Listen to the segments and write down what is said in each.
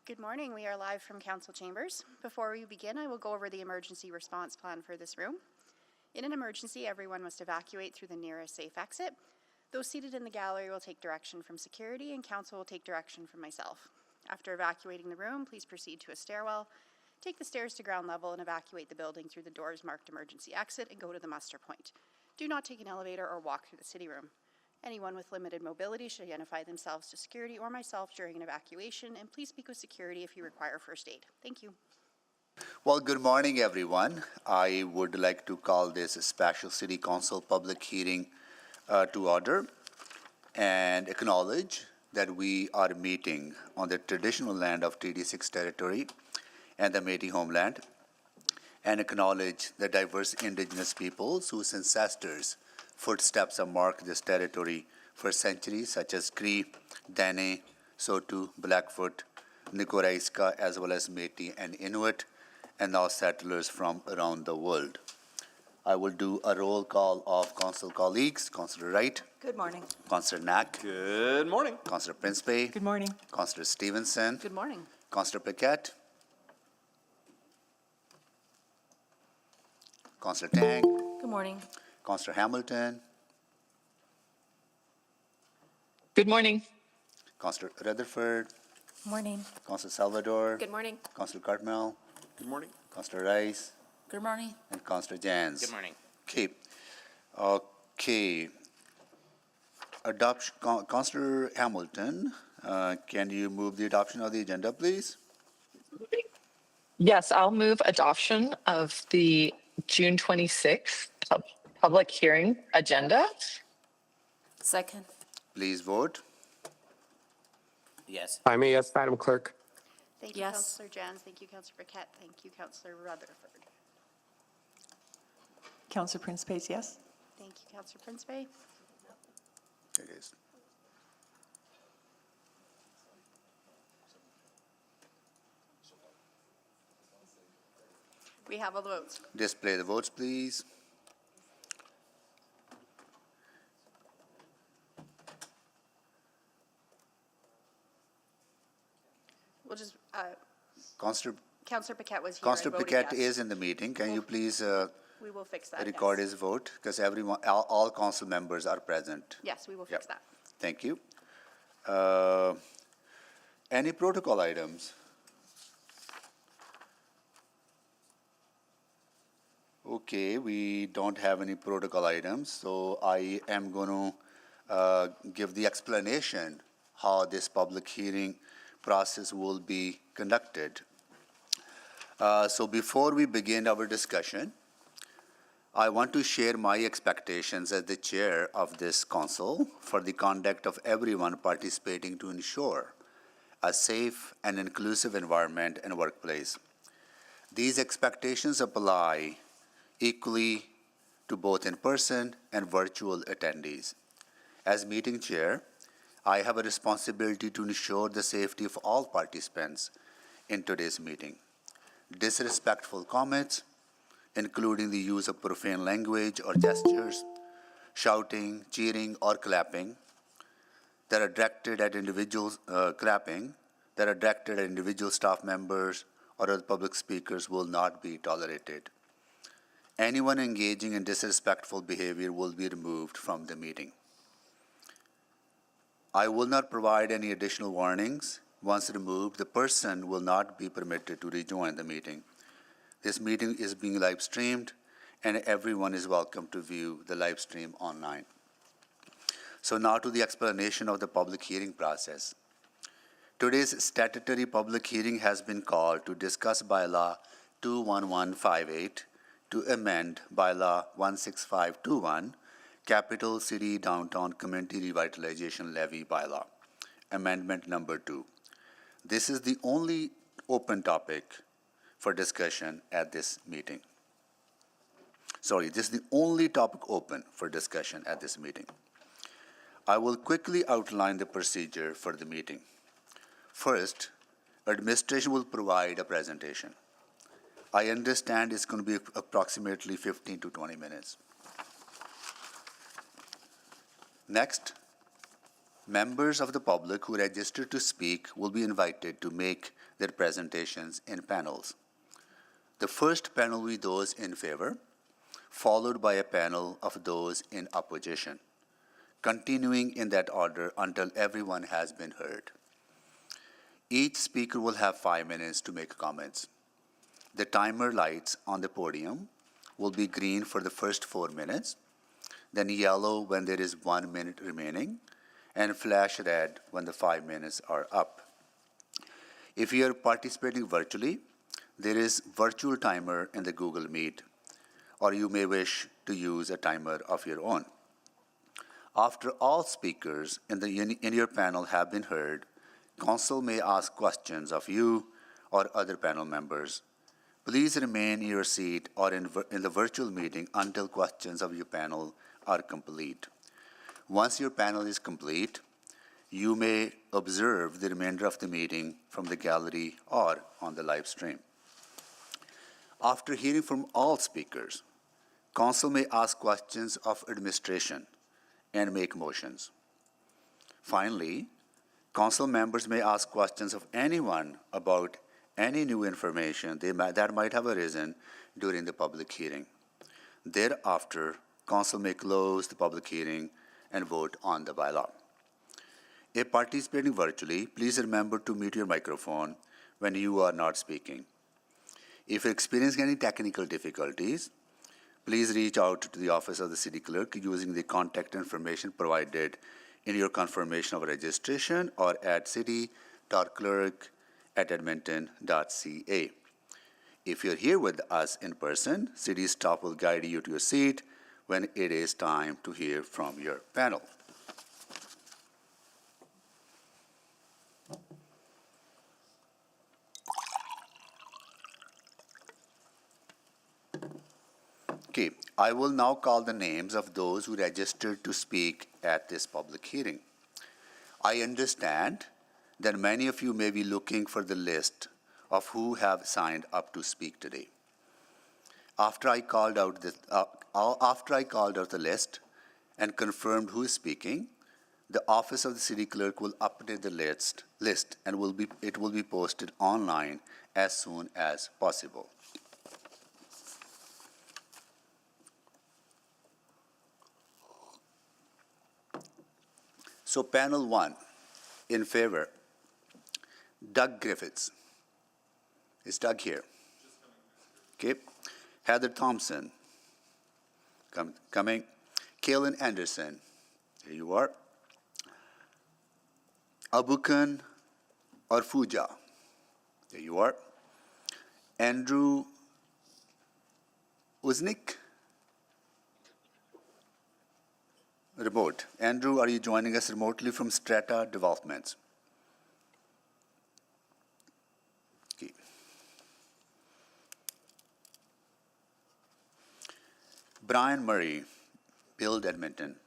Good morning. We are live from Council Chambers. Before we begin, I will go over the emergency response plan for this room. In an emergency, everyone must evacuate through the nearest safe exit. Those seated in the gallery will take direction from security, and Council will take direction from myself. After evacuating the room, please proceed to a stairwell, take the stairs to ground level, and evacuate the building through the doors marked emergency exit and go to the muster point. Do not take an elevator or walk through the city room. Anyone with limited mobility should identify themselves to security or myself during an evacuation, and please speak with security if you require first aid. Thank you. Well, good morning, everyone. I would like to call this a special City Council public hearing to order and acknowledge that we are meeting on the traditional land of TD6 territory and the Métis homeland, and acknowledge the diverse Indigenous peoples whose ancestors' footsteps have marked this territory for centuries, such as Cree, Dene, Saulteaux, Blackfoot, Nicoraiska, as well as Métis and Inuit, and now settlers from around the world. I will do a roll call of council colleagues. Councillor Wright. Good morning. Councillor Knack. Good morning. Councillor Prince Bay. Good morning. Councillor Stevenson. Good morning. Councillor Paquette. Councillor Tang. Good morning. Councillor Hamilton. Good morning. Councillor Rutherford. Morning. Councillor Salvador. Good morning. Councillor Cartmel. Good morning. Councillor Rice. Good morning. And Councillor Jans. Good morning. Okay. Adoption. Councillor Hamilton, can you move the adoption of the agenda, please? Yes, I'll move adoption of the June 26th public hearing agenda. Second. Please vote. Yes. I'm a yes, Madam Clerk. Thank you, Yes. Councillor Jans. Thank you, Councillor Paquette. Thank you, Councillor Rutherford. Councillor Prince Pace, yes. Thank you, Councillor Prince Bay. It is. We have all the votes. Display the votes, please. We'll just, Councillor Councillor Paquette was here. Councillor and voted Paquette yes. is in the meeting. Can you please We will fix that. record yes. his vote? Because everyone, all council members are present. Yes, we will fix that. Thank you. Any protocol items? Okay, we don't have any protocol items, so I am going to give the explanation how this public hearing process will be conducted. So before we begin our discussion, I want to share my expectations as the chair of this council for the conduct of everyone participating to ensure a safe and inclusive environment and workplace. These expectations apply equally to both in-person and virtual attendees. As meeting chair, I have a responsibility to ensure the safety of all participants in today's meeting. Disrespectful comments, including the use of profane language or gestures, shouting, cheering, or clapping that are directed at individuals, that are directed at individual staff members or other public speakers will not be tolerated. Anyone engaging in disrespectful behavior will be removed from the meeting. I will not provide any additional warnings. Once removed, the person will not be permitted to rejoin the meeting. This meeting is being live streamed, and everyone is welcome to view the live stream online. So now to the explanation of the public hearing process. Today's statutory public hearing has been called to discuss bylaw 21158 to amend bylaw 16521, Capital City Downtown Community Revitalization Levy bylaw, amendment number 2. This is the only open topic for discussion at this meeting. This is the only topic open for discussion at this meeting. I will quickly outline the procedure for the meeting. First, administration will provide a presentation. I understand it's going to be approximately 15 to 20 minutes. Next, Members of the public who register to speak will be invited to make their presentations in panels. The first panel will be those in favor, followed by a panel of those in opposition, continuing in that order until everyone has been heard. Each speaker will have 5 minutes to make comments. The timer lights on the podium will be green for the first 4 minutes, then yellow when there is 1 minute remaining, and flash red when the 5 minutes are up. If you are participating virtually, there is virtual timer in the Google Meet, or you may wish to use a timer of your own. After all speakers in your panel have been heard, council may ask questions of you or other panel members. Please remain in your seat or in the virtual meeting until questions of your panel are complete. Once your panel is complete, you may observe the remainder of the meeting from the gallery or on the live stream. After hearing from all speakers, council may ask questions of administration and make motions. Finally, council members may ask questions of anyone about any new information that might have arisen during the public hearing. Thereafter, council may close the public hearing and vote on the bylaw. If participating virtually, please remember to mute your microphone when you are not speaking. If you're experiencing any technical difficulties, please reach out to the office of the city clerk using the contact information provided in your confirmation of registration or at city.clerk@edmonton.ca. If you're here with us in person, city staff will guide you to your seat when it is time to hear from your panel. Okay, I will now call the names of those who registered to speak at this public hearing. I understand that many of you may be looking for the list of who have signed up to speak today. After I called out the list and confirmed who is speaking, the office of the city clerk will update the list and it will be posted online as soon as possible. So panel 1, in favor, Doug Griffiths. Is Doug here? Okay. Heather Thompson. Coming. Kaylin Anderson. There you are. Abukan Arfuja. There you are. Andrew Uznik. Remote. Andrew, are you joining us remotely from Strata Developments? Okay. Brian Murray, Build Edmonton.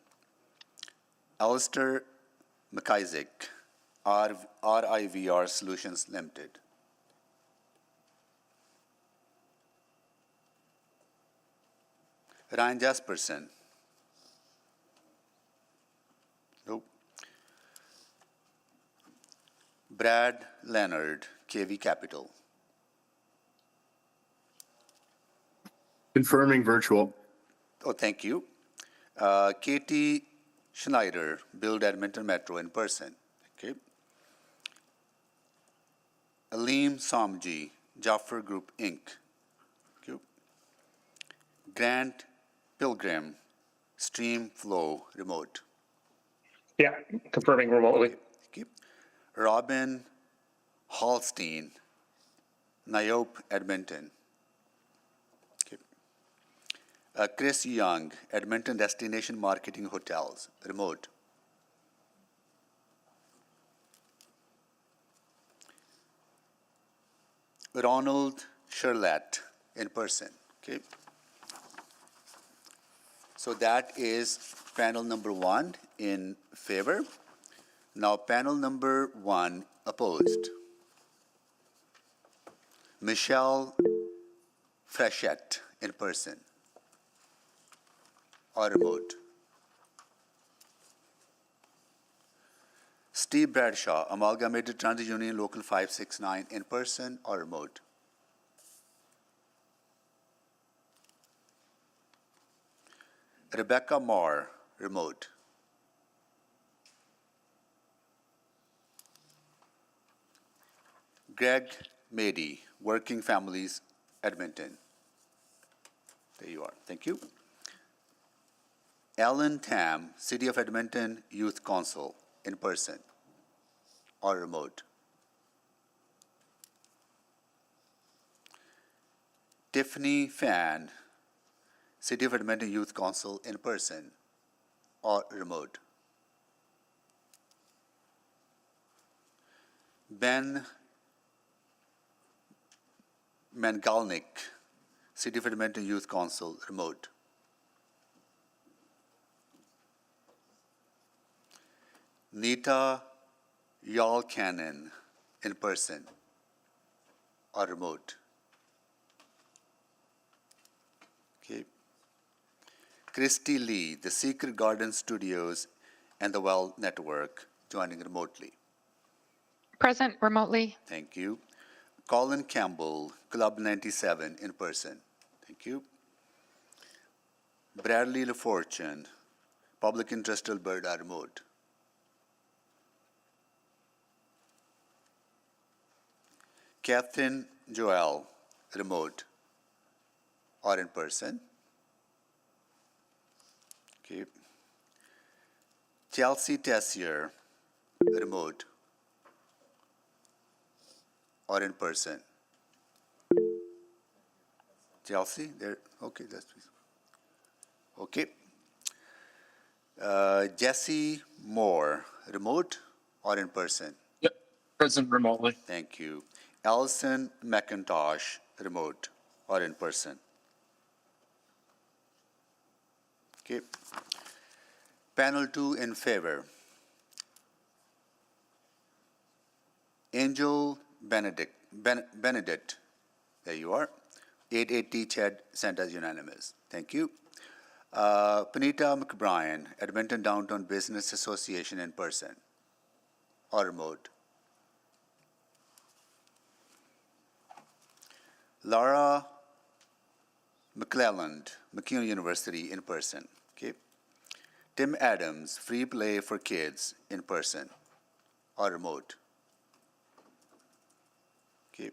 Alistair McIsaac, RIVR Solutions Limited. Ryan Jasperson. Nope. Brad Leonard, KV Capital. Confirming virtual. Oh, thank you. Katie Schneider, Build Edmonton Metro in person. Okay. Aleem Somji, Jaffer Group Inc. Okay. Grant Pilgrim, Stream Flow Remote. Yeah, confirming remotely. Okay. Robin Hallstein, Nyope Edmonton. Okay. Chris Young, Edmonton Destination Marketing Hotels, remote. Ronald Sherlatt, in person. Okay. So that is panel number 1 in favor. Now panel number 1 opposed. Michelle Frechette, in person or remote. Steve Bradshaw, Amalgamated Transit Union Local 569, in person or remote? Rebecca Moore, remote. Greg Mady, Working Families, Edmonton. There you are. Thank you. Alan Tam, City of Edmonton Youth Council, in person or remote. Tiffany Fan, City of Edmonton Youth Council, in person or remote. Ben Mangalnik, City of Edmonton Youth Council, remote. Nita Yalkanen, in person or remote. Okay. Christy Lee, the Secret Garden Studios and the Well Network, joining remotely. Present remotely. Thank you. Colin Campbell, Club 97, in person. Thank you. Bradley LaFortune, Public Interest Alberta, remote. Catherine Joel, remote or in person. Okay. Chelsea Tessier, remote or in person. Chelsea, there. Okay, that's okay. Jesse Moore, remote or in person. Yep. Present remotely. Thank you. Alison McIntosh, remote or in person. Okay. Panel 2 in favor. Angel Benedict, there you are. 880 Chad sent as unanimous. Thank you. Panita McBrien, Edmonton Downtown Business Association, in person or remote. Laura McClelland, McKeown University, in person. Okay. Tim Adams, Free Play for Kids, in person or remote. Okay.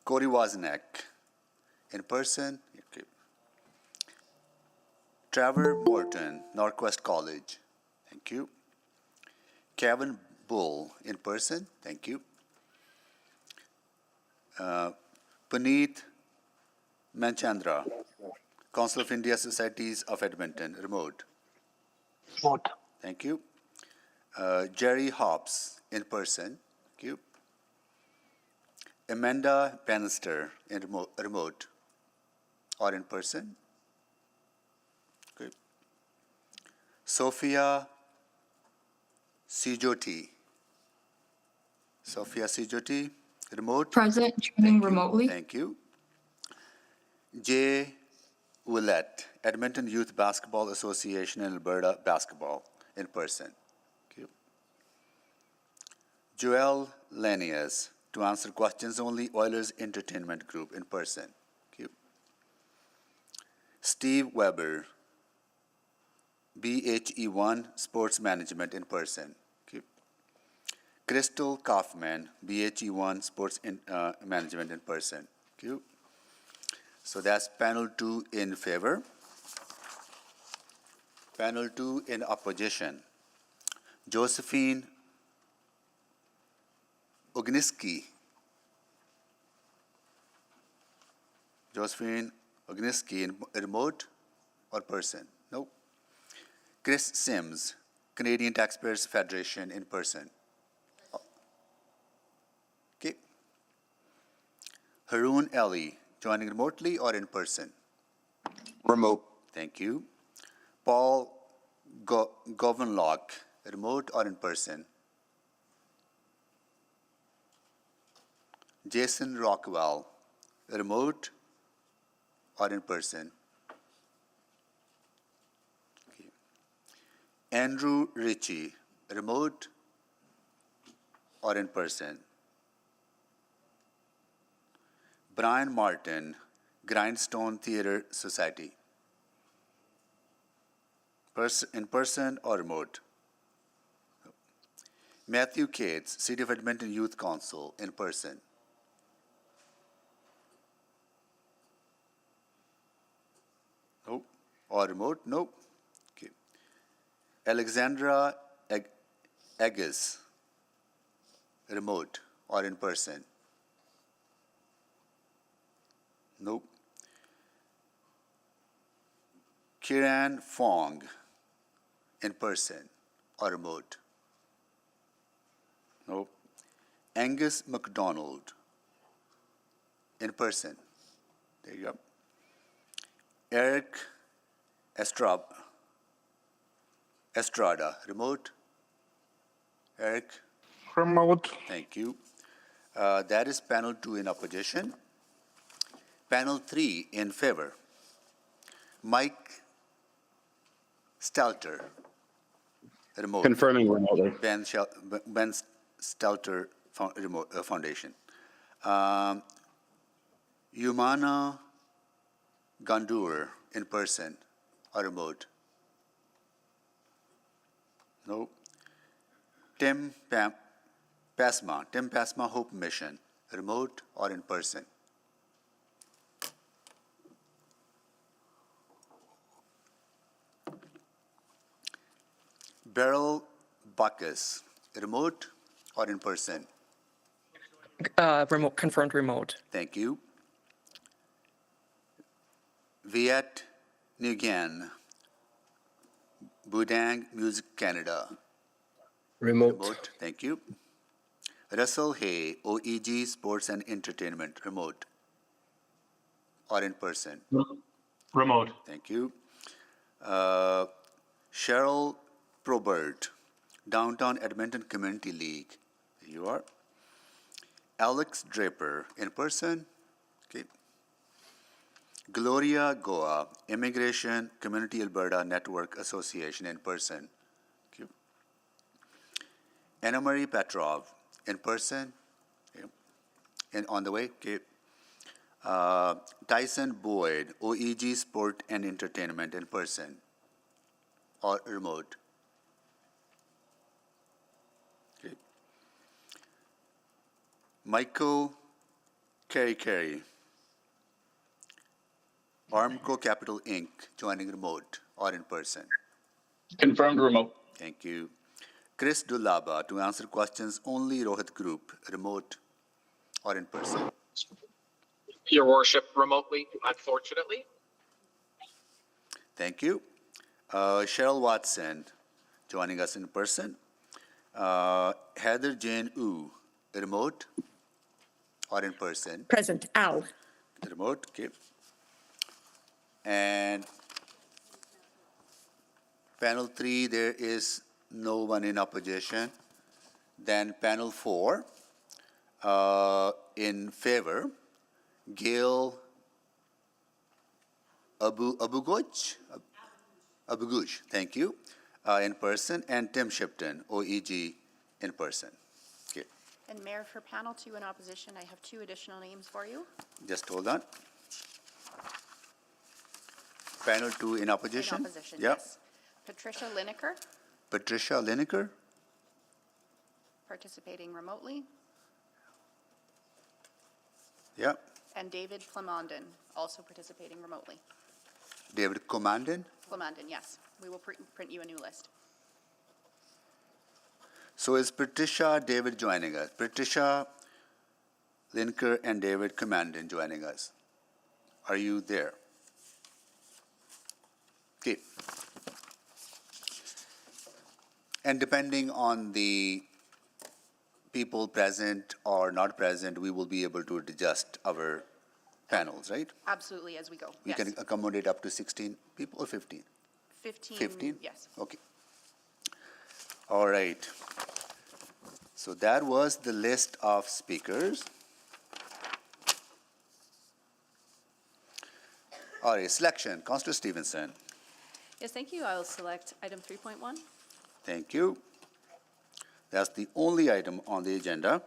Corey Wozniak, in person. Okay. Trevor Morton, Northwest College. Thank you. Kevin Bull, in person. Thank you. Puneet Manchandra, Council of India Societies of Edmonton, remote. Remote. Thank you. Jerry Hobbs, in person. Thank you. Amanda Bannister, in remote or in person. Okay. Sophia Sijoti. Remote. Present, joining remotely. Thank you. Jay Willett, Edmonton Youth Basketball Association and Alberta Basketball, in person. Okay. Joel Lanius, to answer questions only, Oilers Entertainment Group, in person. Okay. Steve Weber, BHE1 Sports Management, in person. Okay. Crystal Kaufman, BHE1 Sports Management, in person. Okay. So that's panel 2 in favor. Panel 2 in opposition. Josephine Ogniski. In remote or person? No. Chris Sims, Canadian Taxpayers Federation, in person. Okay. Haroon Ali, joining remotely or in person? Remote. Thank you. Paul Govenlock, remote or in person? Jason Rockwell, remote or in person? Okay. Andrew Ritchie, remote or in person? Brian Martin, Grindstone Theatre Society. In person or remote? Matthew Cates, City of Edmonton Youth Council, in person. Nope. Or remote? Nope. Okay. Alexandra Aegis, remote or in person? Nope. Kiran Fong, in person or remote? Nope. Angus McDonald, in person. There you go. Eric Estrada, remote? Eric? Remote. Thank you. That is panel 2 in opposition. Panel 3 in favor. Mike Stelter, remote. Confirming remotely. Ben Stelter Foundation. Yumana Gandur, in person or remote? No. Tim Pasma Hope Mission, remote or in person? Beryl Bacchus, remote or in person? Remote, confirmed remote. Thank you. Viet Nguyen, Budang Music Canada. Remote. Thank you. Russell Hay, OEG Sports and Entertainment, remote or in person? Remote. Thank you. Cheryl Probert, Downtown Edmonton Community League. There you are. Alex Draper, in person. Okay. Gloria Goa, Immigration Community Alberta Network Association, in person. Okay. Anna Marie Petrov, in person. Okay. And on the way. Okay. Tyson Boyd, OEG Sport and Entertainment, in person or remote? Okay. Michael Carey, Armco Capital Inc., joining remote or in person? Confirmed remote. Thank you. Chris Dulaba, to answer questions only Rohit Group, remote or in person? Your worship, remotely, unfortunately. Thank you. Cheryl Watson, joining us in person. Heather Jane Wu, remote or in person? Present, Al. Remote, okay. And panel 3, there is no one in opposition. Then panel 4, in favor, Gail Abuguj, thank you, in person, and Tim Shipton, OEG, in person. Okay, And Mayor, for panel 2 in opposition, I have 2 additional names for you. just hold on. Panel 2 in opposition? In opposition, Yep. yes. Patricia Lineker, Patricia Lineker, participating remotely, yep. and David Flamondon, also participating remotely. David Commandant. Flamondon, yes. We will print you a new list. So is Patricia David joining us? Patricia Lineker and David Commandant joining us. Are you there? Okay. And depending on the people present or not present, we will be able to adjust our panels, right? Absolutely, as we go. We Yes. can accommodate up to 16 people or 15? 15. 15? Yes. Okay. All right. So that was the list of speakers. All right, selection. Councillor Stevenson. Yes, thank you. I will select item 3.1. Thank you. That's the only item on the agenda.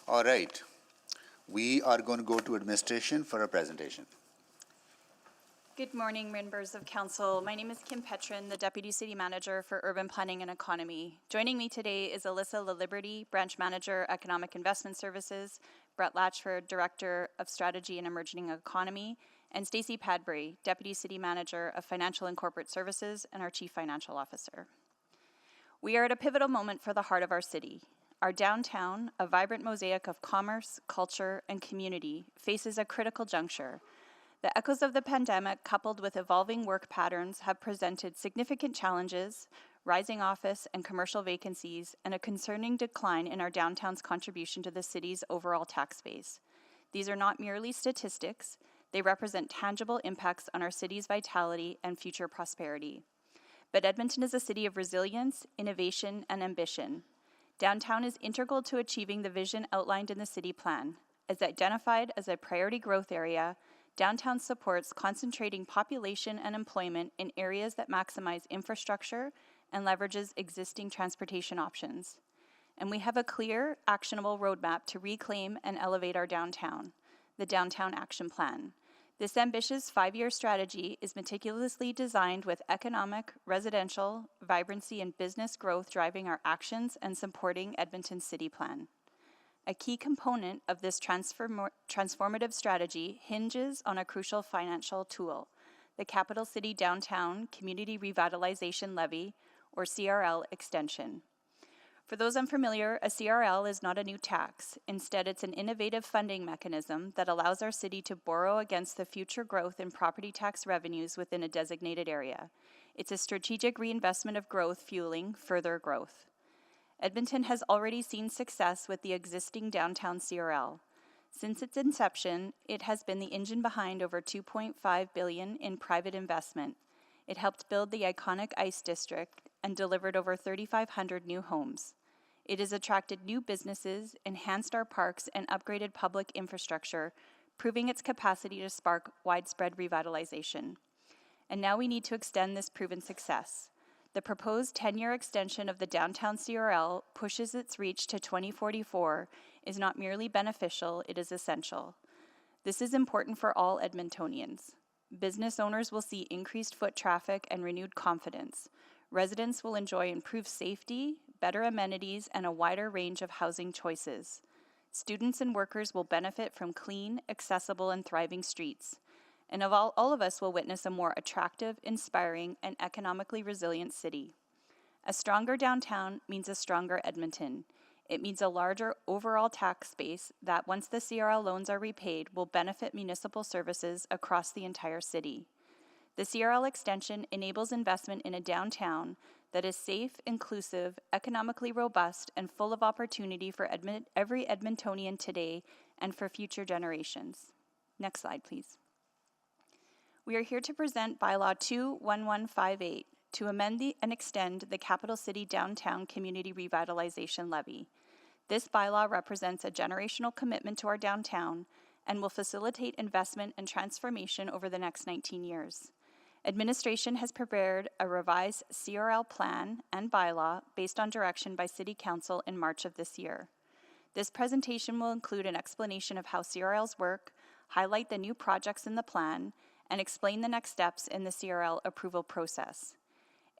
All right. We are going to go to administration for a presentation. Good morning, members of council. My name is Kim Petrin, the Deputy City Manager for Urban Planning and Economy. Joining me today is Alyssa LaLiberty, Branch Manager, Economic Investment Services, Brett Latchford, Director of Strategy and Emerging Economy, and Stacey Padbury, Deputy City Manager of Financial and Corporate Services and our Chief Financial Officer. We are at a pivotal moment for the heart of our city. Our downtown, a vibrant mosaic of commerce, culture, and community, faces a critical juncture. The echoes of the pandemic, coupled with evolving work patterns, have presented significant challenges, rising office and commercial vacancies, and a concerning decline in our downtown's contribution to the city's overall tax base. These are not merely statistics, they represent tangible impacts on our city's vitality and future prosperity. But Edmonton is a city of resilience, innovation, and ambition. Downtown is integral to achieving the vision outlined in the city plan. As identified as a priority growth area, downtown supports concentrating population and employment in areas that maximize infrastructure and leverages existing transportation options. And we have a clear, actionable roadmap to reclaim and elevate our downtown, the Downtown Action Plan. This ambitious 5-year strategy is meticulously designed with economic, residential, vibrancy, and business growth driving our actions and supporting Edmonton's city plan. A key component of this transformative strategy hinges on a crucial financial tool, the Capital City Downtown Community Revitalization Levy, or CRL extension. For those unfamiliar, a CRL is not a new tax. Instead, it's an innovative funding mechanism that allows our city to borrow against the future growth in property tax revenues within a designated area. It's a strategic reinvestment of growth fueling further growth. Edmonton has already seen success with the existing downtown CRL. Since its inception, it has been the engine behind over $2.5 billion in private investment. It helped build the iconic ICE district and delivered over 3,500 new homes. It has attracted new businesses, enhanced our parks, and upgraded public infrastructure, proving its capacity to spark widespread revitalization. And now we need to extend this proven success. The proposed 10-year extension of the downtown CRL pushes its reach to 2044 is not merely beneficial, it is essential. This is important for all Edmontonians. Business owners will see increased foot traffic and renewed confidence. Residents will enjoy improved safety, better amenities, and a wider range of housing choices. Students and workers will benefit from clean, accessible, and thriving streets. And all of us will witness a more attractive, inspiring, and economically resilient city. A stronger downtown means a stronger Edmonton. It means a larger overall tax base that, once the CRL loans are repaid, will benefit municipal services across the entire city. The CRL extension enables investment in a downtown that is safe, inclusive, economically robust, and full of opportunity for every Edmontonian today and for future generations. Next slide, please. We are here to present Bylaw 21158 to amend and extend the Capital City Downtown Community Revitalization Levy. This bylaw represents a generational commitment to our downtown and will facilitate investment and transformation over the next 19 years. Administration has prepared a revised CRL plan and bylaw based on direction by City Council in March of this year. This presentation will include an explanation of how CRLs work, highlight the new projects in the plan, and explain the next steps in the CRL approval process.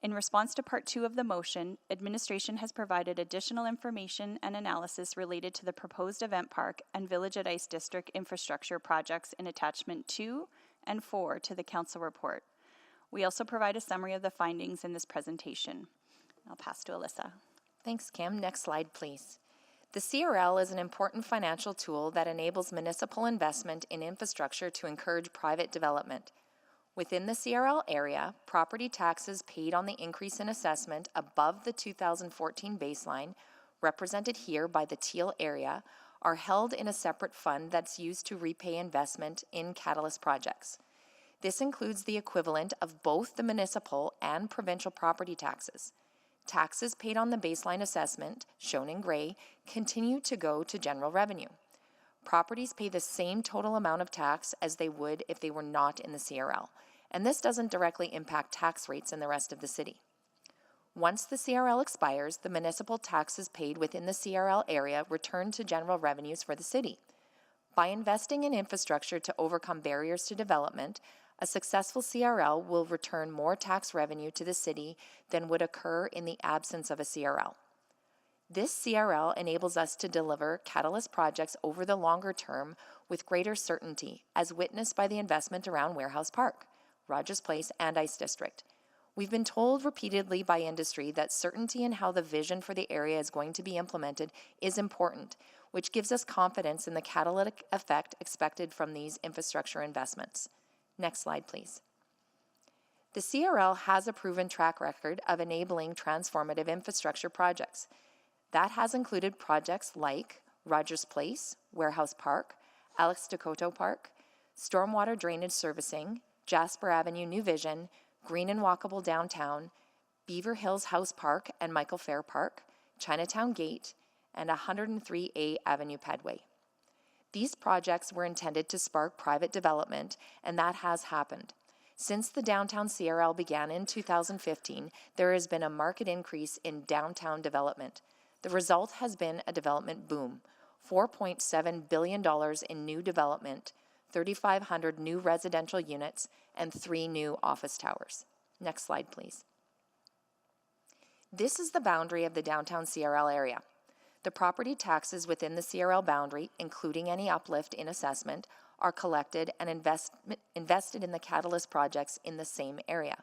In response to Part 2 of the motion, administration has provided additional information and analysis related to the proposed event park and Village at Ice District infrastructure projects in Attachment 2 and 4 to the Council report. We also provide a summary of the findings in this presentation. I'll pass to Alyssa. Thanks, Kim. Next slide, please. The CRL is an important financial tool that enables municipal investment in infrastructure to encourage private development. Within the CRL area, property taxes paid on the increase in assessment above the 2014 baseline, represented here by the teal area, are held in a separate fund that's used to repay investment in catalyst projects. This includes the equivalent of both the municipal and provincial property taxes. Taxes paid on the baseline assessment, shown in gray, continue to go to general revenue. Properties pay the same total amount of tax as they would if they were not in the CRL, and this doesn't directly impact tax rates in the rest of the city. Once the CRL expires, the municipal taxes paid within the CRL area return to general revenues for the city. By investing in infrastructure to overcome barriers to development, a successful CRL will return more tax revenue to the city than would occur in the absence of a CRL. This CRL enables us to deliver catalyst projects over the longer term with greater certainty, as witnessed by the investment around Warehouse Park, Rogers Place, and Ice District. We've been told repeatedly by industry that certainty in how the vision for the area is going to be implemented is important, which gives us confidence in the catalytic effect expected from these infrastructure investments. Next slide, please. The CRL has a proven track record of enabling transformative infrastructure projects. That has included projects like Rogers Place, Warehouse Park, Alex Dakota Park, stormwater drainage servicing, Jasper Avenue New Vision, Green and Walkable Downtown, Beaver Hills House Park and Michael Fair Park, Chinatown Gate, and 103A Avenue Pedway. These projects were intended to spark private development, and that has happened. Since the downtown CRL began in 2015, there has been a marked increase in downtown development. The result has been a development boom, $4.7 billion in new development, 3,500 new residential units, and 3 new office towers. Next slide, please. This is the boundary of the downtown CRL area. The property taxes within the CRL boundary, including any uplift in assessment, are collected and invested in the catalyst projects in the same area.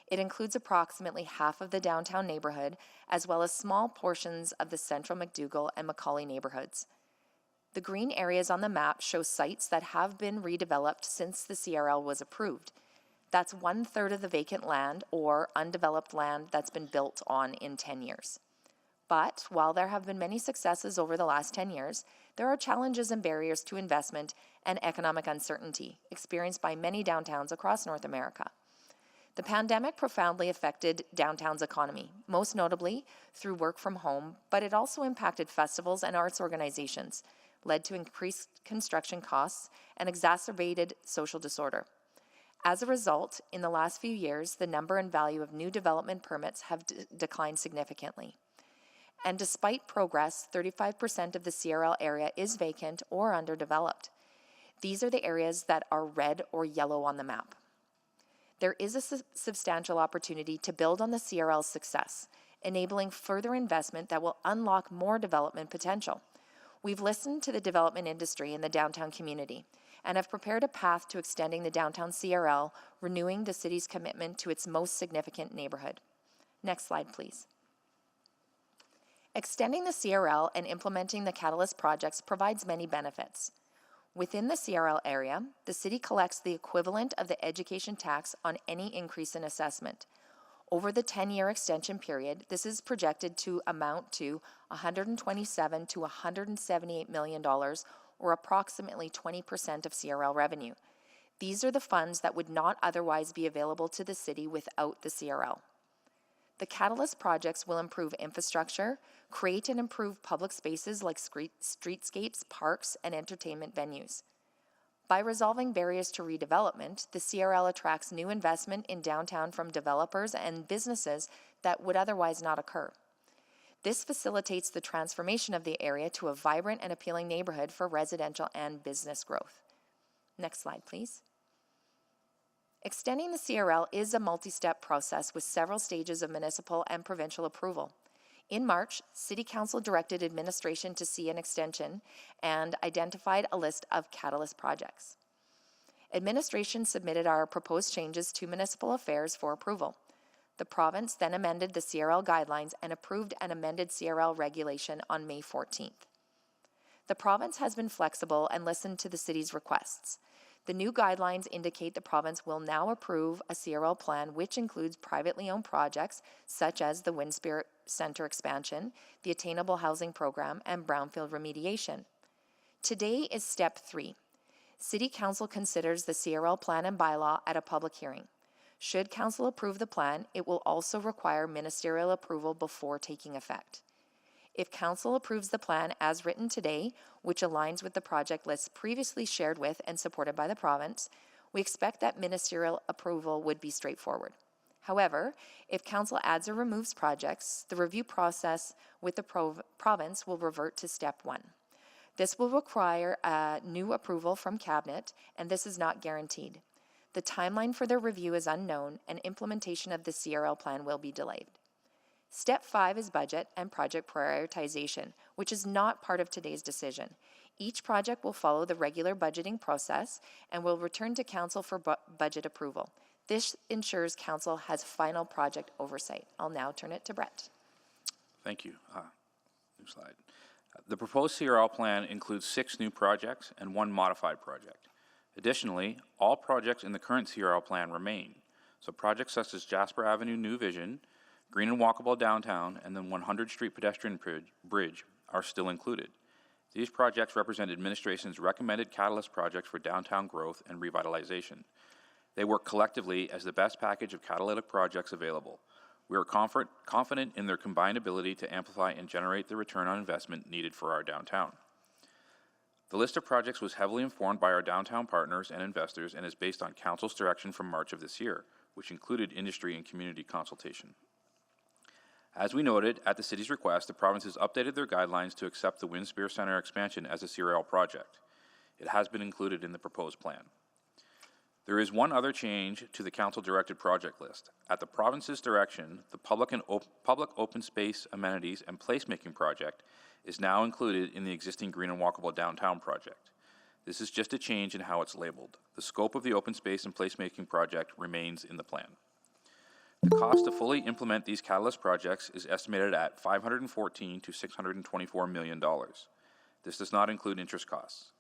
It includes approximately half of the downtown neighborhood, as well as small portions of the central McDougall and Macaulay neighborhoods. The green areas on the map show sites that have been redeveloped since the CRL was approved. That's 1/3 of the vacant land or undeveloped land that's been built on in 10 years. But while there have been many successes over the last 10 years, there are challenges and barriers to investment and economic uncertainty experienced by many downtowns across North America. The pandemic profoundly affected downtown's economy, most notably through work from home, but it also impacted festivals and arts organizations, led to increased construction costs, and exacerbated social disorder. As a result, in the last few years, the number and value of new development permits have declined significantly. And despite progress, 35% of the CRL area is vacant or underdeveloped. These are the areas that are red or yellow on the map. There is a substantial opportunity to build on the CRL's success, enabling further investment that will unlock more development potential. We've listened to the development industry in the downtown community and have prepared a path to extending the downtown CRL, renewing the city's commitment to its most significant neighborhood. Next slide, please. Extending the CRL and implementing the catalyst projects provides many benefits. Within the CRL area, the city collects the equivalent of the education tax on any increase in assessment. Over the 10-year extension period, this is projected to amount to $127 to $178 million, or approximately 20% of CRL revenue. These are the funds that would not otherwise be available to the city without the CRL. The catalyst projects will improve infrastructure, create and improve public spaces like streetscapes, parks, and entertainment venues. By resolving barriers to redevelopment, the CRL attracts new investment in downtown from developers and businesses that would otherwise not occur. This facilitates the transformation of the area to a vibrant and appealing neighborhood for residential and business growth. Next slide, please. Extending the CRL is a multi-step process with several stages of municipal and provincial approval. In March, City Council directed administration to see an extension and identified a list of catalyst projects. Administration submitted our proposed changes to Municipal Affairs for approval. The province then amended the CRL guidelines and approved an amended CRL regulation on May 14th. The province has been flexible and listened to the city's requests. The new guidelines indicate the province will now approve a CRL plan which includes privately owned projects such as the Winspirit Centre expansion, the Attainable Housing Program, and brownfield remediation. Today is step 3. City Council considers the CRL plan and bylaw at a public hearing. Should Council approve the plan, it will also require ministerial approval before taking effect. If Council approves the plan as written today, which aligns with the project list previously shared with and supported by the province, we expect that ministerial approval would be straightforward. However, if Council adds or removes projects, the review process with the province will revert to step 1. This will require a new approval from Cabinet, and this is not guaranteed. The timeline for their review is unknown, and implementation of the CRL plan will be delayed. Step 5 is budget and project prioritization, which is not part of today's decision. Each project will follow the regular budgeting process and will return to Council for budget approval. This ensures Council has final project oversight. I'll now turn it to Brett. Thank you. New slide. The proposed CRL plan includes 6 new projects and 1 modified project. Additionally, all projects in the current CRL plan remain. So projects such as Jasper Avenue New Vision, Green and Walkable Downtown, and the 100th Street Pedestrian Bridge are still included. These projects represent administration's recommended catalyst projects for downtown growth and revitalization. They work collectively as the best package of catalytic projects available. We are confident in their combined ability to amplify and generate the return on investment needed for our downtown. The list of projects was heavily informed by our downtown partners and investors and is based on Council's direction from March of this year, which included industry and community consultation. As we noted, at the City's request, the province has updated their guidelines to accept the Winspear Centre expansion as a CRL project. It has been included in the proposed plan. There is one other change to the Council-directed project list. At the province's direction, the public open space amenities and placemaking project is now included in the existing Green and Walkable Downtown project. This is just a change in how it's labeled. The scope of the open space and placemaking project remains in the plan. The cost to fully implement these catalyst projects is estimated at $514 to $624 million. This does not include interest costs.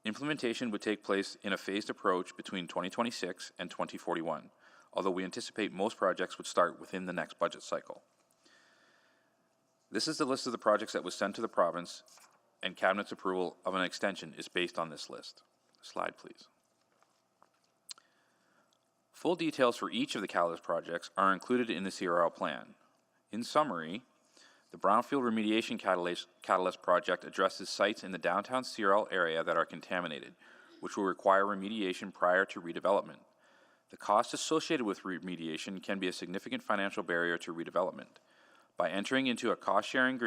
Implementation would take place in a phased approach between 2026 and 2041, although we anticipate most projects would start within the next budget cycle. This is the list of the projects that was sent to the province, and Cabinet's approval of an extension is based on this list. Slide, please. Full details for each of the catalyst projects are included in the CRL plan. In summary, the Brownfield Remediation Catalyst Project addresses sites in the downtown CRL area that are contaminated, which will require remediation prior to redevelopment. The cost associated with remediation can be a significant financial barrier to redevelopment. By entering into cost-sharing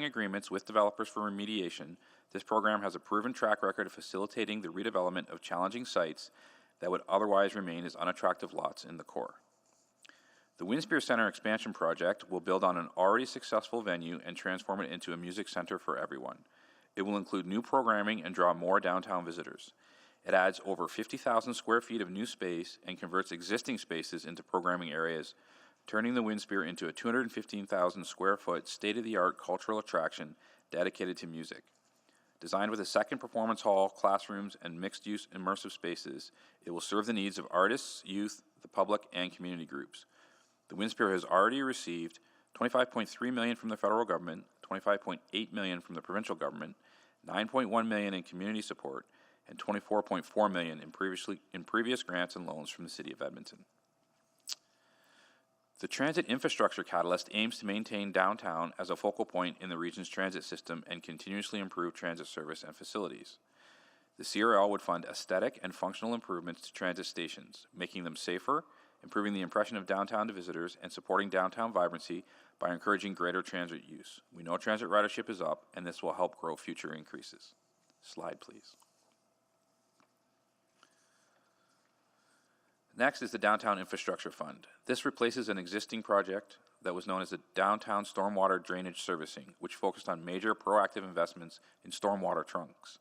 agreements with developers for remediation, this program has a proven track record of facilitating the redevelopment of challenging sites that would otherwise remain as unattractive lots in the core. The Winspear Centre expansion project will build on an already successful venue and transform it into a music center for everyone. It will include new programming and draw more downtown visitors. It adds over 50,000 square feet of new space and converts existing spaces into programming areas, turning the Winspear into a 215,000 square foot state-of-the-art cultural attraction dedicated to music. Designed with a second performance hall, classrooms, and mixed-use immersive spaces, it will serve the needs of artists, youth, the public, and community groups. The Winspear has already received $25.3 million from the federal government, $25.8 million from the provincial government, $9.1 million in community support, and $24.4 million in previous grants and loans from the City of Edmonton. The Transit Infrastructure Catalyst aims to maintain downtown as a focal point in the region's transit system and continuously improve transit service and facilities. The CRL would fund aesthetic and functional improvements to transit stations, making them safer, improving the impression of downtown to visitors, and supporting downtown vibrancy by encouraging greater transit use. We know transit ridership is up, and this will help grow future increases. Slide, please. Next is the Downtown Infrastructure Fund. This replaces an existing project that was known as the Downtown Stormwater Drainage Servicing, which focused on major proactive investments in stormwater trunks.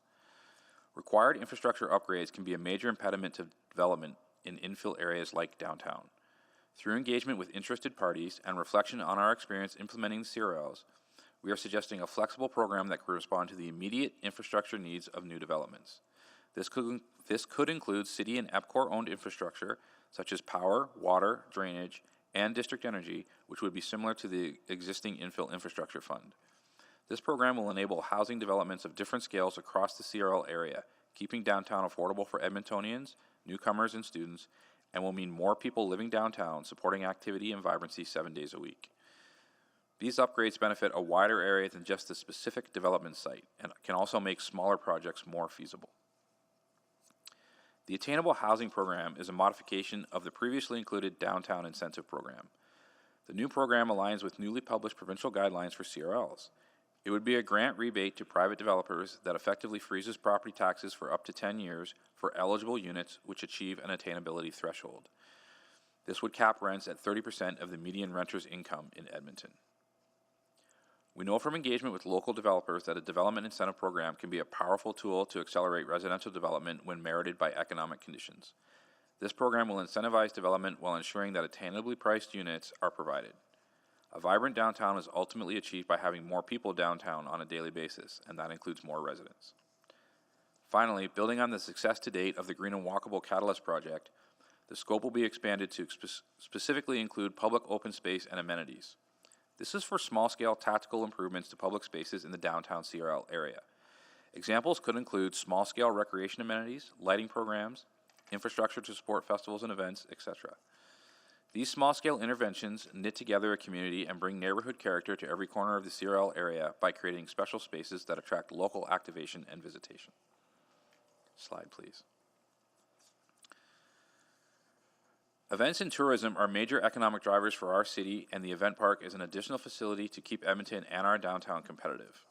Required infrastructure upgrades can be a major impediment to development in infill areas like downtown. Through engagement with interested parties and reflection on our experience implementing the CRLs, we are suggesting a flexible program that could respond to the immediate infrastructure needs of new developments. This could include city and EPCOR-owned infrastructure, such as power, water, drainage, and district energy, which would be similar to the existing infill infrastructure fund. This program will enable housing developments of different scales across the CRL area, keeping downtown affordable for Edmontonians, newcomers, and students, and will mean more people living downtown supporting activity and vibrancy 7 days a week. These upgrades benefit a wider area than just the specific development site and can also make smaller projects more feasible. The Attainable Housing Program is a modification of the previously included Downtown Incentive Program. The new program aligns with newly published provincial guidelines for CRLs. It would be a grant rebate to private developers that effectively freezes property taxes for up to 10 years for eligible units which achieve an attainability threshold. This would cap rents at 30% of the median renter's income in Edmonton. We know from engagement with local developers that a development incentive program can be a powerful tool to accelerate residential development when merited by economic conditions. This program will incentivize development while ensuring that attainably priced units are provided. A vibrant downtown is ultimately achieved by having more people downtown on a daily basis, and that includes more residents. Finally, building on the success to date of the Green and Walkable Catalyst project, the scope will be expanded to specifically include public open space and amenities. This is for small-scale tactical improvements to public spaces in the downtown CRL area. Examples could include small-scale recreation amenities, lighting programs, infrastructure to support festivals and events, etc. These small-scale interventions knit together a community and bring neighborhood character to every corner of the CRL area by creating special spaces that attract local activation and visitation. Slide, please. Events and tourism are major economic drivers for our city, and the event park is an additional facility to keep Edmonton and our downtown competitive.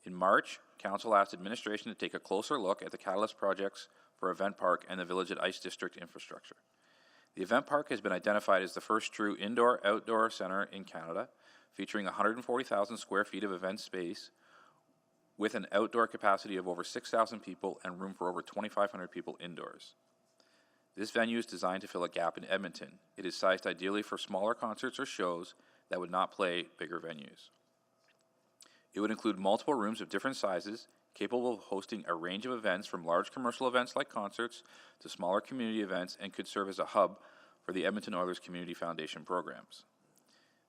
In March, Council asked administration to take a closer look at the Catalyst projects for Event Park and the Village at Ice District infrastructure. The Event Park has been identified as the first true indoor-outdoor center in Canada, featuring 140,000 square feet of event space with an outdoor capacity of over 6,000 people and room for over 2,500 people indoors. This venue is designed to fill a gap in Edmonton. It is sized ideally for smaller concerts or shows that would not play bigger venues. It would include multiple rooms of different sizes, capable of hosting a range of events from large commercial events like concerts to smaller community events, and could serve as a hub for the Edmonton Oilers Community Foundation programs.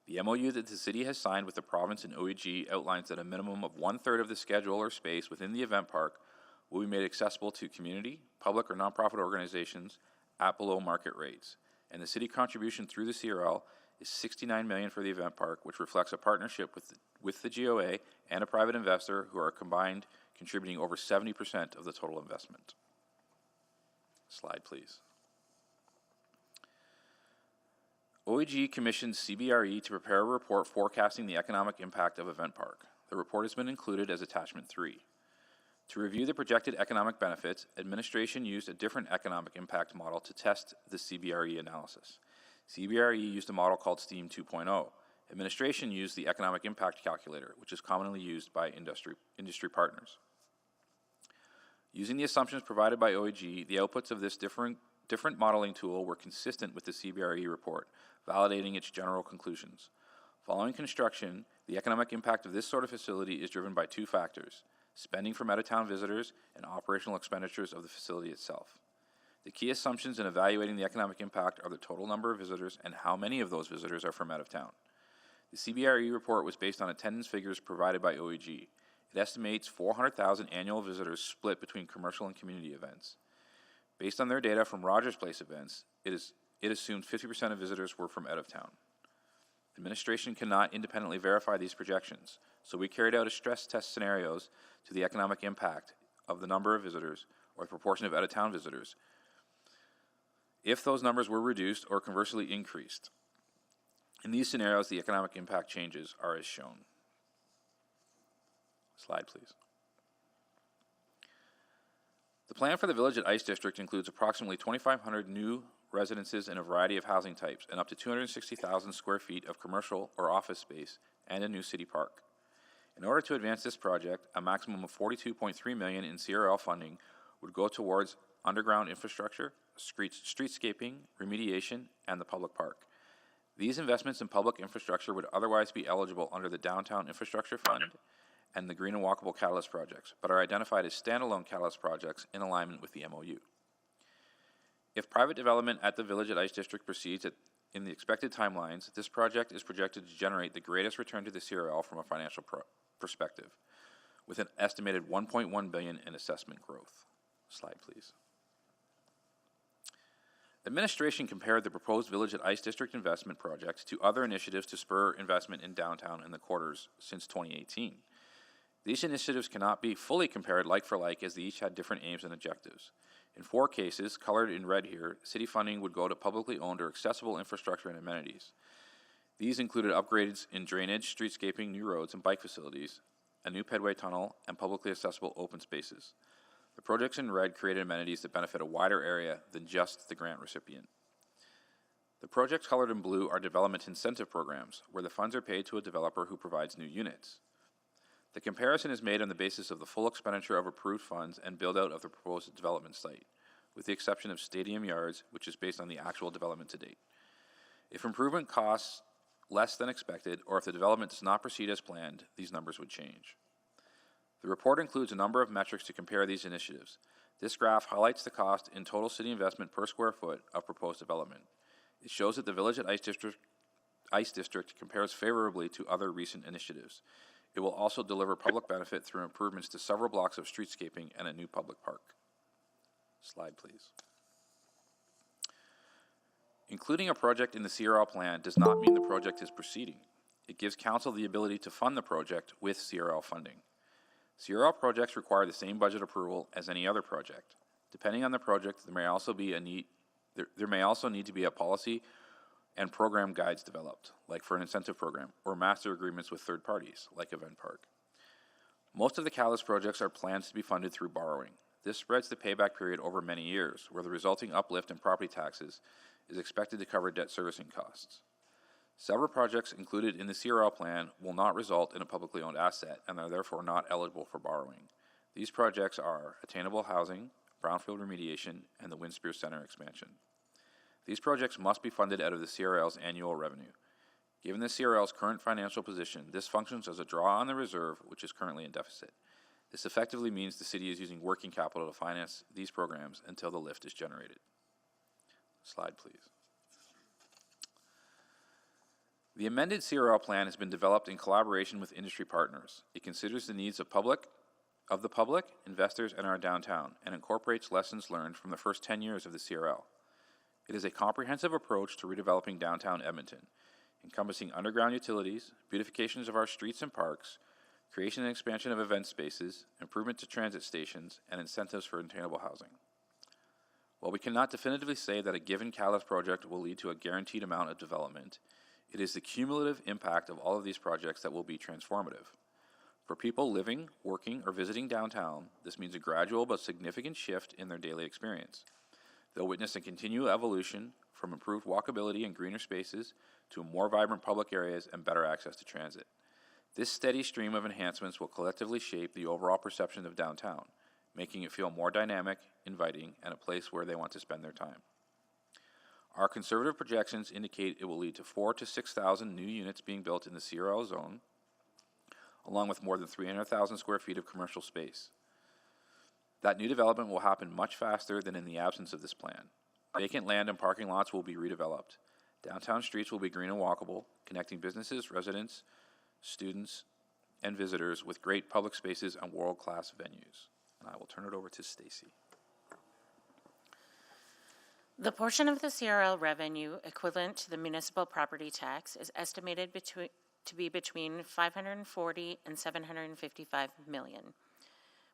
The MOU that the city has signed with the province and OEG outlines that a minimum of 1/3 of the schedule or space within the event park will be made accessible to community, public, or nonprofit organizations at below market rates, and the city contribution through the CRL is $69 million for the event park, which reflects a partnership with the GOA and a private investor who are combined contributing over 70% of the total investment. Slide, please. OEG commissioned CBRE to prepare a report forecasting the economic impact of Event Park. The report has been included as Attachment 3. To review the projected economic benefits, administration used a different economic impact model to test the CBRE analysis. CBRE used a model called STEAM 2.0. Administration used the economic impact calculator, which is commonly used by industry partners. Using the assumptions provided by OEG, the outputs of this different modeling tool were consistent with the CBRE report, validating its general conclusions. Following construction, the economic impact of this sort of facility is driven by two factors: spending from out-of-town visitors and operational expenditures of the facility itself. The key assumptions in evaluating the economic impact are the total number of visitors and how many of those visitors are from out of town. The CBRE report was based on attendance figures provided by OEG. It estimates 400,000 annual visitors split between commercial and community events. Based on their data from Rogers Place events, it assumed 50% of visitors were from out of town. Administration cannot independently verify these projections, so we carried out a stress test scenarios to the economic impact of the number of visitors or the proportion of out-of-town visitors if those numbers were reduced or conversely increased. In these scenarios, the economic impact changes are as shown. Slide, please. The plan for the Village at Ice District includes approximately 2,500 new residences in a variety of housing types and up to 260,000 square feet of commercial or office space and a new city park. In order to advance this project, a maximum of $42.3 million in CRL funding would go towards underground infrastructure, streetscaping, remediation, and the public park. These investments in public infrastructure would otherwise be eligible under the Downtown Infrastructure Fund and the Green and Walkable Catalyst projects, but are identified as standalone Catalyst projects in alignment with the MOU. If private development at the Village at Ice District proceeds in the expected timelines, this project is projected to generate the greatest return to the CRL from a financial perspective, with an estimated $1.1 billion in assessment growth. Slide, please. Administration compared the proposed Village at Ice District investment project to other initiatives to spur investment in downtown and the quarters since 2018. These initiatives cannot be fully compared like for like as they each had different aims and objectives. In 4 cases, colored in red here, city funding would go to publicly owned or accessible infrastructure and amenities. These included upgrades in drainage, streetscaping, new roads and bike facilities, a new pedway tunnel, and publicly accessible open spaces. The projects in red created amenities that benefit a wider area than just the grant recipient. The projects colored in blue are development incentive programs, where the funds are paid to a developer who provides new units. The comparison is made on the basis of the full expenditure of approved funds and build-out of the proposed development site, with the exception of Stadium Yards, which is based on the actual development to date. If improvement costs less than expected, or if the development does not proceed as planned, these numbers would change. The report includes a number of metrics to compare these initiatives. This graph highlights the cost in total city investment per square foot of proposed development. It shows that the Village at Ice District compares favorably to other recent initiatives. It will also deliver public benefit through improvements to several blocks of streetscaping and a new public park. Slide, please. Including a project in the CRL plan does not mean the project is proceeding. It gives council the ability to fund the project with CRL funding. CRL projects require the same budget approval as any other project. Depending on the project, there may also need to be a policy and program guides developed, like for an incentive program, or master agreements with third parties, like Event Park. Most of the Catalyst projects are planned to be funded through borrowing. This spreads the payback period over many years, where the resulting uplift in property taxes is expected to cover debt servicing costs. Several projects included in the CRL plan will not result in a publicly owned asset and are therefore not eligible for borrowing. These projects are attainable housing, brownfield remediation, and the Winspear Center expansion. These projects must be funded out of the CRL's annual revenue. Given the CRL's current financial position, this functions as a draw on the reserve, which is currently in deficit. This effectively means the city is using working capital to finance these programs until the lift is generated. Slide, please. The amended CRL plan has been developed in collaboration with industry partners. It considers the needs of the public, investors, and our downtown, and incorporates lessons learned from the first 10 years of the CRL. It is a comprehensive approach to redeveloping downtown Edmonton, encompassing underground utilities, beautifications of our streets and parks, creation and expansion of event spaces, improvement to transit stations, and incentives for attainable housing. While we cannot definitively say that a given Catalyst project will lead to a guaranteed amount of development, it is the cumulative impact of all of these projects that will be transformative. For people living, working, or visiting downtown, this means a gradual but significant shift in their daily experience. They'll witness a continual evolution from improved walkability and greener spaces to more vibrant public areas and better access to transit. This steady stream of enhancements will collectively shape the overall perception of downtown, making it feel more dynamic, inviting, and a place where they want to spend their time. Our conservative projections indicate it will lead to 4,000 to 6,000 new units being built in the CRL zone, along with more than 300,000 square feet of commercial space. That new development will happen much faster than in the absence of this plan. Vacant land and parking lots will be redeveloped. Downtown streets will be green and walkable, connecting businesses, residents, students, and visitors with great public spaces and world-class venues. And I will turn it over to Stacy. The portion of the CRL revenue equivalent to the municipal property tax is estimated to be between $540 and $755 million.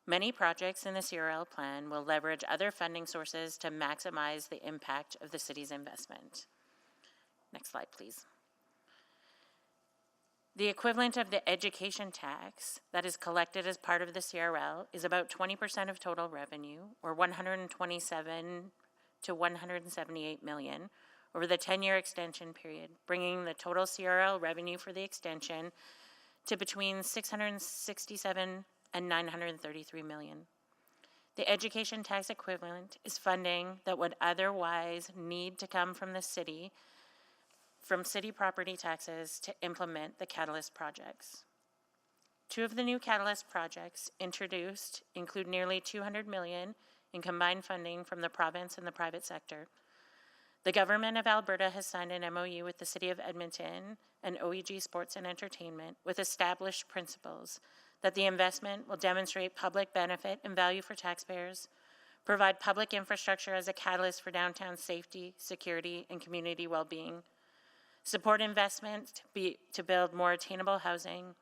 Many projects in the CRL plan will leverage other funding sources to maximize the impact of the city's investment. Next slide, please. The equivalent of the education tax that is collected as part of the CRL is about 20% of total revenue, or 127 to 178 million over the 10-year extension period, bringing the total CRL revenue for the extension to between 667 and 933 million. The education tax equivalent is funding that would otherwise need to come from the city, from city property taxes to implement the Catalyst projects. 2 of the new Catalyst projects introduced include nearly 200 million in combined funding from the province and the private sector. The Government of Alberta has signed an MOU with the City of Edmonton and OEG Sports and Entertainment with established principles that the investment will demonstrate public benefit and value for taxpayers, provide public infrastructure as a catalyst for downtown safety, security, and community well-being, support investment to build more attainable housing,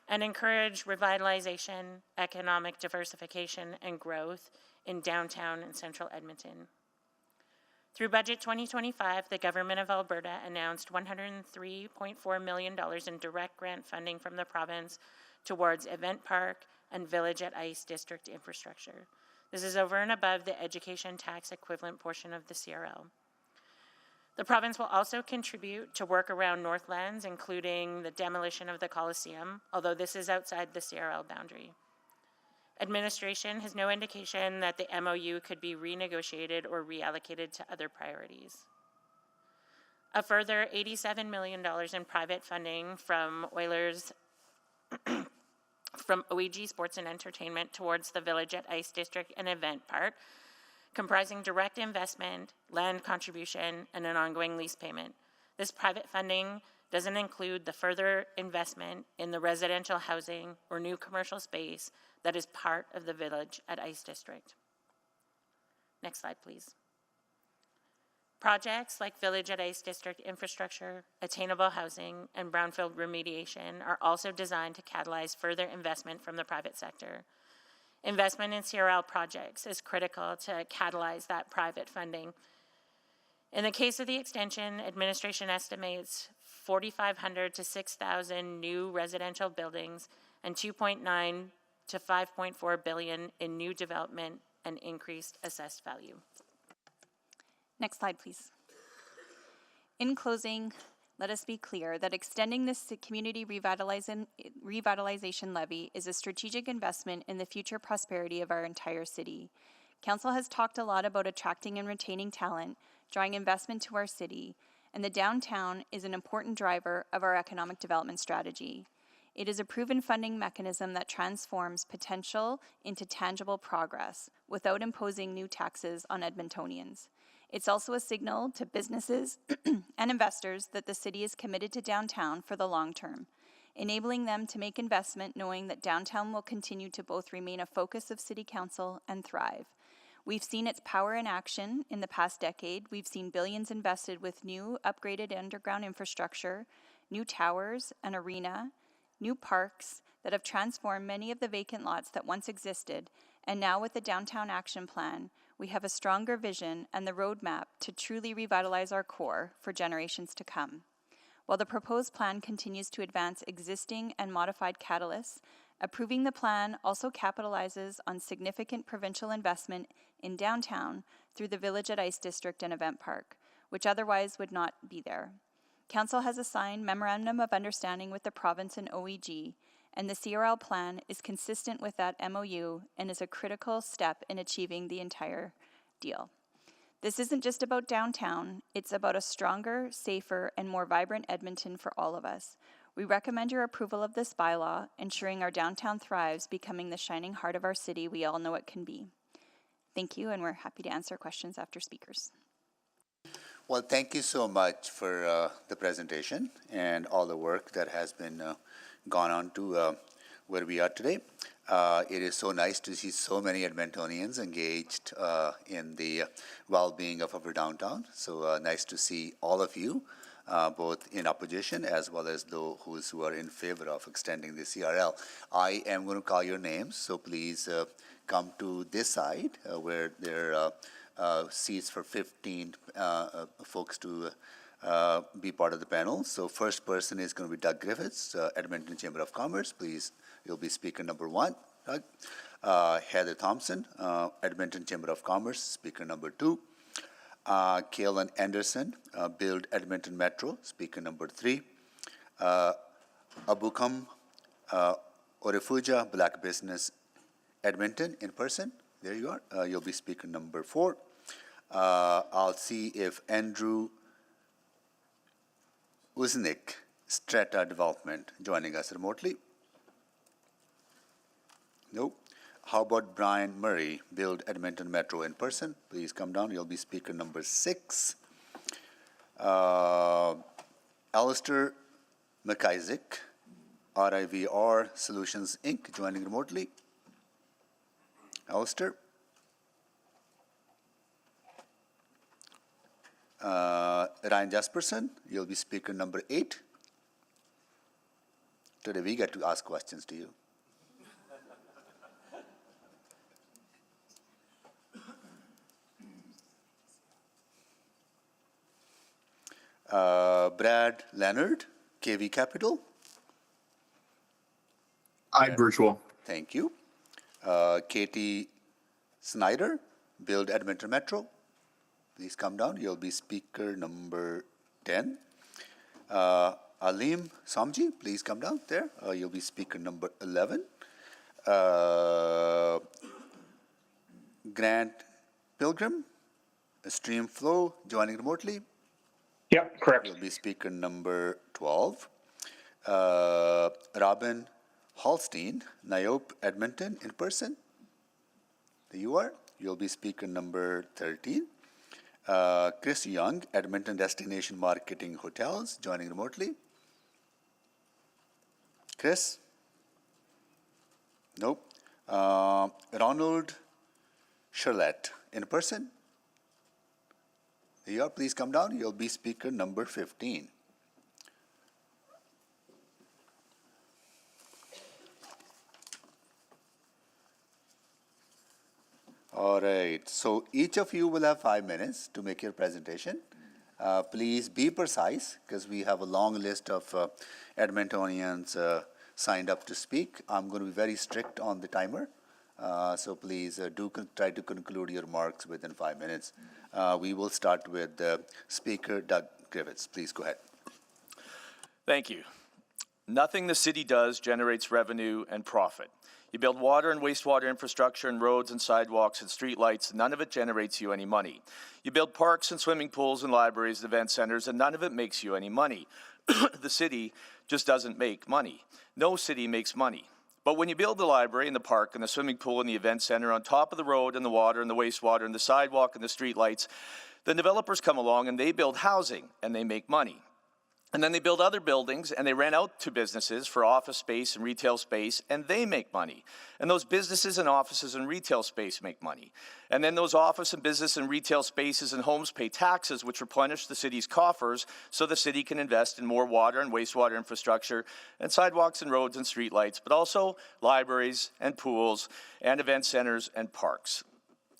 and encourage revitalization, economic diversification, and growth in downtown and central Edmonton. Through Budget 2025, the Government of Alberta announced $103.4 million in direct grant funding from the province towards Event Park and Village at Ice District infrastructure. This is over and above the education tax equivalent portion of the CRL. The province will also contribute to work around Northlands, including the demolition of the Coliseum, although this is outside the CRL boundary. Administration has no indication that the MOU could be renegotiated or reallocated to other priorities. A further $87 million in private funding from Oilers from OEG Sports and Entertainment towards the Village at Ice District and Event Park, comprising direct investment, land contribution, and an ongoing lease payment. This private funding doesn't include the further investment in the residential housing or new commercial space that is part of the Village at Ice District. Next slide, please. Projects like Village at Ice District infrastructure, attainable housing, and brownfield remediation are also designed to catalyze further investment from the private sector. Investment in CRL projects is critical to catalyze that private funding. In the case of the extension, administration estimates 4,500 to 6,000 new residential buildings and 2.9 to 5.4 billion in new development and increased assessed value. Next slide, please. In closing, let us be clear that extending this community revitalization levy is a strategic investment in the future prosperity of our entire city. Council has talked a lot about attracting and retaining talent, drawing investment to our city, and the downtown is an important driver of our economic development strategy. It is a proven funding mechanism that transforms potential into tangible progress without imposing new taxes on Edmontonians. It's also a signal to businesses and investors that the city is committed to downtown for the long term, enabling them to make investment knowing that downtown will continue to both remain a focus of City Council and thrive. We've seen its power in action in the past decade. We've seen billions invested with new upgraded underground infrastructure, new towers, an arena, new parks that have transformed many of the vacant lots that once existed, and now with the Downtown Action Plan, we have a stronger vision and the roadmap to truly revitalize our core for generations to come. While the proposed plan continues to advance existing and modified catalysts, approving the plan also capitalizes on significant provincial investment in downtown through the Village at Ice District and Event Park, which otherwise would not be there. Council has assigned Memorandum of Understanding with the province and OEG, and the CRL plan is consistent with that MOU and is a critical step in achieving the entire deal. This isn't just about downtown, it's about a stronger, safer, and more vibrant Edmonton for all of us. We recommend your approval of this bylaw, ensuring our downtown thrives, becoming the shining heart of our city we all know it can be. Thank you, and we're happy to answer questions after speakers. Well, thank you so much for the presentation and all the work that has been gone on to where we are today. It is so nice to see so many Edmontonians engaged in the well-being of our downtown. So nice to see all of you, both in opposition as well as those who are in favor of extending the CRL. I am going to call your names, so please come to this side where there are seats for 15 folks to be part of the panel. So first person is going to be Doug Griffiths, Edmonton Chamber of Commerce. Please, you'll be speaker number 1, Doug. Heather Thompson, Edmonton Chamber of Commerce, speaker number 2. Kaelan Anderson, Build Edmonton Metro, speaker number 3. Abukam Orefuja, Black Business Edmonton, in person. There you are. You'll be speaker number 4. I'll see if Andrew Uznik, Strata Development, joining us remotely. Nope. How about Brian Murray, Build Edmonton Metro, in person? Please come down. You'll be speaker number 6. Alistair McIsaac, RIVR Solutions, Inc., joining remotely. Alistair. Ryan Jesperson, you'll be speaker number 8. Today we get to ask questions to you. Brad Leonard, KV Capital. I'm virtual. Thank you. Katie Snyder, Build Edmonton Metro. Please come down. You'll be speaker number 10. Alim Samji, please come down there. You'll be speaker number 11. Grant Pilgrim, Stream Flow, joining remotely. Yep, correct. You'll be speaker number 12. Robin Holstein, Nyope Edmonton in person. There you are. You'll be speaker number 13. Chris Young, Edmonton Destination Marketing Hotels, joining remotely. Chris? Nope. Ronald Charlotte, in person. There you are. Please come down. You'll be speaker number 15. All right. So each of you will have 5 minutes to make your presentation. Please be precise because we have a long list of Edmontonians signed up to speak. I'm going to be very strict on the timer. So please try to conclude your remarks within 5 minutes. We will start with Speaker Doug Grivets. Please go ahead. Thank you. Nothing the city does generates revenue and profit. You build water and wastewater infrastructure and roads and sidewalks and streetlights, none of it generates you any money. You build parks and swimming pools and libraries and event centers, and none of it makes you any money. The city just doesn't make money. No city makes money. But when you build the library and the park and the swimming pool and the event center on top of the road and the water and the wastewater and the sidewalk and the streetlights, the developers come along and they build housing and they make money. And then they build other buildings and they rent out to businesses for office space and retail space, and they make money. And those businesses and offices and retail space make money. And then those office and business and retail spaces and homes pay taxes, which replenish the city's coffers so the city can invest in more water and wastewater infrastructure and sidewalks and roads and streetlights, but also libraries and pools and event centers and parks,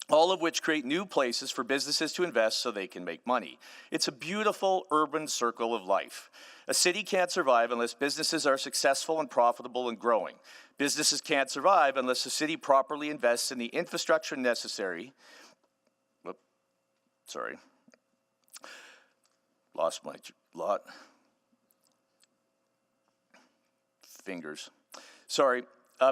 all of which create new places for businesses to invest so they can make money. It's a beautiful urban circle of life. A city can't survive unless businesses are successful and profitable and growing. Businesses can't survive unless the city properly invests in the infrastructure necessary. Lost my fingers.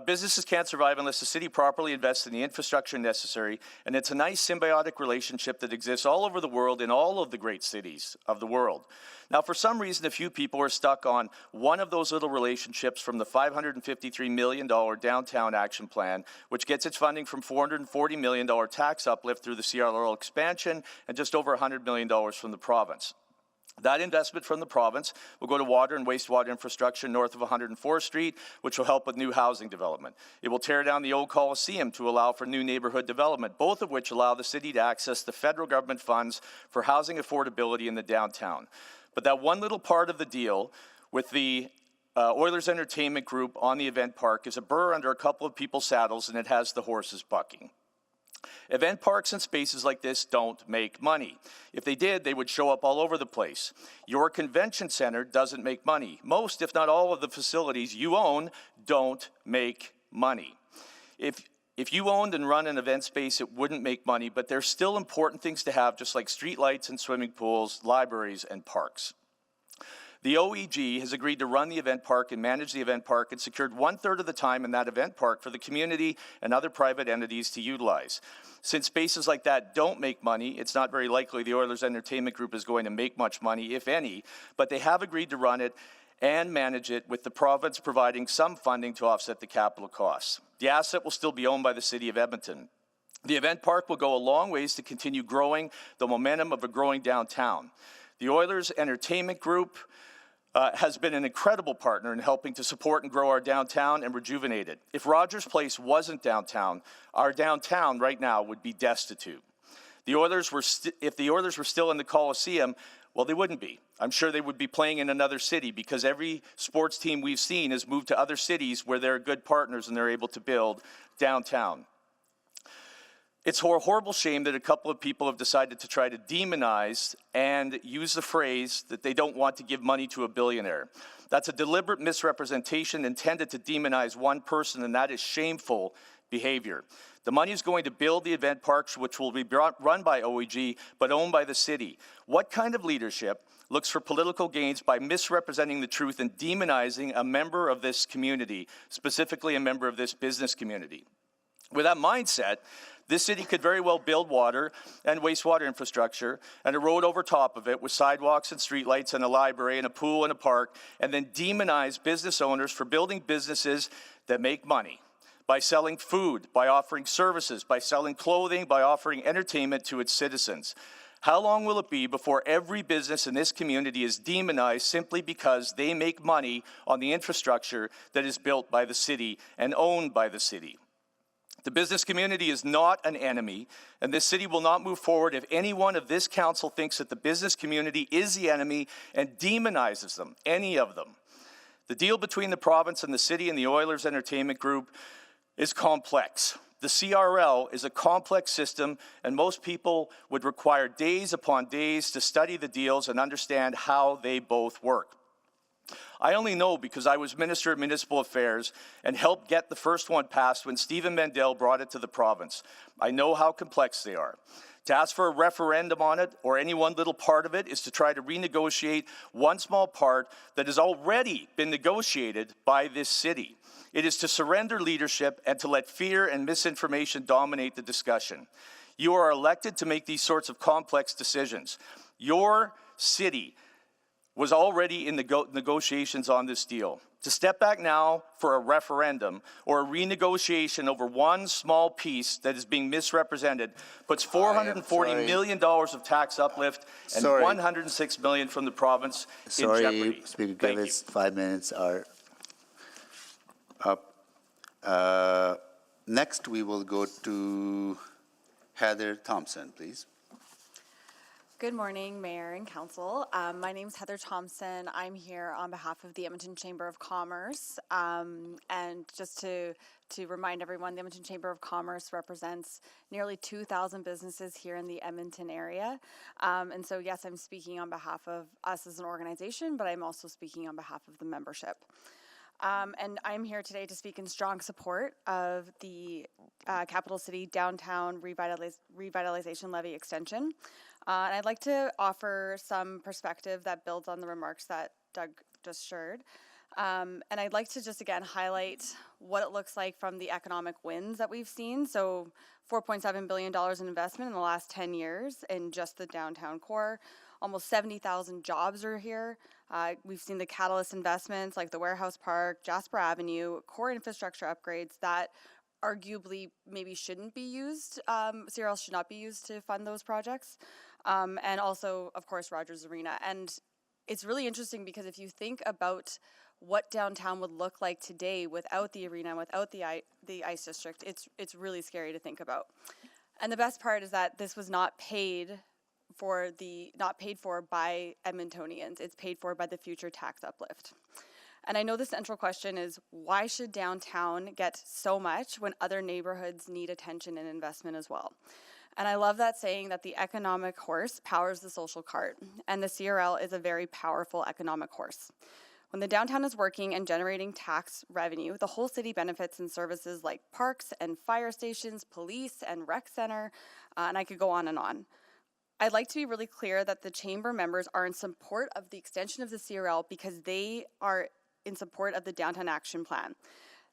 Businesses can't survive unless the city properly invests in the infrastructure necessary, and it's a nice symbiotic relationship that exists all over the world in all of the great cities of the world. Now, for some reason, a few people are stuck on one of those little relationships from the $553 million Downtown Action Plan, which gets its funding from $440 million tax uplift through the CRL expansion and just over $100 million from the province. That investment from the province will go to water and wastewater infrastructure north of 104th Street, which will help with new housing development. It will tear down the old Coliseum to allow for new neighborhood development, both of which allow the city to access the federal government funds for housing affordability in the downtown. But that one little part of the deal with the Oilers Entertainment Group on the event park is a burr under a couple of people's saddles, and it has the horses bucking. Event parks and spaces like this don't make money. If they did, they would show up all over the place. Your convention center doesn't make money. Most, if not all, of the facilities you own don't make money. If you owned and run an event space, it wouldn't make money, but there's still important things to have, just like streetlights and swimming pools, libraries, and parks. The OEG has agreed to run the event park and manage the event park and secured 1/3 of the time in that event park for the community and other private entities to utilize. Since spaces like that don't make money, it's not very likely the Oilers Entertainment Group is going to make much money, if any, but they have agreed to run it and manage it with the province providing some funding to offset the capital costs. The asset will still be owned by the City of Edmonton. The event park will go a long ways to continue growing the momentum of a growing downtown. The Oilers Entertainment Group has been an incredible partner in helping to support and grow our downtown and rejuvenate it. If Rogers Place wasn't downtown, our downtown right now would be destitute. The Oilers were if the Oilers were still in the Coliseum, well, they wouldn't be. I'm sure they would be playing in another city because every sports team we've seen has moved to other cities where they're good partners and they're able to build downtown. It's a horrible shame that a couple of people have decided to try to demonize and use the phrase that they don't want to give money to a billionaire. That's a deliberate misrepresentation intended to demonize one person, and that is shameful behavior. The money is going to build the event parks, which will be run by OEG, but owned by the city. What kind of leadership looks for political gains by misrepresenting the truth and demonizing a member of this community, specifically a member of this business community? With that mindset, this city could very well build water and wastewater infrastructure and a road over top of it with sidewalks and streetlights and a library and a pool and a park, and then demonize business owners for building businesses that make money by selling food, by offering services, by selling clothing, by offering entertainment to its citizens. How long will it be before every business in this community is demonized simply because they make money on the infrastructure that is built by the city and owned by the city? The business community is not an enemy, and this city will not move forward if anyone of this council thinks that the business community is the enemy and demonizes them, any of them. The deal between the province and the city and the Oilers Entertainment Group is complex. The CRL is a complex system, and most people would require days upon days to study the deals and understand how they both work. I only know because I was Minister of Municipal Affairs and helped get the first one passed when Stephen Mendel brought it to the province. I know how complex they are. To ask for a referendum on it or any one little part of it is to try to renegotiate one small part that has already been negotiated by this city. It is to surrender leadership and to let fear and misinformation dominate the discussion. You are elected to make these sorts of complex decisions. Your city was already in negotiations on this deal. To step back now for a referendum or a renegotiation over one small piece that is being misrepresented puts $440 million of tax uplift and $106 million from the province in jeopardy. Speaker Davis, 5 minutes are up. Next, we will go to Heather Thompson, please. Good morning, Mayor and Council. My name is Heather Thompson. I'm here on behalf of the Edmonton Chamber of Commerce. And just to remind everyone, the Edmonton Chamber of Commerce represents nearly 2,000 businesses here in the Edmonton area. And so, yes, I'm speaking on behalf of us as an organization, but I'm also speaking on behalf of the membership. And I'm here today to speak in strong support of the Capital City Downtown Revitalization Levy extension. And I'd like to offer some perspective that builds on the remarks that Doug just shared. And I'd like to just again highlight what it looks like from the economic wins that we've seen. So $4.7 billion in investment in the last 10 years in just the downtown core. Almost 70,000 jobs are here. We've seen the catalyst investments like the Warehouse Park, Jasper Avenue, core infrastructure upgrades that arguably maybe shouldn't be used. CRL should not be used to fund those projects. And also, of course, Rogers Arena. And it's really interesting because if you think about what downtown would look like today without the arena, without the ice district, it's really scary to think about. And the best part is that this was not paid for by Edmontonians. It's paid for by the future tax uplift. And I know the central question is, why should downtown get so much when other neighborhoods need attention and investment as well? And I love that saying that the economic horse powers the social cart, and the CRL is a very powerful economic horse. When the downtown is working and generating tax revenue, the whole city benefits in services like parks and fire stations, police and rec center, and I could go on and on. I'd like to be really clear that the chamber members are in support of the extension of the CRL because they are in support of the Downtown Action Plan.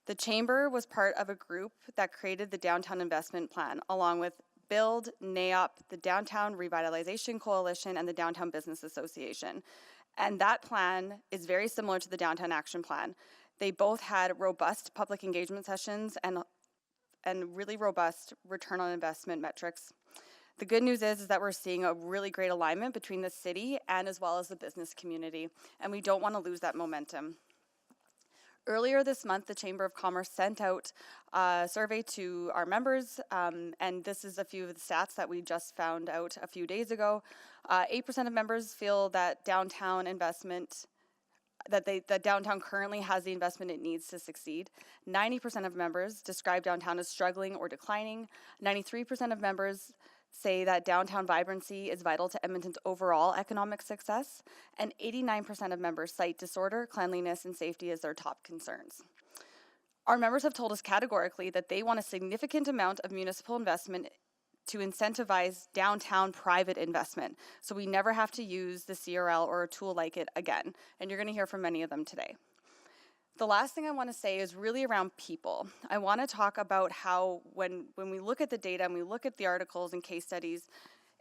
The chamber was part of a group that created the Downtown Investment Plan, along with Build, NAOP, the Downtown Revitalization Coalition, and the Downtown Business Association. And that plan is very similar to the Downtown Action Plan. They both had robust public engagement sessions and really robust return on investment metrics. The good news is that we're seeing a really great alignment between the city and as well as the business community, and we don't want to lose that momentum. Earlier this month, the Chamber of Commerce sent out a survey to our members, and this is a few of the stats that we just found out a few days ago. 8% of members feel that downtown investment that downtown currently has the investment it needs to succeed. 90% of members describe downtown as struggling or declining. 93% of members say that downtown vibrancy is vital to Edmonton's overall economic success, and 89% of members cite disorder, cleanliness, and safety as their top concerns. Our members have told us categorically that they want a significant amount of municipal investment to incentivize downtown private investment, so we never have to use the CRL or a tool like it again, and you're going to hear from many of them today. The last thing I want to say is really around people. I want to talk about how when we look at the data and we look at the articles and case studies,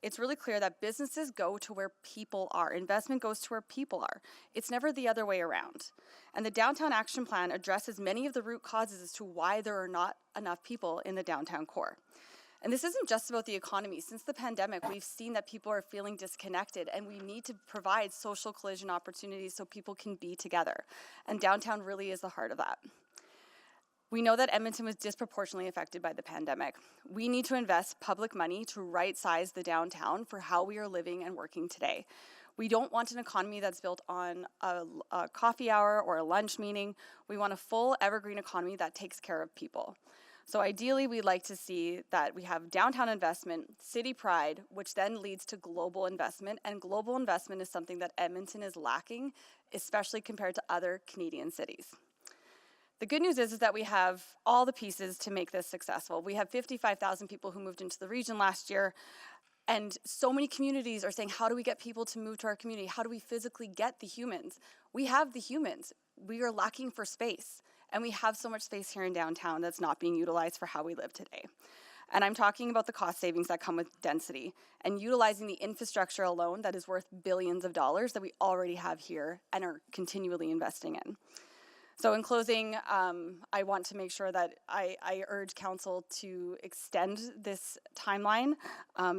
it's really clear that businesses go to where people are. Investment goes to where people are. It's never the other way around. And the Downtown Action Plan addresses many of the root causes as to why there are not enough people in the downtown core. And this isn't just about the economy. Since the pandemic, we've seen that people are feeling disconnected, and we need to provide social collision opportunities so people can be together. And downtown really is the heart of that. We know that Edmonton was disproportionately affected by the pandemic. We need to invest public money to right-size the downtown for how we are living and working today. We don't want an economy that's built on a coffee hour or a lunch meeting. We want a full evergreen economy that takes care of people. So ideally, we'd like to see that we have downtown investment, city pride, which then leads to global investment, and global investment is something that Edmonton is lacking, especially compared to other Canadian cities. The good news is that we have all the pieces to make this successful. We have 55,000 people who moved into the region last year, and so many communities are saying, how do we get people to move to our community? How do we physically get the humans? We have the humans. We are lacking for space. And we have so much space here in downtown that's not being utilized for how we live today. And I'm talking about the cost savings that come with density and utilizing the infrastructure alone that is worth billions of dollars that we already have here and are continually investing in. So in closing, I want to make sure that I urge council to extend this timeline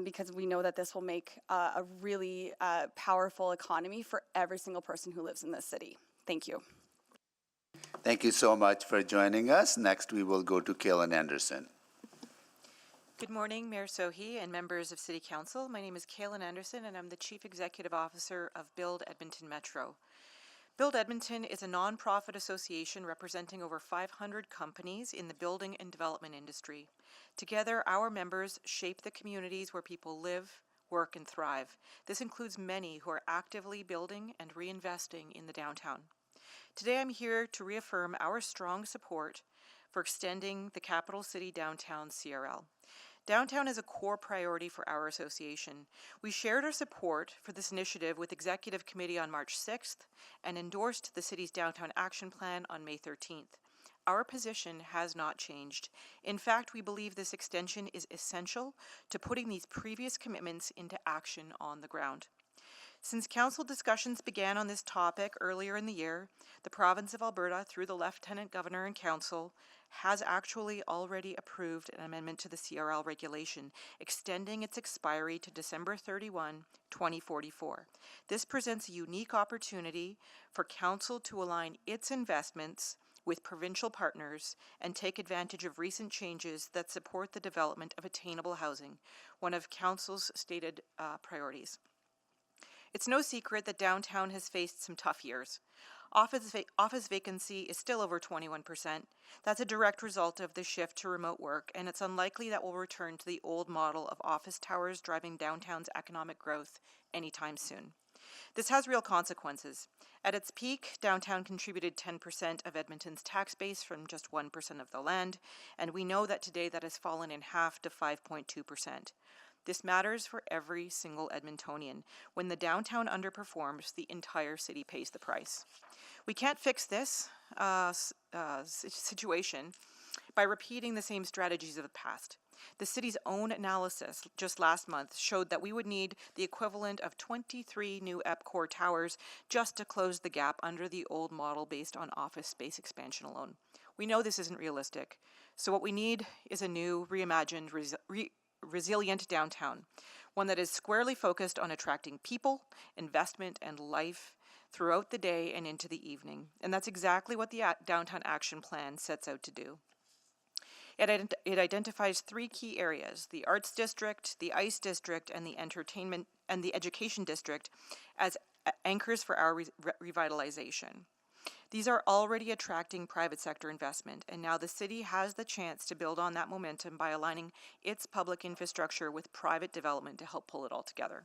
because we know that this will make a really powerful economy for every single person who lives in this city. Thank you. Thank you so much for joining us. Next, we will go to Kaylin Anderson. Good morning, Mayor Sohi and members of City Council. My name is Kaylin Anderson, and I'm the Chief Executive Officer of Build Edmonton Metro. Build Edmonton is a nonprofit association representing over 500 companies in the building and development industry. Together, our members shape the communities where people live, work, and thrive. This includes many who are actively building and reinvesting in the downtown. Today I'm here to reaffirm our strong support for extending the capital city downtown CRL. Downtown is a core priority for our association. We shared our support for this initiative with Executive Committee on March 6th and endorsed the city's Downtown Action Plan on May 13th. Our position has not changed. In fact, we believe this extension is essential to putting these previous commitments into action on the ground. Since council discussions began on this topic earlier in the year, the province of Alberta, through the Lieutenant Governor and Council, has actually already approved an amendment to the CRL regulation, extending its expiry to December 31, 2044. This presents a unique opportunity for council to align its investments with provincial partners and take advantage of recent changes that support the development of attainable housing, one of council's stated priorities. It's no secret that downtown has faced some tough years. Office vacancy is still over 21%. That's a direct result of the shift to remote work, and it's unlikely that we'll return to the old model of office towers driving downtown's economic growth anytime soon. This has real consequences. At its peak, downtown contributed 10% of Edmonton's tax base from just 1% of the land, and we know that today that has fallen in half to 5.2%. This matters for every single Edmontonian. When the downtown underperforms, the entire city pays the price. We can't fix this situation by repeating the same strategies of the past. The city's own analysis just last month showed that we would need the equivalent of 23 new EPCOR towers just to close the gap under the old model based on office space expansion alone. We know this isn't realistic, so what we need is a new, reimagined, resilient downtown, one that is squarely focused on attracting people, investment, and life throughout the day and into the evening. And that's exactly what the Downtown Action Plan sets out to do. It identifies 3 key areas: the Arts District, the Ice District, and the Entertainment and the Education District as anchors for our revitalization. These are already attracting private sector investment, and now the city has the chance to build on that momentum by aligning its public infrastructure with private development to help pull it all together.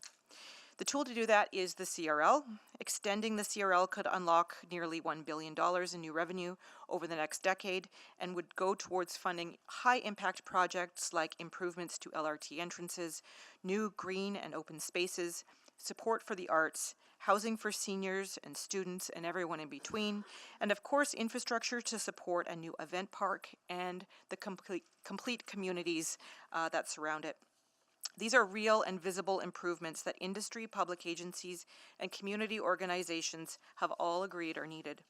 The tool to do that is the CRL. Extending the CRL could unlock nearly $1 billion in new revenue over the next decade and would go towards funding high-impact projects like improvements to LRT entrances, new green and open spaces, support for the arts, housing for seniors and students and everyone in between, and of course infrastructure to support a new event park and the complete communities that surround it. These are real and visible improvements that industry, public agencies, and community organizations have all agreed are needed.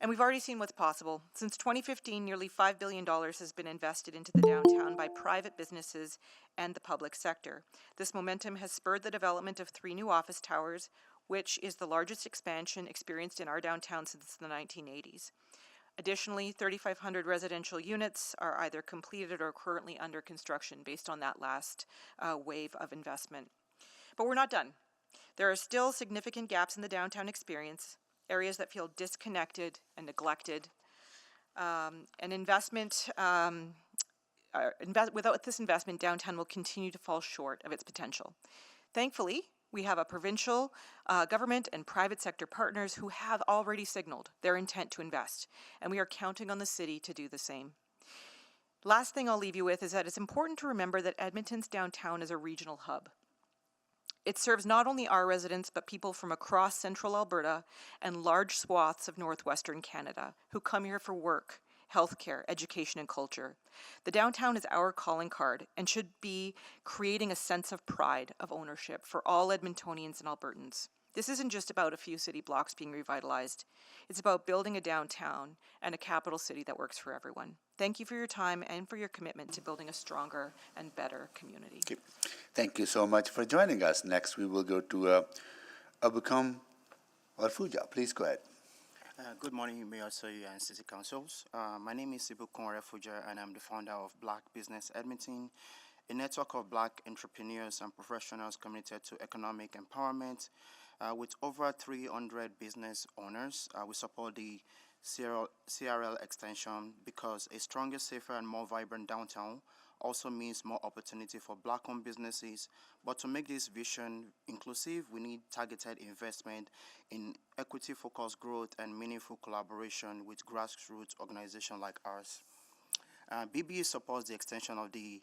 And we've already seen what's possible. Since 2015, nearly $5 billion has been invested into the downtown by private businesses and the public sector. This momentum has spurred the development of 3 new office towers, which is the largest expansion experienced in our downtown since the 1980s. Additionally, 3,500 residential units are either completed or currently under construction based on that last wave of investment. But we're not done. There are still significant gaps in the downtown experience, areas that feel disconnected and neglected. Without this investment, downtown will continue to fall short of its potential. Thankfully, we have a provincial government and private sector partners who have already signaled their intent to invest, and we are counting on the city to do the same. Last thing I'll leave you with is that it's important to remember that Edmonton's downtown is a regional hub. It serves not only our residents, but people from across central Alberta and large swaths of northwestern Canada who come here for work, healthcare, education, and culture. The downtown is our calling card and should be creating a sense of pride of ownership for all Edmontonians and Albertans. This isn't just about a few city blocks being revitalized. It's about building a downtown and a capital city that works for everyone. Thank you for your time and for your commitment to building a stronger and better community. Okay. Thank you so much for joining us. Next, we will go to Abukam Warfuja. Please go ahead. Good morning, Mayor Soyi and City Councils. My name is Ibukun Refuja, and I'm the founder of Black Business Edmonton, a network of Black entrepreneurs and professionals committed to economic empowerment. With over 300 business owners, we support the CRL extension because a stronger, safer, and more vibrant downtown also means more opportunity for Black-owned businesses. But to make this vision inclusive, we need targeted investment in equity-focused growth and meaningful collaboration with grassroots organizations like ours. BBE supports the extension of the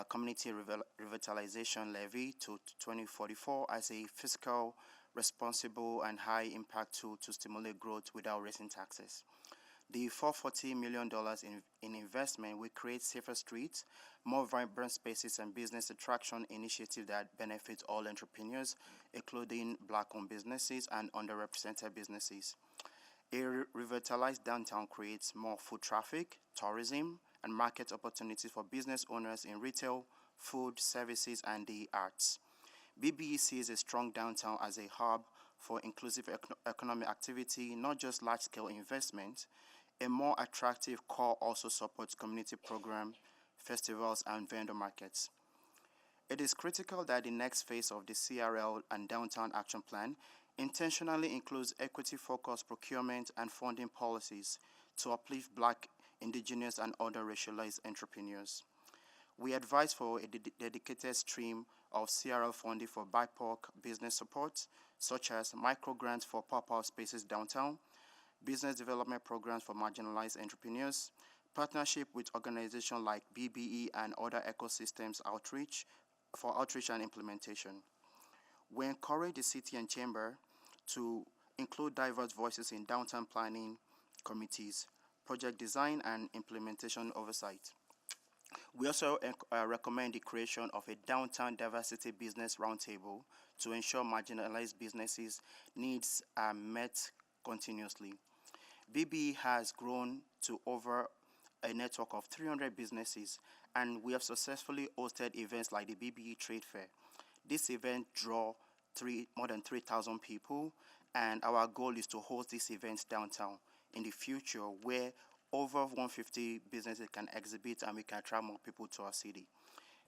Community Revitalization Levy to 2044 as a fiscal, responsible, and high-impact tool to stimulate growth without raising taxes. The $440 million in investment will create safer streets, more vibrant spaces, and business attraction initiatives that benefit all entrepreneurs, including Black-owned businesses and underrepresented businesses. A revitalized downtown creates more foot traffic, tourism, and market opportunities for business owners in retail, food, services, and the arts. BBE sees a strong downtown as a hub for inclusive economic activity, not just large-scale investment. A more attractive core also supports community programs, festivals, and vendor markets. It is critical that the next phase of the CRL and Downtown Action Plan intentionally includes equity-focused procurement and funding policies to uplift Black, Indigenous, and other racialized entrepreneurs. We advise for a dedicated stream of CRL funding for BIPOC business support, such as micro-grants for pop-up spaces downtown, business development programs for marginalized entrepreneurs, partnership with organizations like BBE and other ecosystems for outreach and implementation. We encourage the city and chamber to include diverse voices in downtown planning committees, project design, and implementation oversight. We also recommend the creation of a downtown diversity business roundtable to ensure marginalized businesses' needs are met continuously. BBE has grown to over a network of 300 businesses, and we have successfully hosted events like the BBE Trade Fair. This event draw more than 3,000 people, and our goal is to host these events downtown in the future where over 150 businesses can exhibit and we can attract more people to our city.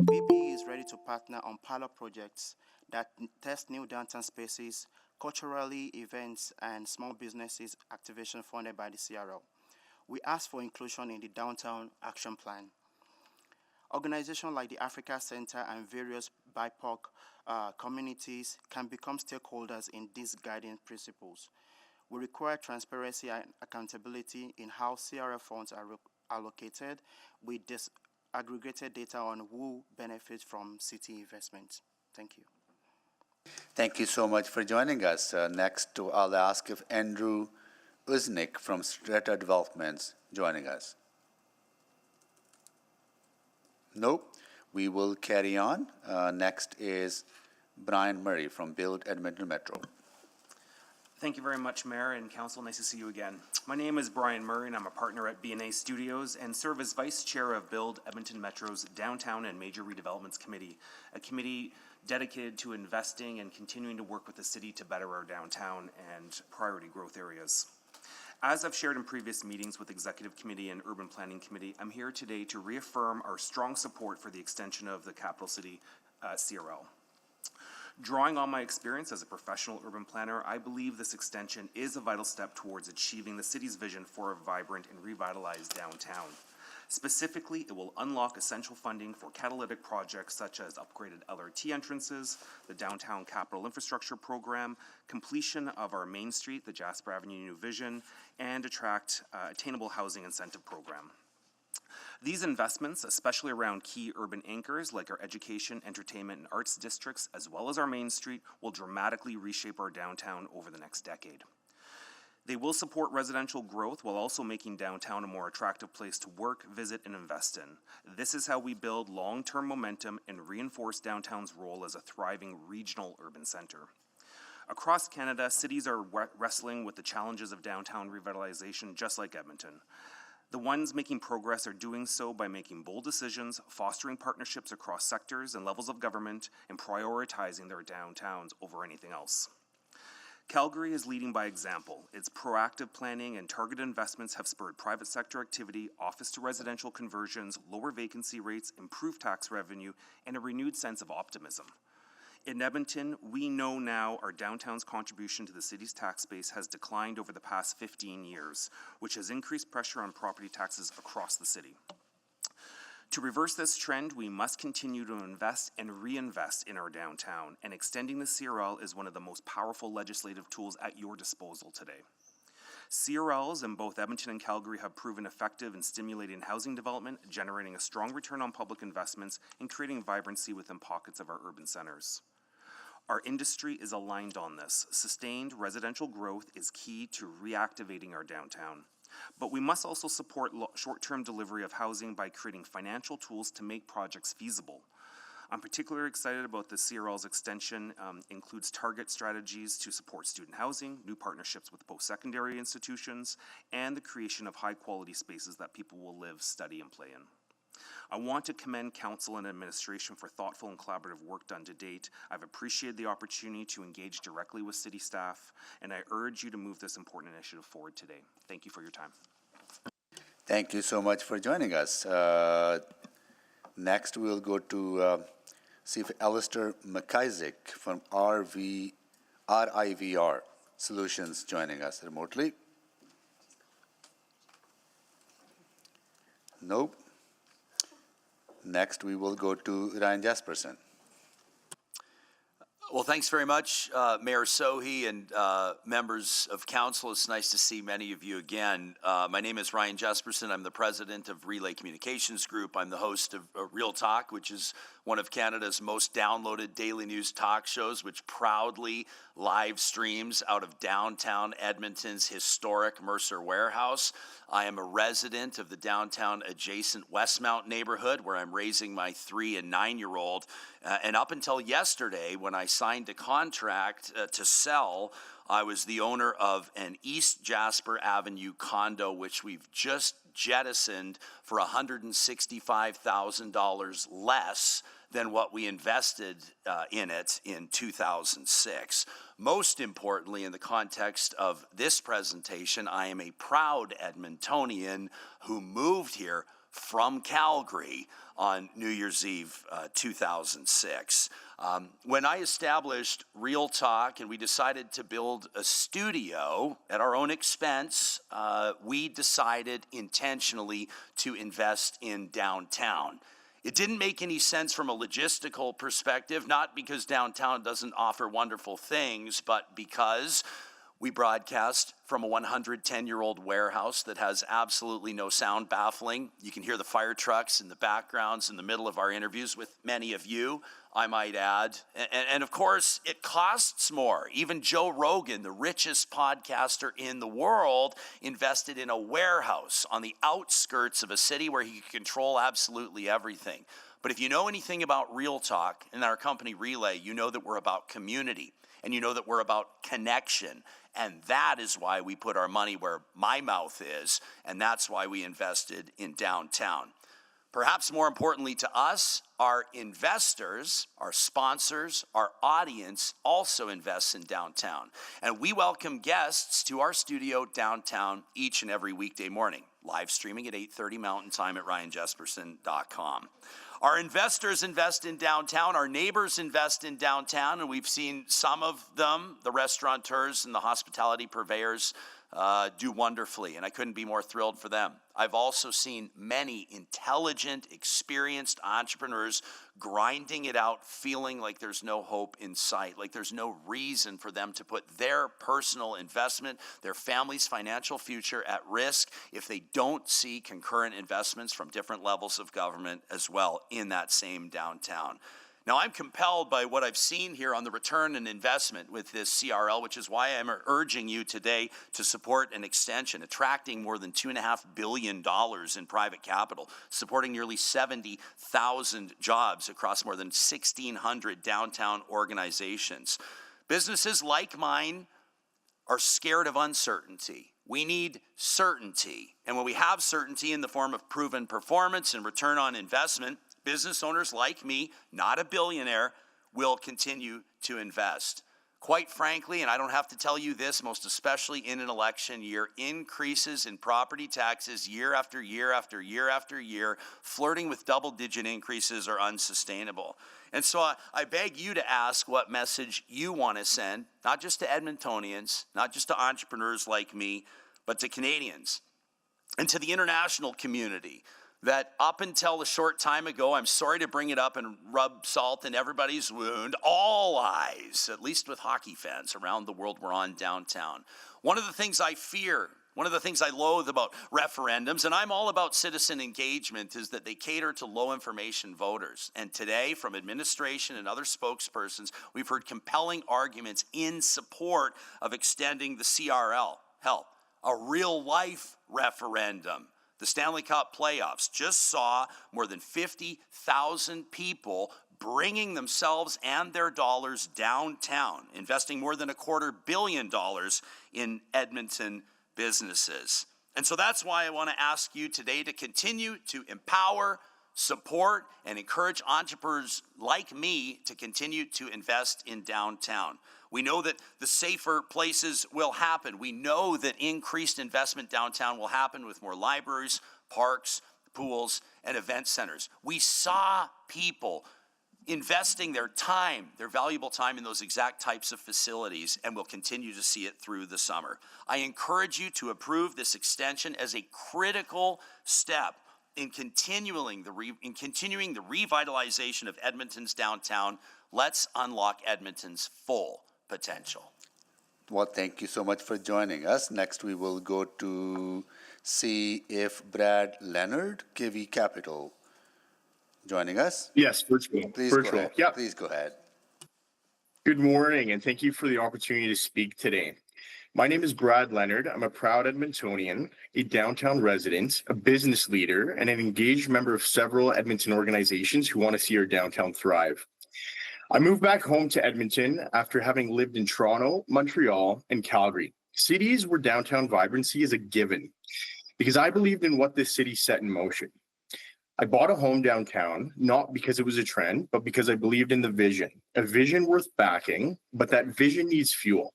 BB is ready to partner on pilot projects that test new downtown spaces, culturally events, and small businesses activation funded by the CRL. We ask for inclusion in the Downtown Action Plan. Organizations like the Africa Center and various BIPOC communities can become stakeholders in these guiding principles. We require transparency and accountability in how CRL funds are allocated with disaggregated data on who benefits from city investments. Thank you. Thank you so much for joining us. Next, I'll ask if Andrew Uznick from Strata Developments joining us. Nope. We will carry on. Next is Brian Murray from Build Edmonton Metro. Thank you very much, Mayor and Council. Nice to see you again. My name is Brian Murray, and I'm a partner at B&A Studios and serve as Vice Chair of Build Edmonton Metro's Downtown and Major Redevelopments Committee, a committee dedicated to investing and continuing to work with the city to better our downtown and priority growth areas. As I've shared in previous meetings with Executive Committee and Urban Planning Committee, I'm here today to reaffirm our strong support for the extension of the Capital City CRL. Drawing on my experience as a professional urban planner, I believe this extension is a vital step towards achieving the city's vision for a vibrant and revitalized downtown. Specifically, it will unlock essential funding for catalytic projects such as upgraded LRT entrances, the Downtown Capital Infrastructure Program, completion of our Main Street, the Jasper Avenue New Vision, and attract attainable housing incentive program. These investments, especially around key urban anchors like our education, entertainment, and arts districts, as well as our Main Street, will dramatically reshape our downtown over the next decade. They will support residential growth while also making downtown a more attractive place to work, visit, and invest in. This is how we build long-term momentum and reinforce downtown's role as a thriving regional urban center. Across Canada, cities are wrestling with the challenges of downtown revitalization just like Edmonton. The ones making progress are doing so by making bold decisions, fostering partnerships across sectors and levels of government, and prioritizing their downtowns over anything else. Calgary is leading by example. Its proactive planning and targeted investments have spurred private sector activity, office to residential conversions, lower vacancy rates, improved tax revenue, and a renewed sense of optimism. In Edmonton, we know now our downtown's contribution to the city's tax base has declined over the past 15 years, which has increased pressure on property taxes across the city. To reverse this trend, we must continue to invest and reinvest in our downtown, and extending the CRL is one of the most powerful legislative tools at your disposal today. CRLs in both Edmonton and Calgary have proven effective in stimulating housing development, generating a strong return on public investments, and creating vibrancy within pockets of our urban centers. Our industry is aligned on this. Sustained residential growth is key to reactivating our downtown. But we must also support short-term delivery of housing by creating financial tools to make projects feasible. I'm particularly excited about the CRL's extension, includes target strategies to support student housing, new partnerships with post-secondary institutions, and the creation of high-quality spaces that people will live, study, and play in. I want to commend Council and Administration for thoughtful and collaborative work done to date. I've appreciated the opportunity to engage directly with City staff, and I urge you to move this important initiative forward today. Thank you for your time. Thank you so much for joining us. Next, we'll go to see if Alistair McIsaac from RIVR Solutions joining us remotely. Nope. Next, we will go to Ryan Jasperson. Well, thanks very much, Mayor Sohi and members of council. It's nice to see many of you again. My name is Ryan Jesperson. I'm the president of Relay Communications Group. I'm the host of Real Talk, which is one of Canada's most downloaded daily news talk shows, which proudly live streams out of downtown Edmonton's historic Mercer Warehouse. I am a resident of the downtown adjacent Westmount neighborhood, where I'm raising my 3- and 9-year-old. And up until yesterday, when I signed a contract to sell I was the owner of an East Jasper Avenue condo, which we've just jettisoned for $165,000 less than what we invested in it in 2006. Most importantly, in the context of this presentation, I am a proud Edmontonian who moved here from Calgary on New Year's Eve 2006. When I established Real Talk and we decided to build a studio at our own expense, we decided intentionally to invest in downtown. It didn't make any sense from a logistical perspective, not because downtown doesn't offer wonderful things, but because we broadcast from a 110-year-old warehouse that has absolutely no sound baffling. You can hear the fire trucks in the backgrounds in the middle of our interviews with many of you, I might add. And of course, it costs more. Even Joe Rogan, the richest podcaster in the world, invested in a warehouse on the outskirts of a city where he could control absolutely everything. But if you know anything about Real Talk and our company Relay, you know that we're about community. And you know that we're about connection. And that is why we put our money where my mouth is, and that's why we invested in downtown. Perhaps more importantly to us, our investors, our sponsors, our audience also invests in downtown. And we welcome guests to our studio downtown each and every weekday morning, live streaming at 8:30 Mountain Time at ryanjesperson.com. Our investors invest in downtown, our neighbors invest in downtown, and we've seen some of them, the restaurateurs and the hospitality purveyors, do wonderfully, and I couldn't be more thrilled for them. I've also seen many intelligent, experienced entrepreneurs grinding it out, feeling like there's no hope in sight, like there's no reason for them to put their personal investment, their family's financial future at risk if they don't see concurrent investments from different levels of government as well in that same downtown. Now, I'm compelled by what I've seen here on the return on investment with this CRL, which is why I'm urging you today to support an extension, attracting more than $2.5 billion in private capital, supporting nearly 70,000 jobs across more than 1,600 downtown organizations. Businesses like mine are scared of uncertainty. We need certainty. And when we have certainty in the form of proven performance and return on investment, business owners like me, not a billionaire, will continue to invest. Quite frankly, and I don't have to tell you this, most especially in an election year, increases in property taxes year after year after year after year, flirting with double-digit increases, are unsustainable. And so I beg you to ask what message you want to send, not just to Edmontonians, not just to entrepreneurs like me, but to Canadians and to the international community, that up until a short time ago, I'm sorry to bring it up and rub salt in everybody's wound, all eyes, at least with hockey fans around the world, were on downtown. One of the things I fear, one of the things I loathe about referendums, and I'm all about citizen engagement, is that they cater to low information voters. And today, from administration and other spokespersons, we've heard compelling arguments in support of extending the CRL. Hell, a real life referendum. The Stanley Cup playoffs just saw more than 50,000 people bringing themselves and their dollars downtown, investing more than $250 million in Edmonton businesses. And so that's why I want to ask you today to continue to empower, support, and encourage entrepreneurs like me to continue to invest in downtown. We know that the safer places will happen. We know that increased investment downtown will happen with more libraries, parks, pools, and event centers. We saw people investing their time, their valuable time in those exact types of facilities, and we'll continue to see it through the summer. I encourage you to approve this extension as a critical step in continuing the revitalization of Edmonton's downtown. Let's unlock Edmonton's full potential. Well, thank you so much for joining us. Next, we will go to see if Brad Leonard, KV Capital, joining us. Yes, virtual. Please virtual. go ahead. Yep. Please go ahead. Good morning, and thank you for the opportunity to speak today. My name is Brad Leonard. I'm a proud Edmontonian, a downtown resident, a business leader, and an engaged member of several Edmonton organizations who want to see our downtown thrive. I moved back home to Edmonton after having lived in Toronto, Montreal, and Calgary. Cities where downtown vibrancy is a given because I believed in what this city set in motion. I bought a home downtown, not because it was a trend, but because I believed in the vision, a vision worth backing, but that vision needs fuel.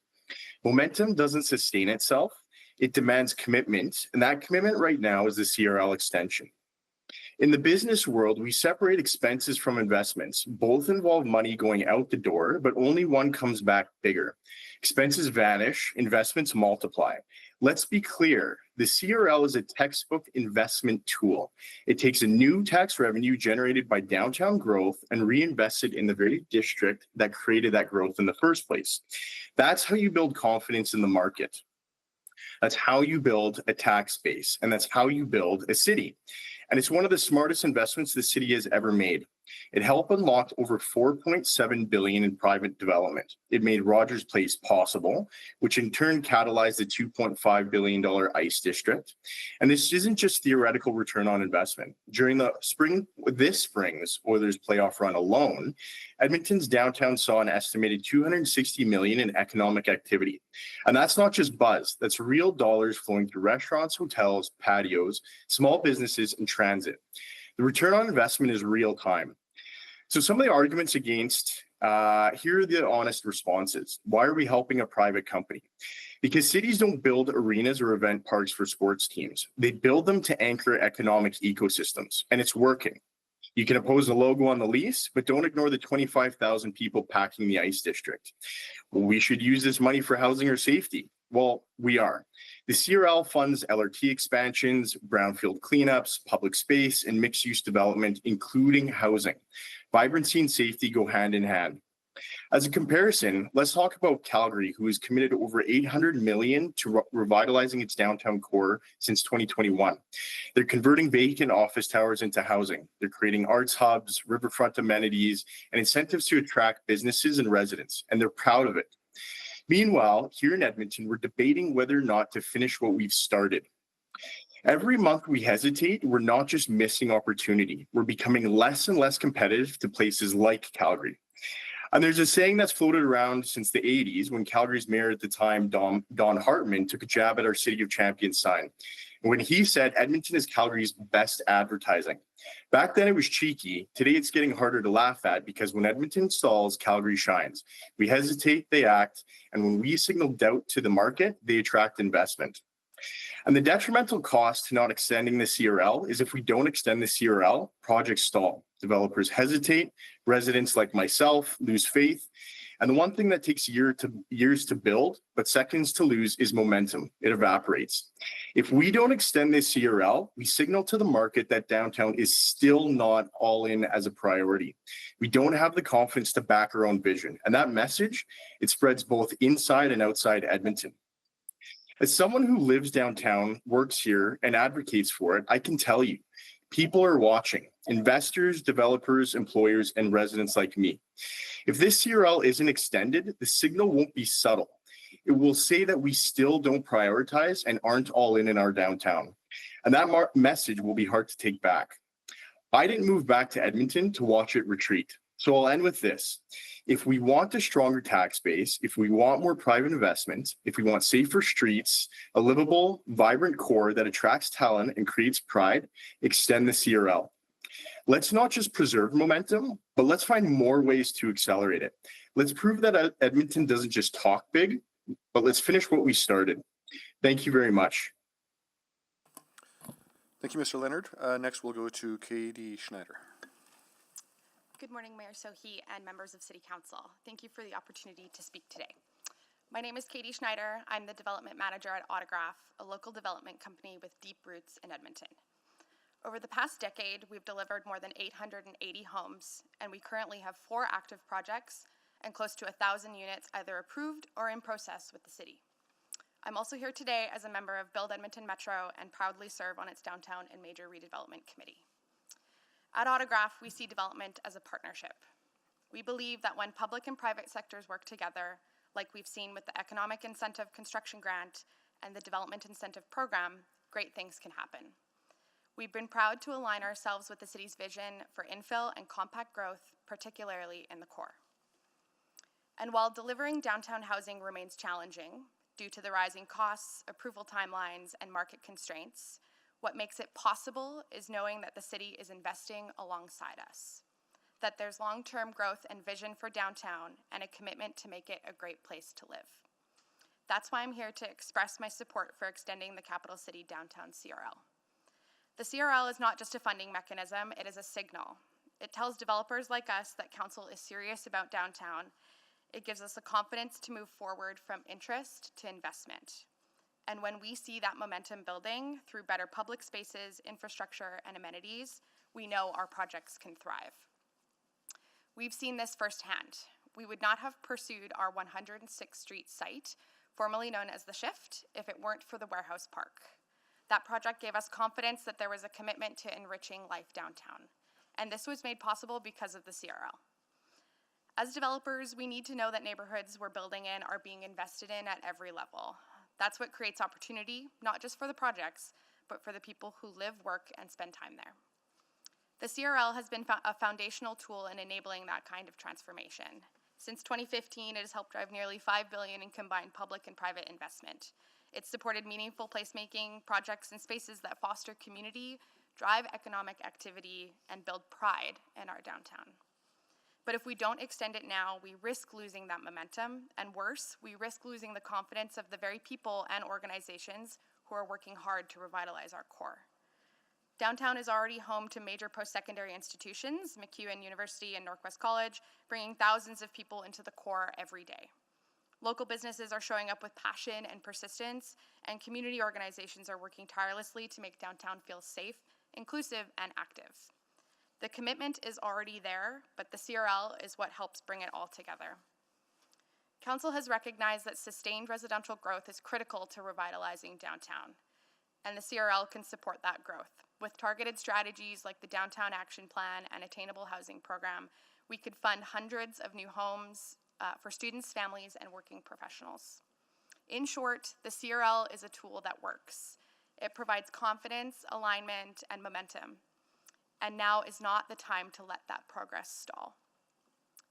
Momentum doesn't sustain itself. It demands commitment, and that commitment right now is the CRL extension. In the business world, we separate expenses from investments. Both involve money going out the door, but only one comes back bigger. Expenses vanish, investments multiply. Let's be clear, the CRL is a textbook investment tool. It takes a new tax revenue generated by downtown growth and reinvests it in the very district that created that growth in the first place. That's how you build confidence in the market. That's how you build a tax base, and that's how you build a city. And it's one of the smartest investments the city has ever made. It helped unlock over $4.7 billion in private development. It made Rogers Place possible, which in turn catalyzed the $2.5 billion ICE district. And this isn't just theoretical return on investment. During this spring's Oilers playoff run alone, Edmonton's downtown saw an estimated $260 million in economic activity. And that's not just buzz, that's real dollars flowing through restaurants, hotels, patios, small businesses, and transit. The return on investment is real time. So some of the arguments against, here are the honest responses. Why are we helping a private company? Because cities don't build arenas or event parks for sports teams. They build them to anchor economic ecosystems, and it's working. You can oppose the logo on the lease, but don't ignore the 25,000 people packing the ICE district. Well, we should use this money for housing or safety. Well, we are. The CRL funds LRT expansions, brownfield cleanups, public space, and mixed-use development, including housing. Vibrancy and safety go hand in hand. As a comparison, let's talk about Calgary, who has committed over $800 million to revitalizing its downtown core since 2021. They're converting vacant office towers into housing. They're creating arts hubs, riverfront amenities, and incentives to attract businesses and residents, and they're proud of it. Meanwhile, here in Edmonton, we're debating whether or not to finish what we've started. Every month we hesitate, we're not just missing opportunity, we're becoming less and less competitive to places like Calgary. And there's a saying that's floated around since the 80s when Calgary's mayor at the time, Don Hartman, took a jab at our City of Champions sign. And when he said Edmonton is Calgary's best advertising. Back then it was cheeky. Today it's getting harder to laugh at because when Edmonton stalls, Calgary shines. We hesitate, they act. And when we signal doubt to the market, they attract investment. And the detrimental cost to not extending the CRL is if we don't extend the CRL, projects stall. Developers hesitate, residents like myself lose faith. And the one thing that takes years to build, but seconds to lose is momentum. It evaporates. If we don't extend this CRL, we signal to the market that downtown is still not all in as a priority. We don't have the confidence to back our own vision. And that message, it spreads both inside and outside Edmonton. As someone who lives downtown, works here, and advocates for it, I can tell you, people are watching. Investors, developers, employers, and residents like me. If this CRL isn't extended, the signal won't be subtle. It will say that we still don't prioritize and aren't all in our downtown. And that message will be hard to take back. I didn't move back to Edmonton to watch it retreat. So I'll end with this. If we want a stronger tax base, if we want more private investment, if we want safer streets, a livable, vibrant core that attracts talent and creates pride, extend the CRL. Let's not just preserve momentum, but let's find more ways to accelerate it. Let's prove that Edmonton doesn't just talk big, but let's finish what we started. Thank you very much. Thank you, Mr. Leonard. Next, we'll go to Katie Schneider. Good morning, Mayor Sohi and members of City Council. Thank you for the opportunity to speak today. My name is Katie Schneider. I'm the development manager at Autograph, a local development company with deep roots in Edmonton. Over the past decade, we've delivered more than 880 homes, and we currently have 4 active projects and close to 1,000 units either approved or in process with the city. I'm also here today as a member of Build Edmonton Metro and proudly serve on its Downtown and Major Redevelopment Committee. At Autograph, we see development as a partnership. We believe that when public and private sectors work together, like we've seen with the Economic Incentive Construction Grant and the Development Incentive Program, great things can happen. We've been proud to align ourselves with the city's vision for infill and compact growth, particularly in the core. And while delivering downtown housing remains challenging due to the rising costs, approval timelines, and market constraints, what makes it possible is knowing that the city is investing alongside us, that there's long-term growth and vision for downtown and a commitment to make it a great place to live. That's why I'm here to express my support for extending the Capital City Downtown CRL. The CRL is not just a funding mechanism, it is a signal. It tells developers like us that council is serious about downtown. It gives us the confidence to move forward from interest to investment. And when we see that momentum building through better public spaces, infrastructure, and amenities, we know our projects can thrive. We've seen this firsthand. We would not have pursued our 106th Street site, formerly known as The Shift, if it weren't for the Warehouse Park. That project gave us confidence that there was a commitment to enriching life downtown. And this was made possible because of the CRL. As developers, we need to know that neighborhoods we're building in are being invested in at every level. That's what creates opportunity, not just for the projects, but for the people who live, work, and spend time there. The CRL has been a foundational tool in enabling that kind of transformation. Since 2015, it has helped drive nearly $5 billion in combined public and private investment. It's supported meaningful placemaking projects and spaces that foster community, drive economic activity, and build pride in our downtown. But if we don't extend it now, we risk losing that momentum, and worse, we risk losing the confidence of the very people and organizations who are working hard to revitalize our core. Downtown is already home to major post-secondary institutions, MacEwan University and Northwest College, bringing thousands of people into the core every day. Local businesses are showing up with passion and persistence, and community organizations are working tirelessly to make downtown feel safe, inclusive, and active. The commitment is already there, but the CRL is what helps bring it all together. Council has recognized that sustained residential growth is critical to revitalizing downtown, and the CRL can support that growth. With targeted strategies like the Downtown Action Plan and Attainable Housing Program, we could fund hundreds of new homes for students, families, and working professionals. In short, the CRL is a tool that works. It provides confidence, alignment, and momentum. And now is not the time to let that progress stall.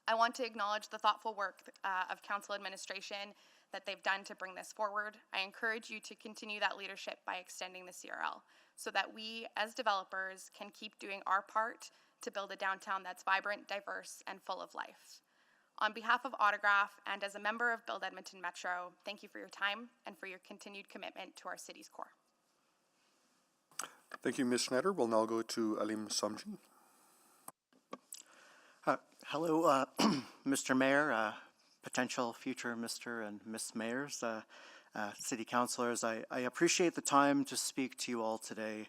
I want to acknowledge the thoughtful work of council administration that they've done to bring this forward. I encourage you to continue that leadership by extending the CRL so that we, as developers, can keep doing our part to build a downtown that's vibrant, diverse, and full of life. On behalf of Autograph and as a member of Build Edmonton Metro, thank you for your time and for your continued commitment to our city's core. Thank you, Ms. Schneider. We'll now go to Alim Samji. Hello, Mr. Mayor, potential future Mr. and Miss Mayors, City Councilors. I appreciate the time to speak to you all today.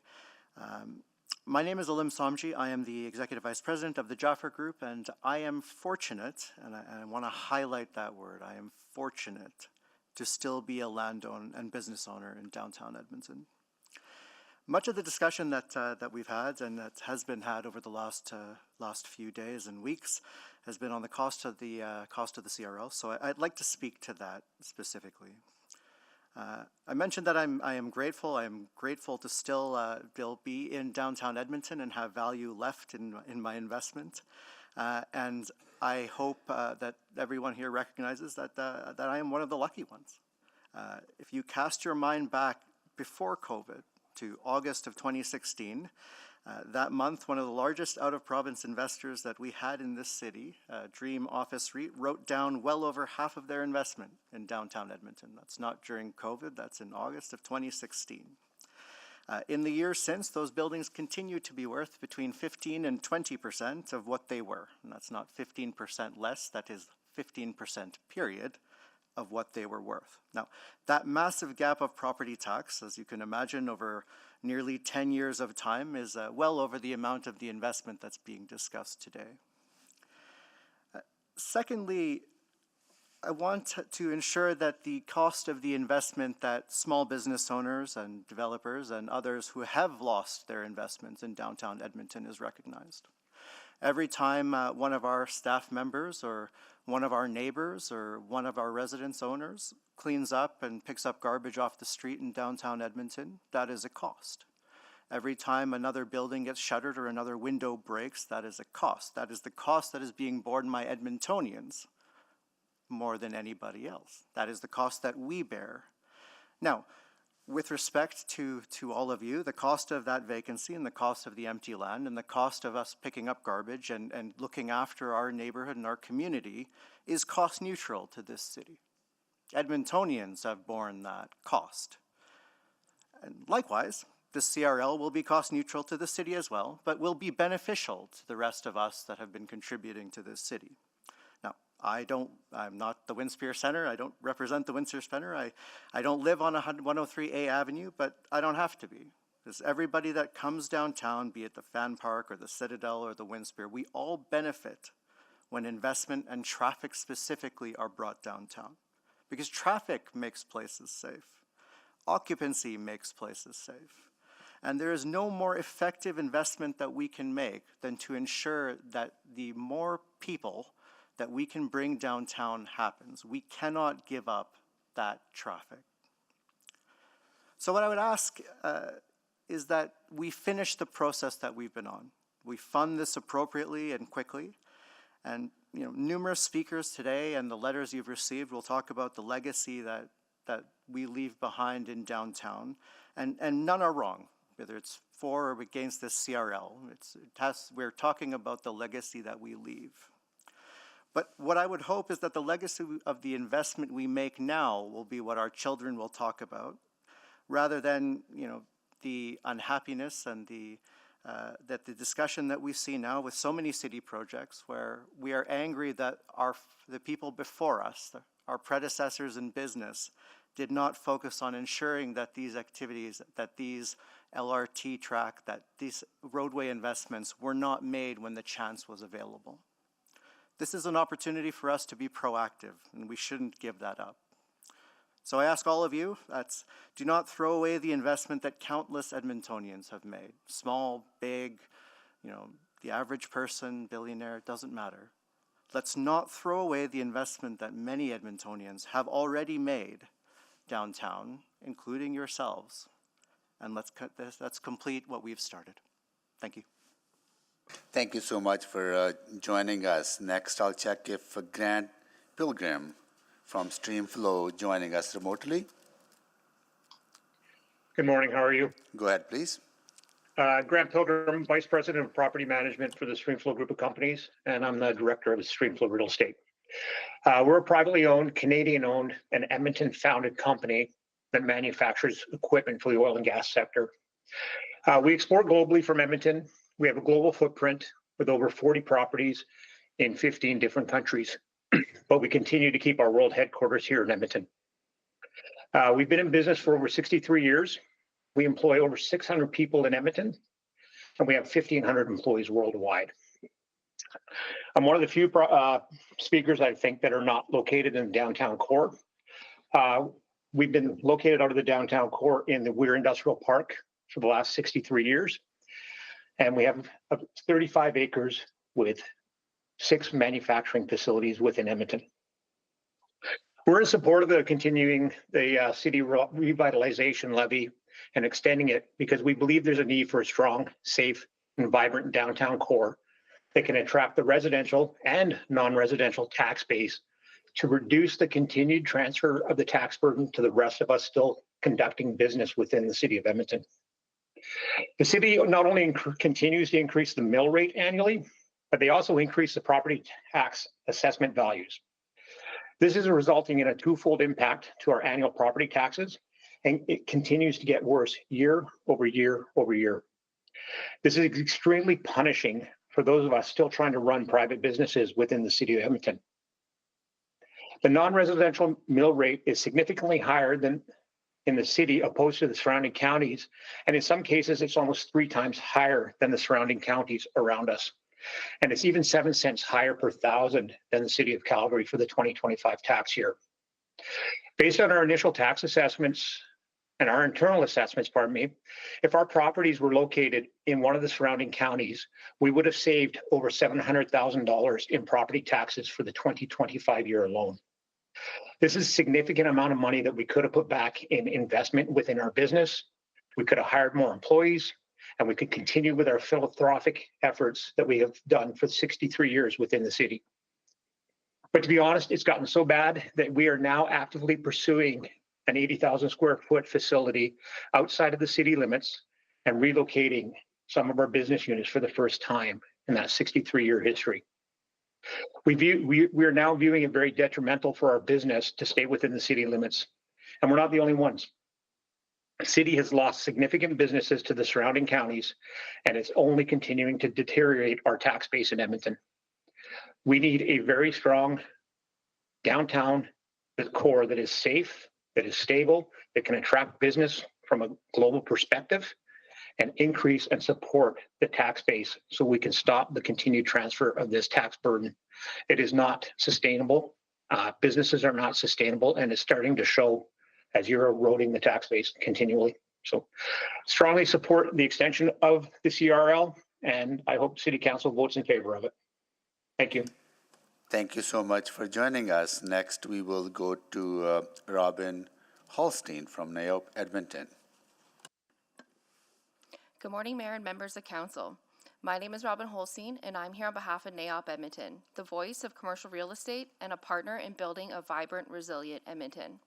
My name is Alim Samji. I am the Executive Vice President of the Jaffer Group, and I am fortunate, and I want to highlight that word, I am fortunate to still be a landowner and business owner in downtown Edmonton. Much of the discussion that we've had and that has been had over the last few days and weeks has been on the cost of the CRL. So I'd like to speak to that specifically. I mentioned that I am grateful. I am grateful to still be in downtown Edmonton and have value left in my investment. And I hope that everyone here recognizes that I am one of the lucky ones. If you cast your mind back before COVID, to August of 2016. That month, one of the largest out-of-province investors that we had in this city, Dream Office REIT, wrote down well over half of their investment in downtown Edmonton. That's not during COVID, that's in August of 2016. In the years since, those buildings continue to be worth between 15 and 20% of what they were. And that's not 15% less, that is 15% period of what they were worth. Now, that massive gap of property tax, as you can imagine, over nearly 10 years of time is well over the amount of the investment that's being discussed today. Secondly, I want to ensure that the cost of the investment that small business owners and developers and others who have lost their investments in downtown Edmonton is recognized. Every time one of our staff members or one of our neighbors or one of our residence owners cleans up and picks up garbage off the street in downtown Edmonton, that is a cost. Every time another building gets shuttered or another window breaks, that is a cost. That is the cost that is being borne by Edmontonians more than anybody else. That is the cost that we bear. Now, with respect to all of you, the cost of that vacancy and the cost of the empty land and the cost of us picking up garbage and looking after our neighborhood and our community is cost neutral to this city. Edmontonians have borne that cost. And likewise, the CRL will be cost neutral to the city as well, but will be beneficial to the rest of us that have been contributing to this city. Now, I'm not the Winspear Center. I don't represent the Winspear Center. I don't live on 103A Avenue, but I don't have to be. Because everybody that comes downtown, be it the Fan Park or the Citadel or the Winspear, we all benefit when investment and traffic specifically are brought downtown. Because traffic makes places safe. Occupancy makes places safe. And there is no more effective investment that we can make than to ensure that the more people that we can bring downtown happens. We cannot give up that traffic. So what I would ask is that we finish the process that we've been on. We fund this appropriately and quickly. And numerous speakers today and the letters you've received will talk about the legacy that we leave behind in downtown. And none are wrong, whether it's for or against this CRL. We're talking about the legacy that we leave. But what I would hope is that the legacy of the investment we make now will be what our children will talk about, rather than the unhappiness and that the discussion that we see now with so many city projects, where we are angry that the people before us, our predecessors in business, did not focus on ensuring that these activities, that these LRT track, that these roadway investments were not made when the chance was available. This is an opportunity for us to be proactive, and we shouldn't give that up. So I ask all of you, do not throw away the investment that countless Edmontonians have made. Small, big, the average person, billionaire, it doesn't matter. Let's not throw away the investment that many Edmontonians have already made downtown, including yourselves. And let's complete what we've started. Thank you. Thank you so much for joining us. Next, I'll check if Grant Pilgrim from Streamflow joining us remotely. Good morning. How are you? Go ahead, please. Grant Pilgrim, Vice President of Property Management for the Streamflow Group of Companies, and I'm the Director of Streamflow Real Estate. We're a privately owned, Canadian-owned, and Edmonton-founded company that manufactures equipment for the oil and gas sector. We export globally from Edmonton. We have a global footprint with over 40 properties in 15 different countries, but we continue to keep our world headquarters here in Edmonton. We've been in business for over 63 years. We employ over 600 people in Edmonton, and we have 1,500 employees worldwide. I'm one of the few speakers, I think, that are not located in the downtown core. We've been located out of the downtown core in the Weir Industrial Park for the last 63 years. And we have 35 acres with 6 manufacturing facilities within Edmonton. We're in support of continuing the city revitalization levy and extending it because we believe there's a need for a strong, safe, and vibrant downtown core that can attract the residential and non-residential tax base to reduce the continued transfer of the tax burden to the rest of us still conducting business within the city of Edmonton. The city not only continues to increase the mill rate annually, but they also increase the property tax assessment values. This is resulting in a twofold impact to our annual property taxes, and it continues to get worse year over year over year. This is extremely punishing for those of us still trying to run private businesses within the city of Edmonton. The non-residential mill rate is significantly higher than in the city opposed to the surrounding counties. And in some cases, it's almost 3 times higher than the surrounding counties around us. And it's even 7 cents higher per thousand than the city of Calgary for the 2025 tax year. Based on our initial tax assessments and our internal assessments, if our properties were located in one of the surrounding counties, we would have saved over $700,000 in property taxes for the 2025 year alone. This is a significant amount of money that we could have put back in investment within our business. We could have hired more employees, and we could continue with our philanthropic efforts that we have done for 63 years within the city. But to be honest, it's gotten so bad that we are now actively pursuing an 80,000 square foot facility outside of the city limits and relocating some of our business units for the first time in that 63-year history. We are now viewing it very detrimental for our business to stay within the city limits. And we're not the only ones. The city has lost significant businesses to the surrounding counties, and it's only continuing to deteriorate our tax base in Edmonton. We need a very strong downtown core that is safe, that is stable, that can attract business from a global perspective, and increase and support the tax base so we can stop the continued transfer of this tax burden. It is not sustainable. Businesses are not sustainable, and it's starting to show as you're eroding the tax base continually. So strongly support the extension of the CRL, and I hope City Council votes in favor of it. Thank you. Thank you so much for joining us. Next, we will go to Robin Holstein from NAIOP Edmonton. Good morning, Mayor and members of Council. My name is Robin Holstein, and I'm here on behalf of NAIOP Edmonton, the voice of commercial real estate and a partner in building a vibrant, resilient Edmonton.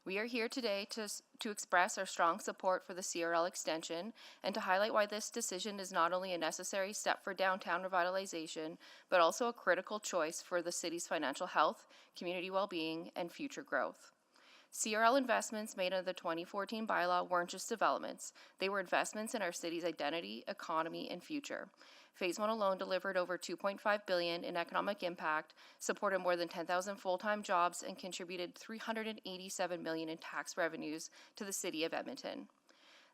We are here today to express our strong support for the CRL extension and to highlight why this decision is not only a necessary step for downtown revitalization, but also a critical choice for the city's financial health, community well-being, and future growth. CRL investments made under the 2014 bylaw weren't just developments. They were investments in our city's identity, economy, and future. Phase 1 alone delivered over $2.5 billion in economic impact, supported more than 10,000 full-time jobs, and contributed $387 million in tax revenues to the city of Edmonton.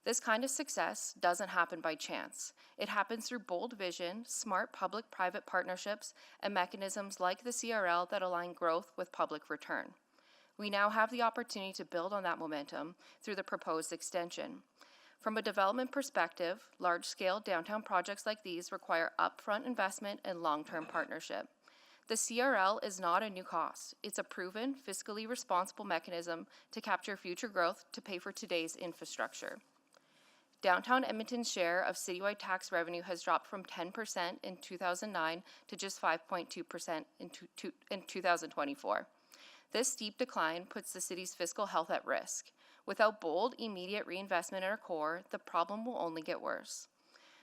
This kind of success doesn't happen by chance. It happens through bold vision, smart public-private partnerships, and mechanisms like the CRL that align growth with public return. We now have the opportunity to build on that momentum through the proposed extension. From a development perspective, large-scale downtown projects like these require upfront investment and long-term partnership. The CRL is not a new cost. It's a proven, fiscally responsible mechanism to capture future growth to pay for today's infrastructure. Downtown Edmonton's share of citywide tax revenue has dropped from 10% in 2009 to just 5.2% in 2024. This steep decline puts the city's fiscal health at risk. Without bold, immediate reinvestment in our core, the problem will only get worse.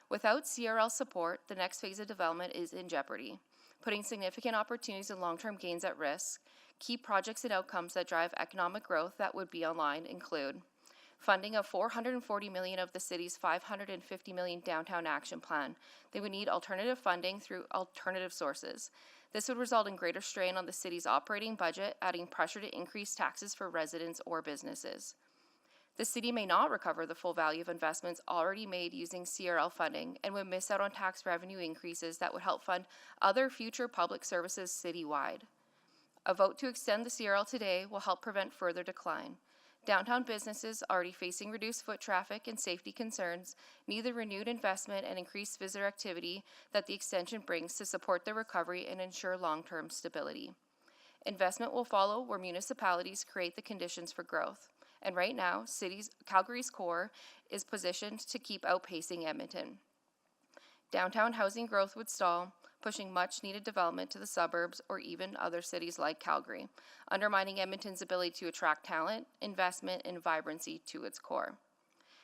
Without CRL support, the next phase of development is in jeopardy, putting significant opportunities and long-term gains at risk. Key projects and outcomes that drive economic growth that would be online include funding of $440 million of the city's $550 million downtown action plan. They would need alternative funding through alternative sources. This would result in greater strain on the city's operating budget, adding pressure to increase taxes for residents or businesses. The city may not recover the full value of investments already made using CRL funding and would miss out on tax revenue increases that would help fund other future public services citywide. A vote to extend the CRL today will help prevent further decline. Downtown businesses already facing reduced foot traffic and safety concerns need the renewed investment and increased visitor activity that the extension brings to support their recovery and ensure long-term stability. Investment will follow where municipalities create the conditions for growth. And right now, Calgary's core is positioned to keep outpacing Edmonton. Downtown housing growth would stall, pushing much-needed development to the suburbs or even other cities like Calgary, undermining Edmonton's ability to attract talent, investment, and vibrancy to its core.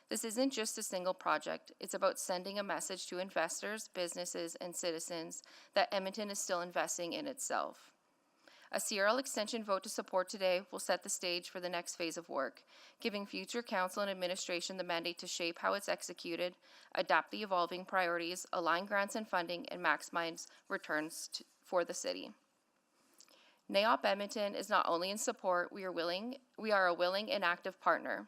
This isn't just a single project. It's about sending a message to investors, businesses, and citizens that Edmonton is still investing in itself. A CRL extension vote to support today will set the stage for the next phase of work, giving future council and administration the mandate to shape how it's executed, adapt the evolving priorities, align grants and funding, and maximize returns for the city. NAIOP Edmonton is not only in support, we are a willing and active partner.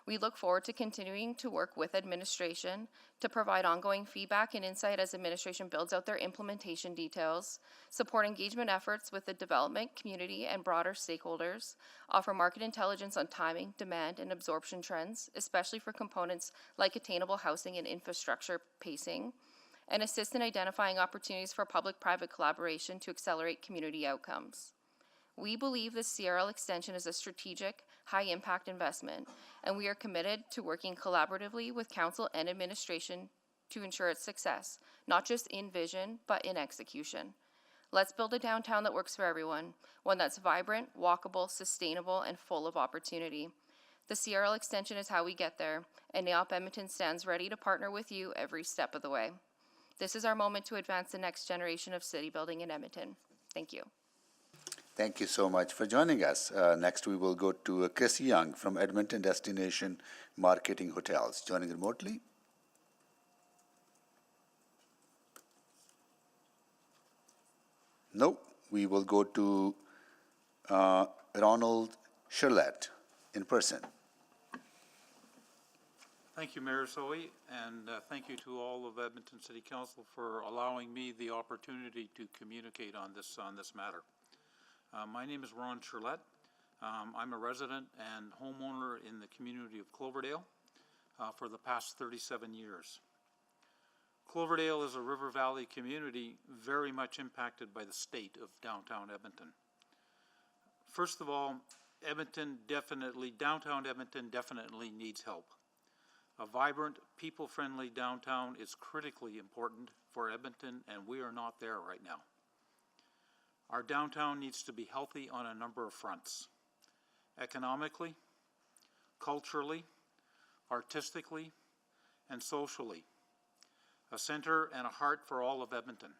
We look forward to continuing to work with administration to provide ongoing feedback and insight as administration builds out their implementation details, support engagement efforts with the development community and broader stakeholders, offer market intelligence on timing, demand, and absorption trends, especially for components like attainable housing and infrastructure pacing, and assist in identifying opportunities for public-private collaboration to accelerate community outcomes. We believe this CRL extension is a strategic, high-impact investment, and we are committed to working collaboratively with council and administration to ensure its success, not just in vision, but in execution. Let's build a downtown that works for everyone, one that's vibrant, walkable, sustainable, and full of opportunity. The CRL extension is how we get there, and NAIOP Edmonton stands ready to partner with you every step of the way. This is our moment to advance the next generation of city building in Edmonton. Thank you. Thank you so much for joining us. Next, we will go to Chris Young from Edmonton Destination Marketing Hotels, joining remotely. No, we will go to Ronald Charlotte in person. Thank you, Mayor Zoe, and thank you to all of Edmonton City Council for allowing me the opportunity to communicate on this matter. My name is Ron Charlotte. I'm a resident and homeowner in the community of Cloverdale for the past 37 years. Cloverdale is a River Valley community very much impacted by the state of downtown Edmonton. First of all, downtown Edmonton definitely needs help. A vibrant, people-friendly downtown is critically important for Edmonton, and we are not there right now. Our downtown needs to be healthy on a number of fronts: economically, culturally, artistically, and socially. A center and a heart for all of Edmonton.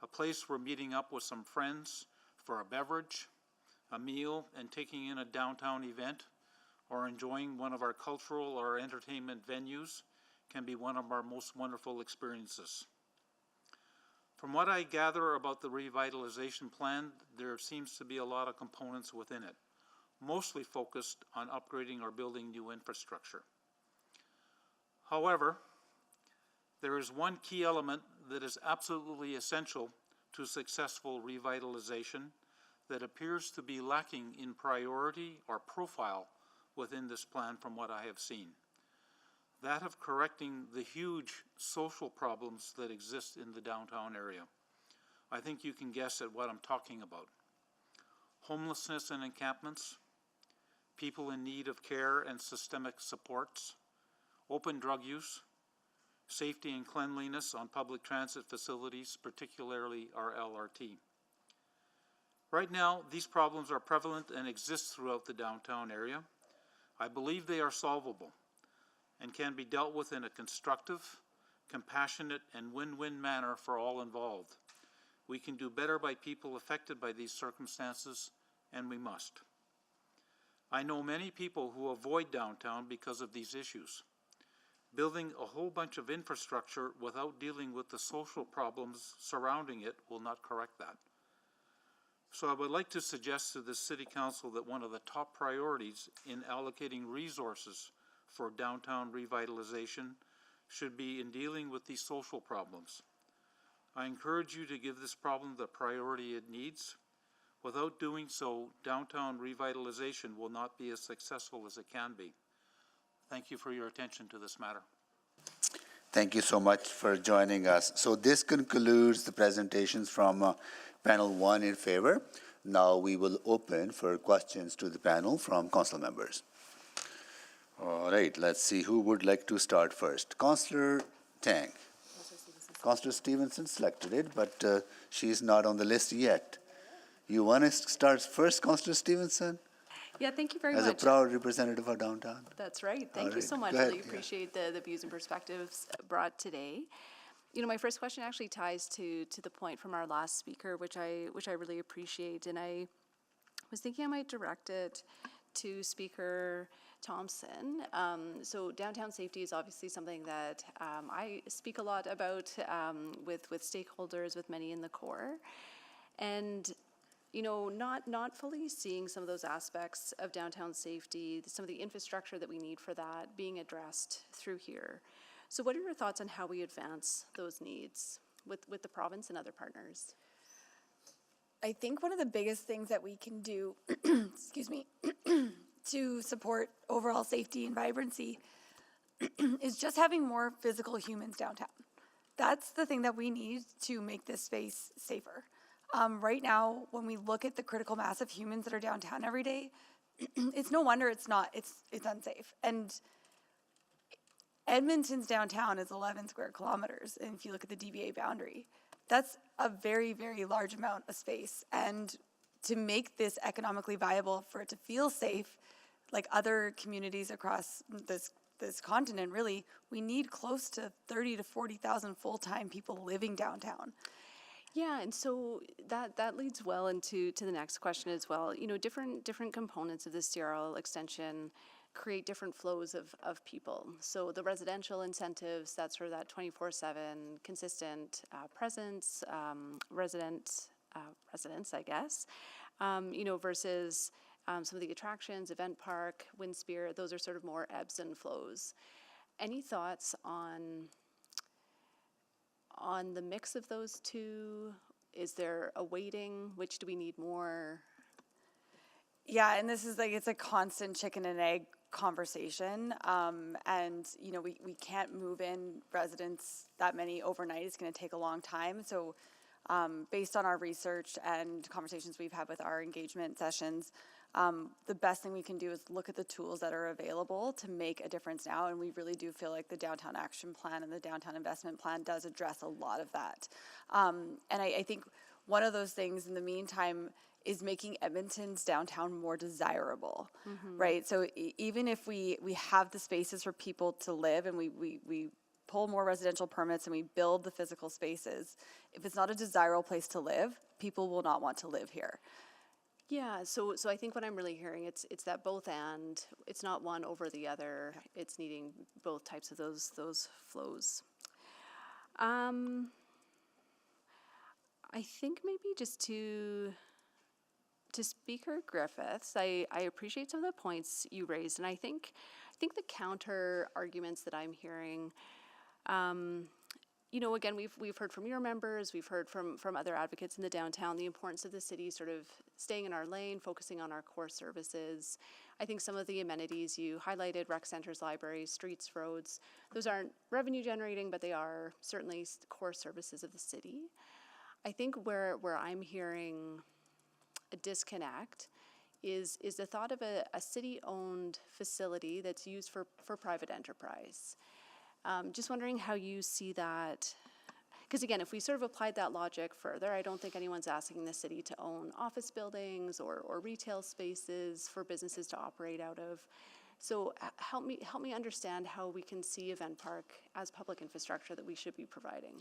A place where meeting up with some friends for a beverage, a meal, and taking in a downtown event, or enjoying one of our cultural or entertainment venues can be one of our most wonderful experiences. From what I gather about the revitalization plan, there seems to be a lot of components within it, mostly focused on upgrading or building new infrastructure. However, there is one key element that is absolutely essential to successful revitalization that appears to be lacking in priority or profile within this plan from what I have seen. That of correcting the huge social problems that exist in the downtown area. I think you can guess at what I'm talking about. Homelessness and encampments, people in need of care and systemic supports, open drug use, safety and cleanliness on public transit facilities, particularly our LRT. Right now, these problems are prevalent and exist throughout the downtown area. I believe they are solvable and can be dealt with in a constructive, compassionate, and win-win manner for all involved. We can do better by people affected by these circumstances, and we must. I know many people who avoid downtown because of these issues. Building a whole bunch of infrastructure without dealing with the social problems surrounding it will not correct that. So I would like to suggest to the City Council that one of the top priorities in allocating resources for downtown revitalization should be in dealing with these social problems. I encourage you to give this problem the priority it needs. Without doing so, downtown revitalization will not be as successful as it can be. Thank you for your attention to this matter. Thank you so much for joining us. So this concludes the presentations from panel 1 in favor. Now we will open for questions to the panel from council members. All right, let's see who would like to start first. Councillor Tang. Councillor Stevenson selected it, but she's not on the list yet. You want to start first, Councillor Stevenson? Yeah, thank you very As much. a proud representative of downtown. That's right. Thank you right. so much. Go ahead. Really appreciate the views and perspectives brought today. You know, my first question actually ties to the point from our last speaker, which I really appreciate, and I was thinking I might direct it to Speaker Thompson. So downtown safety is obviously something that I speak a lot about with stakeholders, with many in the core, and you know, not fully seeing some of those aspects of downtown safety, some of the infrastructure that we need for that being addressed through here. So what are your thoughts on how we advance those needs with the province and other partners? I think one of the biggest things that we can do, excuse me, to support overall safety and vibrancy is just having more physical humans downtown. That's the thing that we need to make this space safer. Right now, when we look at the critical mass of humans that are downtown every day, it's no wonder it's unsafe. And Edmonton's downtown is 11 square kilometers. And if you look at the DBA boundary, that's a very, very large amount of space. And to make this economically viable, for it to feel safe, like other communities across this continent, really, we need close to 30 to 40,000 full-time people living downtown. Yeah, and so that leads well into the next question as well. You know, different components of the CRL extension create different flows of people. So the residential incentives, that's sort of that 24/7 consistent presence, residents, I guess, you know, versus some of the attractions, Event Park, Wind Spirit, those are sort of more ebbs and flows. Any thoughts on the mix of those two? Is there a weighting? Which do we need more? Yeah, and this is like, it's a constant chicken and egg conversation. And, you know, we can't move in residents that many overnight. It's going to take a long time. So based on our research and conversations we've had with our engagement sessions, the best thing we can do is look at the tools that are available to make a difference now. And we really do feel like the Downtown Action Plan and the Downtown Investment Plan does address a lot of that. And I think one of those things in the meantime is making Edmonton's downtown more desirable, right? So even if we have the spaces for people to live and we pull more residential permits and we build the physical spaces, if it's not a desirable place to live, people will not want to live here. Yeah, so I think what I'm really hearing, it's that both and, it's not one over the other, it's needing both types of those flows. I think maybe just to Speaker Griffiths, I appreciate some of the points you raised, and I think the counter arguments that I'm hearing, you know, again, we've heard from your members, we've heard from other advocates in the downtown, the importance of the city sort of staying in our lane, focusing on our core services. I think some of the amenities you highlighted, rec centers, libraries, streets, roads, those aren't revenue generating, but they are certainly core services of the city. I think where I'm hearing a disconnect is the thought of a city-owned facility that's used for private enterprise. Just wondering how you see that, because again, if we sort of applied that logic further, I don't think anyone's asking the city to own office buildings or retail spaces for businesses to operate out of. So help me understand how we can see Event Park as public infrastructure that we should be providing.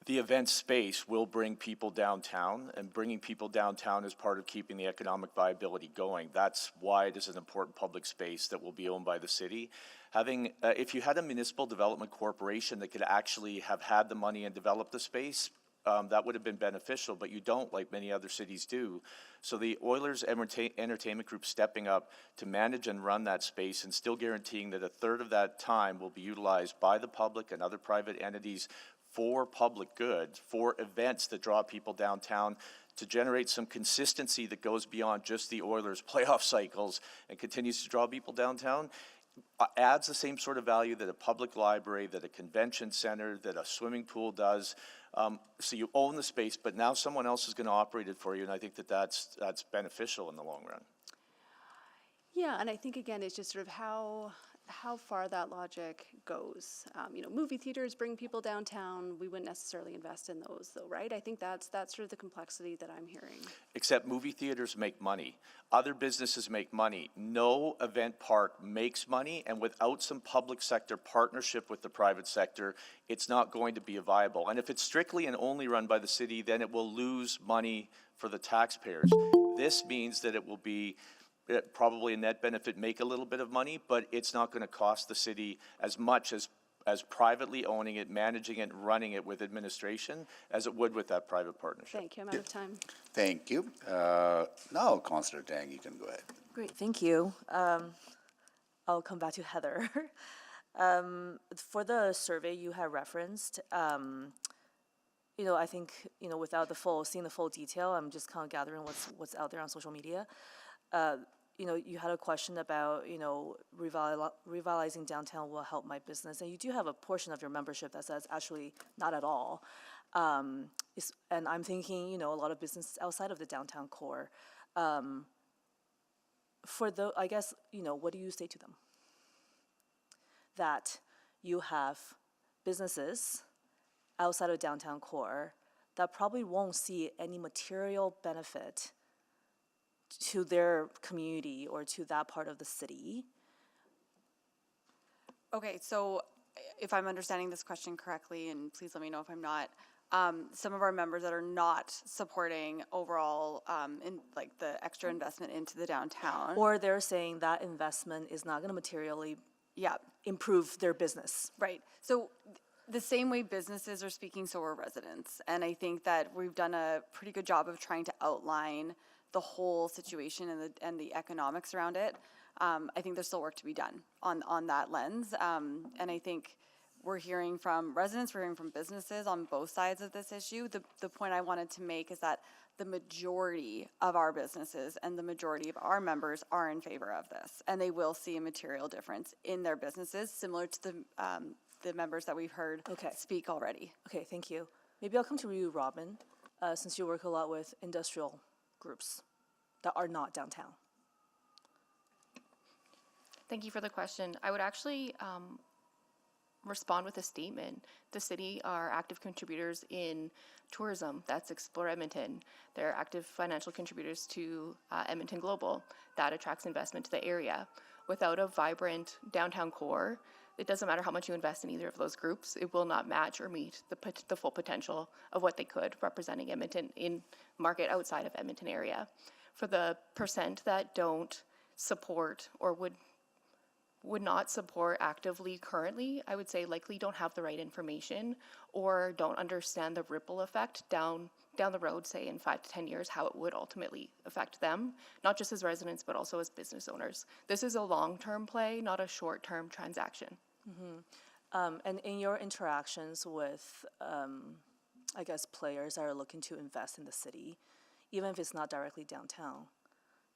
The event space will bring people downtown, and bringing people downtown is part of keeping the economic viability going. That's why it is an important public space that will be owned by the city. Having, if you had a municipal development corporation that could actually have had the money and develop the space, that would have been beneficial, but you don't, like many other cities do. So the Oilers Entertainment Group stepping up to manage and run that space and still guaranteeing that a third of that time will be utilized by the public and other private entities for public good, for events that draw people downtown, to generate some consistency that goes beyond just the Oilers playoff cycles and continues to draw people downtown, adds the same sort of value that a public library, that a convention center, that a swimming pool does. So you own the space, but now someone else is going to operate it for you, and I think that's beneficial in the long run. Yeah, and I think again, it's just sort of how far that logic goes. You know, movie theaters bring people downtown. We wouldn't necessarily invest in those, though, right? I think that's sort of the complexity that I'm hearing. Except movie theaters make money. Other businesses make money. No event park makes money, and without some public sector partnership with the private sector, it's not going to be viable. And if it's strictly and only run by the city, then it will lose money for the taxpayers. This means that it will be probably a net benefit, make a little bit of money, but it's not going to cost the city as much as privately owning it, managing it, and running it with administration as it would with that private partnership. Thank you. I'm out of time. Thank you. Now, Councillor Tang, you can go ahead. Great, thank you. I'll come back to Heather. For the survey you had referenced, you know, I think, you know, without seeing the full detail, I'm just kind of gathering what's out there on social media. You know, you had a question about, you know, revitalizing downtown will help my business. And you do have a portion of your membership that says actually not at all. And I'm thinking, you know, a lot of businesses outside of the downtown core. I guess, you know, what do you say to them? That you have businesses outside of downtown core that probably won't see any material benefit to their community or to that part of the city. Okay, so if I'm understanding this question correctly, and please let me know if I'm not, some of our members that are not supporting overall, in like the extra investment into the downtown. Or they're saying that investment is not gonna materially Yeah, improve their business. right. So the same way businesses are speaking, so are residents. And I think that we've done a pretty good job of trying to outline the whole situation and the economics around it. I think there's still work to be done on that lens. And I think we're hearing from residents, we're hearing from businesses on both sides of this issue. The point I wanted to make is that the majority of our businesses and the majority of our members are in favor of this. And they will see a material difference in their businesses, similar to the members that we've heard speak already. Okay, thank you. Maybe I'll come to you, Robin, since you work a lot with industrial groups that are not downtown. Thank you for the question. I would actually respond with a statement. The city are active contributors in tourism. That's Explore Edmonton. They're active financial contributors to Edmonton Global. That attracts investment to the area. Without a vibrant downtown core, it doesn't matter how much you invest in either of those groups, it will not match or meet the full potential of what they could, representing Edmonton in market outside of Edmonton area. For the percent that don't support or would not support actively currently, I would say likely don't have the right information or don't understand the ripple effect down the road, say in 5 to 10 years, how it would ultimately affect them, not just as residents, but also as business owners. This is a long-term play, not a short-term transaction. And in your interactions with, I guess, players that are looking to invest in the city, even if it's not directly downtown,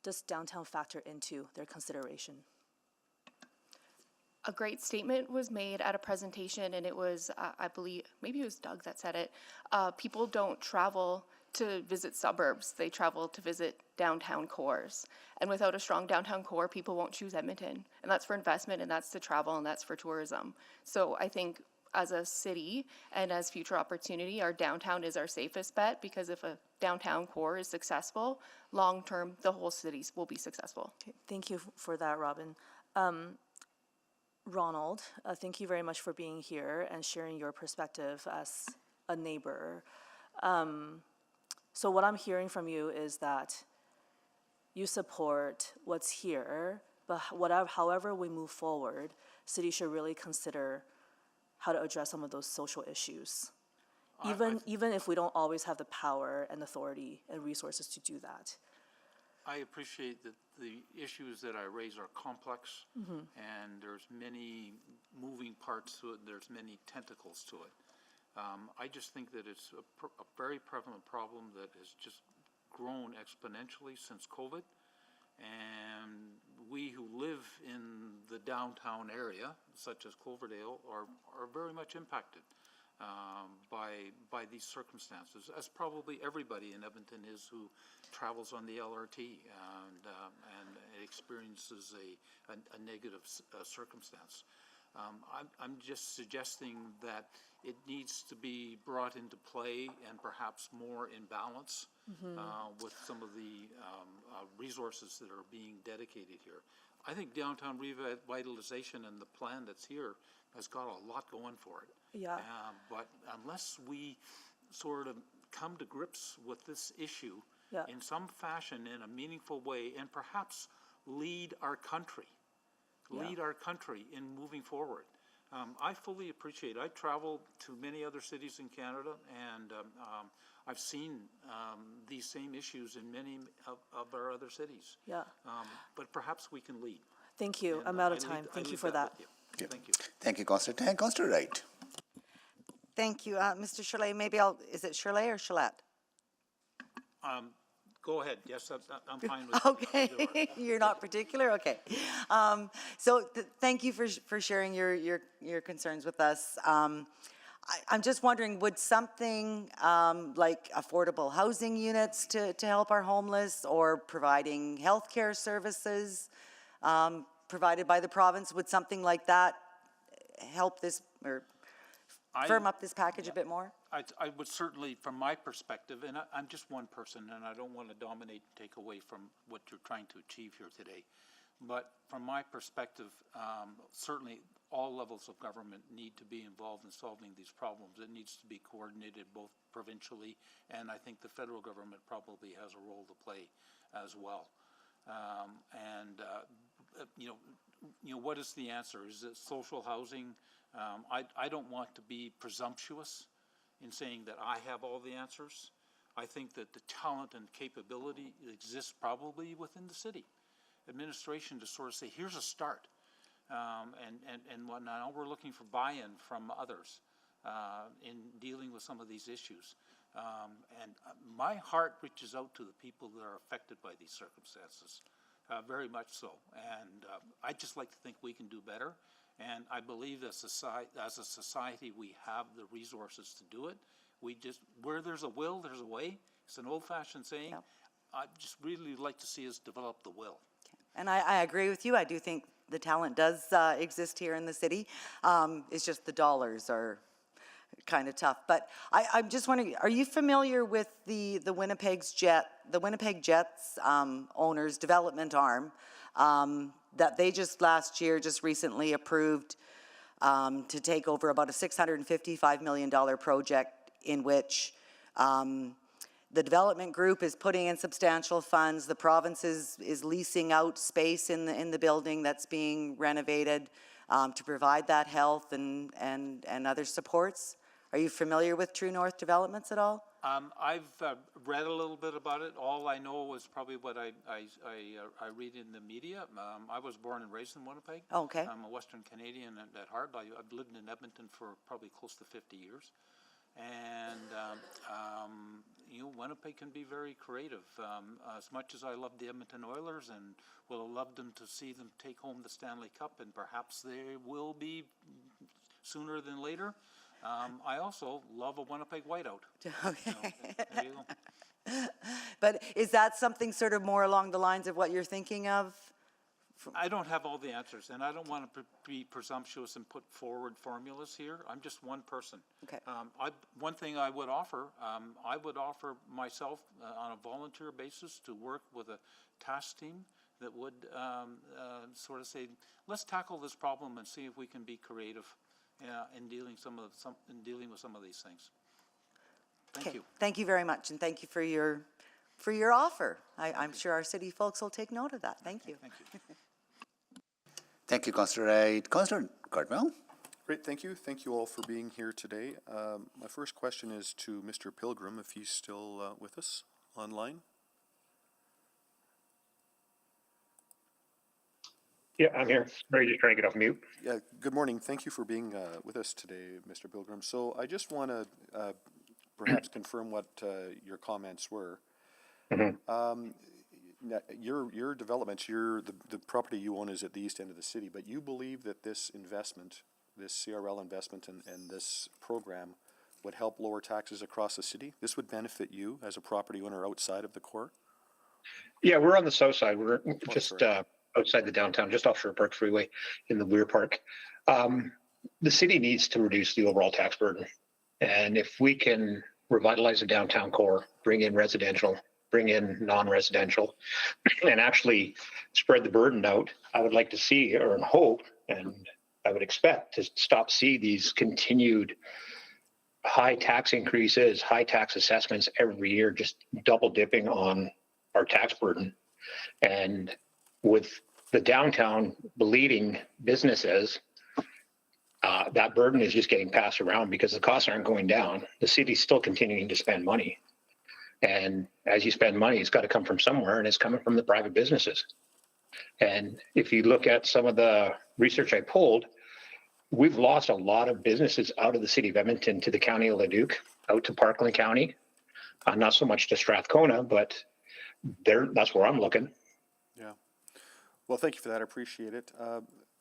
does downtown factor into their consideration? A great statement was made at a presentation, and it was, I believe, maybe it was Doug that said it. People don't travel to visit suburbs, they travel to visit downtown cores. And without a strong downtown core, people won't choose Edmonton. And that's for investment, and that's to travel, and that's for tourism. So I think as a city and as future opportunity, our downtown is our safest bet, because if a downtown core is successful, long-term, the whole cities will be successful. Okay, thank you for that, Robin. Ronald, thank you very much for being here and sharing your perspective as a neighbor. So what I'm hearing from you is that you support what's here, but however we move forward, city should really consider how to address some of those social issues, even if we don't always have the power and authority and resources to do that. I appreciate that the issues that I raise are complex, and there's many moving parts to it, and there's many tentacles to it. I just think that it's a very prevalent problem that has just grown exponentially since COVID. And we who live in the downtown area, such as Cloverdale, are very much impacted by these circumstances, as probably everybody in Edmonton is who travels on the LRT and experiences a negative circumstance. I'm just suggesting that it needs to be brought into play and perhaps more in balance with some of the resources that are being dedicated here. I think downtown revitalization and the plan that's here has got a lot going for it. Yeah. But unless we sort of come to grips with this issue in some fashion, in a meaningful way, and perhaps lead our country in moving forward. I fully appreciate, I travel to many other cities in Canada, and I've seen these same issues in many of our other cities. Yeah. But perhaps we can lead. Thank you. And I'm out of time. Thank you for that. Thank you. Thank you, Constantine. And Constantine Wright. Thank you. Mr. Chalet, maybe is it Chalet or Chalette? Go ahead. Yes, I'm fine with Okay, you're not particular? Okay. So thank you for sharing your concerns with us. I'm just wondering, would something like affordable housing units to help our homeless, or providing healthcare services provided by the province, would something like that help this or firm up this package a bit more? I would certainly, from my perspective, and I'm just one person, and I don't want to dominate and take away from what you're trying to achieve here today. But from my perspective, certainly all levels of government need to be involved in solving these problems. It needs to be coordinated both provincially, and I think the federal government probably has a role to play as well. What is the answer? Is it social housing? I don't want to be presumptuous in saying that I have all the answers. I think that the talent and capability exists probably within the city administration to sort of say, here's a start. And now we're looking for buy-in from others in dealing with some of these issues. And my heart reaches out to the people that are affected by these circumstances, very much so. And I just like to think we can do better. And I believe that as a society, we have the resources to do it. Where there's a will, there's a way. It's an old-fashioned saying. Yep. I just really like to see us develop the will. And I agree with you. I do think the talent does exist here in the city. It's just the dollars are kind of tough. But I'm just wondering, are you familiar with the Winnipeg Jets owners development arm that they just recently approved to take over about a $655 million project in which the development group is putting in substantial funds. The province is leasing out space in the building that's being renovated to provide that health and other supports. Are you familiar with True North Developments at all? I've read a little bit about it. All I know is probably what I read in the media. I was born and raised in Winnipeg. Oh, okay. I'm a Western Canadian at heart. I've lived in Edmonton for probably close to 50 years. And Winnipeg can be very creative. As much as I love the Edmonton Oilers and would have loved them to see them take home the Stanley Cup, and perhaps they will be sooner than later, I also love a Winnipeg whiteout. Okay. There you go. But is that something sort of more along the lines of what you're thinking of? I don't have all the answers, and I don't want to be presumptuous and put forward formulas here. I'm just one person. Okay. One thing I would offer myself on a volunteer basis to work with a task team that would sort of say, let's tackle this problem and see if we can be creative in dealing with some of these things. Thank you. Thank you very much, and thank you for your offer. I'm sure our city folks will take note of that. Thank you. Thank you. Thank you, Councillor Wright. Councillor Cartwell? Great, thank you. Thank you all for being here today. My first question is to Mr. Pilgrim, if he's still with us online. Yeah, I'm here. Sorry, just trying to get off mute. Yeah, good morning. Thank you for being with us today, Mr. Pilgrim. So I just want to perhaps confirm what your comments were. Mm-hmm. Your developments, the property you own is at the east end of the city, but you believe that this investment, this CRL investment and this program would help lower taxes across the city? This would benefit you as a property owner outside of the core? Yeah, we're on the south side. We're just outside the downtown, just off Sherwood Park Freeway in the Weir Park. The city needs to reduce the overall tax burden. And if we can revitalize the downtown core, bring in residential, bring in non-residential, and actually spread the burden out, I would like to see or hope, and I would expect to see these continued high tax increases, high tax assessments every year, just double dipping on our tax burden. And with the downtown bleeding businesses, that burden is just getting passed around because the costs aren't going down. The city's still continuing to spend money. And as you spend money, it's got to come from somewhere, and it's coming from the private businesses. And if you look at some of the research I pulled, we've lost a lot of businesses out of the city of Edmonton to the county of Leduc, out to Parkland County, not so much to Strathcona, but that's where I'm looking. Yeah. Well, thank you for that. I appreciate it.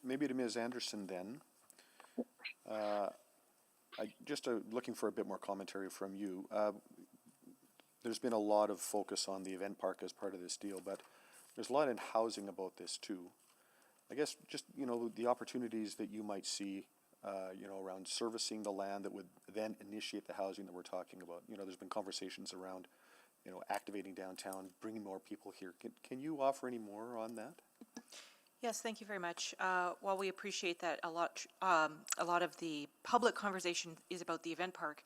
Maybe to Ms. Anderson then. Just looking for a bit more commentary from you. There's been a lot of focus on the event park as part of this deal, but there's a lot in housing about this too. I guess just, the opportunities that you might see around servicing the land that would then initiate the housing that we're talking about. There's been conversations around, activating downtown, bringing more people here. Can you offer any more on that? Yes, thank you very much. While we appreciate that a lot of the public conversation is about the event park,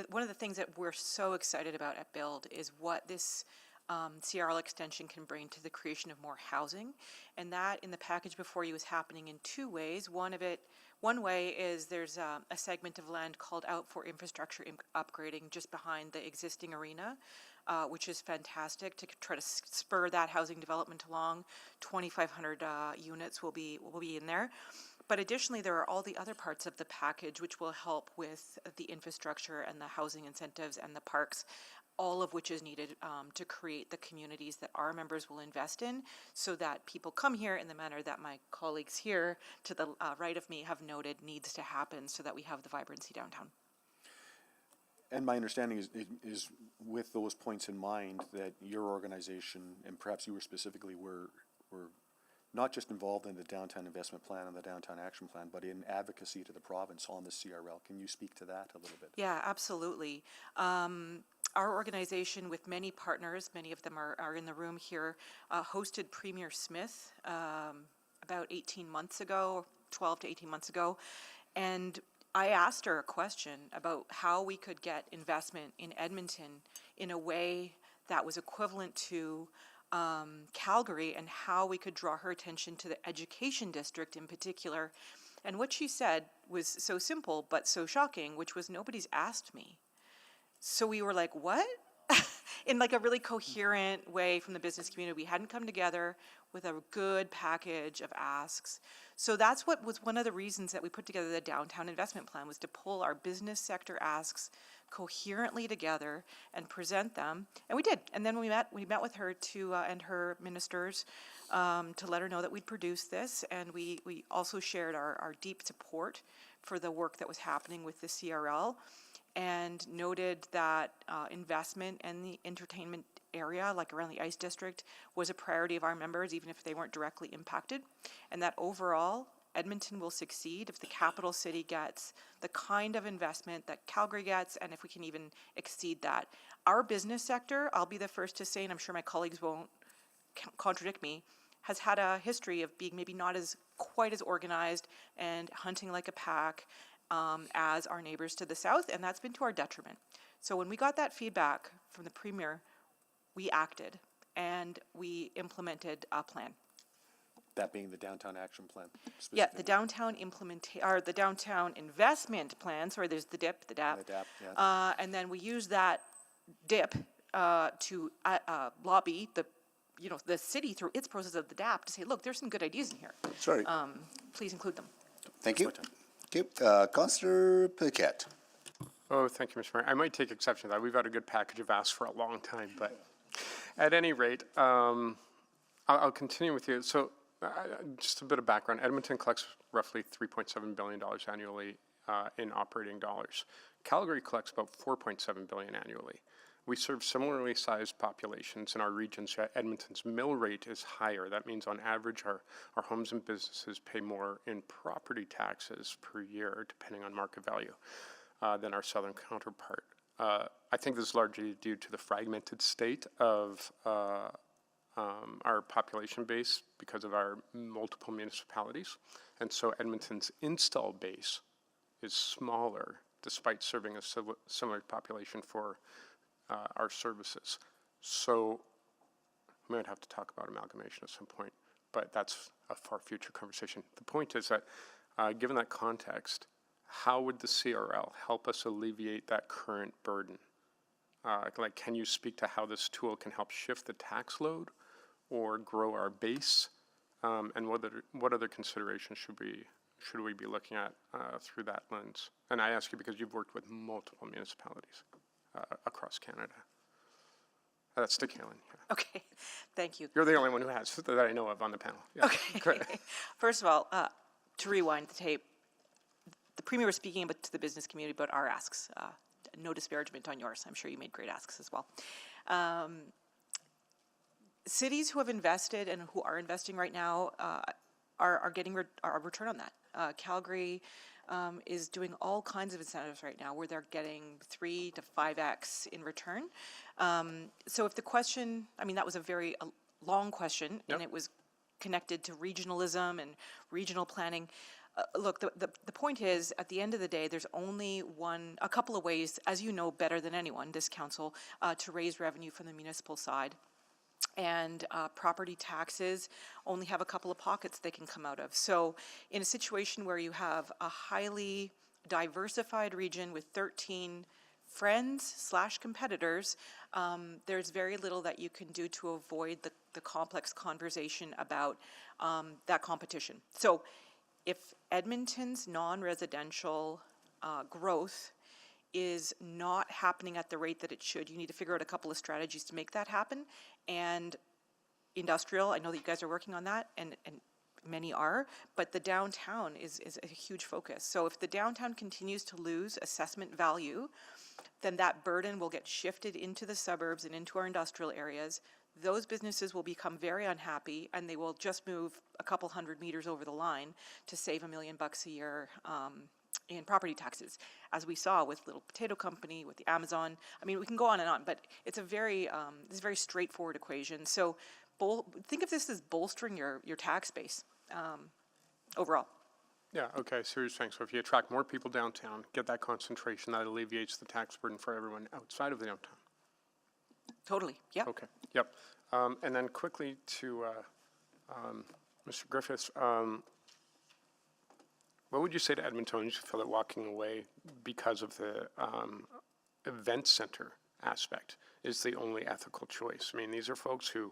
one of the things that we're so excited about at Build is what this CRL extension can bring to the creation of more housing. And that in the package before you is happening in two ways. One way is there's a segment of land called out for infrastructure upgrading just behind the existing arena, which is fantastic to try to spur that housing development along. 2,500 units will be in there. But additionally, there are all the other parts of the package which will help with the infrastructure and the housing incentives and the parks, all of which is needed to create the communities that our members will invest in, so that people come here in the manner that my colleagues here to the right of me have noted needs to happen, so that we have the vibrancy downtown. And my understanding is with those points in mind that your organization, and perhaps you were specifically, were not just involved in the downtown investment plan and the downtown action plan, but in advocacy to the province on the CRL. Can you speak to that a little bit? Yeah, absolutely. Our organization, with many partners, many of them are in the room here, hosted Premier Smith about 18 months ago, 12 to 18 months ago, and I asked her a question about how we could get investment in Edmonton in a way that was equivalent to Calgary, and how we could draw her attention to the education district in particular. And what she said was so simple but so shocking, which was, nobody's asked me. So we were like, what? In like a really coherent way from the business community. We hadn't come together with a good package of asks. So that's what was one of the reasons that we put together the downtown investment plan, was to pull our business sector asks coherently together and present them. And we did. And then we met with her and her ministers to let her know that we'd produced this. And we also shared our deep support for the work that was happening with the CRL, and noted that investment in the entertainment area, like around the Ice District, was a priority of our members, even if they weren't directly impacted, and that overall, Edmonton will succeed if the capital city gets the kind of investment that Calgary gets, and if we can even exceed that. Our business sector, I'll be the first to say, and I'm sure my colleagues won't contradict me, has had a history of being maybe not quite as organized and hunting like a pack as our neighbors to the south, and that's been to our detriment. So when we got that feedback from the Premier, we acted and we implemented a plan. That being the downtown action plan? Yeah, the downtown the downtown investment plan. Sorry, there's the DIP, the DAP. The DAP, yeah. And then we use that DIP to lobby the city through its process of the DAP to say, look, there's some good ideas in here. Sorry. Please include them. Thank you. Okay, Councillor Paquette. Oh, thank you, Mr. Mayor. I might take exception to that. We've had a good package of asks for a long time, but at any rate, I'll continue with you. So just a bit of background. Edmonton collects roughly $3.7 billion annually in operating dollars. Calgary collects about $4.7 billion annually. We serve similarly sized populations in our regions, yet Edmonton's mill rate is higher. That means on average our homes and businesses pay more in property taxes per year, depending on market value, than our southern counterpart. I think this is largely due to the fragmented state of our population base because of our multiple municipalities. And so Edmonton's install base is smaller, despite serving a similar population for our services. So we might have to talk about amalgamation at some point, but that's a far future conversation. The point is that given that context, how would the CRL help us alleviate that current burden? Like, can you speak to how this tool can help shift the tax load or grow our base? And what other considerations should we be looking at through that lens? And I ask you because you've worked with multiple municipalities across Canada. That's to Kaylin. Yeah. Okay, thank you. You're the only one who has that I know of on the panel. Yeah. Okay. First of all, to rewind the tape, the Premier was speaking to the business community about our asks. No disparagement on yours. I'm sure you made great asks as well. Cities who have invested and who are investing right now are getting a return on that. Calgary is doing all kinds of incentives right now where they're getting 3 to 5x in return. So if the question, I mean, that was a very long question, and it was connected to regionalism and regional planning. Look, the point is, at the end of the day, there's only a couple of ways, as you know better than anyone, this council, to raise revenue from the municipal side. And property taxes only have a couple of pockets they can come out of. So in a situation where you have a highly diversified region with 13 friends/competitors, there's very little that you can do to avoid the complex conversation about that competition. So if Edmonton's non-residential growth is not happening at the rate that it should, you need to figure out a couple of strategies to make that happen. And industrial, I know that you guys are working on that, and many are, but the downtown is a huge focus. So if the downtown continues to lose assessment value, then that burden will get shifted into the suburbs and into our industrial areas. Those businesses will become very unhappy, and they will just move a couple hundred meters over the line to save $1 million a year in property taxes, as we saw with Little Potato Company, with the Amazon. I mean, we can go on and on, but it's a very straightforward equation. So think of this as bolstering your tax base overall. Yeah, okay, so you're saying, so if you attract more people downtown, get that concentration, that alleviates the tax burden for everyone outside of the downtown. Totally, yeah. Okay, yep. And then quickly to Mr. Griffiths, what would you say to Edmontonians who feel that walking away because of the event center aspect is the only ethical choice? I mean, these are folks who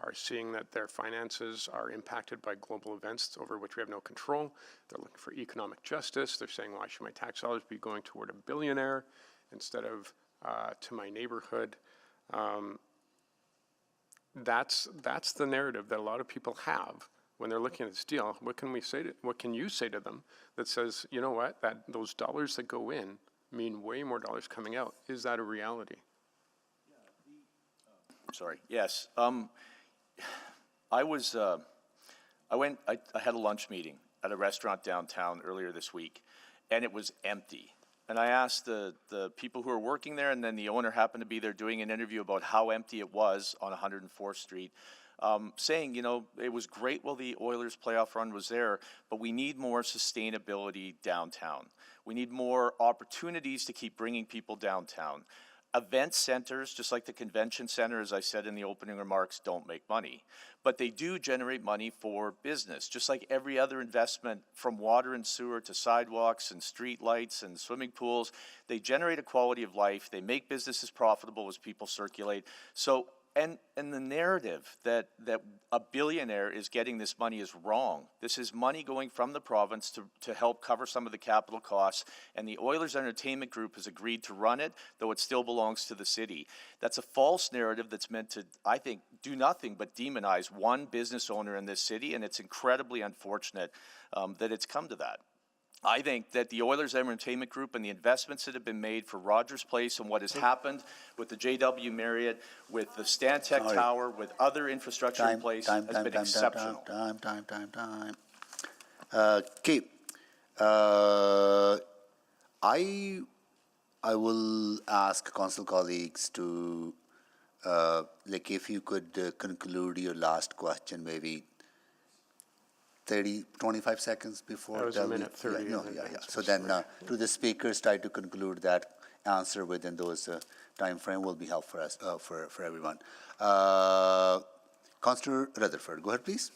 are seeing that their finances are impacted by global events over which we have no control. They're looking for economic justice. They're saying, why should my tax dollars be going toward a billionaire instead of to my neighborhood? That's the narrative that a lot of people have when they're looking at this deal. What can you say to them that says, you know what, that those dollars that go in mean way more dollars coming out? Is that a reality? Sorry. Yes. I had a lunch meeting at a restaurant downtown earlier this week, and it was empty. And I asked the people who were working there, and then the owner happened to be there doing an interview about how empty it was on 104th Street, saying, you know, it was great while the Oilers playoff run was there, but we need more sustainability downtown. We need more opportunities to keep bringing people downtown. Event centers, just like the convention center, as I said in the opening remarks, don't make money. But they do generate money for business, just like every other investment, from water and sewer to sidewalks and street lights and swimming pools. They generate a quality of life. They make businesses profitable as people circulate. So, and the narrative that a billionaire is getting this money is wrong. This is money going from the province to help cover some of the capital costs, and the Oilers Entertainment Group has agreed to run it, though it still belongs to the city. That's a false narrative that's meant to, I think, do nothing but demonize one business owner in this city, and it's incredibly unfortunate that it's come to that. I think that the Oilers Entertainment Group and the investments that have been made for Rogers Place and what has happened with the JW Marriott, with the Stantec Tower, with other infrastructure in place has been exceptional. Okay. I will ask council colleagues to, like, if you could conclude your last question, maybe 25 seconds before. That was a minute 30. Yeah. So then to the speakers, try to conclude that answer within those time frame will be helpful for us, for everyone. Councillor Rutherford, go ahead, please.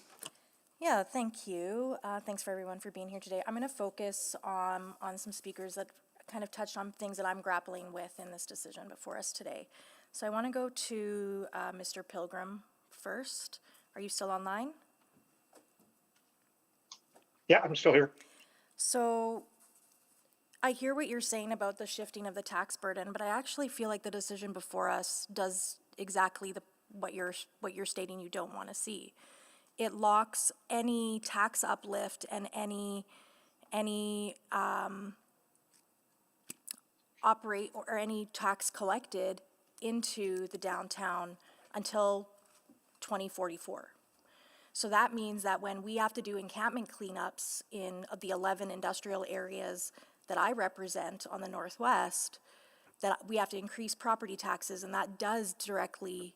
Yeah, thank you. Thanks for everyone for being here today. I'm going to focus on some speakers that kind of touched on things that I'm grappling with in this decision before us today. So I want to go to Mr. Pilgrim first. Are you still online? Yeah, I'm still here. So I hear what you're saying about the shifting of the tax burden, but I actually feel like the decision before us does exactly what you're stating you don't want to see. It locks any tax uplift and any operate or any tax collected into the downtown until 2044. So that means that when we have to do encampment cleanups in the 11 industrial areas that I represent on the Northwest, that we have to increase property taxes, and that does directly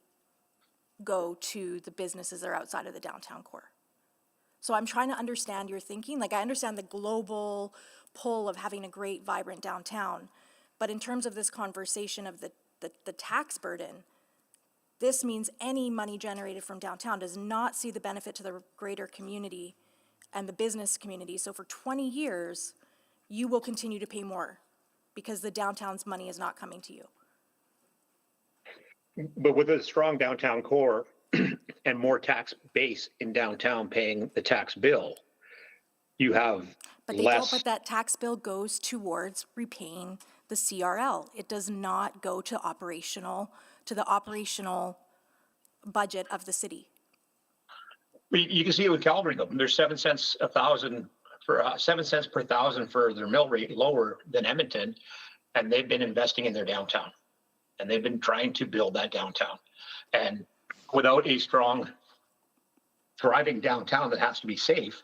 go to the businesses that are outside of the downtown core. So I'm trying to understand your thinking. Like, I understand the global pull of having a great, vibrant downtown, but in terms of this conversation of the tax burden, this means any money generated from downtown does not see the benefit to the greater community and the business community. So for 20 years, you will continue to pay more because the downtown's money is not coming to you. But with a strong downtown core and more tax base in downtown paying the tax bill, you have But they less. don't, but that tax bill goes towards repaying the CRL. It does not go to the operational budget of the city. You can see it with Calgary, though. There's 7 cents a thousand for 7 cents per thousand for their mill rate lower than Edmonton, and they've been investing in their downtown, and they've been trying to build that downtown. And without a strong, thriving downtown that has to be safe,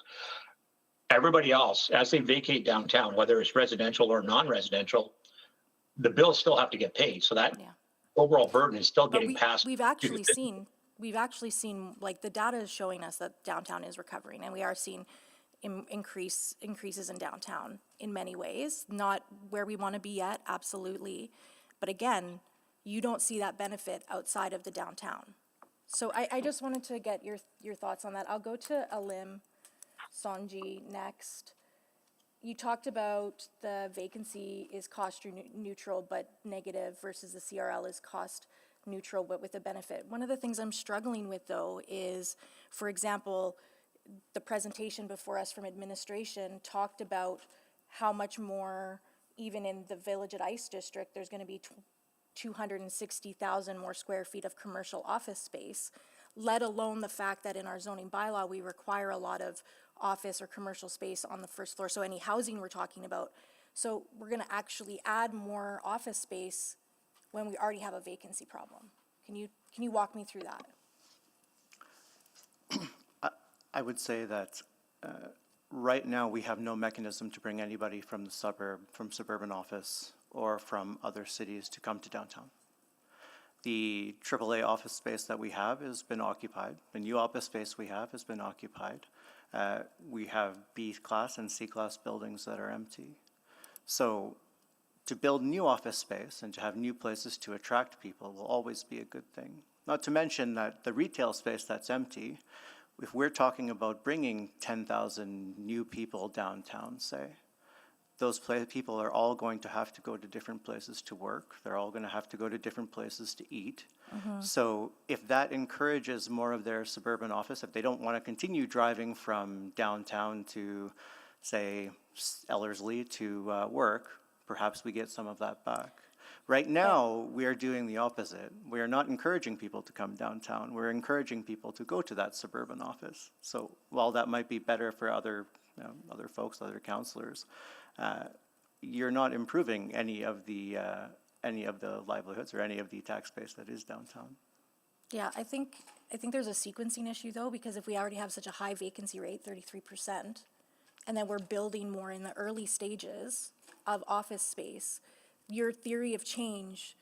everybody else, as they vacate downtown, whether it's residential or non-residential, the bills still have to get paid. So that overall burden is still getting passed. We've actually seen, like, the data is showing us that downtown is recovering, and we are seeing increases in downtown in many ways. Not where we want to be yet, absolutely. But again, you don't see that benefit outside of the downtown. So I just wanted to get your thoughts on that. I'll go to Alim Sonji next. You talked about the vacancy is cost neutral but negative versus the CRL is cost neutral but with a benefit. One of the things I'm struggling with, though, is, for example, the presentation before us from administration talked about how much more, even in the Village at Ice District, there's going to be 260,000 more square feet of commercial office space, let alone the fact that in our zoning bylaw, we require a lot of office or commercial space on the first floor, so any housing we're talking about. So we're gonna actually add more office space when we already have a vacancy problem. Can you walk me through that? I would say that right now we have no mechanism to bring anybody from suburban office or from other cities to come to downtown. The AAA office space that we have has been occupied. The new office space we have has been occupied. We have B-class and C-class buildings that are empty. So to build new office space and to have new places to attract people will always be a good thing. Not to mention that the retail space that's empty, if we're talking about bringing 10,000 new people downtown, say, those people are all going to have to go to different places to work. They're all going to have to go to different places to eat. So if that encourages more of their suburban office, if they don't want to continue driving from downtown to, say, Ellerslie to work, perhaps we get some of that back. Right now, we are doing the opposite. We are not encouraging people to come downtown. We're encouraging people to go to that suburban office. So while that might be better for other folks, other councillors, you're not improving any of the livelihoods or any of the tax base that is downtown. Yeah, I think there's a sequencing issue, though, because if we already have such a high vacancy rate, 33%, and then we're building more in the early stages of office space, your theory of change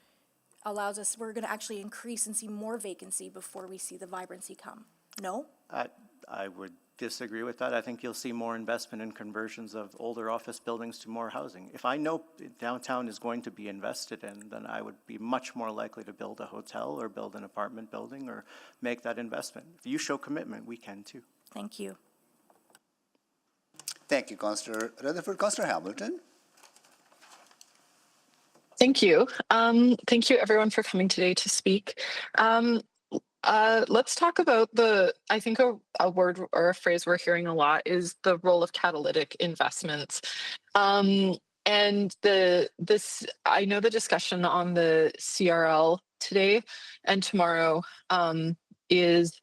allows us, we're going to actually increase and see more vacancy before we see the vibrancy come. No? I would disagree with that. I think you'll see more investment in conversions of older office buildings to more housing. If I know downtown is going to be invested in, then I would be much more likely to build a hotel or build an apartment building or make that investment. If you show commitment, we can too. Thank you. Thank you, Councillor Rutherford. Councillor Hamilton. Thank you. Thank you, everyone, for coming today to speak. Let's talk about I think a word or a phrase we're hearing a lot is the role of catalytic investments. And I know the discussion on the CRL today and tomorrow is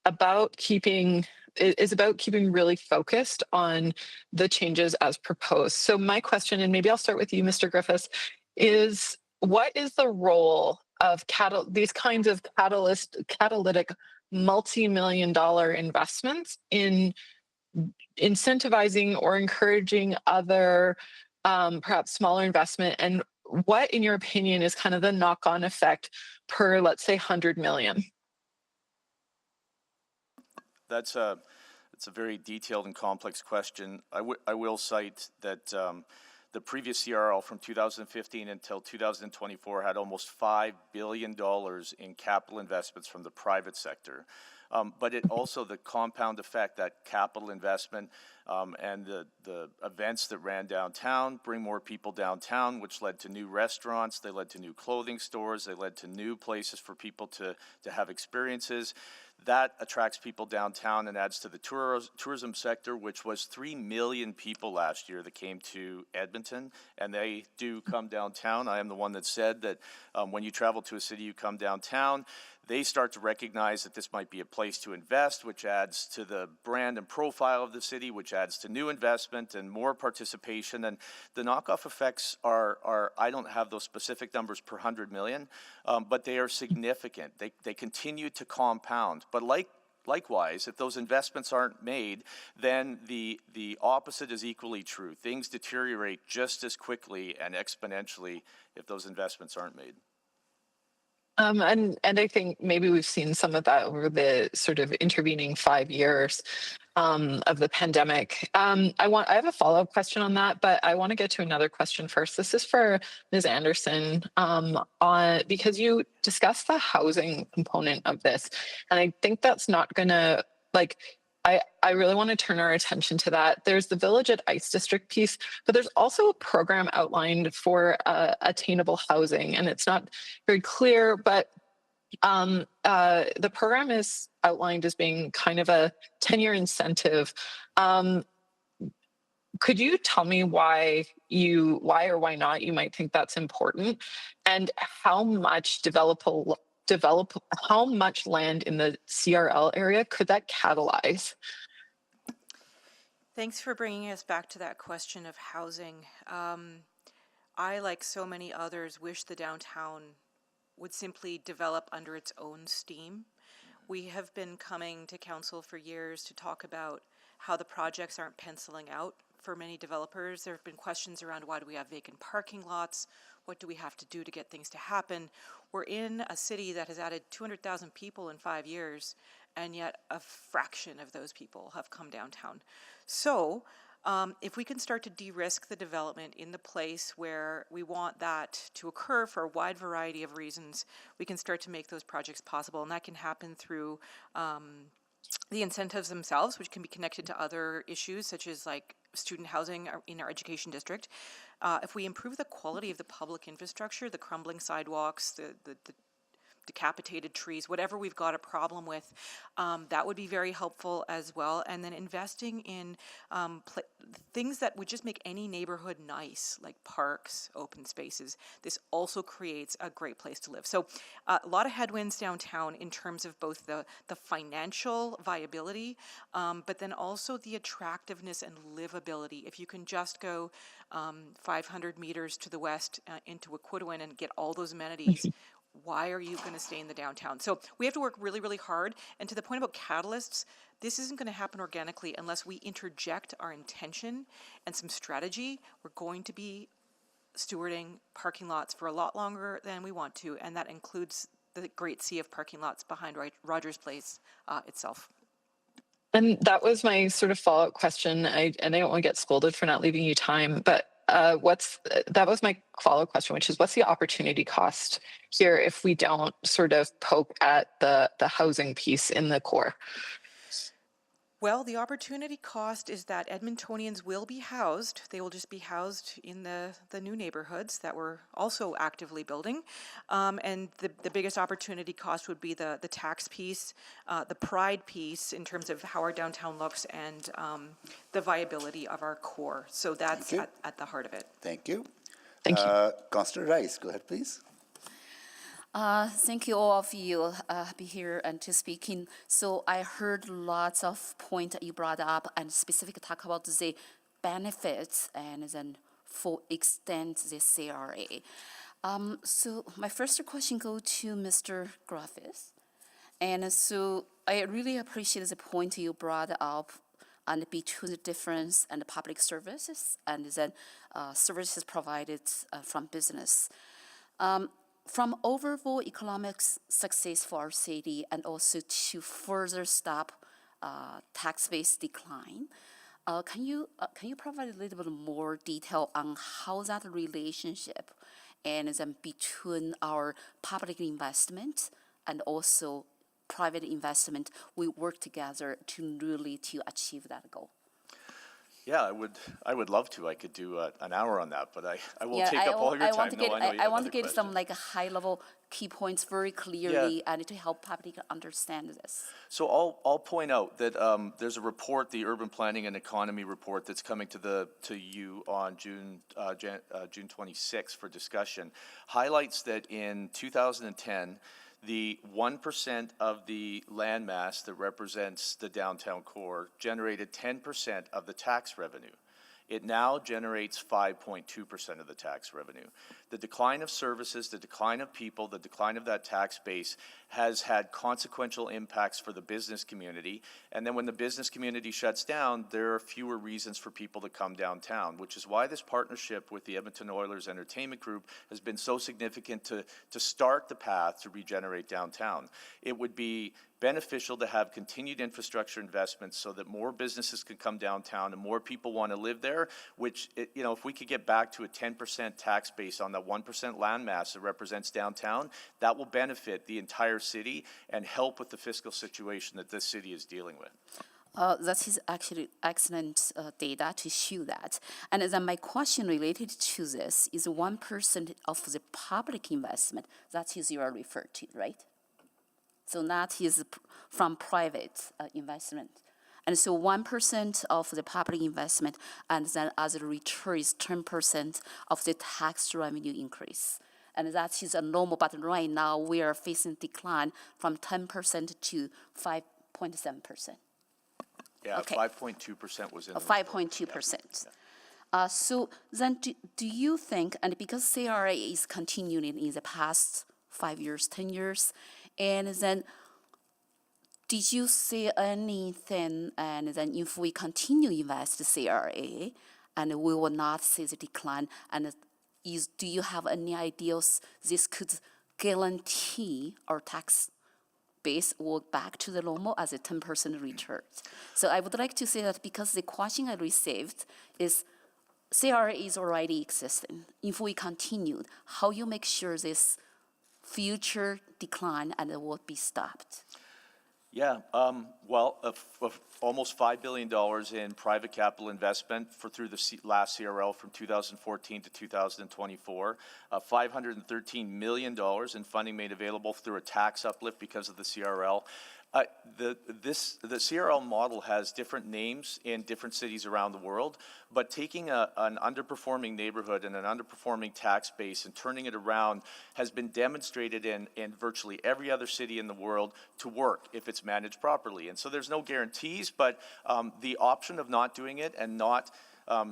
about keeping really focused on the changes as proposed. So my question, and maybe I'll start with you, Mr. Griffiths, is what is the role these kinds of catalytic multi-million-dollar investments in incentivizing or encouraging other perhaps smaller investment, and what in your opinion is kind of the knock-on effect per, let's say, 100 million? That's a very detailed and complex question. I will cite that the previous CRL from 2015 until 2024 had almost $5 billion in capital investments from the private sector. But it also, the compound effect, that capital investment and the events that ran downtown bring more people downtown, which led to new restaurants, they led to new clothing stores, they led to new places for people to have experiences. That attracts people downtown and adds to the tourism sector, which was 3 million people last year that came to Edmonton, and they do come downtown. I am the one that said that when you travel to a city, you come downtown. They start to recognize that this might be a place to invest, which adds to the brand and profile of the city, which adds to new investment and more participation. And the knockoff effects are I don't have those specific numbers per 100 million, but they are significant. They continue to compound. But likewise, if those investments aren't made, then the opposite is equally true. Things deteriorate just as quickly and exponentially if those investments aren't made. And I think maybe we've seen some of that over the sort of intervening 5 years of the pandemic. I have a follow-up question on that, but I want to get to another question first. This is for Ms. Anderson, because you discussed the housing component of this, and I think that's not going to, I really want to turn our attention to that. There's the Village at Ice District piece, but there's also a program outlined for attainable housing, and it's not very clear, but the program is outlined as being kind of a 10-year incentive. Could you tell me why or why not you might think that's important, and how much how much land in the CRL area could that catalyze? Thanks for bringing us back to that question of housing. I, like so many others, wish the downtown would simply develop under its own steam. We have been coming to council for years to talk about how the projects aren't penciling out for many developers. There have been questions around, why do we have vacant parking lots? What do we have to do to get things to happen? We're in a city that has added 200,000 people in 5 years, and yet a fraction of those people have come downtown. So if we can start to de-risk the development in the place where we want that to occur for a wide variety of reasons, we can start to make those projects possible. And that can happen through the incentives themselves, which can be connected to other issues, such as like student housing in our education district. If we improve the quality of the public infrastructure, the crumbling sidewalks, the decapitated trees, whatever we've got a problem with, that would be very helpful as well. And then investing in things that would just make any neighborhood nice, like parks, open spaces. This also creates a great place to live. So a lot of headwinds downtown in terms of both the financial viability, but then also the attractiveness and livability. If you can just go 500 meters to the west into Aquidawin and get all those amenities, why are you going to stay in the downtown? So we have to work really, really hard. And to the point about catalysts, this isn't going to happen organically unless we interject our intention and some strategy. We're going to be stewarding parking lots for a lot longer than we want to, and that includes the great sea of parking lots behind Rogers Place itself. And that was my sort of follow-up question. And I don't want to get scolded for not leaving you time, but that was my follow-up question, which is, what's the opportunity cost here if we don't sort of poke at the housing piece in the core? Well, the opportunity cost is that Edmontonians will be housed. They will just be housed in the new neighborhoods that we're also actively building. And the biggest opportunity cost would be the tax piece, the pride piece in terms of how our downtown looks, and the viability of our core. So that's at the heart of it. Thank you. Thank you. Councillor Rice, go ahead, please. Thank you all of you be here and to speaking. So I heard lots of points that you brought up and specifically talk about the benefits and then for extend the CRA. So my first question goes to Mr. Griffiths. And so I really appreciate the point you brought up and between the difference and the public services and then services provided from business. From overall economic success for our city and also to further stop tax-based decline, can you provide a little bit more detail on how that relationship and then between our public investment and also private investment, we work together to really to achieve that goal? Yeah, I would love to. I could do an hour on that, but I won't take up all your time. I want to get some like high-level key points very clearly and to help public understand this. So I'll point out that there's a report, the Urban Planning and Economy report, that's coming to you on June 26th for discussion. Highlights that in 2010. The 1% of the land mass that represents the downtown core generated 10% of the tax revenue. It now generates 5.2% of the tax revenue. The decline of services, the decline of people, the decline of that tax base has had consequential impacts for the business community. And then when the business community shuts down, there are fewer reasons for people to come downtown, which is why this partnership with the Edmonton Oilers Entertainment Group has been so significant to start the path to regenerate downtown. It would be beneficial to have continued infrastructure investments so that more businesses can come downtown and more people want to live there, which, if we could get back to a 10% tax base on that 1% land mass that represents downtown, that will benefit the entire city and help with the fiscal situation that this city is dealing with. That is actually excellent data to show that. And then my question related to this is 1% of the public investment, that is you are referred to, right? So that is from private investment. And so 1% of the public investment, and then as a return is 10% of the tax revenue increase. And that is a normal, but right now we are facing decline from 10% to 5.7%. Yeah, okay. 5.2% was in the 5.2%. Yeah. So then do you think, and because CRA is continuing in the past 5 years, 10 years, and then did you see anything, and then if we continue invest CRA, and we will not see the decline, and do you have any ideas this could guarantee our tax base will back to the normal as a 10% return? So I would like to say that because the question I received is CRA is already existing. If we continued, how you make sure this future decline and it will be stopped? Yeah, almost $5 billion in private capital investment through the last CRL from 2014 to 2024, $513 million in funding made available through a tax uplift because of the CRL. The CRL model has different names in different cities around the world, but taking an underperforming neighborhood and an underperforming tax base and turning it around has been demonstrated in virtually every other city in the world to work if it's managed properly. And so there's no guarantees, but the option of not doing it and not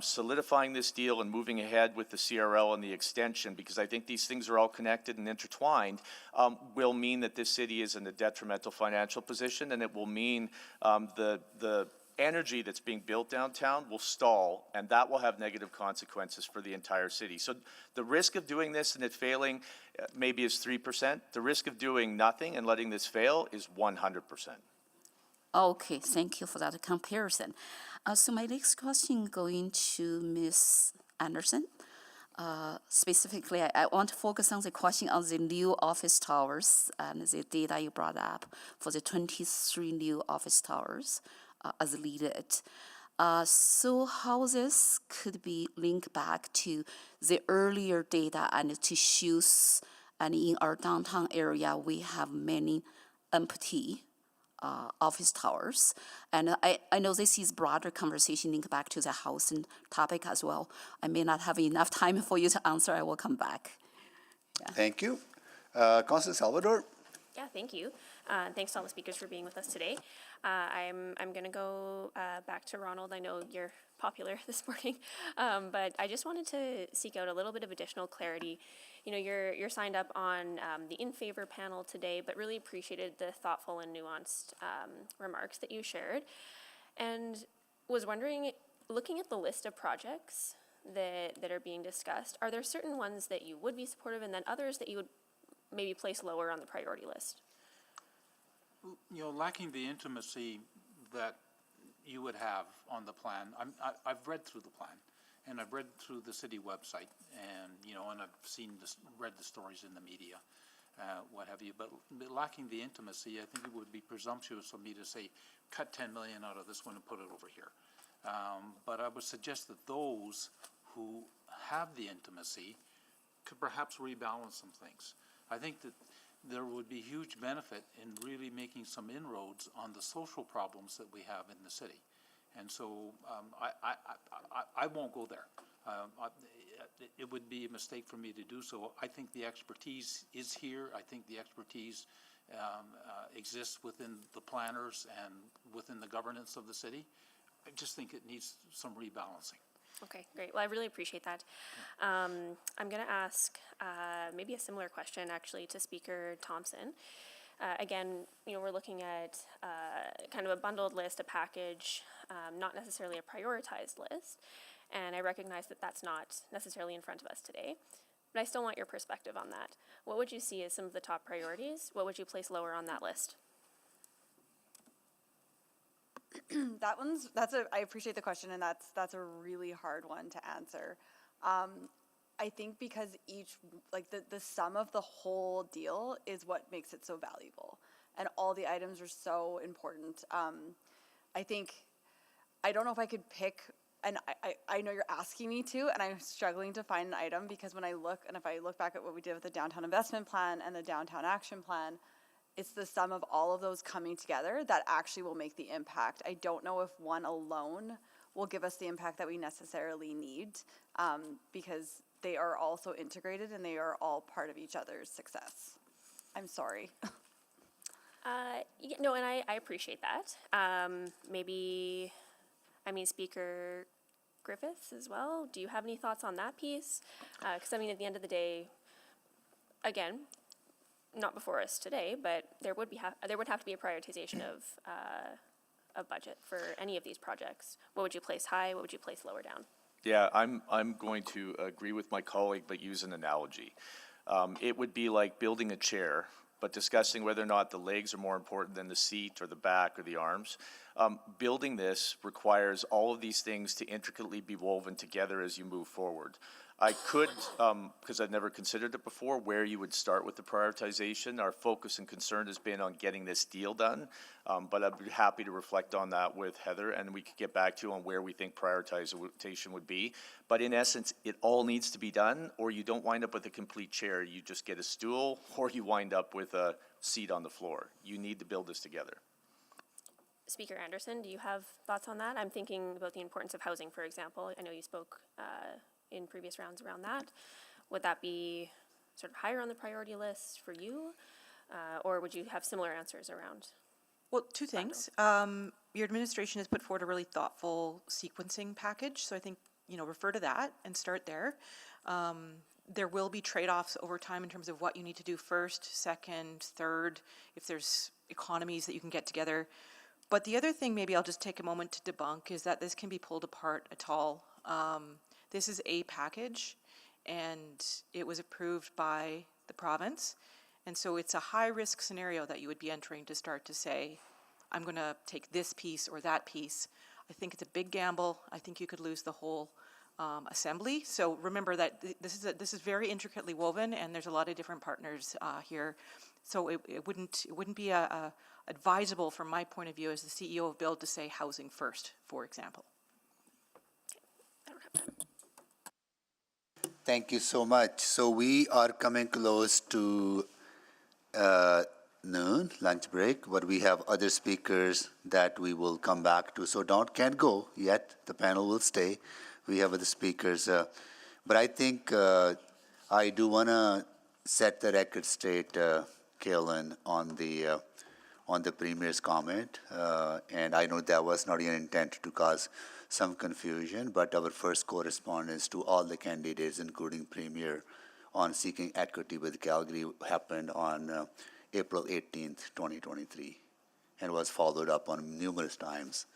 solidifying this deal and moving ahead with the CRL and the extension, because I think these things are all connected and intertwined, will mean that this city is in a detrimental financial position, and it will mean the energy that's being built downtown will stall, and that will have negative consequences for the entire city. So the risk of doing this and it failing maybe is 3%. The risk of doing nothing and letting this fail is 100%. Okay, thank you for that comparison. So my next question going to Ms. Anderson. Specifically, I want to focus on the question on the new office towers and the data you brought up for the 23 new office towers as leaded. So how this could be linked back to the earlier data and to shows, and in our downtown area, we have many empty office towers. And I know this is broader conversation linked back to the housing topic as well. I may not have enough time for you to answer. I will come back. Thank you. Councilor Salvador. Yeah, thank you. Thanks to all the speakers for being with us today. I'm going to go back to Ronald. I know you're popular this morning, but I just wanted to seek out a little bit of additional clarity. You know, you're signed up on the in favor panel today, but really appreciated the thoughtful and nuanced remarks that you shared, and was wondering, looking at the list of projects that are being discussed, are there certain ones that you would be supportive and then others that you would maybe place lower on the priority list? You know, lacking the intimacy that you would have on the plan, I've read through the plan, and I've read through the city website, and, you know, and I've read the stories in the media, what have you, but lacking the intimacy, I think it would be presumptuous of me to say, cut 10 million out of this one and put it over here. But I would suggest that those who have the intimacy could perhaps rebalance some things. I think that there would be huge benefit in really making some inroads on the social problems that we have in the city. And so I won't go there. It would be a mistake for me to do so. I think the expertise is here. I think the expertise exists within the planners and within the governance of the city. I just think it needs some rebalancing. Okay, great. Well, I really appreciate that. I'm going to ask maybe a similar question actually to Speaker Thompson. Again, you know, we're looking at kind of a bundled list, a package, not necessarily a prioritized list. And I recognize that that's not necessarily in front of us today. But I still want your perspective on that. What would you see as some of the top priorities? What would you place lower on that list? I appreciate the question, and that's a really hard one to answer. I think because the sum of the whole deal is what makes it so valuable, and all the items are so important. I don't know if I could pick, and I know you're asking me to, and I'm struggling to find an item, because if I look back at what we did with the downtown investment plan and the downtown action plan, it's the sum of all of those coming together that actually will make the impact. I don't know if one alone will give us the impact that we necessarily need, because they are all so integrated and they are all part of each other's success. I'm sorry. No, and I appreciate that. Speaker Griffiths as well. Do you have any thoughts on that piece? Because at the end of the day, again, not before us today, but there would have to be a prioritization of budget for any of these projects. What would you place high? What would you place lower down? Yeah, I'm going to agree with my colleague, but use an analogy. It would be like building a chair, but discussing whether or not the legs are more important than the seat or the back or the arms. Building this requires all of these things to intricately be woven together as you move forward. I could, because I've never considered it before, where you would start with the prioritization. Our focus and concern has been on getting this deal done, but I'd be happy to reflect on that with Heather, and we could get back to you on where we think prioritization would be. But in essence, it all needs to be done, or you don't wind up with a complete chair. You just get a stool, or you wind up with a seat on the floor. You need to build this together. Speaker Anderson, do you have thoughts on that? I'm thinking about the importance of housing, for example. I know you spoke in previous rounds around that. Would that be sort of higher on the priority list for you? Or would you have similar answers around? Well, two things. Your administration has put forward a really thoughtful sequencing package, so I think, refer to that and start there. There will be trade-offs over time in terms of what you need to do first, second, third, if there's economies that you can get together. But the other thing maybe I'll just take a moment to debunk is that this can be pulled apart at all. This is a package, and it was approved by the province. And so it's a high-risk scenario that you would be entering to start to say, I'm going to take this piece or that piece. I think it's a big gamble. I think you could lose the whole assembly. So remember that this is very intricately woven, and there's a lot of different partners here. So it wouldn't be advisable from my point of view as the CEO of Build to say housing first, for example. Thank you so much. So we are coming close to noon, lunch break, but we have other speakers that we will come back to. So can't go yet. The panel will stay. We have other speakers. But I think I do want to set the record straight, Kaylin, on the on the Premier's comment, and I know that was not your intent to cause some confusion, but our first correspondence to all the candidates, including Premier, on seeking equity with Calgary happened on April 18th, 2023, and was followed up on numerous times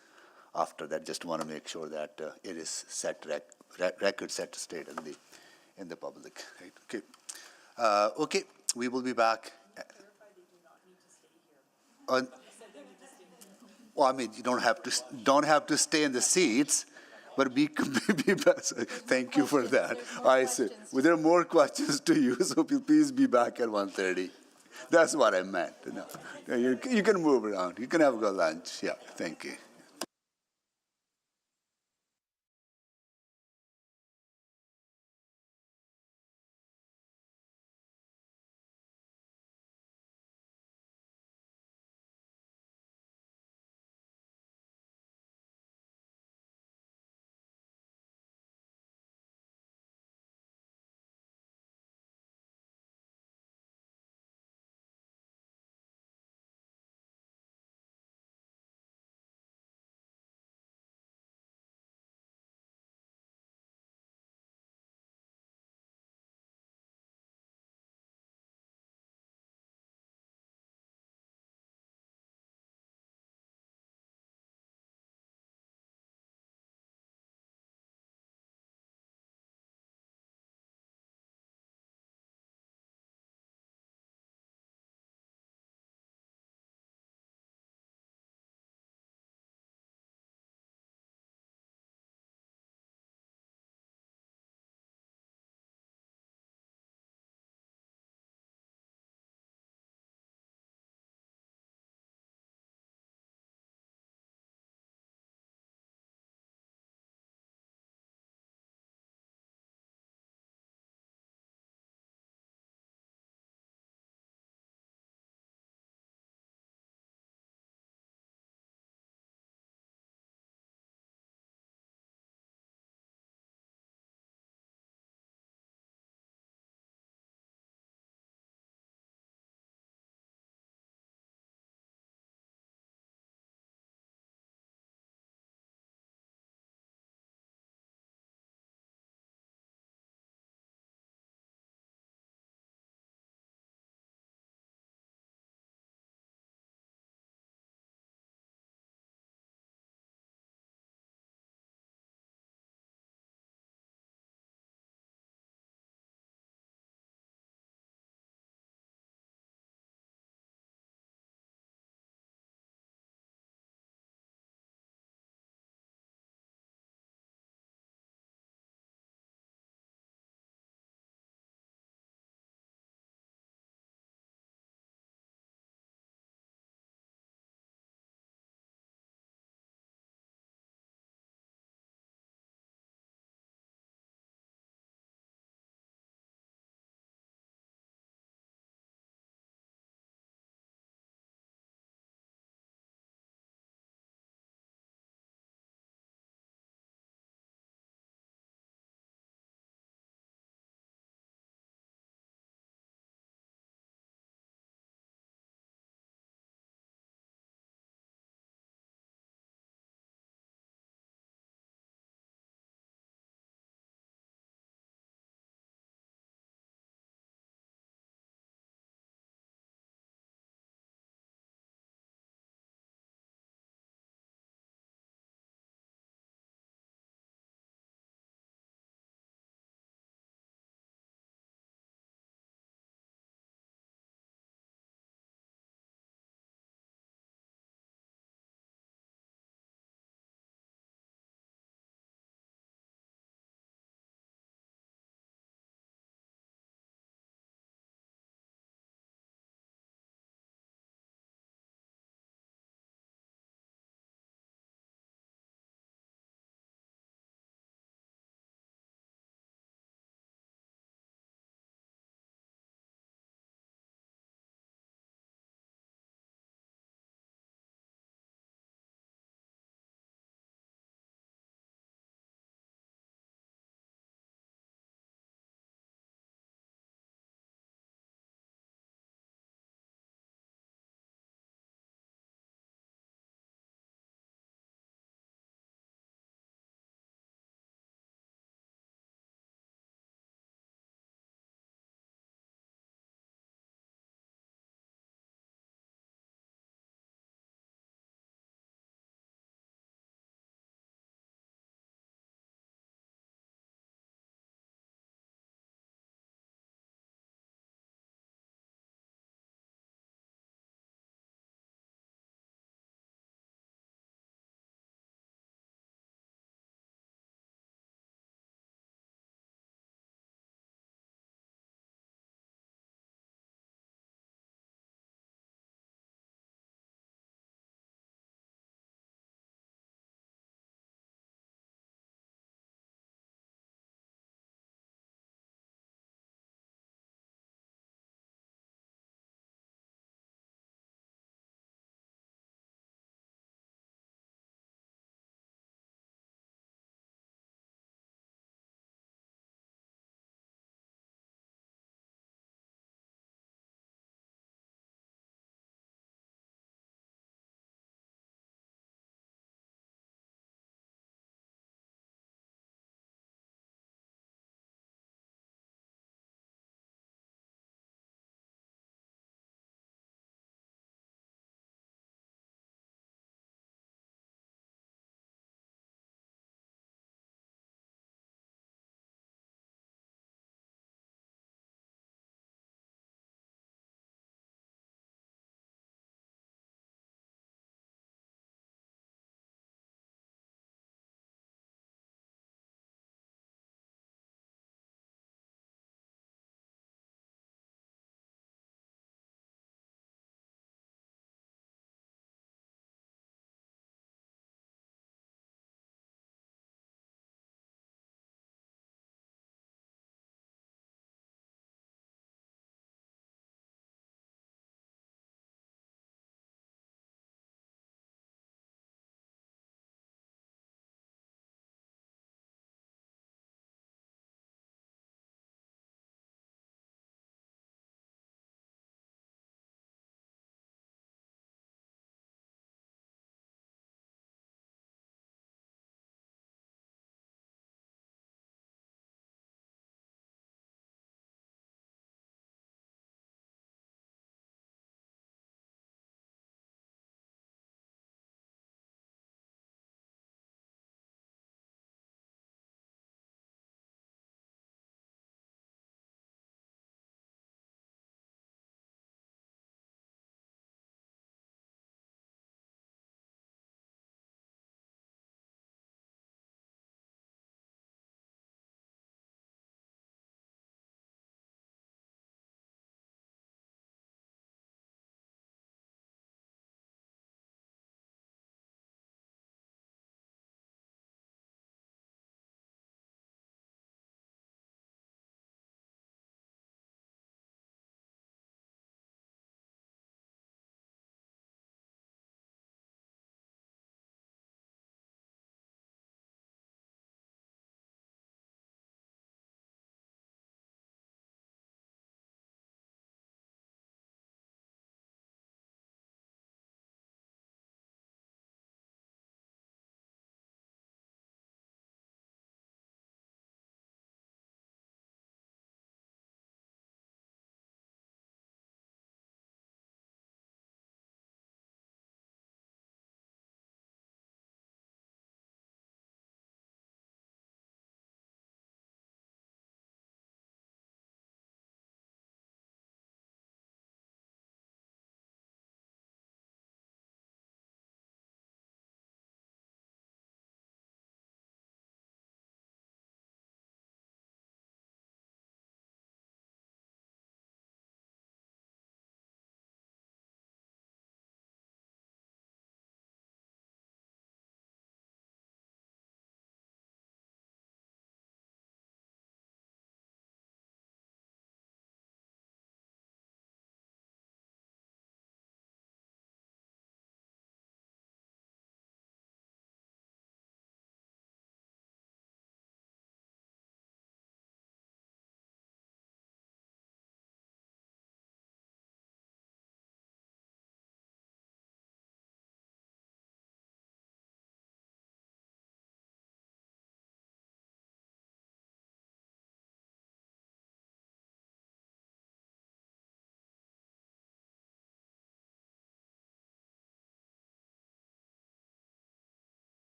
after that. Just want to make sure that it is set record set straight in the public. Right? Okay. Okay, we will be back. Well, I mean, you don't have to stay in the seats, but be thank you for that. I see. Well, there are more questions to you, so please be back at 1:30. That's what I meant. No, you can move around. You can have a good lunch. Yeah, thank you.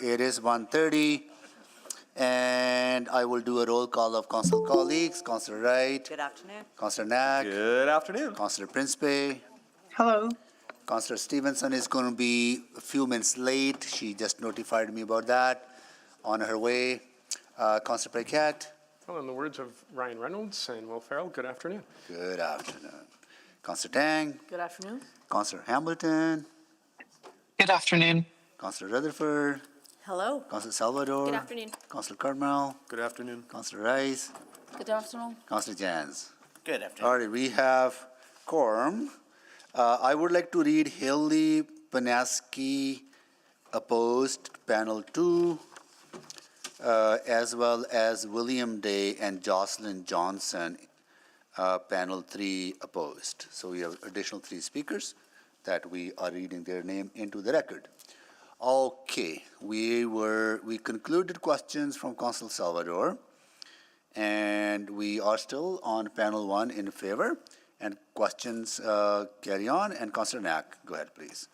It is 1:30, and I will do a roll call of council colleagues. Councillor Wright. Good afternoon. Councillor Knack. Good afternoon. Councillor Principe. Hello. Councillor Stevenson is going to be a few minutes late. She just notified me about that. On her way. Councillor Paquette. Well, in the words of Ryan Reynolds and Will Ferrell, good afternoon. Good afternoon. Councillor Tang. Good afternoon. Councillor Hamilton. Good afternoon. Councillor Rutherford. Hello. Councillor Salvador. Good afternoon. Councillor Carmel. Good afternoon. Councillor Rice. Good afternoon. Councillor Jans. Good afternoon. All right, we have quorum. I would like to read Haley Panaski opposed, panel 2, as well as William Day and Jocelyn Johnson, panel 3 opposed. So we have additional 3 speakers that we are reading their name into the record. Okay, we concluded questions from Council Salvador, and we are still on panel 1 in favor, and questions carry on. And Councillor Knack, go ahead, please.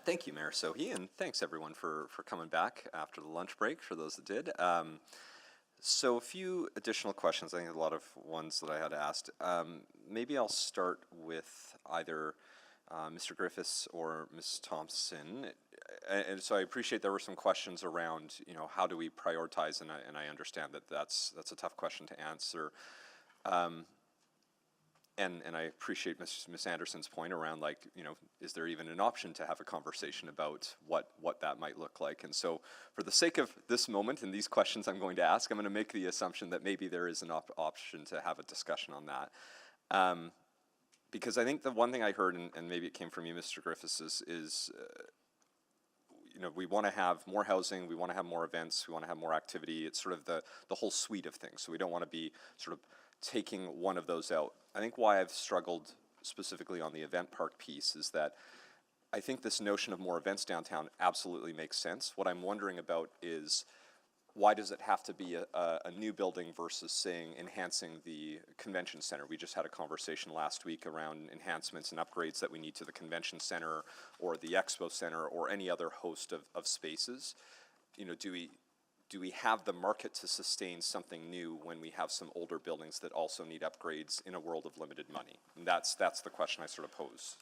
Thank you, Mayor Sohi, and thanks everyone for coming back after the lunch break, for those that did. So a few additional questions, I think a lot of ones that I had asked. Maybe I'll start with either Mr. Griffiths or Ms. Thompson. And so I appreciate there were some questions around, you know, how do we prioritize, and I understand that that's a tough question to answer. And I appreciate Ms. Anderson's point around, like, you know, is there even an option to have a conversation about what that might look like? And so for the sake of this moment and these questions I'm going to ask, I'm going to make the assumption that maybe there is an option to have a discussion on that. Because I think the one thing I heard, and maybe it came from you, Mr. Griffiths, is you know, we want to have more housing, we want to have more events, we want to have more activity. It's sort of the whole suite of things. So we don't want to be sort of taking one of those out. I think why I've struggled specifically on the event park piece is that I think this notion of more events downtown absolutely makes sense. What I'm wondering about is, why does it have to be a new building versus saying enhancing the convention center? We just had a conversation last week around enhancements and upgrades that we need to the convention center or the expo center or any other host of spaces. You know, do we have the market to sustain something new when we have some older buildings that also need upgrades in a world of limited money? And that's the question I sort of pose.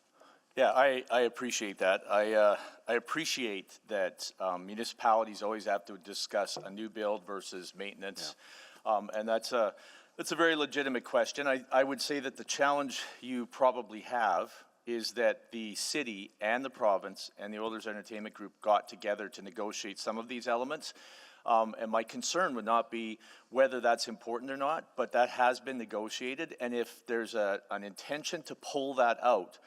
Yeah, I appreciate that. I appreciate that municipalities always have to discuss a new build versus maintenance. Yeah. And that's a very legitimate question. I would say that the challenge you probably have is that the city and the province and the Oilers Entertainment Group got together to negotiate some of these elements. And my concern would not be whether that's important or not, but that has been negotiated. And if there's an intention to pull that out,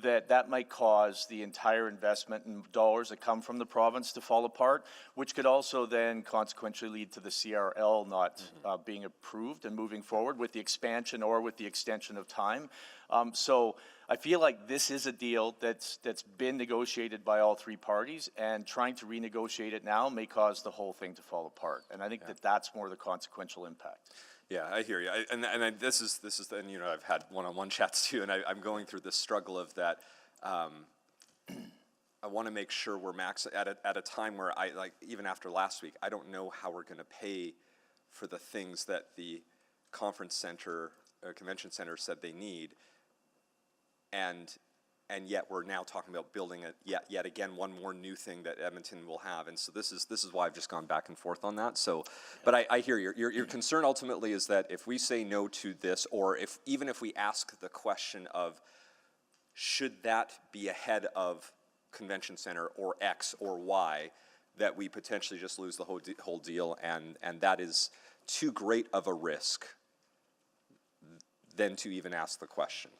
that might cause the entire investment in dollars that come from the province to fall apart, which could also then consequentially lead to the CRL not being approved and moving forward with the expansion or with the extension of time. So I feel like this is a deal that's been negotiated by all 3 parties, and trying to renegotiate it now may cause the whole thing to fall apart. And I think that's more the consequential impact. Yeah, I hear you. This is then, you know, I've had one-on-one chats too, and I'm going through this struggle of that. I want to make sure we're max at a time where even after last week, I don't know how we're going to pay for the things that the conference center or convention center said they need, and yet we're now talking about building yet again one more new thing that Edmonton will have. And so this is why I've just gone back and forth on that. So, but I hear your concern ultimately is that if we say no to this, or even if we ask the question of should that be ahead of convention center or X or Y, that we potentially just lose the whole deal, and that is too great of a risk than to even ask the question.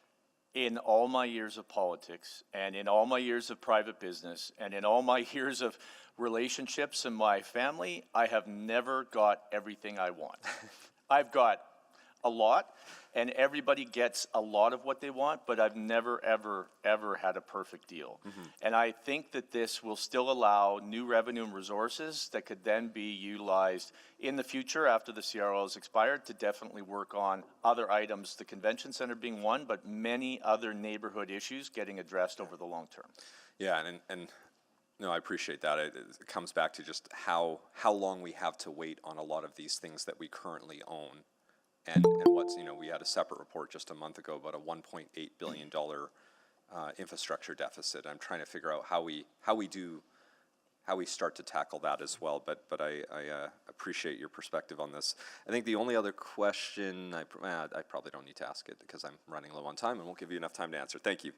In all my years of politics, and in all my years of private business, and in all my years of relationships in my family, I have never got everything I want. I've got a lot, and everybody gets a lot of what they want, but I've never, ever, ever had a perfect deal. Mm-hmm. And I think that this will still allow new revenue and resources that could then be utilized in the future after the CRL is expired to definitely work on other items, the convention center being one, but many other neighborhood issues getting addressed over the long term. Yeah, and No, I appreciate that. It comes back to just how long we have to wait on a lot of these things that we currently own. And what's, we had a separate report just a month ago about a $1.8 billion infrastructure deficit. I'm trying to figure out how we start to tackle that as well. But I appreciate your perspective on this. I think the only other question, I probably don't need to ask it because I'm running low on time and won't give you enough time to answer. Thank you.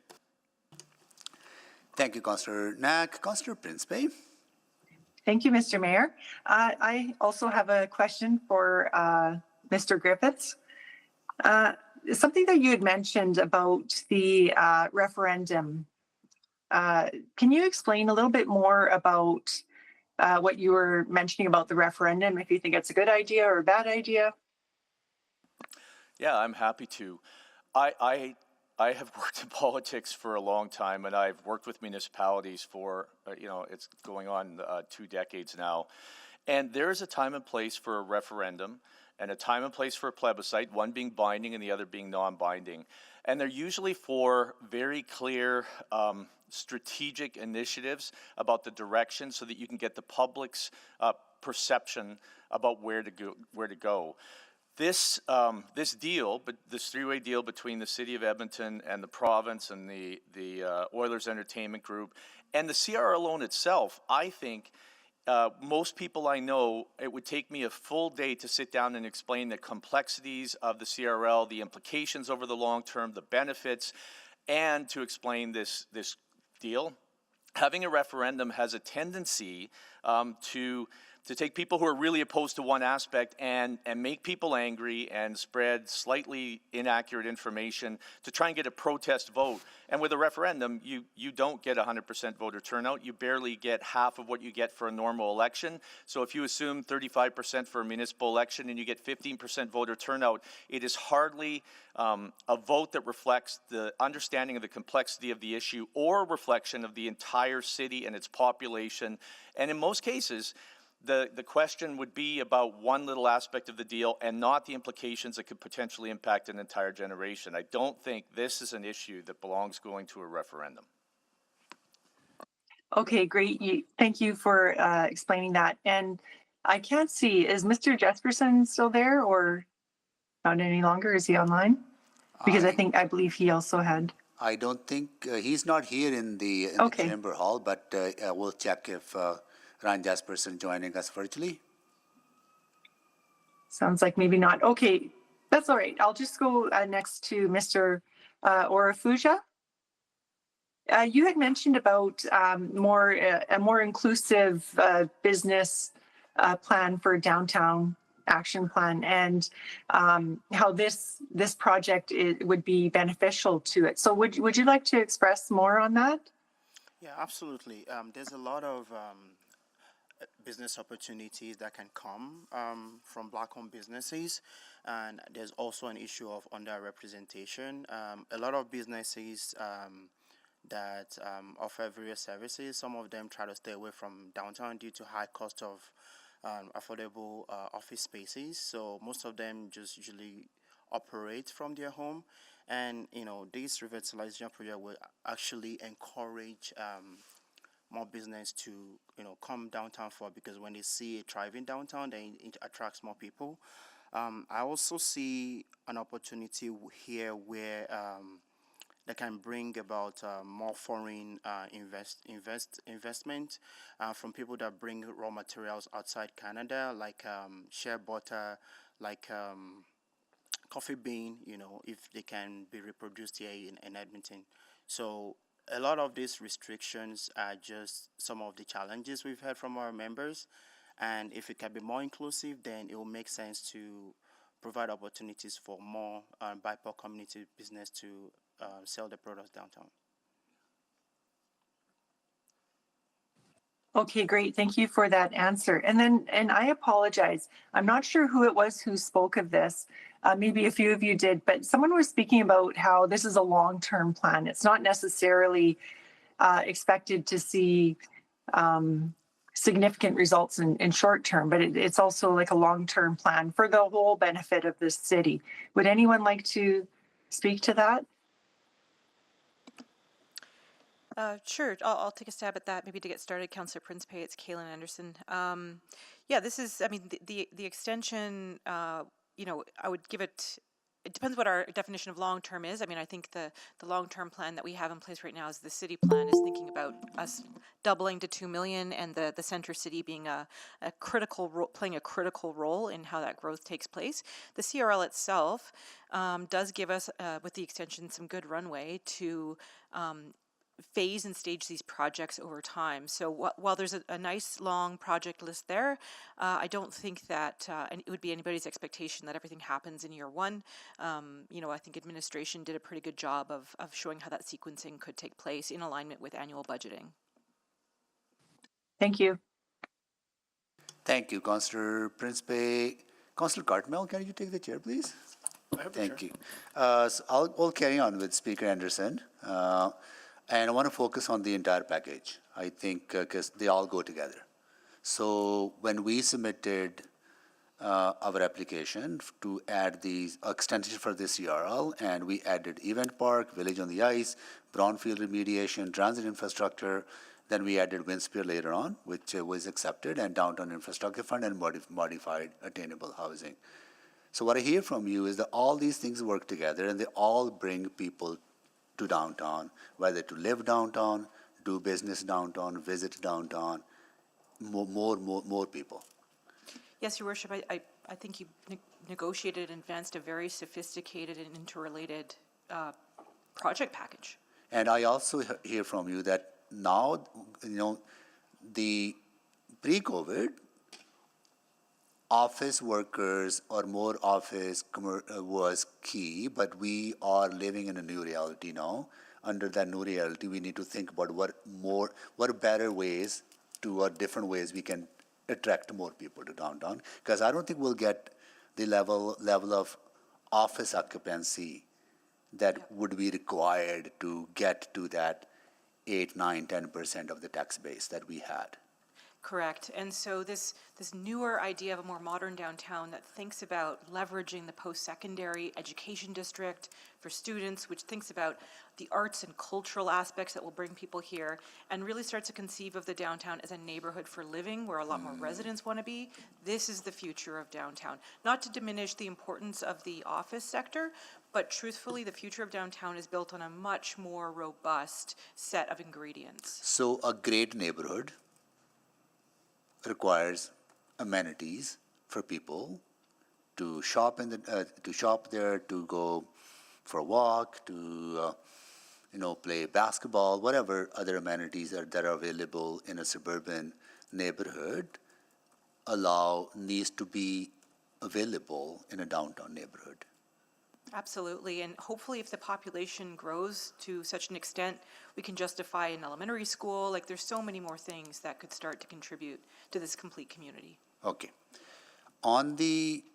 Thank you, Councillor Knack. Councillor Principe. Thank you, Mr. Mayor. I also have a question for Mr. Griffiths. Something that you had mentioned about the referendum. Can you explain a little bit more about what you were mentioning about the referendum, if you think it's a good idea or a bad idea? Yeah, I'm happy to. I have worked in politics for a long time, and I've worked with municipalities for, it's going on 2 decades now. And there is a time and place for a referendum and a time and place for a plebiscite, one being binding and the other being non-binding. And they're usually for very clear strategic initiatives about the direction so that you can get the public's perception about where to go. This deal, but this three-way deal between the City of Edmonton and the province and the Oilers Entertainment Group and the CRL loan itself, I think most people I know, it would take me a full day to sit down and explain the complexities of the CRL, the implications over the long term, the benefits, and to explain this deal. Having a referendum has a tendency to take people who are really opposed to one aspect and make people angry and spread slightly inaccurate information to try and get a protest vote. And with a referendum, you don't get 100% voter turnout. You barely get half of what you get for a normal election. So if you assume 35% for a municipal election and you get 15% voter turnout, it is hardly a vote that reflects the understanding of the complexity of the issue or a reflection of the entire city and its population. And in most cases, the question would be about one little aspect of the deal and not the implications that could potentially impact an entire generation. I don't think this is an issue that belongs going to a referendum. Okay, great. Thank you for explaining that. And I can't see, is Mr. Jesperson still there or not any longer? Is he online? Because I believe he also had. I don't think, he's not here in the chamber hall, but we'll check if Ryan Jesperson joining us virtually. Sounds like maybe not. Okay, that's all right. I'll just go next to Mr. Orafuja. You had mentioned about a more inclusive business plan for downtown action plan and how this project would be beneficial to it. So would you like to express more on that? Yeah, absolutely. There's a lot of business opportunities that can come from Black-owned businesses, and there's also an issue of underrepresentation. A lot of businesses that offer various services, some of them try to stay away from downtown due to high cost of affordable office spaces. So most of them just usually operate from their home, and this revitalization project will actually encourage more business to come downtown because when they see a thriving downtown, then it attracts more people. I also see an opportunity here where that can bring about more foreign investment from people that bring raw materials outside Canada, like shea butter, like coffee bean, if they can be reproduced here in Edmonton. So a lot of these restrictions are just some of the challenges we've heard from our members. And if it can be more inclusive, then it will make sense to provide opportunities for more BIPOC community business to sell their products downtown. Okay, great. Thank you for that answer. And I apologize. I'm not sure who it was who spoke of this. Maybe a few of you did, but someone was speaking about how this is a long-term plan. It's not necessarily expected to see significant results in short term, but it's also like a long-term plan for the whole benefit of the city. Would anyone like to speak to that? Sure, I'll take a stab at that. Maybe to get started, Councillor Principe, it's Kaylin Anderson. Yeah, this is, I mean, the extension, you know, I would give it, it depends what our definition of long-term is. I mean, I think the long-term plan that we have in place right now is the city plan is thinking about us doubling to 2 million and the center city being a critical role, playing a critical role in how that growth takes place. The CRL itself does give us, with the extension, some good runway to phase and stage these projects over time. So while there's a nice long project list there, I don't think that and it would be anybody's expectation that everything happens in year one. You know, I think administration did a pretty good job of showing how that sequencing could take place in alignment with annual budgeting. Thank you. Thank you, Councillor Principe. Councillor Cartmel, can you take the chair, please? Thank you. So I'll carry on with Speaker Anderson. And I want to focus on the entire package, I think, because they all go together. So when we submitted our application to add the extension for the CRL, and we added event park, village on the ice, brownfield remediation, transit infrastructure, then we added Windspear later on, which was accepted, and downtown infrastructure fund and modified attainable housing. So what I hear from you is that all these things work together and they all bring people to downtown, whether to live downtown, do business downtown, visit downtown, more people. Yes, Your Worship, I think you negotiated and advanced a very sophisticated and interrelated project package. And I also hear from you that now, you know, the pre-COVID, office workers or more office was key, but we are living in a new reality now. Under that new reality, we need to think about what better ways or different ways we can attract more people to downtown. Because I don't think we'll get the level of office occupancy that would be required to get to that 8, 9, 10% of the tax base that we had. Correct. And so this newer idea of a more modern downtown that thinks about leveraging the post-secondary education district for students, which thinks about the arts and cultural aspects that will bring people here, and really starts to conceive of the downtown as a neighborhood for living where a lot more residents want to be. This is the future of downtown. Not to diminish the importance of the office sector, but truthfully, the future of downtown is built on a much more robust set of ingredients. So a great neighborhood requires amenities for people to shop there, to go for a walk, to play basketball, whatever other amenities that are available in a suburban neighborhood needs to be available in a downtown neighborhood. Absolutely, and hopefully if the population grows to such an extent, we can justify an elementary school. Like, there's so many more things that could start to contribute to this complete community. Okay. On the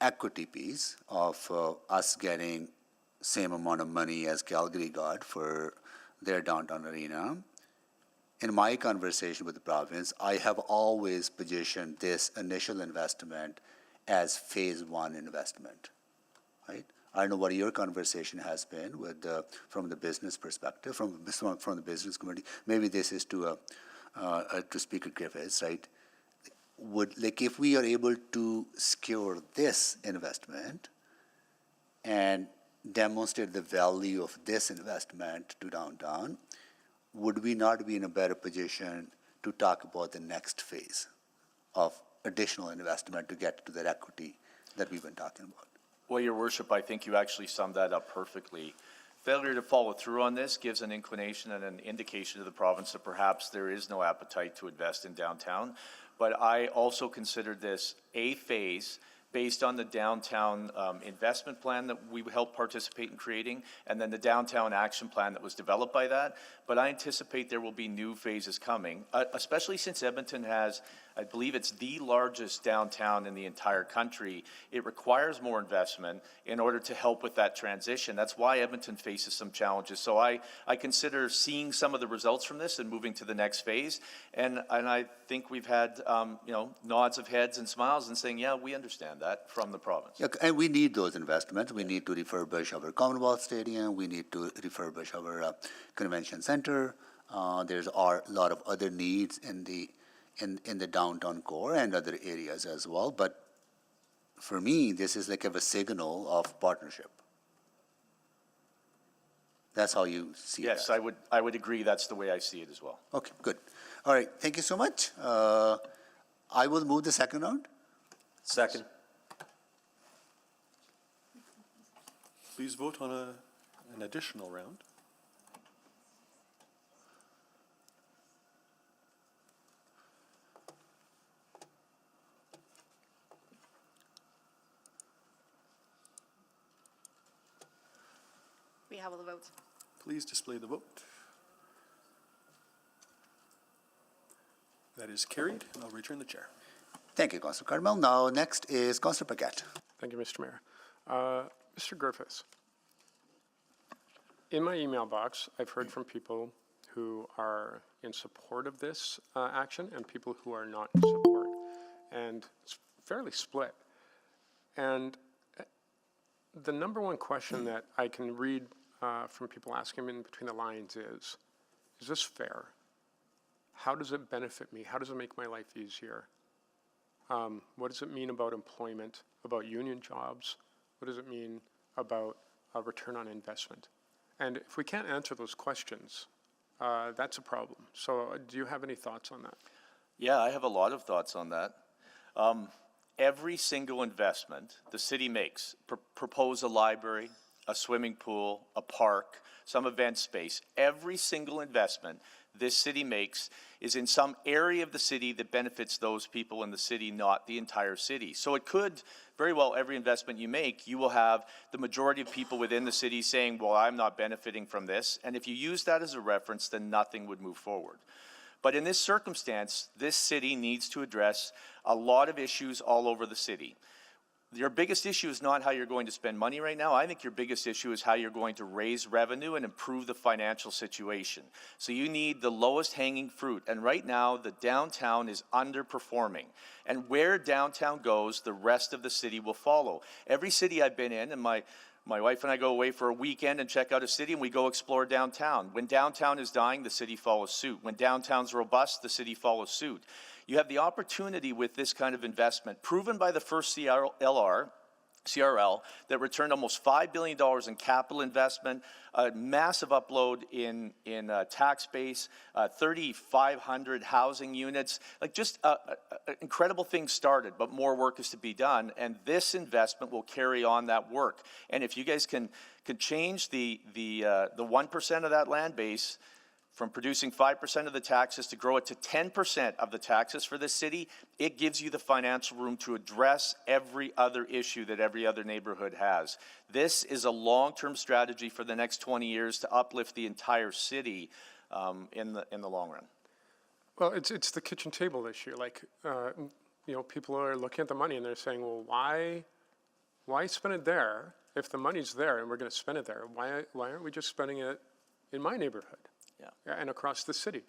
equity piece of us getting same amount of money as Calgary got for their downtown arena, in my conversation with the province, I have always positioned this initial investment as phase one investment. Right? I don't know what your conversation has been with from the business perspective, from the business community. Maybe this is to Speaker Griffiths, right? If we are able to secure this investment and demonstrate the value of this investment to downtown, would we not be in a better position to talk about the next phase of additional investment to get to that equity that we've been talking about? Well, Your Worship, I think you actually summed that up perfectly. Failure to follow through on this gives an inclination and an indication to the province that perhaps there is no appetite to invest in downtown. But I also considered this a phase based on the downtown investment plan that we helped participate in creating, and then the downtown action plan that was developed by that. But I anticipate there will be new phases coming, especially since Edmonton has I believe it's the largest downtown in the entire country. It requires more investment in order to help with that transition. That's why Edmonton faces some challenges. So I consider seeing some of the results from this and moving to the next phase. And I think we've had, nods of heads and smiles and saying, yeah, we understand that from the province. Yeah, and we need those investments. We need to refurbish our Commonwealth Stadium. We need to refurbish our convention center. There's a lot of other needs in the downtown core and other areas as well. But for me, this is like a signal of partnership. That's how you see it. Yes, I would agree. That's the way I see it as well. Okay, good. All right, thank you so much. I will move the second round. Second. Please vote on an additional round. We have all the votes. Please display the vote. That is carried, and I'll return the chair. Thank you, Councillor Carmel. Now, next is Councillor Paquette. Thank you, Mr. Mayor. Mr. Griffiths, in my email box, I've heard from people who are in support of this action and people who are not in support. And it's fairly split. And the number one question that I can read from people asking in between the lines is this fair? How does it benefit me? How does it make my life easier? What does it mean about employment, about union jobs? What does it mean about a return on investment? And if we can't answer those questions, that's a problem. So do you have any thoughts on that? Yeah, I have a lot of thoughts on that. Every single investment the city makes, propose a library, a swimming pool, a park, some event space, every single investment this city makes is in some area of the city that benefits those people in the city, not the entire city. So it could very well, every investment you make, you will have the majority of people within the city saying, well, I'm not benefiting from this. And if you use that as a reference, then nothing would move forward. But in this circumstance, this city needs to address a lot of issues all over the city. Your biggest issue is not how you're going to spend money right now. I think your biggest issue is how you're going to raise revenue and improve the financial situation. So you need the lowest hanging fruit. And right now, the downtown is underperforming. And where downtown goes, the rest of the city will follow. Every city I've been in, and my wife and I go away for a weekend and check out a city, and we go explore downtown. When downtown is dying, the city follows suit. When downtown's robust, the city follows suit. You have the opportunity with this kind of investment, proven by the first CRL, that returned almost $5 billion in capital investment, a massive upload in tax base, 3,500 housing units, like just incredible things started, but more work is to be done, and this investment will carry on that work. And if you guys can change the 1% of that land base from producing 5% of the taxes to grow it to 10% of the taxes for this city, it gives you the financial room to address every other issue that every other neighborhood has. This is a long-term strategy for the next 20 years to uplift the entire city in the long run. Well, it's the kitchen table issue. Like, people are looking at the money and they're saying, well, why spend it there if the money's there and we're going to spend it there? Why aren't we just spending it in my neighborhood? Yeah, and across the city.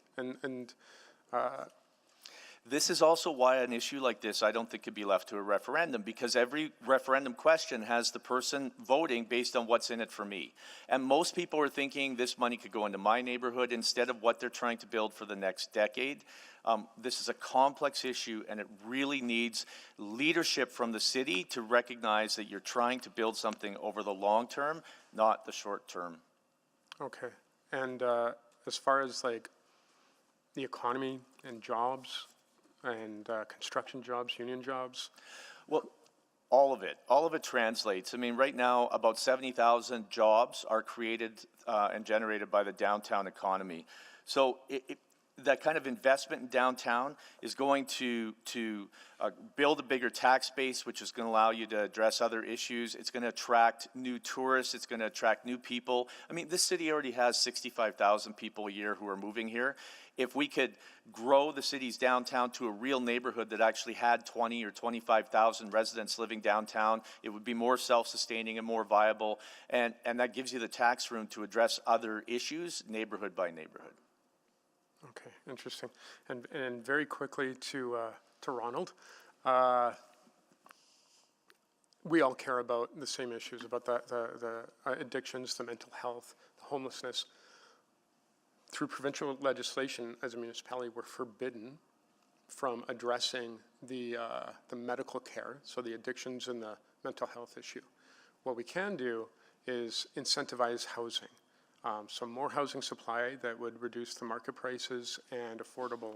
This is also why an issue like this I don't think could be left to a referendum, because every referendum question has the person voting based on what's in it for me. And most people are thinking this money could go into my neighborhood instead of what they're trying to build for the next decade. This is a complex issue, and it really needs leadership from the city to recognize that you're trying to build something over the long term, not the short term. Okay. And as far as like the economy and jobs and construction jobs, union jobs? Well, all of it translates. I mean, right now, about 70,000 jobs are created and generated by the downtown economy. So that kind of investment in downtown is going to build a bigger tax base, which is going to allow you to address other issues. It's going to attract new tourists. It's going to attract new people. I mean, this city already has 65,000 people a year who are moving here. If we could grow the city's downtown to a real neighborhood that actually had 20 or 25,000 residents living downtown, it would be more self-sustaining and more viable. And that gives you the tax room to address other issues, neighborhood by neighborhood. Okay, interesting. And very quickly to Ronald. We all care about the same issues, about the addictions, the mental health, the homelessness. Through provincial legislation, as a municipality, we're forbidden from addressing the medical care, so the addictions and the mental health issue. What we can do is incentivize housing. So more housing supply that would reduce the market prices and affordable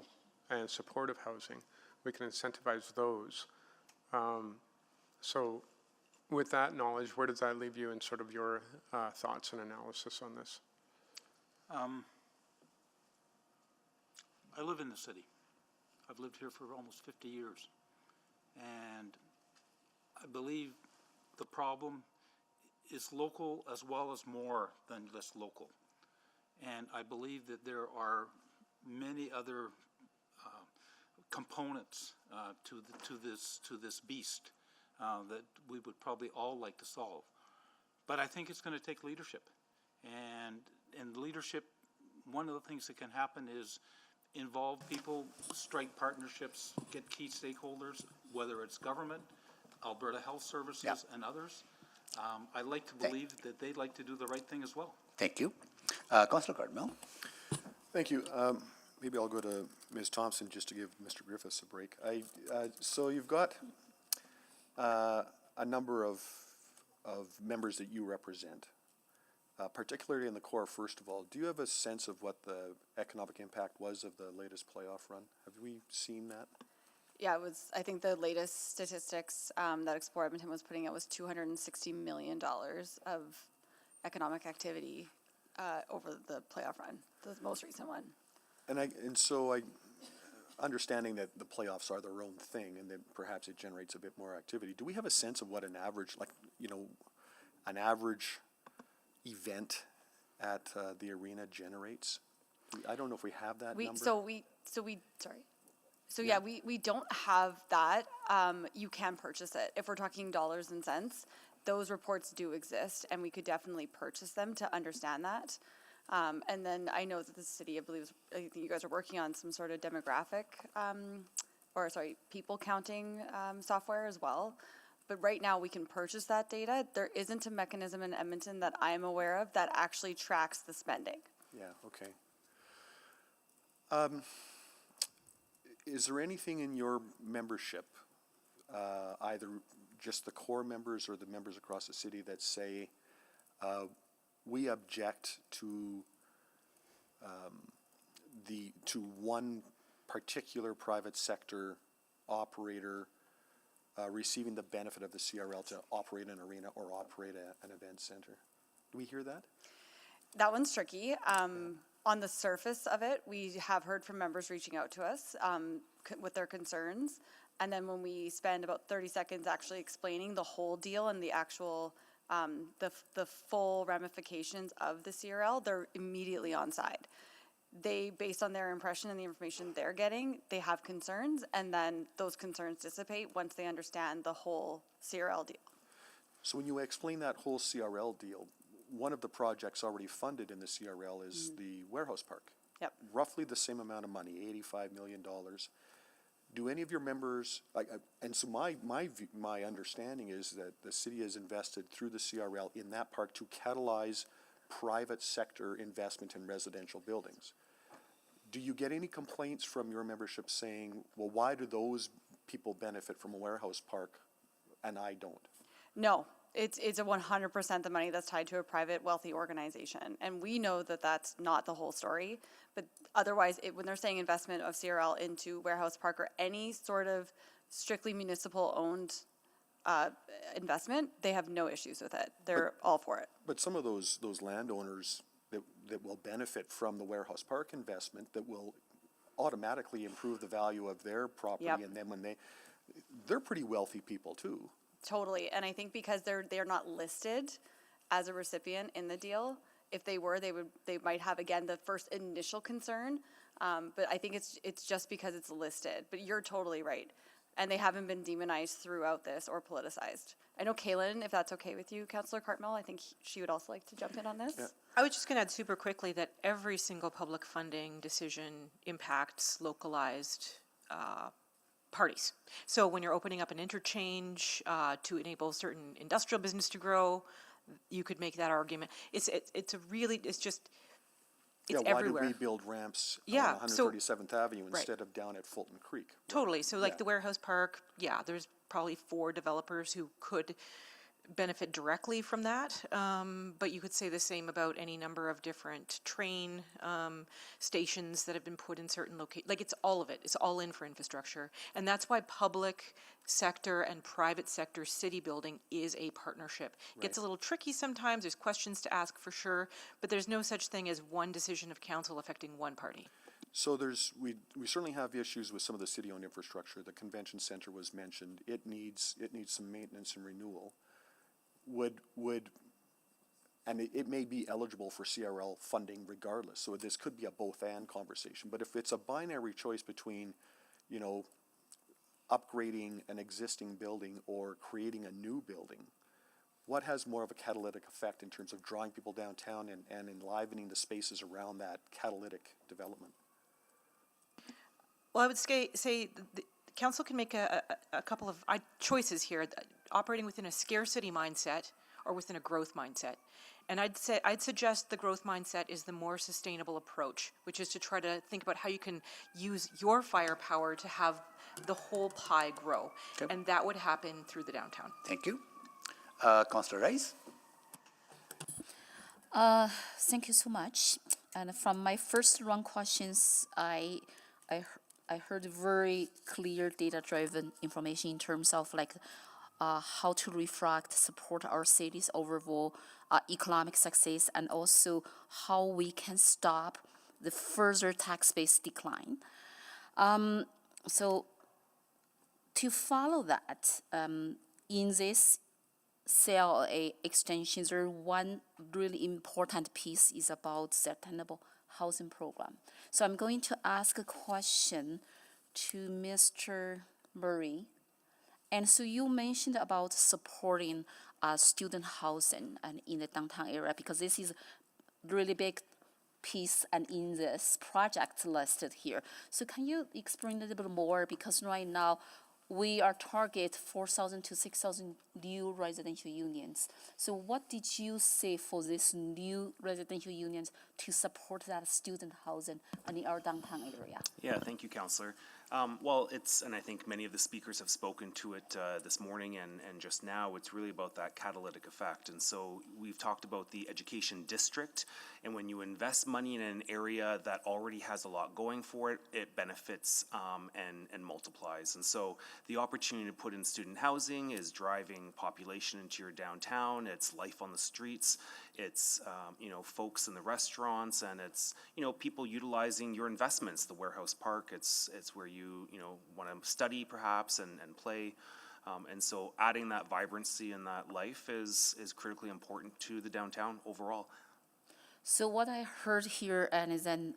and supportive housing. We can incentivize those. So with that knowledge, where does that leave you in sort of your thoughts and analysis on this? I live in the city. I've lived here for almost 50 years. And I believe the problem is local as well as more than just local. And I believe that there are many other components to this beast that we would probably all like to solve. But I think it's going to take leadership. And in leadership, one of the things that can happen is involve people, strike partnerships, get key stakeholders, whether it's government, Alberta Health Services, and others. I like to believe that they'd like to do the right thing as well. Thank you. Councillor Cardinal. Thank you. Maybe I'll go to Ms. Thompson just to give Mr. Griffiths a break. So you've got a number of members that you represent, particularly in the core. First of all, do you have a sense of what the economic impact was of the latest playoff run? Have we seen that? Yeah, it was, I think the latest statistics that Explore Edmonton was putting out was $260 million of economic activity over the playoff run, the most recent one. And so understanding that the playoffs are their own thing and that perhaps it generates a bit more activity, do we have a sense of what an average, an average event at the arena generates? I don't know if we have that number. We don't have that. You can purchase it. If we're talking dollars and cents, those reports do exist, and we could definitely purchase them to understand that. And then I know that the city, I think you guys are working on some sort of demographic, people counting software as well. But right now we can purchase that data. There isn't a mechanism in Edmonton that I'm aware of that actually tracks the spending. Yeah, okay. Is there anything in your membership, either just the core members or the members across the city, that say we object to one particular private sector operator receiving the benefit of the CRL to operate an arena or operate an event center? Do we hear that? That one's tricky. On the surface of it, we have heard from members reaching out to us with their concerns. And then when we spend about 30 seconds actually explaining the whole deal and the actual, the full ramifications of the CRL, they're immediately on side. They, based on their impression and the information they're getting, they have concerns, and then those concerns dissipate once they understand the whole CRL deal. So when you explain that whole CRL deal, one of the projects already funded in the CRL is the warehouse park. Yep. Roughly the same amount of money, $85 million. Do any of your members, and so my understanding is that the city has invested through the CRL in that park to catalyze private sector investment in residential buildings. Do you get any complaints from your membership saying, well, why do those people benefit from a warehouse park and I don't? No, it's a 100% the money that's tied to a private wealthy organization. And we know that that's not the whole story, but otherwise when they're saying investment of CRL into warehouse park or any sort of strictly municipal owned investment, they have no issues with it. They're all for it. But some of those landowners that will benefit from the warehouse park investment, that will automatically improve the value of their property. Yep. And then when they're pretty wealthy people too. Totally, and I think because they're not listed as a recipient in the deal, if they were, they might have, again, the first initial concern, but I think it's just because it's listed, but you're totally right. And they haven't been demonized throughout this or politicized. I know Kaylin, if that's okay with you, Councillor Cartmel, I think she would also like to jump in on this. I was just going to add super quickly that every single public funding decision impacts localized parties. So when you're opening up an interchange to enable certain industrial business to grow, you could make that argument. It's everywhere. Why did we build ramps Yeah, on so- 137th Avenue Right. instead of down at Fulton Creek? Totally. So like Yeah. the warehouse park, yeah, there's probably 4 developers who could benefit directly from that. But you could say the same about any number of different train stations that have been put in certain locations. Like it's all of it. It's all in for infrastructure. And that's why public sector and private sector city building is a partnership. It gets a little tricky sometimes. There's questions to ask for sure, but there's no such thing as one decision of council affecting one party. So we certainly have issues with some of the city-owned infrastructure. The convention center was mentioned. It needs some maintenance and renewal. And it may be eligible for CRL funding regardless. So this could be a both-and conversation. But if it's a binary choice between, upgrading an existing building or creating a new building, what has more of a catalytic effect in terms of drawing people downtown and enlivening the spaces around that catalytic development? Well, I would say the council can make a couple of choices here, operating within a scarcity mindset or within a growth mindset. And I'd suggest the growth mindset is the more sustainable approach, which is to try to think about how you can use your firepower to have the whole pie grow. Okay. And that would happen through the downtown. Thank you. Councillor Rice? Thank you so much. And from my first round questions, I heard very clear data-driven information in terms of how to reflect, support our city's overall economic success, and also how we can stop the further tax-based decline. So to follow that, in this CLA extension, there one really important piece is about sustainable housing program. So I'm going to ask a question to Mr. Murray. And so you mentioned about supporting student housing and in the downtown area, because this is really big piece and in this project listed here. So can you explain a little bit more, because right now we are target 4,000 to 6,000 new residential unions. So what did you say for this new residential unions to support that student housing in our downtown area? Yeah, thank you, Councillor. Well, and I think many of the speakers have spoken to it this morning and just now, it's really about that catalytic effect. And so we've talked about the education district, and when you invest money in an area that already has a lot going for it, it benefits and multiplies. And so the opportunity to put in student housing is driving population into your downtown, it's life on the streets, it's folks in the restaurants, and it's people utilizing your investments, the warehouse park, it's where you want to study perhaps and play, and so adding that vibrancy and that life is critically important to the downtown overall. So what I heard here, and then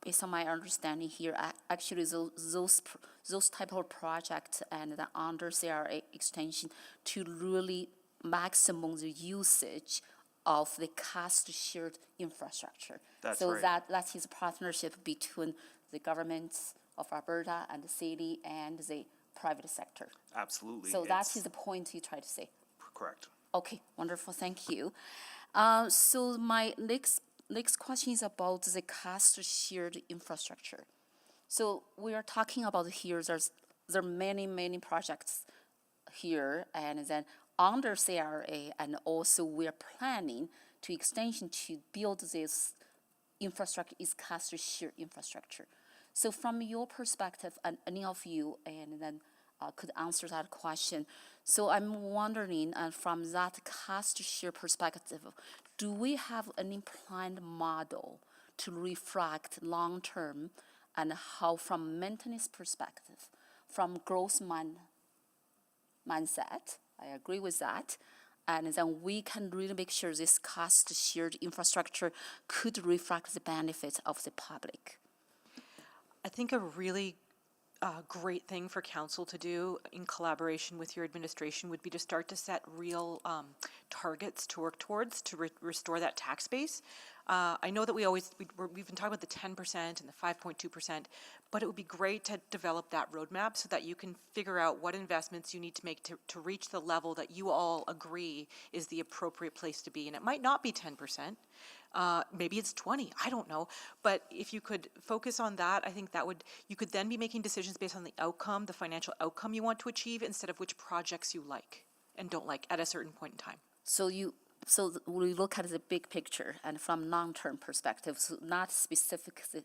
based on my understanding here, actually those type of projects and the under CRA extension to really maximum the usage of the cost shared infrastructure. That's so right. that is a partnership between the governments of Alberta and the city and the private sector. Absolutely. So that is the point you try to say. Correct. Okay, wonderful, thank you. So my next question is about the cost shared infrastructure. So we are talking about here, there are many projects here, and then under CRA, and also we are planning to extension to build this infrastructure is cost shared infrastructure. So from your perspective, and any of you, and then could answer that question. So I'm wondering, from that cost share perspective, do we have an planned model to reflect long-term and how from maintenance perspective, from growth mindset, I agree with that. And then we can really make sure this cost shared infrastructure could reflect the benefits of the public. I think a really great thing for council to do in collaboration with your administration would be to start to set real targets to work towards to restore that tax base. I know that we've been talking about the 10% and the 5.2%, but it would be great to develop that roadmap so that you can figure out what investments you need to make to reach the level that you all agree is the appropriate place to be. And it might not be 10%. Maybe it's 20, I don't know. But if you could focus on that, I think you could then be making decisions based on the outcome, the financial outcome you want to achieve, instead of which projects you like and don't like at a certain point in time. So we look at the big picture and from long-term perspective, so not specifically.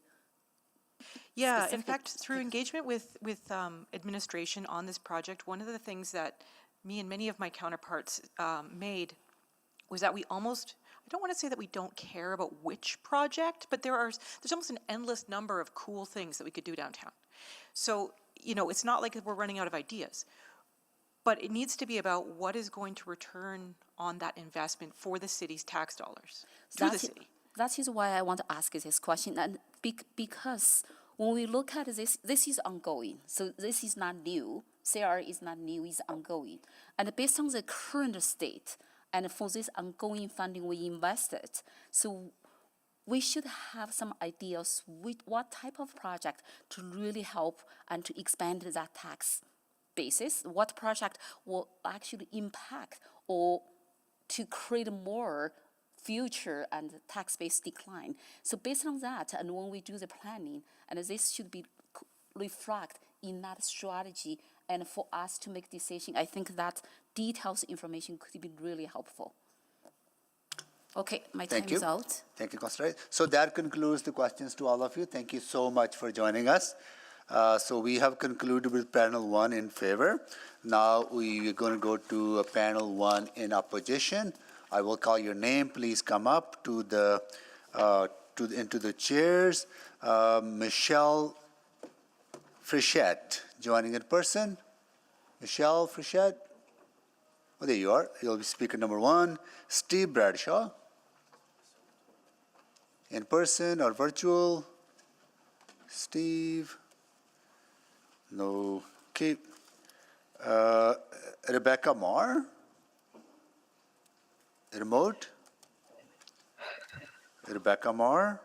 Yeah, in fact, through engagement with administration on this project, one of the things that me and many of my counterparts made was that I don't want to say that we don't care about which project, but there's almost an endless number of cool things that we could do downtown. So, it's not like we're running out of ideas, but it needs to be about what is going to return on that investment for the city's tax dollars to the city. That is why I want to ask this question, and because when we look at this is ongoing, so this is not new. CRL is not new, it's ongoing. And based on the current state, and for this ongoing funding we invested, so we should have some ideas with what type of project to really help and to expand that tax basis, what project will actually impact or to create more future and tax base decline. So based on that, and when we do the planning, and this should be reflect in that strategy, and for us to make decision, I think that details information could be really helpful. Okay, my time is out. Thank you, Councillor. So that concludes the questions to all of you. Thank you so much for joining us. So we have concluded with panel 1 in favor. Now we are going to go to panel 1 in opposition. I will call your name. Please come up to into the chairs. Michelle Frichette, joining in person. Michelle Frichette. Oh, there you are. You'll be speaker number 1. Steve Bradshaw. In person or virtual? Steve. No. Okay. Rebecca Marr. Remote. Rebecca Marr.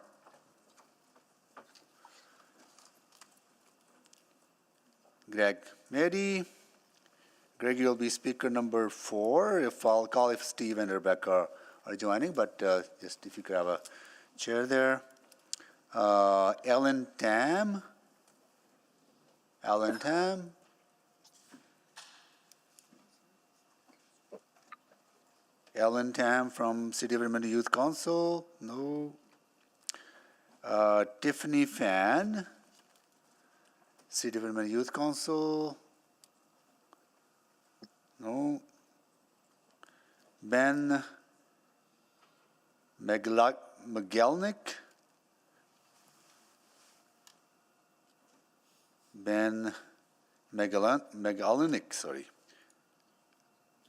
Greg Mady. Greg, you'll be speaker number 4. I'll call if Steve and Rebecca are joining, but just if you could have a chair there. Ellen Tam. Ellen Tam. Ellen Tam from City of Edmonton Youth Council. No. Tiffany Fan. City of Edmonton Youth Council. No. Ben McGelnick. Ben Megalinic, sorry.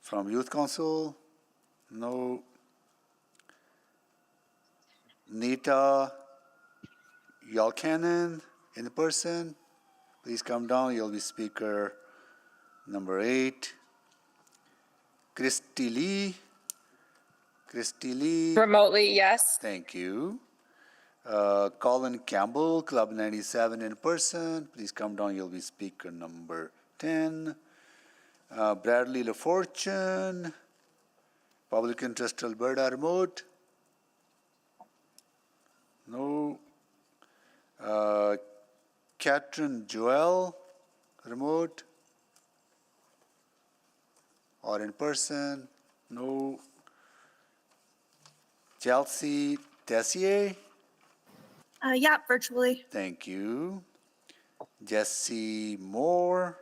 From Youth Council. No. Nita Yalkanen in person. Please come down. You'll be speaker number 8. Christy Lee. Christy Lee. Remotely, yes. Thank you. Colin Campbell, Club 97 in person. Please come down. You'll be speaker number 10. Bradley LaFortune, Public Interest Alberta Remote. No. Catherine Joel, Remote. Or in person. No. Chelsea Tessier. Yeah, virtually. Thank you. Jesse Moore.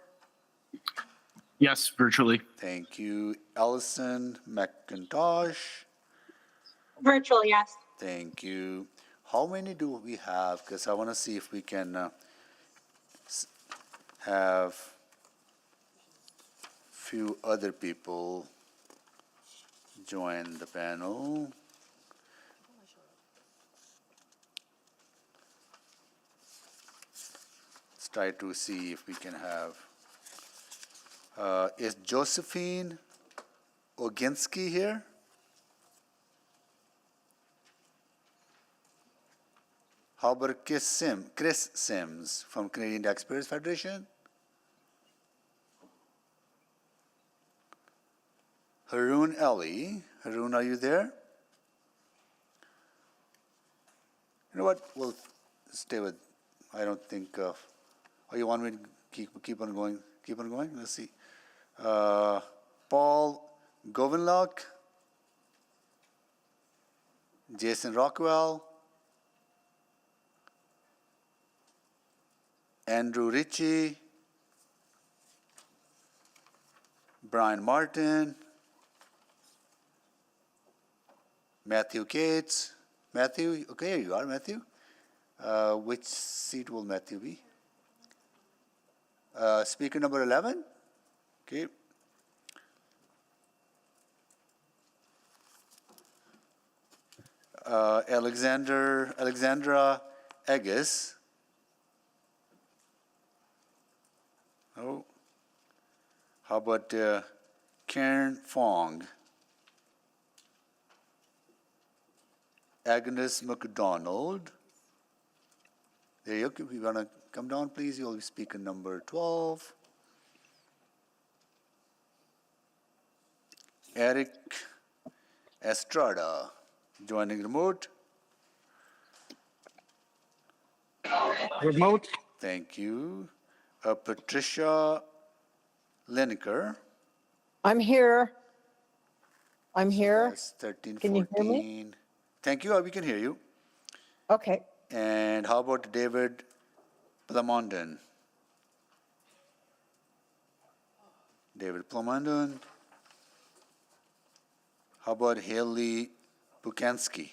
Yes, virtually. Thank you. Allison McIntosh. Virtual, yes. Thank you. How many do we have? Because I want to see if we can have few other people join the panel. Let's try to see if we can have. Is Josephine Oginski here? How about Chris Sims from Canadian Taxpayers Federation? Haroon Ellie. Haroon, are you there? You know what? We'll stay with. I don't think. Oh, you want me to keep on going? Keep on going. Let's see. Paul Govinlock, Jason Rockwell, Andrew Ritchie, Brian Martin, Matthew Cates. Matthew, okay, here you are, Matthew. Which seat will Matthew be? Speaker number 11. Okay. Alexandra Eggis. Oh. How about Karen Fong? Agnes McDonald. There you go. If you want to come down, please, you'll be speaker number 12. Eric Estrada, joining remote. Remote. Thank you. Patricia Lineker. I'm here. I'm here. Yes, 13, Can you 14. hear me? Thank you. We can hear you. Okay. And how about David Plamondon? David Plamondon. How about Haley Bukansky?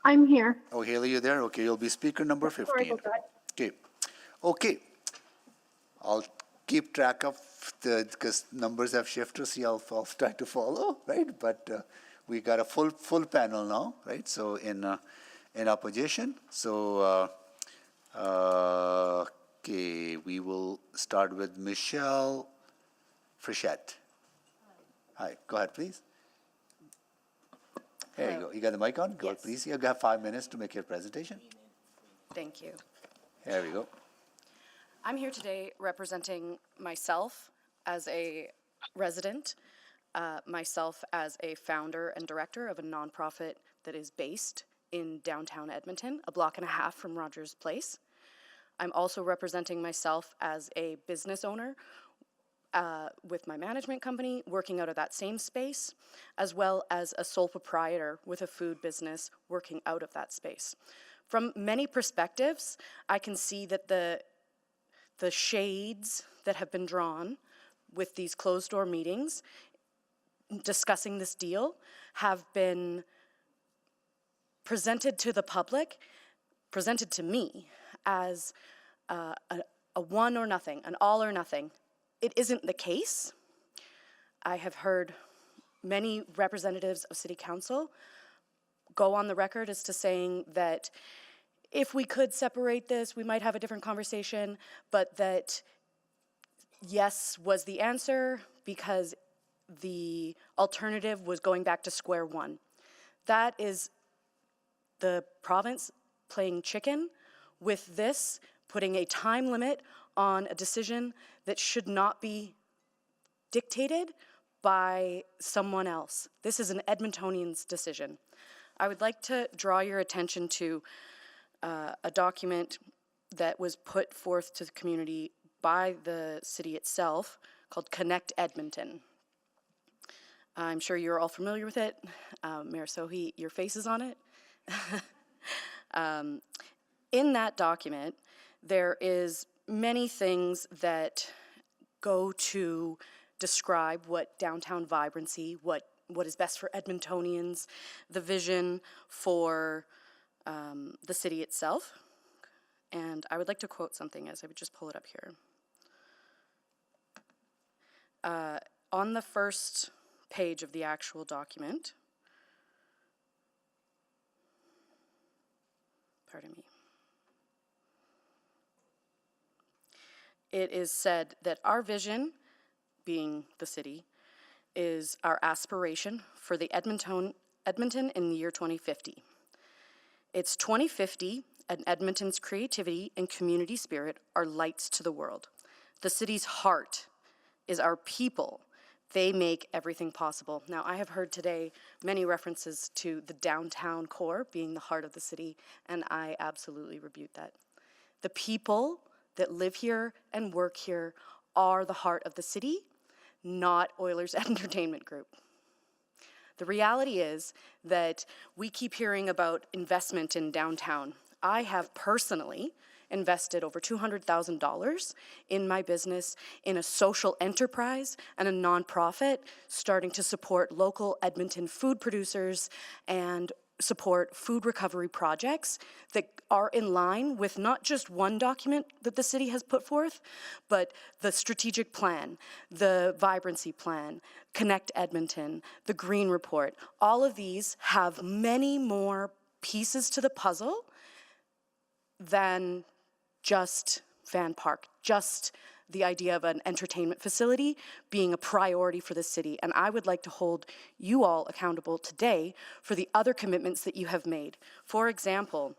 I'm here. Oh, Haley, you there? Okay, you'll be speaker number 15. Sorry about that. Okay. Okay. I'll keep track of because numbers have shifted, so I'll try to follow, right? But we got a full panel now, right? So in opposition. So okay, we will start with Michelle Frechette. Hi, go ahead, please. There you go. You got the mic on? Go ahead, please. You have 5 minutes to make your presentation. Thank you. There we go. I'm here today representing myself as a resident, myself as a founder and director of a nonprofit that is based in downtown Edmonton, a block and a half from Rogers Place. I'm also representing myself as a business owner with my management company, working out of that same space, as well as a sole proprietor with a food business working out of that space. From many perspectives, I can see that the shades that have been drawn with these closed-door meetings discussing this deal have been presented to the public, presented to me as a one or nothing, an all or nothing. It isn't the case. I have heard many representatives of City Council go on the record as to saying that if we could separate this, we might have a different conversation, but that yes was the answer because the alternative was going back to square one. That is the province playing chicken with this, putting a time limit on a decision that should not be dictated by someone else. This is an Edmontonian's decision. I would like to draw your attention to a document that was put forth to the community by the city itself called Connect Edmonton. I'm sure you're all familiar with it. Mayor Sohi, your face is on it. In that document, there is many things that go to describe what downtown vibrancy, what is best for Edmontonians, the vision for the city itself. And I would like to quote something as I would just pull it up here. On the first page of the actual document, pardon me, it is said that our vision, being the city, is our aspiration for the Edmonton in the year 2050. It's 2050, and Edmonton's creativity and community spirit are lights to the world. The city's heart is our people. They make everything possible. Now, I have heard today many references to the downtown core being the heart of the city, and I absolutely rebuke that. The people that live here and work here are the heart of the city, not Oilers Entertainment Group. The reality is that we keep hearing about investment in downtown. I have personally invested over $200,000 in my business in a social enterprise and a nonprofit starting to support local Edmonton food producers and support food recovery projects that are in line with not just one document that the city has put forth, but the strategic plan, the vibrancy plan, Connect Edmonton, the Green Report. All of these have many more pieces to the puzzle than just Van Park, just the idea of an entertainment facility being a priority for the city. And I would like to hold you all accountable today for the other commitments that you have made. For example,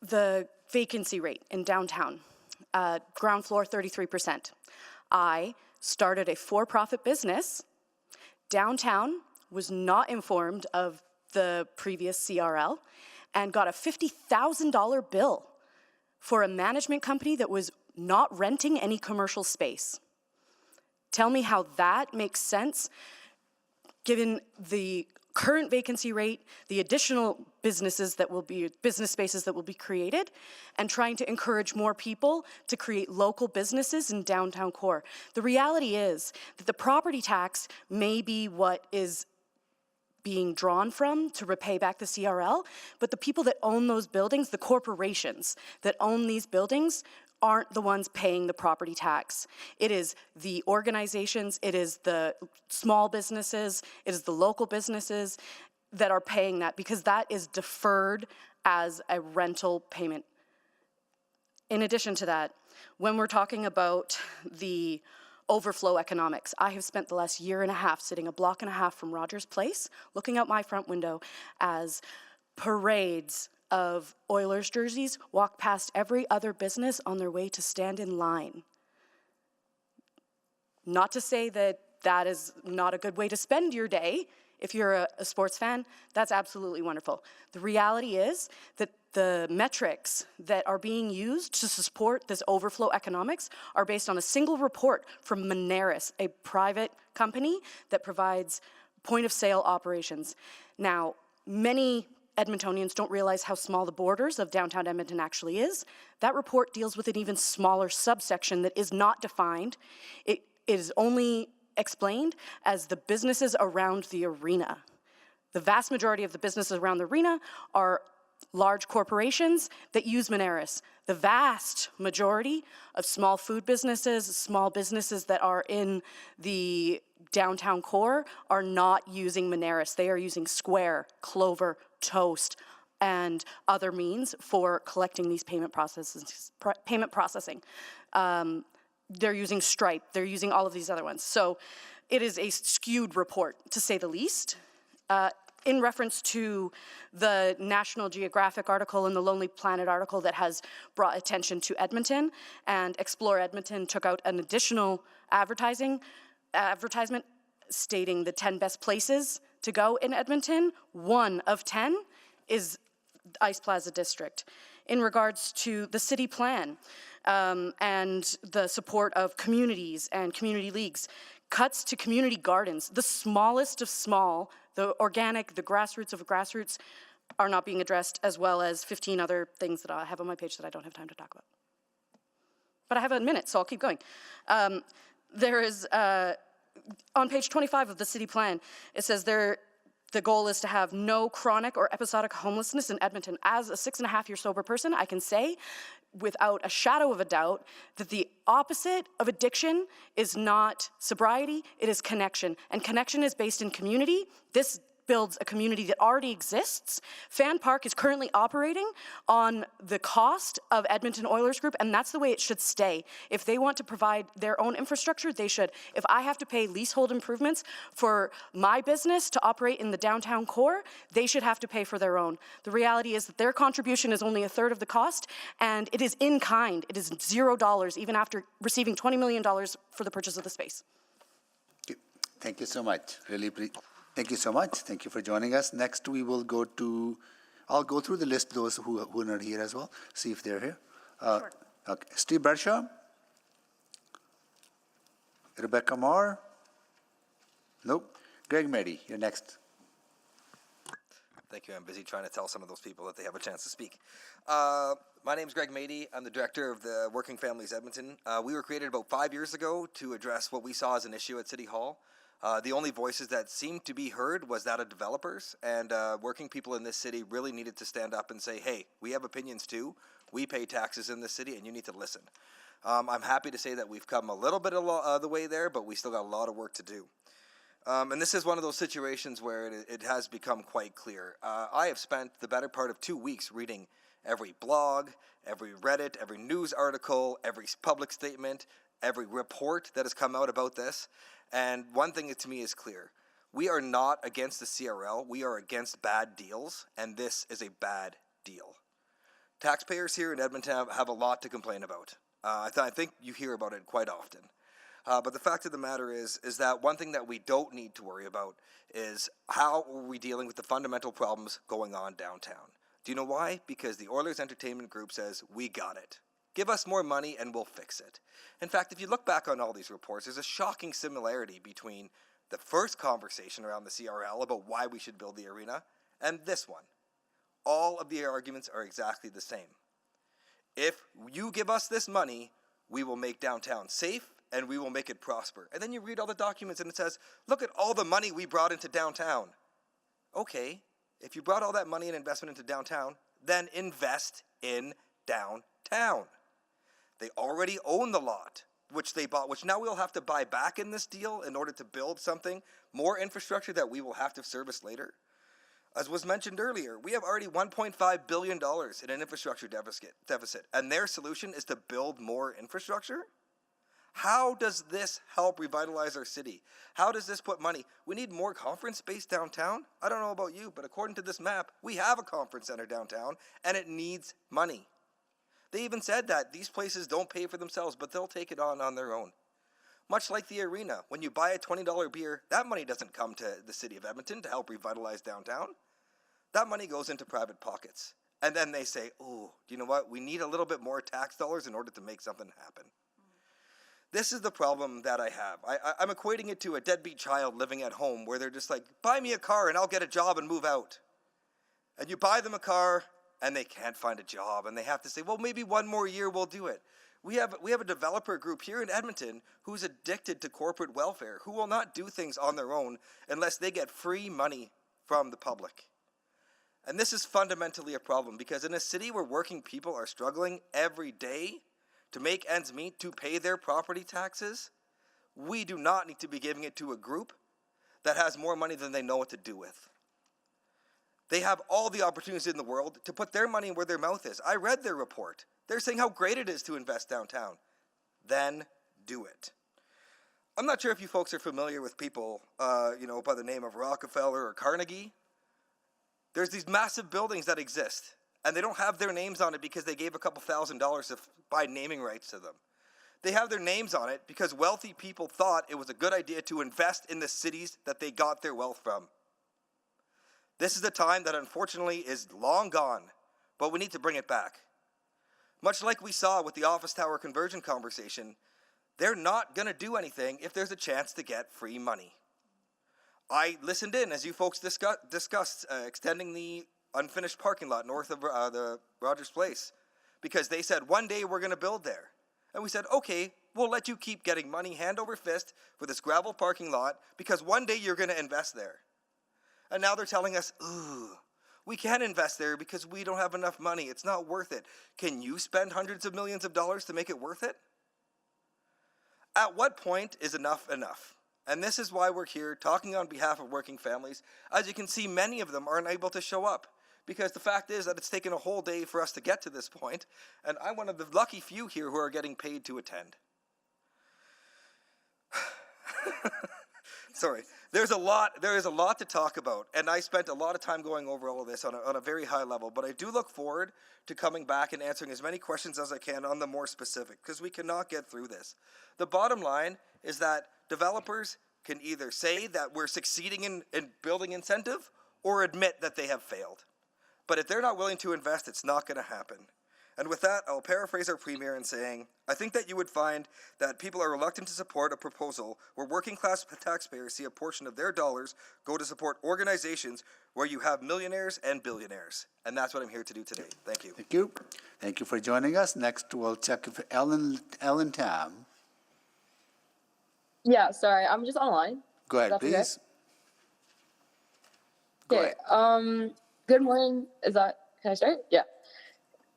the vacancy rate in downtown, ground floor 33%. I started a for-profit business. Downtown was not informed of the previous CRL and got a $50,000 bill for a management company that was not renting any commercial space. Tell me how that makes sense given the current vacancy rate, the additional business spaces that will be created, and trying to encourage more people to create local businesses in downtown core. The reality is that the property tax may be what is being drawn from to repay back the CRL, but the people that own those buildings, the corporations that own these buildings, aren't the ones paying the property tax. It is the organizations, it is the small businesses, it is the local businesses that are paying that because that is deferred as a rental payment. In addition to that, when we're talking about the overflow economics, I have spent the last year and a half sitting a block and a half from Rogers Place, looking out my front window as parades of Oilers jerseys walk past every other business on their way to stand in line. Not to say that that is not a good way to spend your day. If you're a sports fan, that's absolutely wonderful. The reality is that the metrics that are being used to support this overflow economics are based on a single report from Moneris, a private company that provides point-of-sale operations. Now, many Edmontonians don't realize how small the borders of downtown Edmonton actually is. That report deals with an even smaller subsection that is not defined. It is only explained as the businesses around the arena. The vast majority of the businesses around the arena are large corporations that use Moneris. The vast majority of small food businesses, small businesses that are in the downtown core are not using Moneris. They are using Square, Clover, Toast, and other means for collecting these payment processing. They're using Stripe. They're using all of these other ones. So it is a skewed report, to say the least. In reference to the National Geographic article and the Lonely Planet article that has brought attention to Edmonton, and Explore Edmonton took out an additional advertisement stating the 10 best places to go in Edmonton. 1 of 10 is Ice Plaza District. In regards to the city plan and the support of communities and community leagues, cuts to community gardens, the smallest of small, the organic, the grassroots of grassroots, are not being addressed, as well as 15 other things that I have on my page that I don't have time to talk about. but I have a minute, so I'll keep going. There is, on page 25 of the city plan, it says the goal is to have no chronic or episodic homelessness in Edmonton. As a 6.5-year sober person, I can say without a shadow of a doubt that the opposite of addiction is not sobriety, it is connection. And connection is based in community. This builds a community that already exists. Fan Park is currently operating on the cost of Edmonton Oilers Group, and that's the way it should stay. If they want to provide their own infrastructure, they should. If I have to pay leasehold improvements for my business to operate in the downtown core, they should have to pay for their own. The reality is that their contribution is only a third of the cost, and it is in kind. It is $0, even after receiving $20 million for the purchase of the space. Thank you so much. Thank you so much. Thank you for joining us. Next, we will go to, I'll go through the list, those who are not here as well, see if they're here. Sure. Okay. Steve Bradshaw? Rebecca Moore? Nope. Greg Meddy, you're next. Thank you. I'm busy trying to tell some of those people that they have a chance to speak. My name is Greg Mady. I'm the director of the Working Families Edmonton. We were created about 5 years ago to address what we saw as an issue at City Hall. The only voices that seemed to be heard was that of developers, and working people in this city really needed to stand up and say, hey, we have opinions too. We pay taxes in this city, and you need to listen. I'm happy to say that we've come a little bit of the way there, but we still got a lot of work to do. And this is one of those situations where it has become quite clear. I have spent the better part of 2 weeks reading every blog, every Reddit, every news article, every public statement, every report that has come out about this. And one thing to me is clear. We are not against the CRL. We are against bad deals, and this is a bad deal. Taxpayers here in Edmonton have a lot to complain about. I think you hear about it quite often. But the fact of the matter is that one thing that we don't need to worry about is how are we dealing with the fundamental problems going on downtown. Do you know why? Because the Oilers Entertainment Group says, we got it. Give us more money and we'll fix it. In fact, if you look back on all these reports, there's a shocking similarity between the first conversation around the CRL about why we should build the arena and this one. All of the arguments are exactly the same. If you give us this money, we will make downtown safe and we will make it prosper. And then you read all the documents and it says, look at all the money we brought into downtown. Okay, if you brought all that money and investment into downtown, then invest in downtown. They already own the lot, which they bought, which now we'll have to buy back in this deal in order to build something, more infrastructure that we will have to service later. As was mentioned earlier, we have already $1.5 billion in an infrastructure deficit, and their solution is to build more infrastructure? How does this help revitalize our city? How does this put money? We need more conference space downtown? I don't know about you, but according to this map, we have a conference center downtown, and it needs money. They even said that these places don't pay for themselves, but they'll take it on their own. Much like the arena, when you buy a $20 beer, that money doesn't come to the city of Edmonton to help revitalize downtown. That money goes into private pockets. And then they say, oh, you know what? We need a little bit more tax dollars in order to make something happen. This is the problem that I have. I'm equating it to a deadbeat child living at home where they're just like, buy me a car and I'll get a job and move out. And you buy them a car and they can't find a job and they have to say, well, maybe one more year we'll do it. We have a developer group here in Edmonton who's addicted to corporate welfare, who will not do things on their own unless they get free money from the public. And this is fundamentally a problem because in a city where working people are struggling every day to make ends meet, to pay their property taxes, we do not need to be giving it to a group that has more money than they know what to do with. They have all the opportunities in the world to put their money where their mouth is. I read their report. They're saying how great it is to invest downtown. Then do it. I'm not sure if you folks are familiar with people, by the name of Rockefeller or Carnegie. There's these massive buildings that exist, and they don't have their names on it because they gave a couple $1,000s to buy naming rights to them. They have their names on it because wealthy people thought it was a good idea to invest in the cities that they got their wealth from. This is a time that unfortunately is long gone, but we need to bring it back. Much like we saw with the office tower conversion conversation, they're not going to do anything if there's a chance to get free money. I listened in as you folks discussed extending the unfinished parking lot north of the Rogers Place because they said one day we're going to build there. And we said, okay, we'll let you keep getting money hand over fist for this gravel parking lot because one day you're going to invest there. And now they're telling us, ooh, we can't invest there because we don't have enough money. It's not worth it. Can you spend hundreds of millions of dollars to make it worth it? At what point is enough enough? And this is why we're here talking on behalf of working families. As you can see, many of them aren't able to show up because the fact is that it's taken a whole day for us to get to this point, and I'm one of the lucky few here who are getting paid to attend. Sorry, there is a lot to talk about, and I spent a lot of time going over all of this on a very high level, but I do look forward to coming back and answering as many questions as I can on the more specific, because we cannot get through this. The bottom line is that developers can either say that we're succeeding in building incentive or admit that they have failed. But if they're not willing to invest, it's not going to happen. And with that, I'll paraphrase our premier in saying, I think that you would find that people are reluctant to support a proposal where working class taxpayers see a portion of their dollars go to support organizations where you have millionaires and billionaires. And that's what I'm here to do today. Thank you. Thank you. Thank you for joining us. Next, we'll check if Ellen Tam. Yeah, sorry, I'm just online. Go ahead, That's okay? please. Go Okay, ahead. good morning. Can I start? Yeah.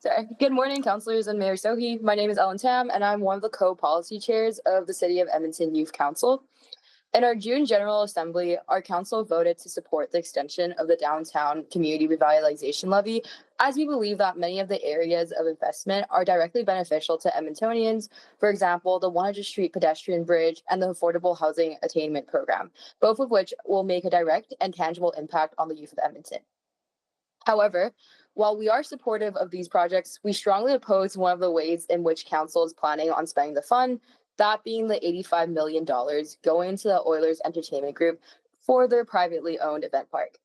Sorry. Good morning, councillors and Mayor Sohi. My name is Ellen Tam, and I'm one of the co-policy chairs of the City of Edmonton Youth Council. In our June General Assembly, our council voted to support the extension of the downtown community revitalization levy, as we believe that many of the areas of investment are directly beneficial to Edmontonians, for example, the 100th Street pedestrian bridge and the Affordable Housing Attainment Program, both of which will make a direct and tangible impact on the youth of Edmonton. However, while we are supportive of these projects, we strongly oppose one of the ways in which council is planning on spending the fund, that being the $85 million going into the Oilers Entertainment Group for their privately owned event park.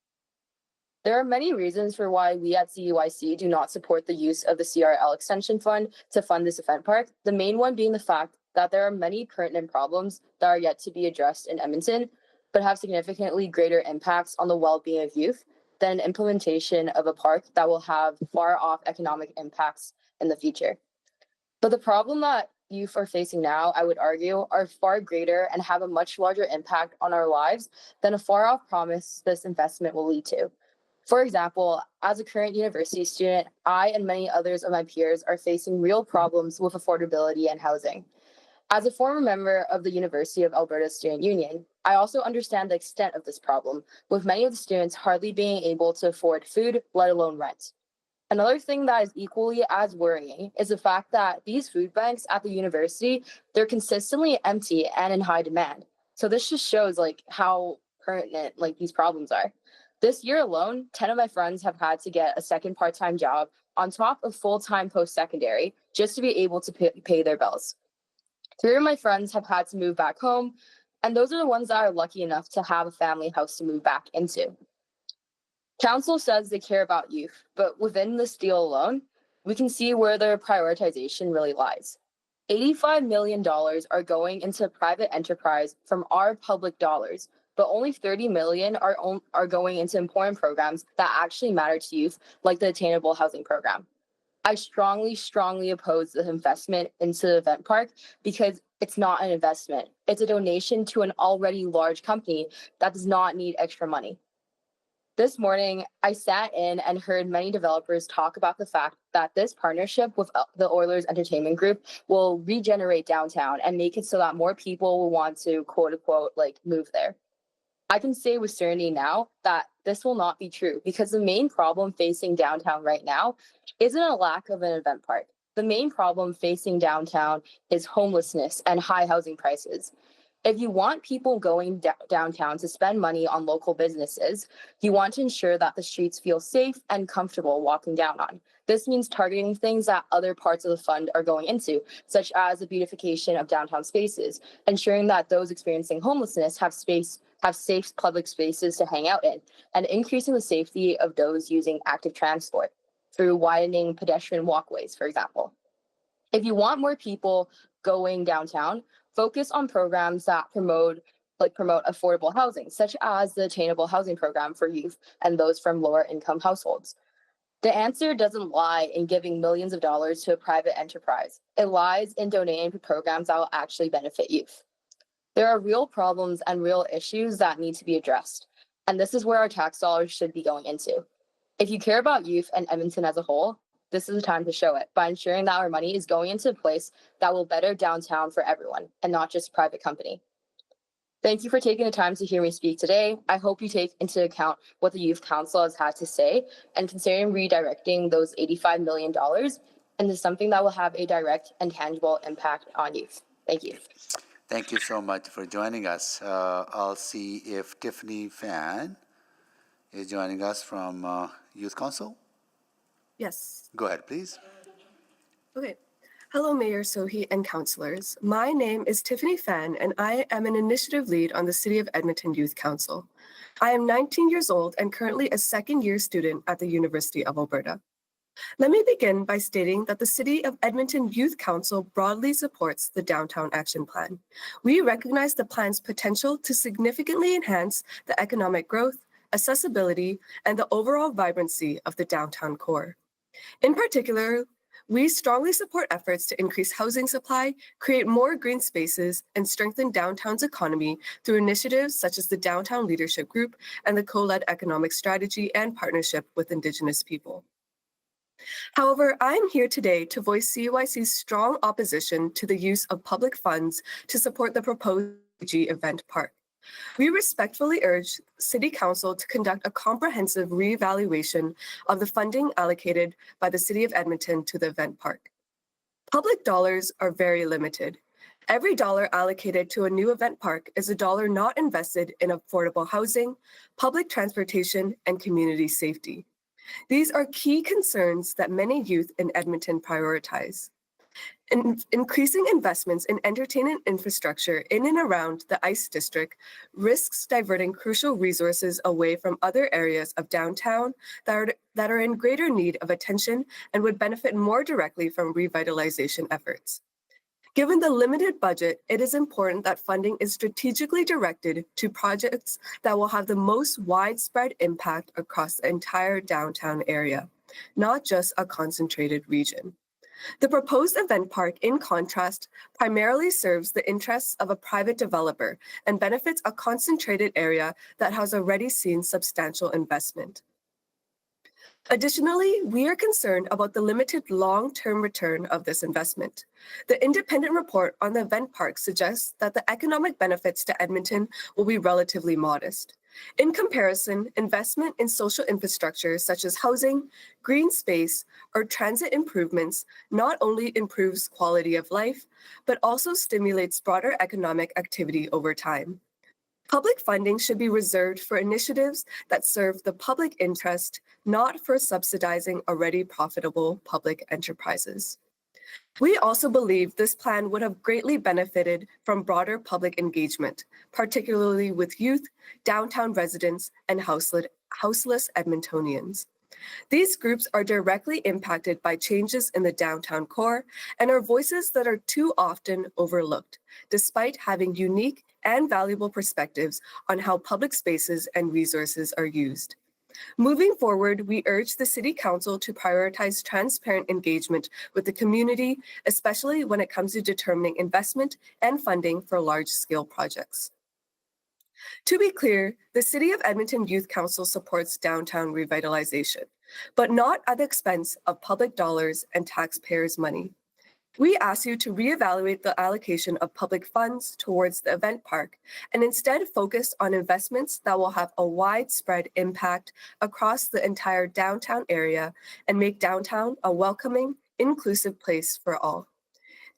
There are many reasons for why we at CUIC do not support the use of the CRL Extension Fund to fund this event park, the main one being the fact that there are many pertinent problems that are yet to be addressed in Edmonton, but have significantly greater impacts on the well-being of youth than implementation of a park that will have far-off economic impacts in the future. But the problem that youth are facing now, I would argue, are far greater and have a much larger impact on our lives than a far-off promise this investment will lead to. For example, as a current university student, I and many others of my peers are facing real problems with affordability and housing. As a former member of the University of Alberta Student Union, I also understand the extent of this problem, with many of the students hardly being able to afford food, let alone rent. Another thing that is equally as worrying is the fact that these food banks at the university, they're consistently empty and in high demand. So this just shows how pertinent these problems are. This year alone, 10 of my friends have had to get a second part-time job on top of full-time post-secondary just to be able to pay their bills. 3 of my friends have had to move back home, and those are the ones that are lucky enough to have a family house to move back into. Council says they care about youth, but within this deal alone, we can see where their prioritization really lies. $85 million are going into private enterprise from our public dollars, but only $30 million are going into important programs that actually matter to youth, like the Attainable Housing Program. I strongly oppose the investment into the event park because it's not an investment. It's a donation to an already large company that does not need extra money. This morning, I sat in and heard many developers talk about the fact that this partnership with the Oilers Entertainment Group will regenerate downtown and make it so that more people will want to, quote unquote, move there. I can say with certainty now that this will not be true because the main problem facing downtown right now isn't a lack of an event park. The main problem facing downtown is homelessness and high housing prices. If you want people going downtown to spend money on local businesses, you want to ensure that the streets feel safe and comfortable walking down on. This means targeting things that other parts of the fund are going into, such as the beautification of downtown spaces, ensuring that those experiencing homelessness have safe public spaces to hang out in, and increasing the safety of those using active transport through widening pedestrian walkways, for example. If you want more people going downtown, focus on programs that promote affordable housing, such as the Attainable Housing Program for youth and those from lower income households. The answer doesn't lie in giving millions of dollars to a private enterprise. It lies in donating to programs that will actually benefit youth. There are real problems and real issues that need to be addressed, and this is where our tax dollars should be going into. If you care about youth and Edmonton as a whole, this is the time to show it by ensuring that our money is going into a place that will better downtown for everyone and not just a private company. Thank you for taking the time to hear me speak today. I hope you take into account what the Youth Council has had to say and considering redirecting those $85 million into something that will have a direct and tangible impact on youth. Thank you. Thank you so much for joining us. I'll see if Tiffany Fan is joining us from Youth Council. Yes. Go ahead, please. Okay. Hello, Mayor Sohi and councillors. My name is Tiffany Fan, and I am an initiative lead on the City of Edmonton Youth Council. I am 19 years old and currently a second-year student at the University of Alberta. Let me begin by stating that the City of Edmonton Youth Council broadly supports the Downtown Action Plan. We recognize the plan's potential to significantly enhance the economic growth, accessibility, and the overall vibrancy of the downtown core. In particular, we strongly support efforts to increase housing supply, create more green spaces, and strengthen downtown's economy through initiatives such as the Downtown Leadership Group and the co-led economic strategy and partnership with Indigenous people. However, I am here today to voice CUIC's strong opposition to the use of public funds to support the proposed event park. We respectfully urge City Council to conduct a comprehensive reevaluation of the funding allocated by the City of Edmonton to the event park. Public dollars are very limited. Every dollar allocated to a new event park is a dollar not invested in affordable housing, public transportation, and community safety. These are key concerns that many youth in Edmonton prioritize. Increasing investments in entertainment infrastructure in and around the ICE district risks diverting crucial resources away from other areas of downtown that are in greater need of attention and would benefit more directly from revitalization efforts. Given the limited budget, it is important that funding is strategically directed to projects that will have the most widespread impact across the entire downtown area, not just a concentrated region. The proposed event park, in contrast, primarily serves the interests of a private developer and benefits a concentrated area that has already seen substantial investment. Additionally, we are concerned about the limited long-term return of this investment. The independent report on the event park suggests that the economic benefits to Edmonton will be relatively modest. In comparison, investment in social infrastructure such as housing, green space, or transit improvements not only improves quality of life, but also stimulates broader economic activity over time. Public funding should be reserved for initiatives that serve the public interest, not for subsidizing already profitable public enterprises. We also believe this plan would have greatly benefited from broader public engagement, particularly with youth, downtown residents, and houseless Edmontonians. These groups are directly impacted by changes in the downtown core and are voices that are too often overlooked, despite having unique and valuable perspectives on how public spaces and resources are used. Moving forward, we urge the City Council to prioritize transparent engagement with the community, especially when it comes to determining investment and funding for large-scale projects. To be clear, the City of Edmonton Youth Council supports downtown revitalization, but not at the expense of public dollars and taxpayers' money. We ask you to reevaluate the allocation of public funds towards the event park and instead focus on investments that will have a widespread impact across the entire downtown area and make downtown a welcoming, inclusive place for all.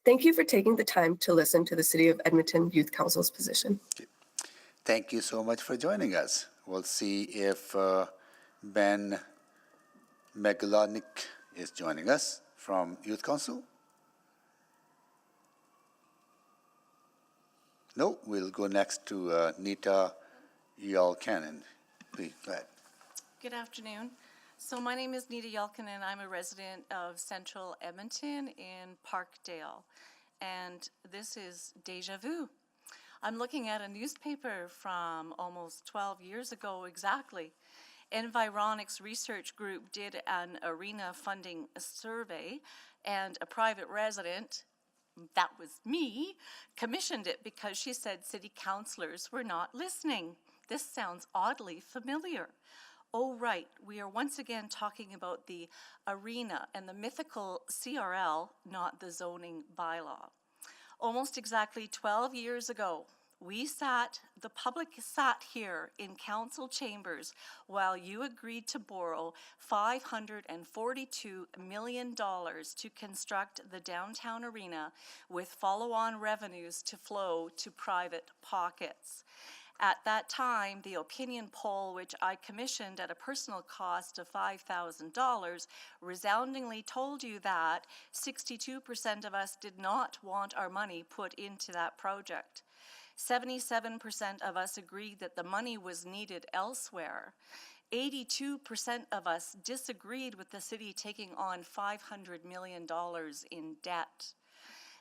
Thank you for taking the time to listen to the City of Edmonton Youth Council's position. Thank you so much for joining us. We'll see if Ben Megalonic is joining us from Youth Council. No, we'll go next to Nita Yalkanen. Please, go ahead. Good afternoon. So my name is Nita Yalkanen. I'm a resident of Central Edmonton in Parkdale. And this is deja vu. I'm looking at a newspaper from almost 12 years ago exactly. Environics Research Group did an arena funding survey, and a private resident, that was me, commissioned it because she said city councillors were not listening. This sounds oddly familiar. Oh, right, we are once again talking about the arena and the mythical CRL, not the zoning bylaw. Almost exactly 12 years ago, the public sat here in council chambers while you agreed to borrow $542 million to construct the downtown arena with follow-on revenues to flow to private pockets. At that time, the opinion poll, which I commissioned at a personal cost of $5,000, resoundingly told you that 62% of us did not want our money put into that project. 77% of us agreed that the money was needed elsewhere. 82% of us disagreed with the city taking on $500 million in debt.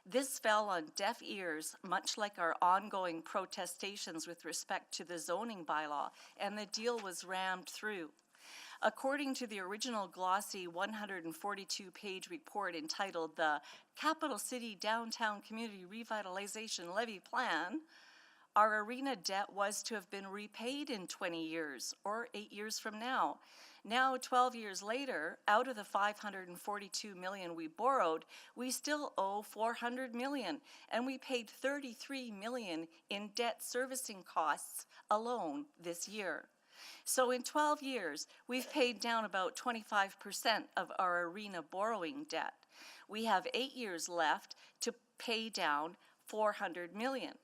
This fell on deaf ears, much like our ongoing protestations with respect to the zoning bylaw, and the deal was rammed through. According to the original glossy 142-page report entitled the Capital City Downtown Community Revitalization Levy Plan, our arena debt was to have been repaid in 20 years, or 8 years from now. Now, 12 years later, out of the $542 million we borrowed, we still owe $400 million, and we paid $33 million in debt servicing costs alone this year. So in 12 years, we've paid down about 25% of our arena borrowing debt. We have 8 years left to pay down $400 million.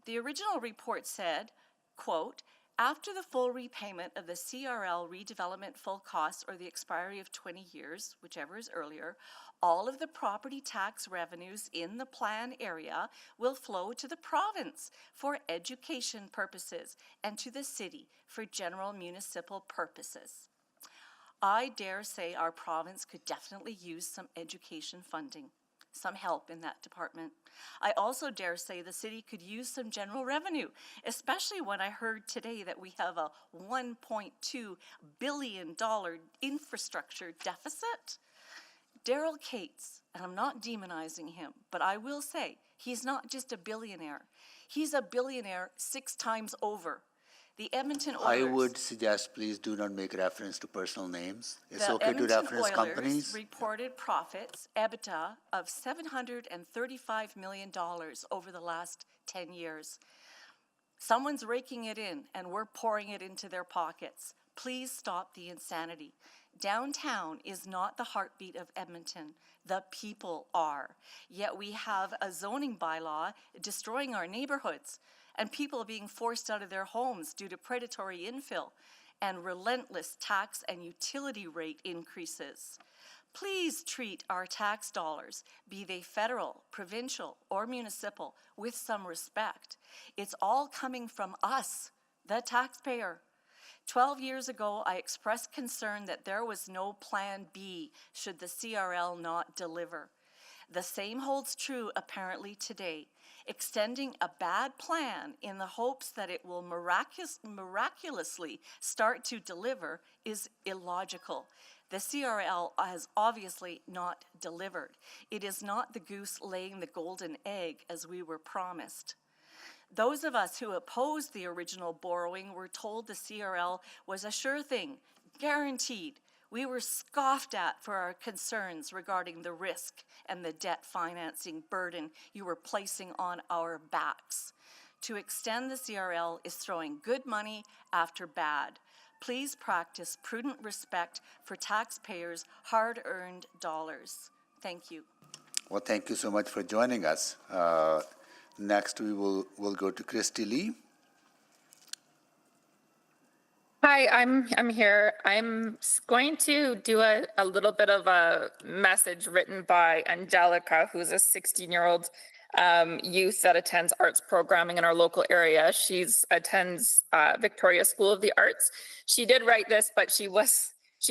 The original report said, quote, after the full repayment of the CRL redevelopment full costs or the expiry of 20 years, whichever is earlier, all of the property tax revenues in the plan area will flow to the province for education purposes and to the city for general municipal purposes. I dare say our province could definitely use some education funding, some help in that department. I also dare say the city could use some general revenue, especially when I heard today that we have a $1.2 billion infrastructure deficit. Daryl Cates, and I'm not demonizing him, but I will say he's not just a billionaire. He's a billionaire 6 times over. The Edmonton Oilers. I would suggest please do not make reference to personal names. It's the okay Edmonton to reference Oilers companies. Reported profits, EBITDA, of $735 million over the last 10 years. Someone's raking it in, and we're pouring it into their pockets. Please stop the insanity. Downtown is not the heartbeat of Edmonton. The people are. Yet we have a zoning bylaw destroying our neighborhoods, and people being forced out of their homes due to predatory infill and relentless tax and utility rate increases. Please treat our tax dollars, be they federal, provincial, or municipal, with some respect. It's all coming from us, the taxpayer. 12 years ago, I expressed concern that there was no plan B should the CRL not deliver. The same holds true apparently today. Extending a bad plan in the hopes that it will miraculously start to deliver is illogical. The CRL has obviously not delivered. It is not the goose laying the golden egg as we were promised. Those of us who opposed the original borrowing were told the CRL was a sure thing, guaranteed. We were scoffed at for our concerns regarding the risk and the debt financing burden you were placing on our backs. To extend the CRL is throwing good money after bad. Please practice prudent respect for taxpayers' hard-earned dollars. Thank you. Well, thank you so much for joining us. Next, we'll go to Christy Lee. Hi, I'm here. I'm going to do a little bit of a message written by Angelica, who's a 16-year-old youth that attends arts programming in our local area. She attends Victoria School of the Arts. She did write this, but she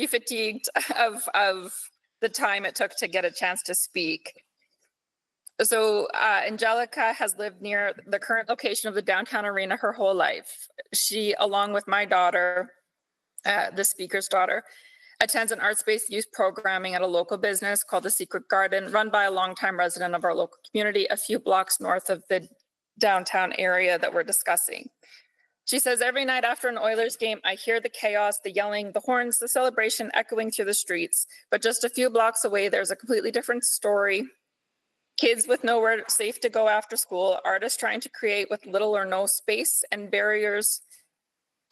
fatigued of the time it took to get a chance to speak. So Angelica has lived near the current location of the downtown arena her whole life. She, along with my daughter, the speaker's daughter, attends an arts-based youth programming at a local business called The Secret Garden, run by a longtime resident of our local community, a few blocks north of the downtown area that we're discussing. She says, every night after an Oilers game, I hear the chaos, the yelling, the horns, the celebration echoing through the streets. But just a few blocks away, there's a completely different story. Kids with nowhere safe to go after school, artists trying to create with little or no space and barriers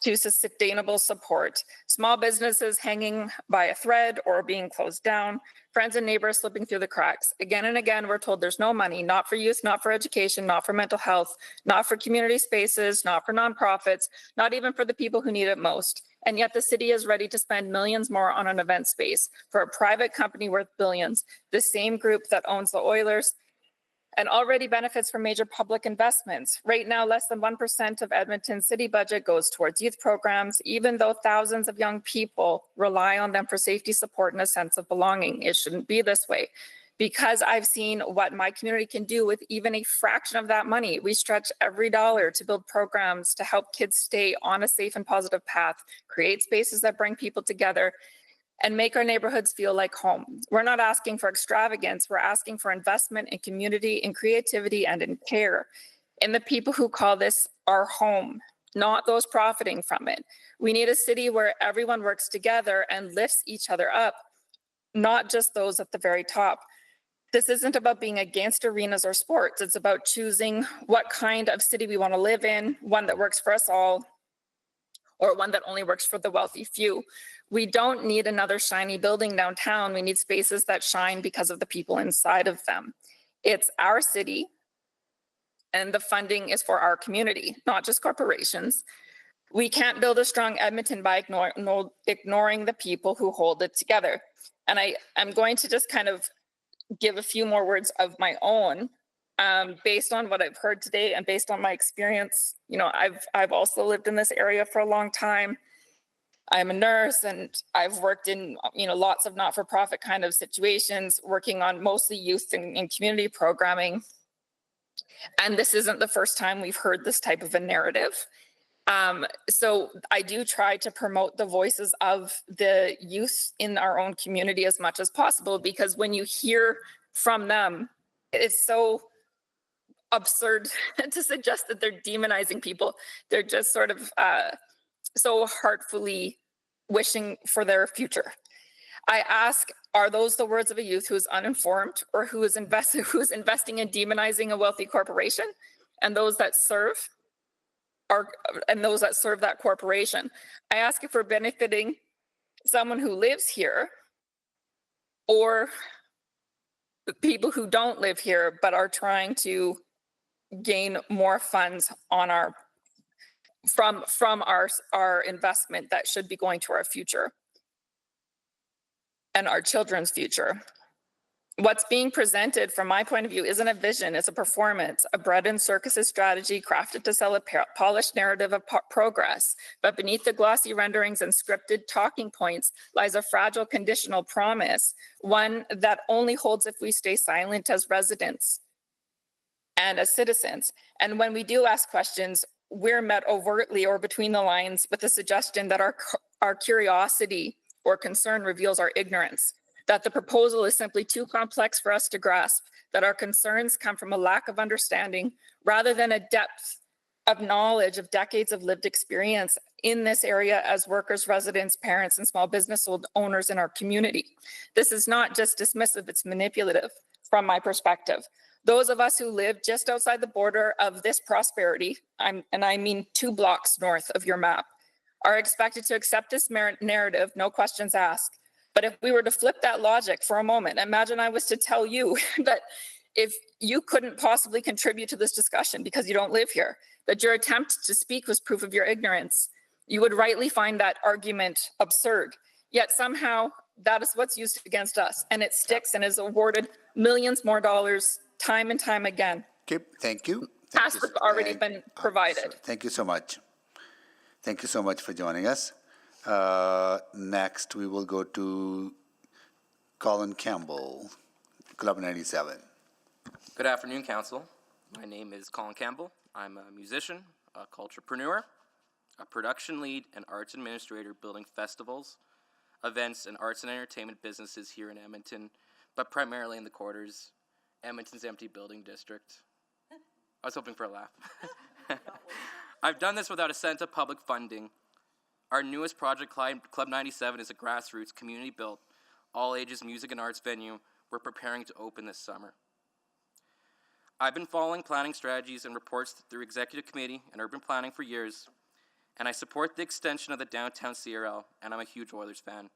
to sustainable support, small businesses hanging by a thread or being closed down, friends and neighbors slipping through the cracks. Again and again, we're told there's no money, not for youth, not for education, not for mental health, not for community spaces, not for nonprofits, not even for the people who need it most. And yet the city is ready to spend millions more on an event space for a private company worth billions, the same group that owns the Oilers and already benefits from major public investments. Right now, less than 1% of Edmonton's city budget goes towards youth programs, even though thousands of young people rely on them for safety, support, and a sense of belonging. It shouldn't be this way. Because I've seen what my community can do with even a fraction of that money. We stretch every dollar to build programs to help kids stay on a safe and positive path, create spaces that bring people together, and make our neighborhoods feel like home. We're not asking for extravagance, we're asking for investment in community, in creativity, and in care, in the people who call this our home, not those profiting from it. We need a city where everyone works together and lifts each other up, not just those at the very top. This isn't about being against arenas or sports, it's about choosing what kind of city we want to live in, one that works for us all, or one that only works for the wealthy few. We don't need another shiny building downtown. We need spaces that shine because of the people inside of them. It's our city, and the funding is for our community, not just corporations. We can't build a strong Edmonton by ignoring the people who hold it together. And I'm going to just kind of give a few more words of my own. Based on what I've heard today and based on my experience, you know, I've also lived in this area for a long time. I'm a nurse and I've worked in, you know, lots of not-for-profit kind of situations, working on mostly youth and community programming. And this isn't the first time we've heard this type of a narrative. So I do try to promote the voices of the youth in our own community as much as possible, because when you hear from them, it's so absurd to suggest that they're demonizing people. They're just sort of so heartfully wishing for their future. I ask, are those the words of a youth who is uninformed or who is investing in demonizing a wealthy corporation and those that serve that corporation? I ask if we're benefiting someone who lives here or people who don't live here but are trying to gain more funds on from our investment that should be going to our future and our children's future. What's being presented from my point of view isn't a vision, it's a performance, a bread and circuses strategy crafted to sell a polished narrative of progress. But beneath the glossy renderings and scripted talking points lies a fragile conditional promise, one that only holds if we stay silent as residents and as citizens. And when we do ask questions, we're met overtly or between the lines with the suggestion that our curiosity or concern reveals our ignorance, that the proposal is simply too complex for us to grasp, that our concerns come from a lack of understanding rather than a depth of knowledge of decades of lived experience in this area as workers, residents, parents, and small business owners in our community. This is not just dismissive, it's manipulative from my perspective. Those of us who live just outside the border of this prosperity, and I mean 2 blocks north of your map, are expected to accept this narrative, no questions asked. But if we were to flip that logic for a moment, imagine I was to tell you that if you couldn't possibly contribute to this discussion because you don't live here, that your attempt to speak was proof of your ignorance, you would rightly find that argument absurd. Yet somehow that is what's used against us, and it sticks and is awarded millions more dollars time and time again. Okay, thank you. Has already been provided. Thank you so much. Thank you so much for joining us. Next, we will go to Colin Campbell, Club 97. Good afternoon, Council. My name is Colin Campbell. I'm a musician, a culturepreneur, a production lead and arts administrator building festivals, events, and arts and entertainment businesses here in Edmonton, but primarily in the quarters, Edmonton's empty building district. I was hoping for a laugh. I've done this without a cent of public funding. Our newest project, Club 97, is a grassroots, community-built, all-ages music and arts venue we're preparing to open this summer. I've been following planning strategies and reports through Executive Committee and Urban Planning for years, and I support the extension of the downtown CRL, and I'm a huge Oilers fan.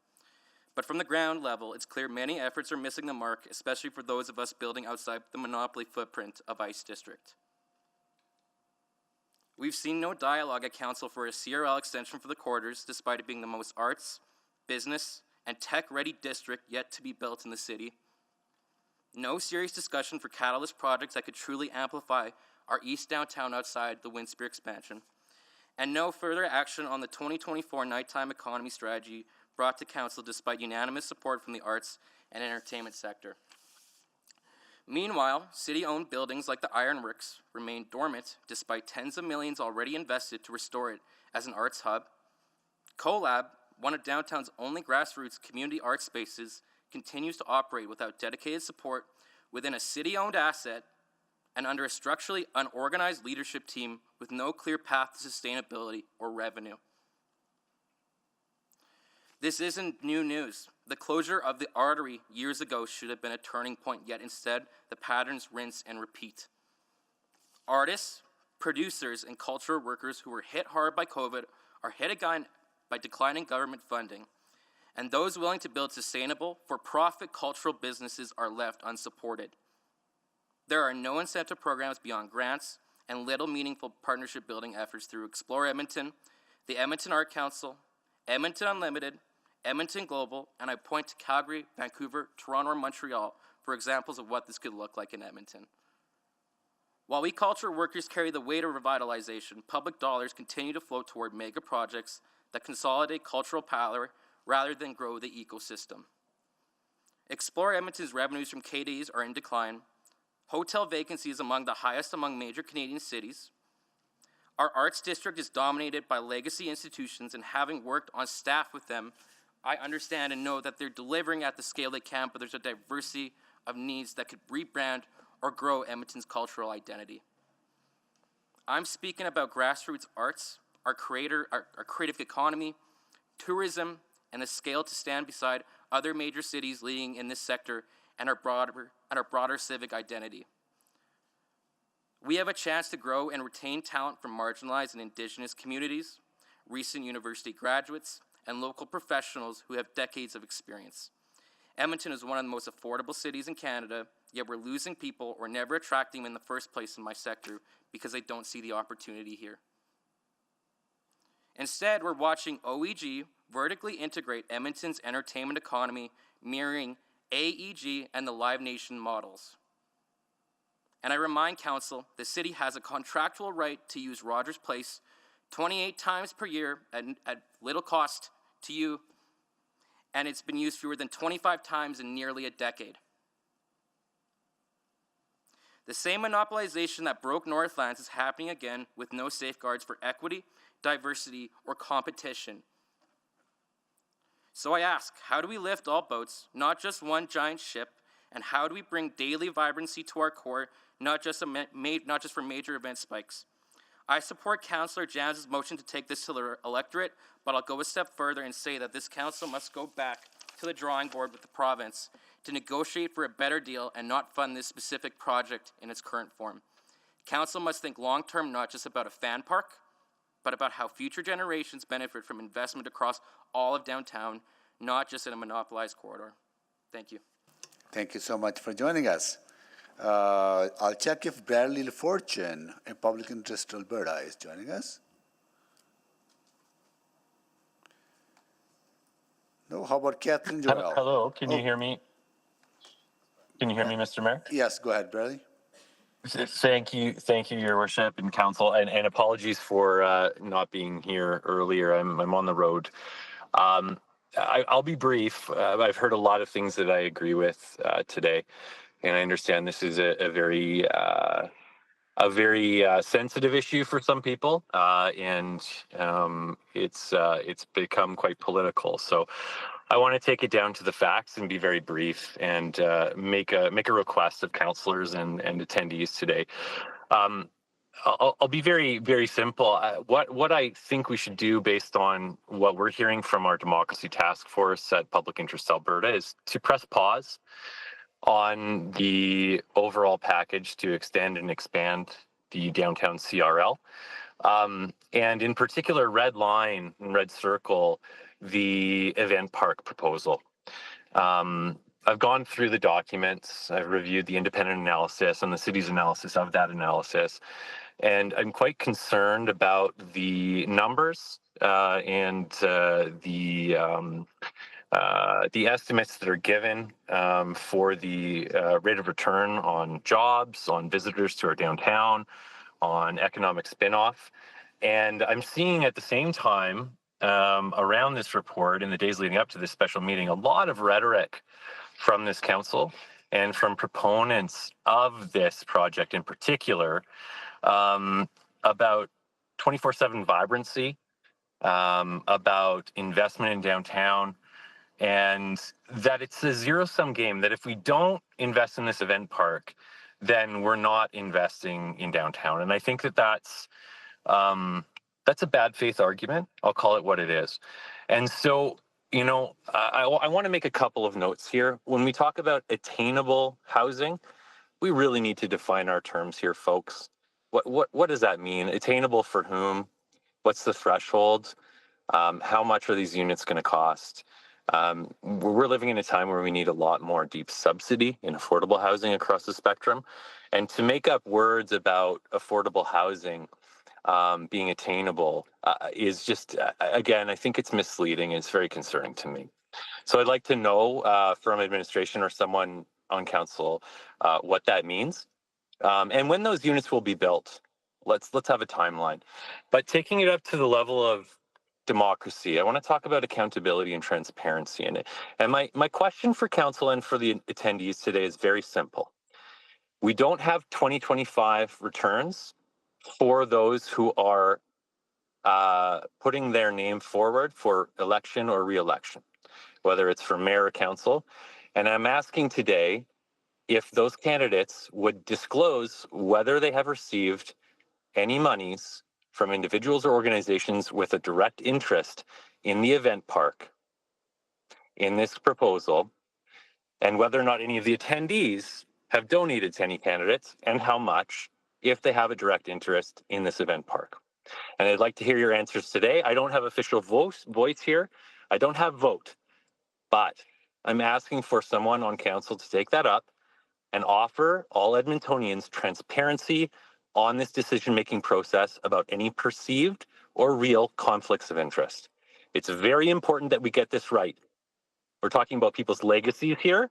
But from the ground level, it's clear many efforts are missing the mark, especially for those of us building outside the monopoly footprint of Ice District. We've seen no dialogue at Council for a CRL extension for the quarters, despite it being the most arts, business, and tech-ready district yet to be built in the city. No serious discussion for catalyst projects that could truly amplify our east downtown outside the Winspear expansion. And no further action on the 2024 nighttime economy strategy brought to Council despite unanimous support from the arts and entertainment sector. Meanwhile, city-owned buildings like the Ironworks remain dormant despite tens of millions already invested to restore it as an arts hub. CoLab, one of downtown's only grassroots community art spaces, continues to operate without dedicated support within a city-owned asset and under a structurally unorganized leadership team with no clear path to sustainability or revenue. This isn't new news. The closure of the artery years ago should have been a turning point, yet instead, the patterns rinse and repeat. Artists, producers, and cultural workers who were hit hard by COVID are hit again by declining government funding, and those willing to build sustainable, for-profit cultural businesses are left unsupported. There are no incentive programs beyond grants and little meaningful partnership building efforts through Explore Edmonton, the Edmonton Art Council, Edmonton Unlimited, Edmonton Global, and I point to Calgary, Vancouver, Toronto, and Montreal for examples of what this could look like in Edmonton. While we culture workers carry the weight of revitalization, public dollars continue to flow toward mega projects that consolidate cultural power rather than grow the ecosystem. Explore Edmonton's revenues from KDs are in decline. Hotel vacancies among the highest among major Canadian cities. Our arts district is dominated by legacy institutions, and having worked on staff with them, I understand and know that they're delivering at the scale they can, but there's a diversity of needs that could rebrand or grow Edmonton's cultural identity. I'm speaking about grassroots arts, our creative economy, tourism, and the scale to stand beside other major cities leading in this sector and our broader civic identity. We have a chance to grow and retain talent from marginalized and Indigenous communities, recent university graduates, and local professionals who have decades of experience. Edmonton is one of the most affordable cities in Canada, yet we're losing people or never attracting them in the first place in my sector because they don't see the opportunity here. Instead, we're watching OEG vertically integrate Edmonton's entertainment economy, mirroring AEG and the Live Nation models. And I remind Council, the city has a contractual right to use Rogers Place 28 times per year at little cost to you, and it's been used fewer than 25 times in nearly a decade. The same monopolization that broke Northlands is happening again with no safeguards for equity, diversity, or competition. So I ask, how do we lift all boats, not just one giant ship, and how do we bring daily vibrancy to our core, not just for major event spikes? I support Councillor Jans' motion to take this to the electorate, but I'll go a step further and say that this council must go back to the drawing board with the province to negotiate for a better deal and not fund this specific project in its current form. Council must think long-term, not just about a fan park, but about how future generations benefit from investment across all of downtown, not just in a monopolized corridor. Thank you. Thank you so much for joining us. I'll check if Bradley LaFortune, a public interest Alberta, is joining us. No, how about Kathleen Joel? Hello, can you hear me? Can you hear me, Mr. Mayor? Yes, go ahead, Bradley. Thank you, Your Worship and Council, and apologies for not being here earlier. I'm on the road. I'll be brief. I've heard a lot of things that I agree with today, and I understand this is a very a very sensitive issue for some people, and it's become quite political. So I want to take it down to the facts and be very brief and make a request of councillors and attendees today. I'll be very, very simple. What I think we should do based on what we're hearing from our democracy task force at Public Interest Alberta is to press pause on the overall package to extend and expand the downtown CRL. And in particular, red line and red circle, the event park proposal. I've gone through the documents, I've reviewed the independent analysis and the city's analysis of that analysis, and I'm quite concerned about the numbers and the estimates that are given for the rate of return on jobs, on visitors to our downtown, on economic spin-off. And I'm seeing at the same time around this report in the days leading up to this special meeting, a lot of rhetoric from this council and from proponents of this project in particular about 24/7 vibrancy, about investment in downtown, and that it's a zero-sum game, that if we don't invest in this event park, then we're not investing in downtown. And I think that that's a bad faith argument. I'll call it what it is. And so, you know, I want to make a couple of notes here. When we talk about attainable housing, we really need to define our terms here, folks. What does that mean? Attainable for whom? What's the threshold? How much are these units going to cost? We're living in a time where we need a lot more deep subsidy in affordable housing across the spectrum. And to make up words about affordable housing being attainable is just, again, I think it's misleading. It's very concerning to me. So I'd like to know from administration or someone on council what that means. And when those units will be built. Let's have a timeline. But taking it up to the level of democracy, I want to talk about accountability and transparency in it. And my question for council and for the attendees today is very simple. We don't have 2025 returns for those who are putting their name forward for election or re-election, whether it's for mayor or council. And I'm asking today if those candidates would disclose whether they have received any monies from individuals or organizations with a direct interest in the event park in this proposal, and whether or not any of the attendees have donated to any candidates and how much if they have a direct interest in this event park. And I'd like to hear your answers today. I don't have official voice here. I don't have vote, but I'm asking for someone on council to take that up and offer all Edmontonians transparency on this decision-making process about any perceived or real conflicts of interest. It's very important that we get this right. We're talking about people's legacies here,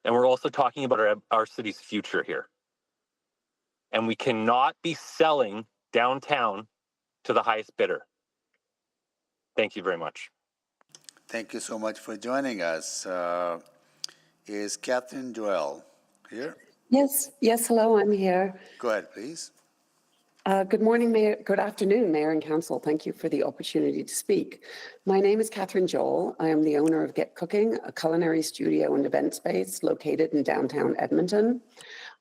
and we're also talking about our city's future here. And we cannot be selling downtown to the highest bidder. Thank you very much. Thank you so much for joining us. Is Catherine Joel here? Yes, hello, I'm here. Go ahead, please. Good morning, Mayor. Good afternoon, Mayor and Council. Thank you for the opportunity to speak. My name is Catherine Joel. I am the owner of Get Cooking, a culinary studio and event space located in downtown Edmonton.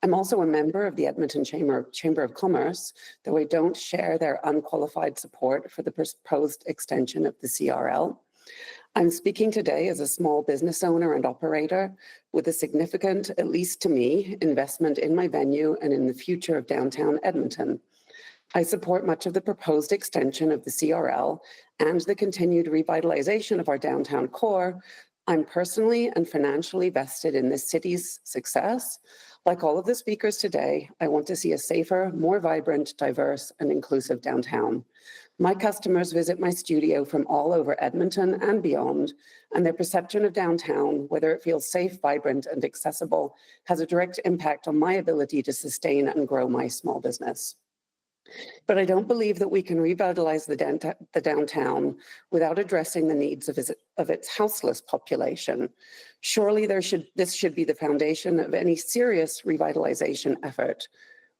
I'm also a member of the Edmonton Chamber of Commerce, though I don't share their unqualified support for the proposed extension of the CRL. I'm speaking today as a small business owner and operator with a significant, at least to me, investment in my venue and in the future of downtown Edmonton. I support much of the proposed extension of the CRL and the continued revitalization of our downtown core. I'm personally and financially vested in this city's success. Like all of the speakers today, I want to see a safer, more vibrant, diverse, and inclusive downtown. My customers visit my studio from all over Edmonton and beyond, and their perception of downtown, whether it feels safe, vibrant, and accessible, has a direct impact on my ability to sustain and grow my small business. But I don't believe that we can revitalize the downtown without addressing the needs of its houseless population. Surely this should be the foundation of any serious revitalization effort.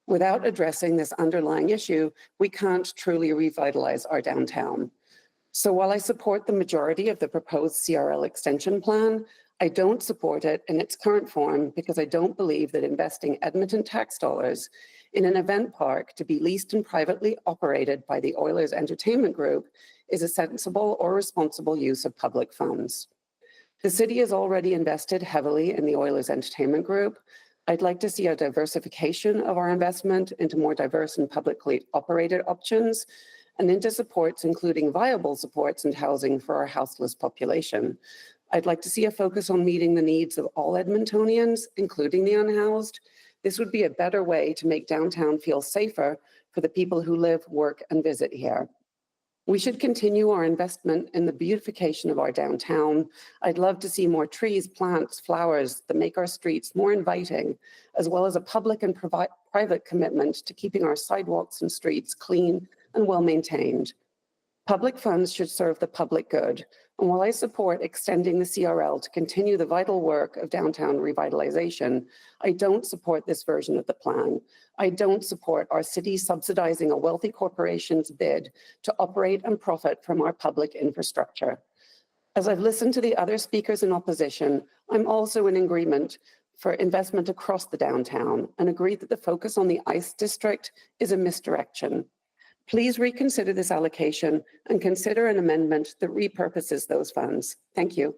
Without addressing this underlying issue, we can't truly revitalize our downtown. So while I support the majority of the proposed CRL extension plan, I don't support it in its current form because I don't believe that investing Edmonton tax dollars in an event park to be leased and privately operated by the Oilers Entertainment Group is a sensible or responsible use of public funds. The city has already invested heavily in the Oilers Entertainment Group. I'd like to see a diversification of our investment into more diverse and publicly operated options and into supports, including viable supports and housing for our houseless population. I'd like to see a focus on meeting the needs of all Edmontonians, including the unhoused. This would be a better way to make downtown feel safer for the people who live, work, and visit here. We should continue our investment in the beautification of our downtown. I'd love to see more trees, plants, flowers that make our streets more inviting, as well as a public and private commitment to keeping our sidewalks and streets clean and well-maintained. Public funds should serve the public good. And while I support extending the CRL to continue the vital work of downtown revitalization, I don't support this version of the plan. I don't support our city subsidizing a wealthy corporation's bid to operate and profit from our public infrastructure. As I've listened to the other speakers in opposition, I'm also in agreement for investment across the downtown and agree that the focus on the ICE district is a misdirection. Please reconsider this allocation and consider an amendment that repurposes those funds. Thank you.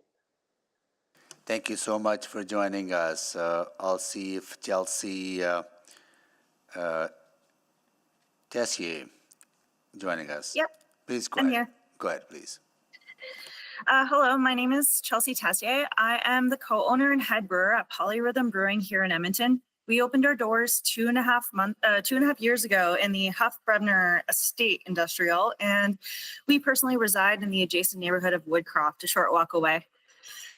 Thank you so much for joining us. I'll see if Chelsea Tessier joining us. Yep. Please go I'm ahead. here. Go ahead, please. Hello, my name is Chelsea Tessier. I am the co-owner and head brewer at Polyrhythm Brewing here in Edmonton. We opened our doors 2.5 years ago in the Huff Brevner Estate Industrial, and we personally reside in the adjacent neighborhood of Woodcroft, a short walk away.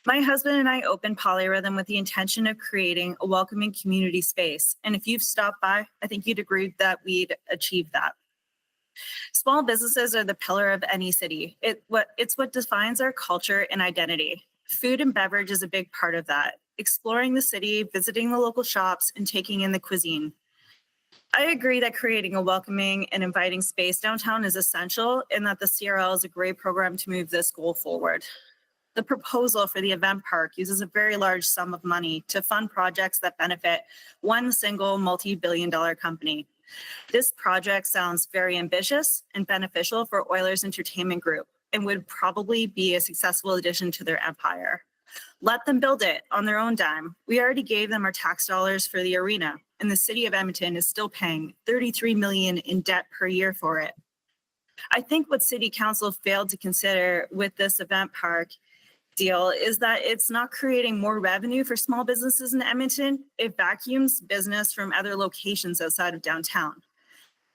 My husband and I opened Polyrhythm with the intention of creating a welcoming community space. And if you've stopped by, I think you'd agree that we'd achieved that. Small businesses are the pillar of any city. It's what defines our culture and identity. Food and beverage is a big part of that. Exploring the city, visiting the local shops, and taking in the cuisine. I agree that creating a welcoming and inviting space downtown is essential and that the CRL is a great program to move this goal forward. The proposal for the event park uses a very large sum of money to fund projects that benefit one single multi-billion-dollar company. This project sounds very ambitious and beneficial for Oilers Entertainment Group and would probably be a successful addition to their empire. Let them build it on their own dime. We already gave them our tax dollars for the arena, and the city of Edmonton is still paying $33 million in debt per year for it. I think what City Council failed to consider with this event park deal is that it's not creating more revenue for small businesses in Edmonton. It vacuums business from other locations outside of downtown.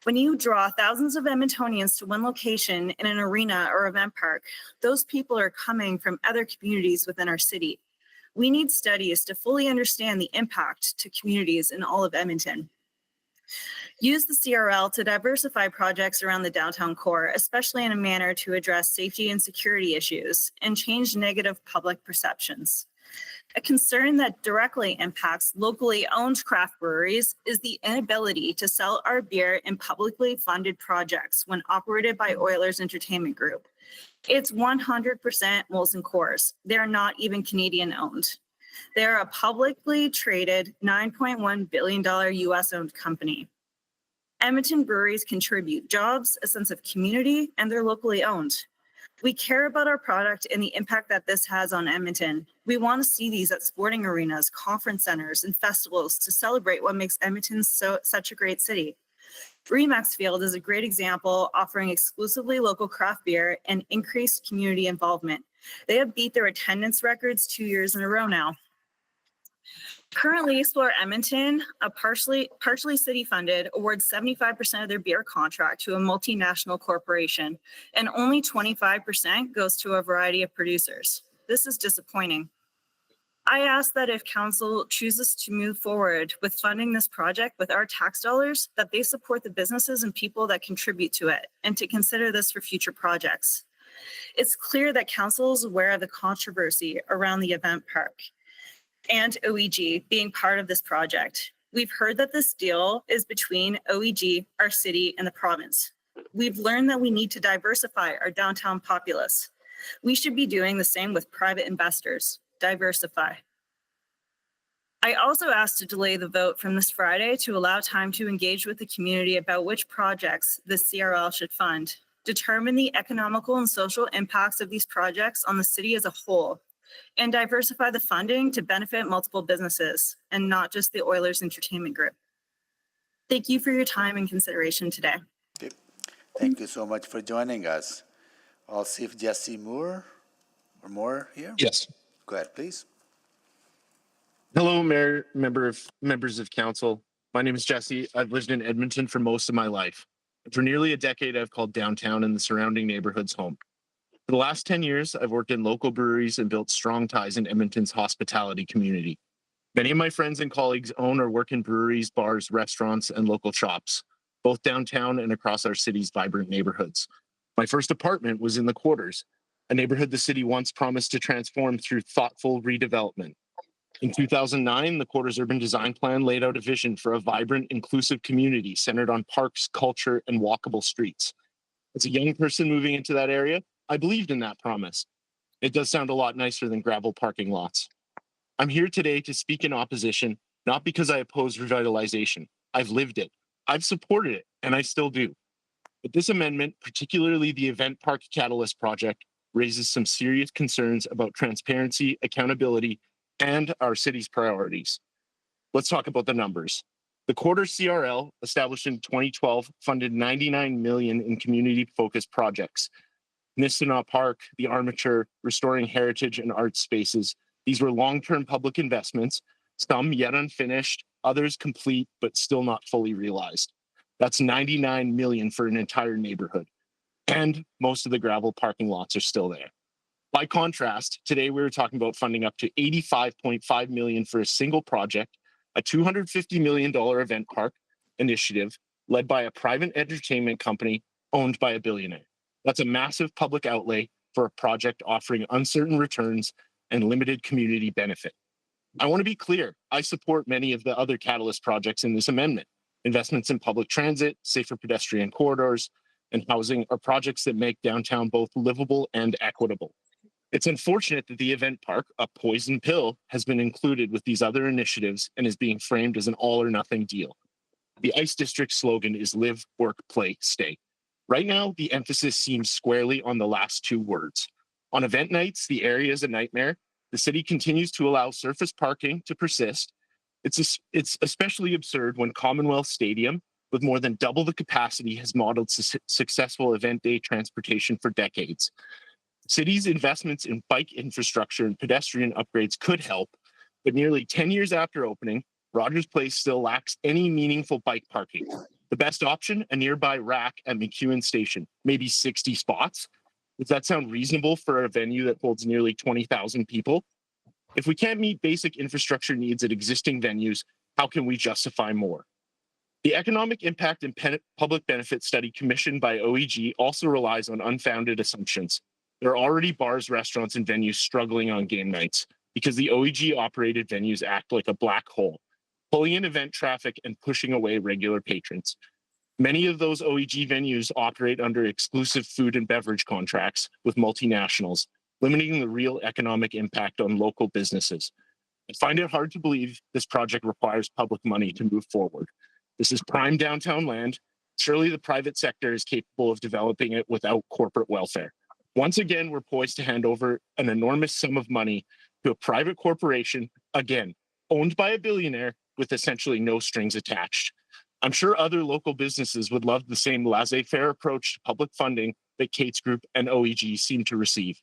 When you draw thousands of Edmontonians to one location in an arena or event park, those people are coming from other communities within our city. We need studies to fully understand the impact to communities in all of Edmonton. Use the CRL to diversify projects around the downtown core, especially in a manner to address safety and security issues and change negative public perceptions. A concern that directly impacts locally owned craft breweries is the inability to sell our beer in publicly funded projects when operated by Oilers Entertainment Group. It's 100% Molson Coors. They're not even Canadian owned. They're a publicly traded $9.1 billion US owned company. Edmonton breweries contribute jobs, a sense of community, and they're locally owned. We care about our product and the impact that this has on Edmonton. We want to see these at sporting arenas, conference centers, and festivals to celebrate what makes Edmonton such a great city. Remax Field is a great example, offering exclusively local craft beer and increased community involvement. They have beat their attendance records 2 years in a row now. Currently, Explore Edmonton, a partially city-funded, awards 75% of their beer contract to a multinational corporation, and only 25% goes to a variety of producers. This is disappointing. I ask that if council chooses to move forward with funding this project with our tax dollars, that they support the businesses and people that contribute to it, and to consider this for future projects. It's clear that council is aware of the controversy around the event park and OEG being part of this project. We've heard that this deal is between OEG, our city, and the province. We've learned that we need to diversify our downtown populace. We should be doing the same with private investors. Diversify. I also asked to delay the vote from this Friday to allow time to engage with the community about which projects the CRL should fund, determine the economical and social impacts of these projects on the city as a whole, and diversify the funding to benefit multiple businesses and not just the Oilers Entertainment Group. Thank you for your time and consideration today. Okay. Thank you so much for joining us. I'll see if Jesse Moore or more here. Yes. Go ahead, please. Hello, Mayor, members of council. My name is Jesse. I've lived in Edmonton for most of my life. For nearly a decade, I've called downtown and the surrounding neighborhoods home. For the last 10 years, I've worked in local breweries and built strong ties in Edmonton's hospitality community. Many of my friends and colleagues own or work in breweries, bars, restaurants, and local shops, both downtown and across our city's vibrant neighborhoods. My first apartment was in the Quarters, a neighborhood the city once promised to transform through thoughtful redevelopment. In 2009, the Quarters Urban Design Plan laid out a vision for a vibrant, inclusive community centered on parks, culture, and walkable streets. As a young person moving into that area, I believed in that promise. It does sound a lot nicer than gravel parking lots. I'm here today to speak in opposition, not because I oppose revitalization. I've lived it. I've supported it, and I still do. But this amendment, particularly the Event Park Catalyst project, raises some serious concerns about transparency, accountability, and our city's priorities. Let's talk about the numbers. The Quarters CRL, established in 2012, funded $99 million in community-focused projects. Nistanaw Park, the Armature, restoring heritage and art spaces. These were long-term public investments, some yet unfinished, others complete but still not fully realized. That's $99 million for an entire neighborhood. And most of the gravel parking lots are still there. By contrast, today we were talking about funding up to $85.5 million for a single project, a $250 million event park initiative led by a private entertainment company owned by a billionaire. That's a massive public outlay for a project offering uncertain returns and limited community benefit. I want to be clear, I support many of the other catalyst projects in this amendment. Investments in public transit, safer pedestrian corridors, and housing are projects that make downtown both livable and equitable. It's unfortunate that the event park, a poison pill, has been included with these other initiatives and is being framed as an all or nothing deal. The ICE District slogan is live, work, play, stay. Right now, the emphasis seems squarely on the last two words. On event nights, the area is a nightmare. The city continues to allow surface parking to persist. It's especially absurd when Commonwealth Stadium, with more than double the capacity, has modeled successful event day transportation for decades. City's investments in bike infrastructure and pedestrian upgrades could help, but nearly 10 years after opening, Rogers Place still lacks any meaningful bike parking. The best option, a nearby rack at McEwen Station, maybe 60 spots. Does that sound reasonable for a venue that holds nearly 20,000 people? If we can't meet basic infrastructure needs at existing venues, how can we justify more? The economic impact and public benefit study commissioned by OEG also relies on unfounded assumptions. There are already bars, restaurants, and venues struggling on game nights because the OEG-operated venues act like a black hole, pulling in event traffic and pushing away regular patrons. Many of those OEG venues operate under exclusive food and beverage contracts with multinationals, limiting the real economic impact on local businesses. I find it hard to believe this project requires public money to move forward. This is prime downtown land. Surely the private sector is capable of developing it without corporate welfare. Once again, we're poised to hand over an enormous sum of money to a private corporation, again, owned by a billionaire with essentially no strings attached. I'm sure other local businesses would love the same laissez-faire approach to public funding that Kate's Group and OEG seem to receive.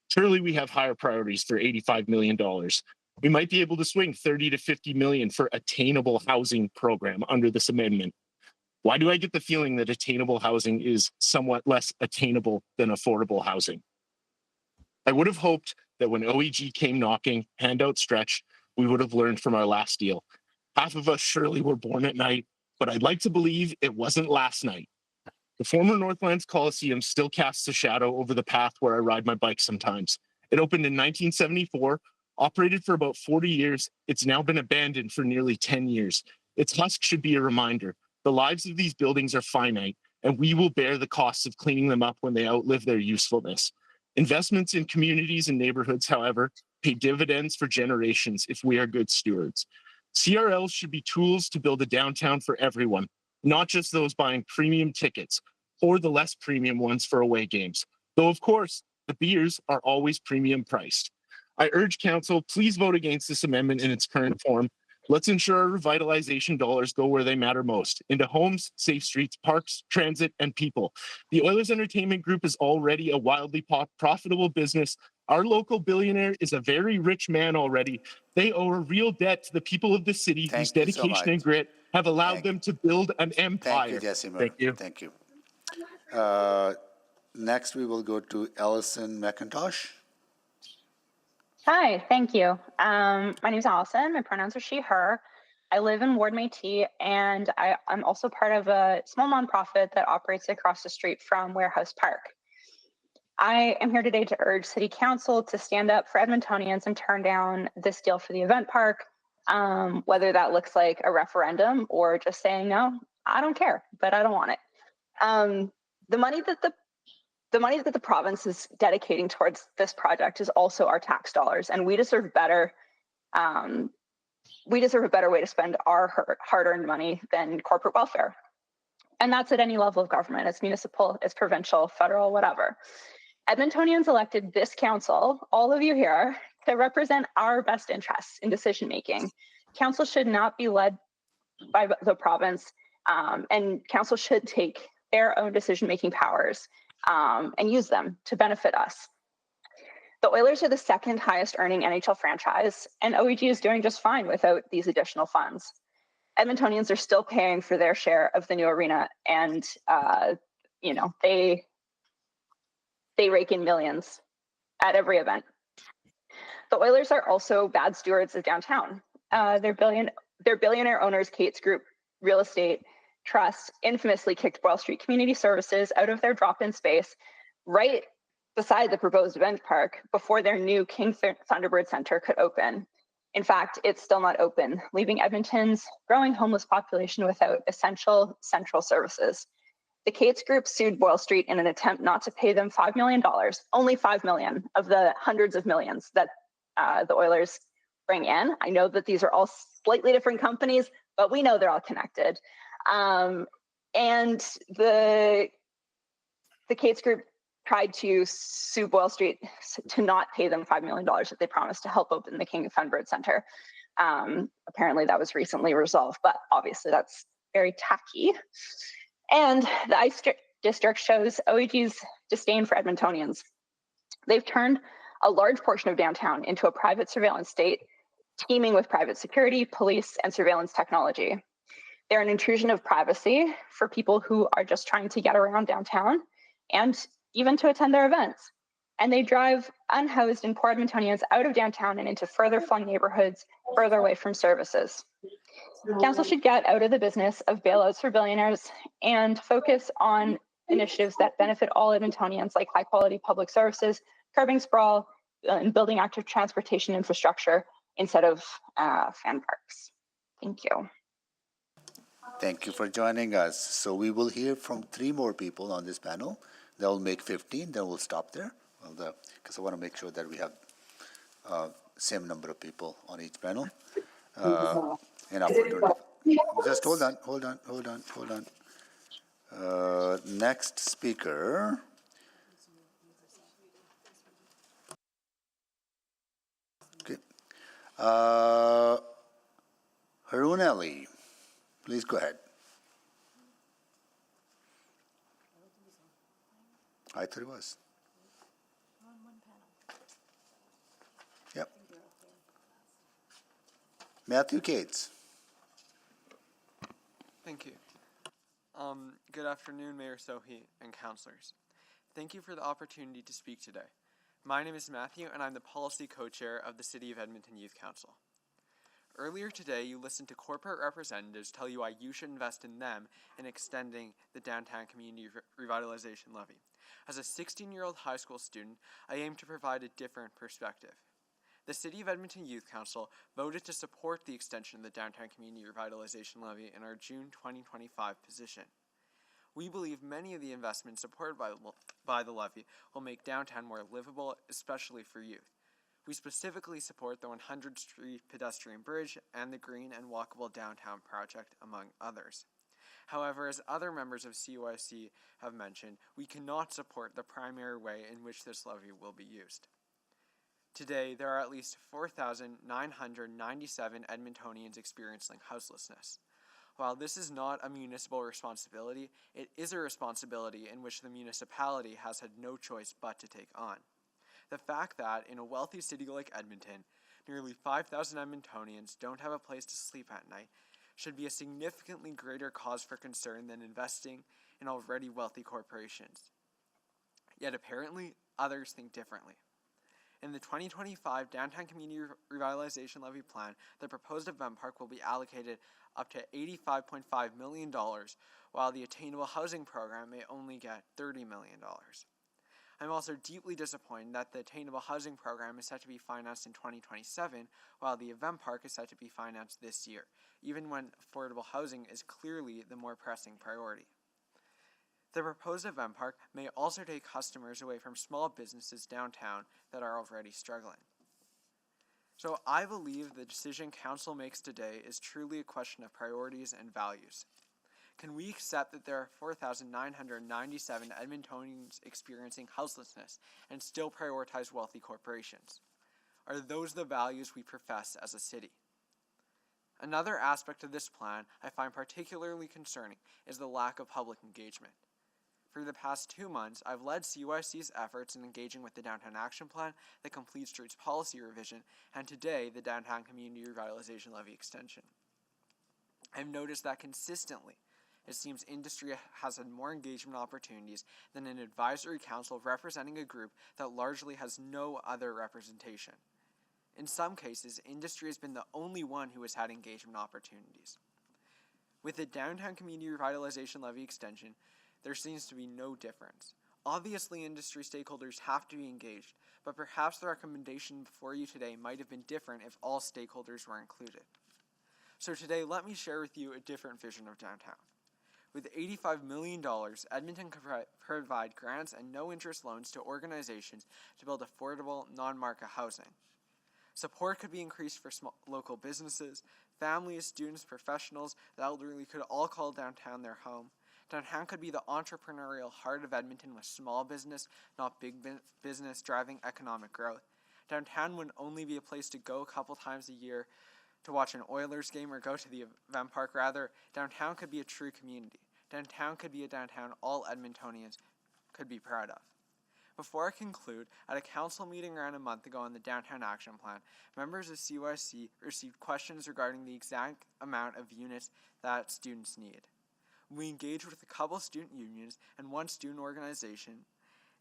Surely we have higher priorities for $85 million. We might be able to swing 30 to 50 million for attainable housing program under this amendment. Why do I get the feeling that attainable housing is somewhat less attainable than affordable housing? I would have hoped that when OEG came knocking, hand outstretched, we would have learned from our last deal. Half of us surely were born at night, but I'd like to believe it wasn't last night. The former Northlands Coliseum still casts a shadow over the path where I ride my bike sometimes. It opened in 1974, operated for about 40 years. It's now been abandoned for nearly 10 years. Its husk should be a reminder. The lives of these buildings are finite, and we will bear the costs of cleaning them up when they outlive their usefulness. Investments in communities and neighborhoods, however, pay dividends for generations if we are good stewards. CRLs should be tools to build a downtown for everyone, not just those buying premium tickets or the less premium ones for away games. Though, of course, the beers are always premium priced. I urge Council, please vote against this amendment in its current form. Let's ensure our revitalization dollars go where they matter most, into homes, safe streets, parks, transit, and people. The Oilers Entertainment Group is already a wildly profitable business. Our local billionaire is a very rich man already. They owe a real debt to the people of the city whose Thank you so dedication and much. grit have allowed them to build an empire. Thank you, Jesse. Thank you. Thank you. Next, we will go to Allison McIntosh. Hi, thank you. My name is Allison. My pronouns are she, her. I live in Ward Métis, and I'm also part of a small nonprofit that operates across the street from Warehouse Park. I am here today to urge City Council to stand up for Edmontonians and turn down this deal for the event park, whether that looks like a referendum or just saying no. I don't care, but I don't want it. The money that the province is dedicating towards this project is also our tax dollars, and we deserve better. We deserve a better way to spend our hard-earned money than corporate welfare, and that's at any level of government. It's municipal, it's provincial, federal, whatever. Edmontonians elected this council, all of you here, to represent our best interests in decision making. Council should not be led by the province, and council should take their own decision making powers and use them to benefit us. The Oilers are the second highest earning NHL franchise, and OEG is doing just fine without these additional funds. Edmontonians are still paying for their share of the new arena, and they rake in millions at every event. The Oilers are also bad stewards of downtown. Their billionaire owners, Kate's Group Real Estate Trust, infamously kicked Boyle Street Community Services out of their drop-in space right beside the proposed event park before their new King Thunderbird Center could open. In fact, it's still not open, leaving Edmonton's growing homeless population without essential central services. The Kate's Group sued Boyle Street in an attempt not to pay them $5 million, only $5 million of the hundreds of millions that the Oilers bring in. I know that these are all slightly different companies, but we know they're all connected. And the Kate's Group tried to sue Boyle Street to not pay them $5 million that they promised to help open the King Thunderbird Center. Apparently that was recently resolved, but obviously that's very tacky. And the ICE district shows OEG's disdain for Edmontonians. They've turned a large portion of downtown into a private surveillance state, teeming with private security, police, and surveillance technology. They're an intrusion of privacy for people who are just trying to get around downtown and even to attend their events. And they drive unhoused and poor Edmontonians out of downtown and into further flung neighborhoods further away from services. Council should get out of the business of bailouts for billionaires and focus on initiatives that benefit all Edmontonians, like high quality public services, curbing sprawl, and building active transportation infrastructure instead of fan parks. Thank you. Thank you for joining us. So we will hear from 3 more people on this panel. They'll make 15, then we'll stop there. Because I want to make sure that we have same number of people on each panel. And opportunity. Just hold on. Next speaker. Okay. Harun Ali, please go ahead. I thought it was. Yep. Matthew Cates. Thank you. Good afternoon, Mayor Sohi and councillors. Thank you for the opportunity to speak today. My name is Matthew, and I'm the policy co-chair of the City of Edmonton Youth Council. Earlier today, you listened to corporate representatives tell you why you should invest in them in extending the Downtown Community Revitalization Levy. As a 16-year-old high school student, I aim to provide a different perspective. the City of Edmonton Youth Council voted to support the extension of the Downtown Community Revitalization Levy in our June 2025 position. We believe many of the investments supported by the levy will make downtown more livable, especially for youth. We specifically support the 100th Street pedestrian bridge and the Green and Walkable Downtown project, among others. However, as other members of CYC have mentioned, we cannot support the primary way in which this levy will be used. Today, there are at least 4,997 Edmontonians experiencing houselessness. While this is not a municipal responsibility, it is a responsibility in which the municipality has had no choice but to take on. The fact that, in a wealthy city like Edmonton, nearly 5,000 Edmontonians don't have a place to sleep at night should be a significantly greater cause for concern than investing in already wealthy corporations. Yet apparently, others think differently. In the 2025 Downtown Community Revitalization Levy Plan, the proposed event park will be allocated up to $85.5 million, while the Attainable Housing Program may only get $30 million. I'm also deeply disappointed that the Attainable Housing Program is set to be financed in 2027, while the event park is set to be financed this year, even when affordable housing is clearly the more pressing priority. The proposed event park may also take customers away from small businesses downtown that are already struggling. So I believe the decision Council makes today is truly a question of priorities and values. Can we accept that there are 4,997 Edmontonians experiencing houselessness and still prioritize wealthy corporations? Are those the values we profess as a city? Another aspect of this plan I find particularly concerning is the lack of public engagement. For the past 2 months, I've led CYC's efforts in engaging with the Downtown Action Plan, the Complete Streets Policy Revision, and today, the Downtown Community Revitalization Levy Extension. I've noticed that consistently, it seems industry has had more engagement opportunities than an advisory council representing a group that largely has no other representation. In some cases, industry has been the only one who has had engagement opportunities. With the Downtown Community Revitalization Levy Extension, there seems to be no difference. Obviously, industry stakeholders have to be engaged, but perhaps the recommendation before you today might have been different if all stakeholders were included. So today, let me share with you a different vision of downtown. With $85 million, Edmonton can provide grants and no-interest loans to organizations to build affordable, non-market housing. Support could be increased for local businesses, families, students, professionals, the elderly could all call downtown their home. Downtown could be the entrepreneurial heart of Edmonton with small business, not big business, driving economic growth. Downtown wouldn't only be a place to go a couple times a year to watch an Oilers game or go to the event park. Rather, downtown could be a true community. Downtown could be a downtown all Edmontonians could be proud of. Before I conclude, at a council meeting around a month ago on the Downtown Action Plan, members of CYC received questions regarding the exact amount of units that students need. We engaged with a couple student unions and one student organization,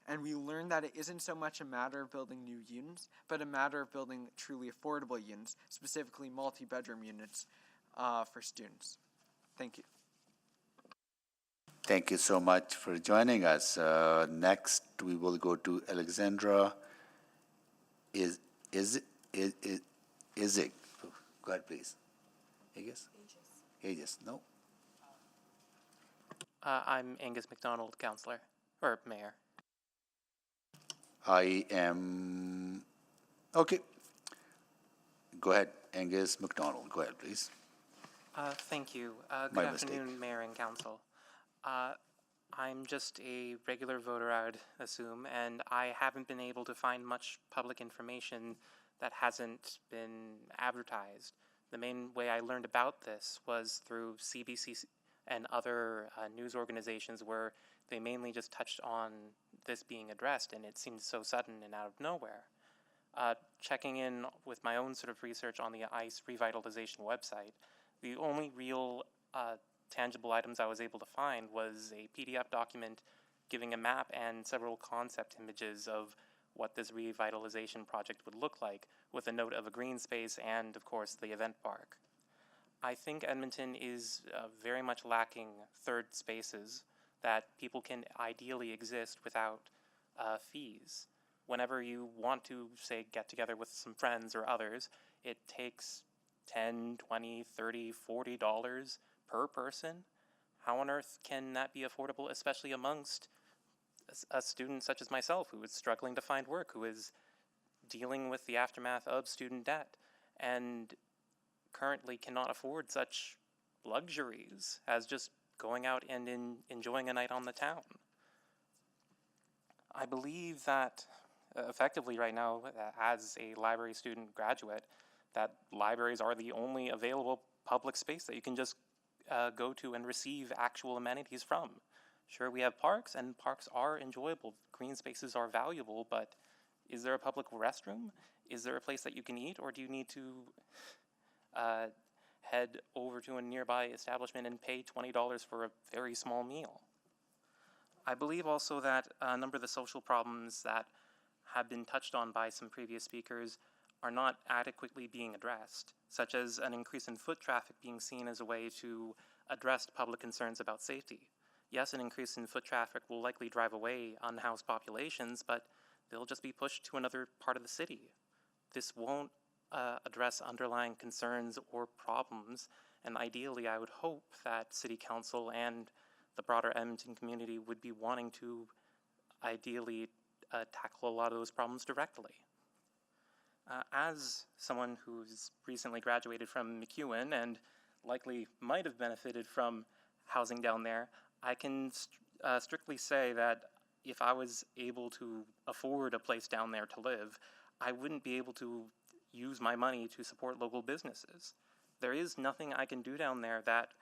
and we learned that it isn't so much a matter of building new units, but a matter of building truly affordable units, specifically multi-bedroom units for students. Thank you. Thank you so much for joining us. Next, we will go to Alexandra Is it? Go ahead, please. Aegis, no? I'm Angus McDonald, councillor, or mayor. I am... Okay. Go ahead, Angus McDonald. Go ahead, please. Thank you. Good My afternoon, mistake. Mayor and Council. I'm just a regular voter, I would assume, and I haven't been able to find much public information that hasn't been advertised. The main way I learned about this was through CBC and other news organizations where they mainly just touched on this being addressed, and it seemed so sudden and out of nowhere. Checking in with my own sort of research on the ICE revitalization website, the only real tangible items I was able to find was a PDF document giving a map and several concept images of what this revitalization project would look like, with a note of a green space and, of course, the event park. I think Edmonton is very much lacking third spaces that people can ideally exist without fees. whenever you want to, say, get together with some friends or others, it takes $10, $20, $30, $40 per person. How on earth can that be affordable, especially amongst a student such as myself, who is struggling to find work, who is dealing with the aftermath of student debt, and currently cannot afford such luxuries as just going out and enjoying a night on the town? I believe that effectively right now, as a library student graduate, that libraries are the only available public space that you can just go to and receive actual amenities from. Sure, we have parks, and parks are enjoyable. Green spaces are valuable, but is there a public restroom? Is there a place that you can eat, or do you need to head over to a nearby establishment and pay $20 for a very small meal? I believe also that a number of the social problems that have been touched on by some previous speakers are not adequately being addressed, such as an increase in foot traffic being seen as a way to address public concerns about safety. Yes, an increase in foot traffic will likely drive away unhoused populations, but they'll just be pushed to another part of the city. This won't address underlying concerns or problems, and ideally I would hope that City Council and the broader Edmonton community would be wanting to ideally tackle a lot of those problems directly. As someone who's recently graduated from MacEwan and likely might have benefited from housing down there, I can strictly say that if I was able to afford a place down there to live, I wouldn't be able to use my money to support local businesses. There is nothing I can do down there that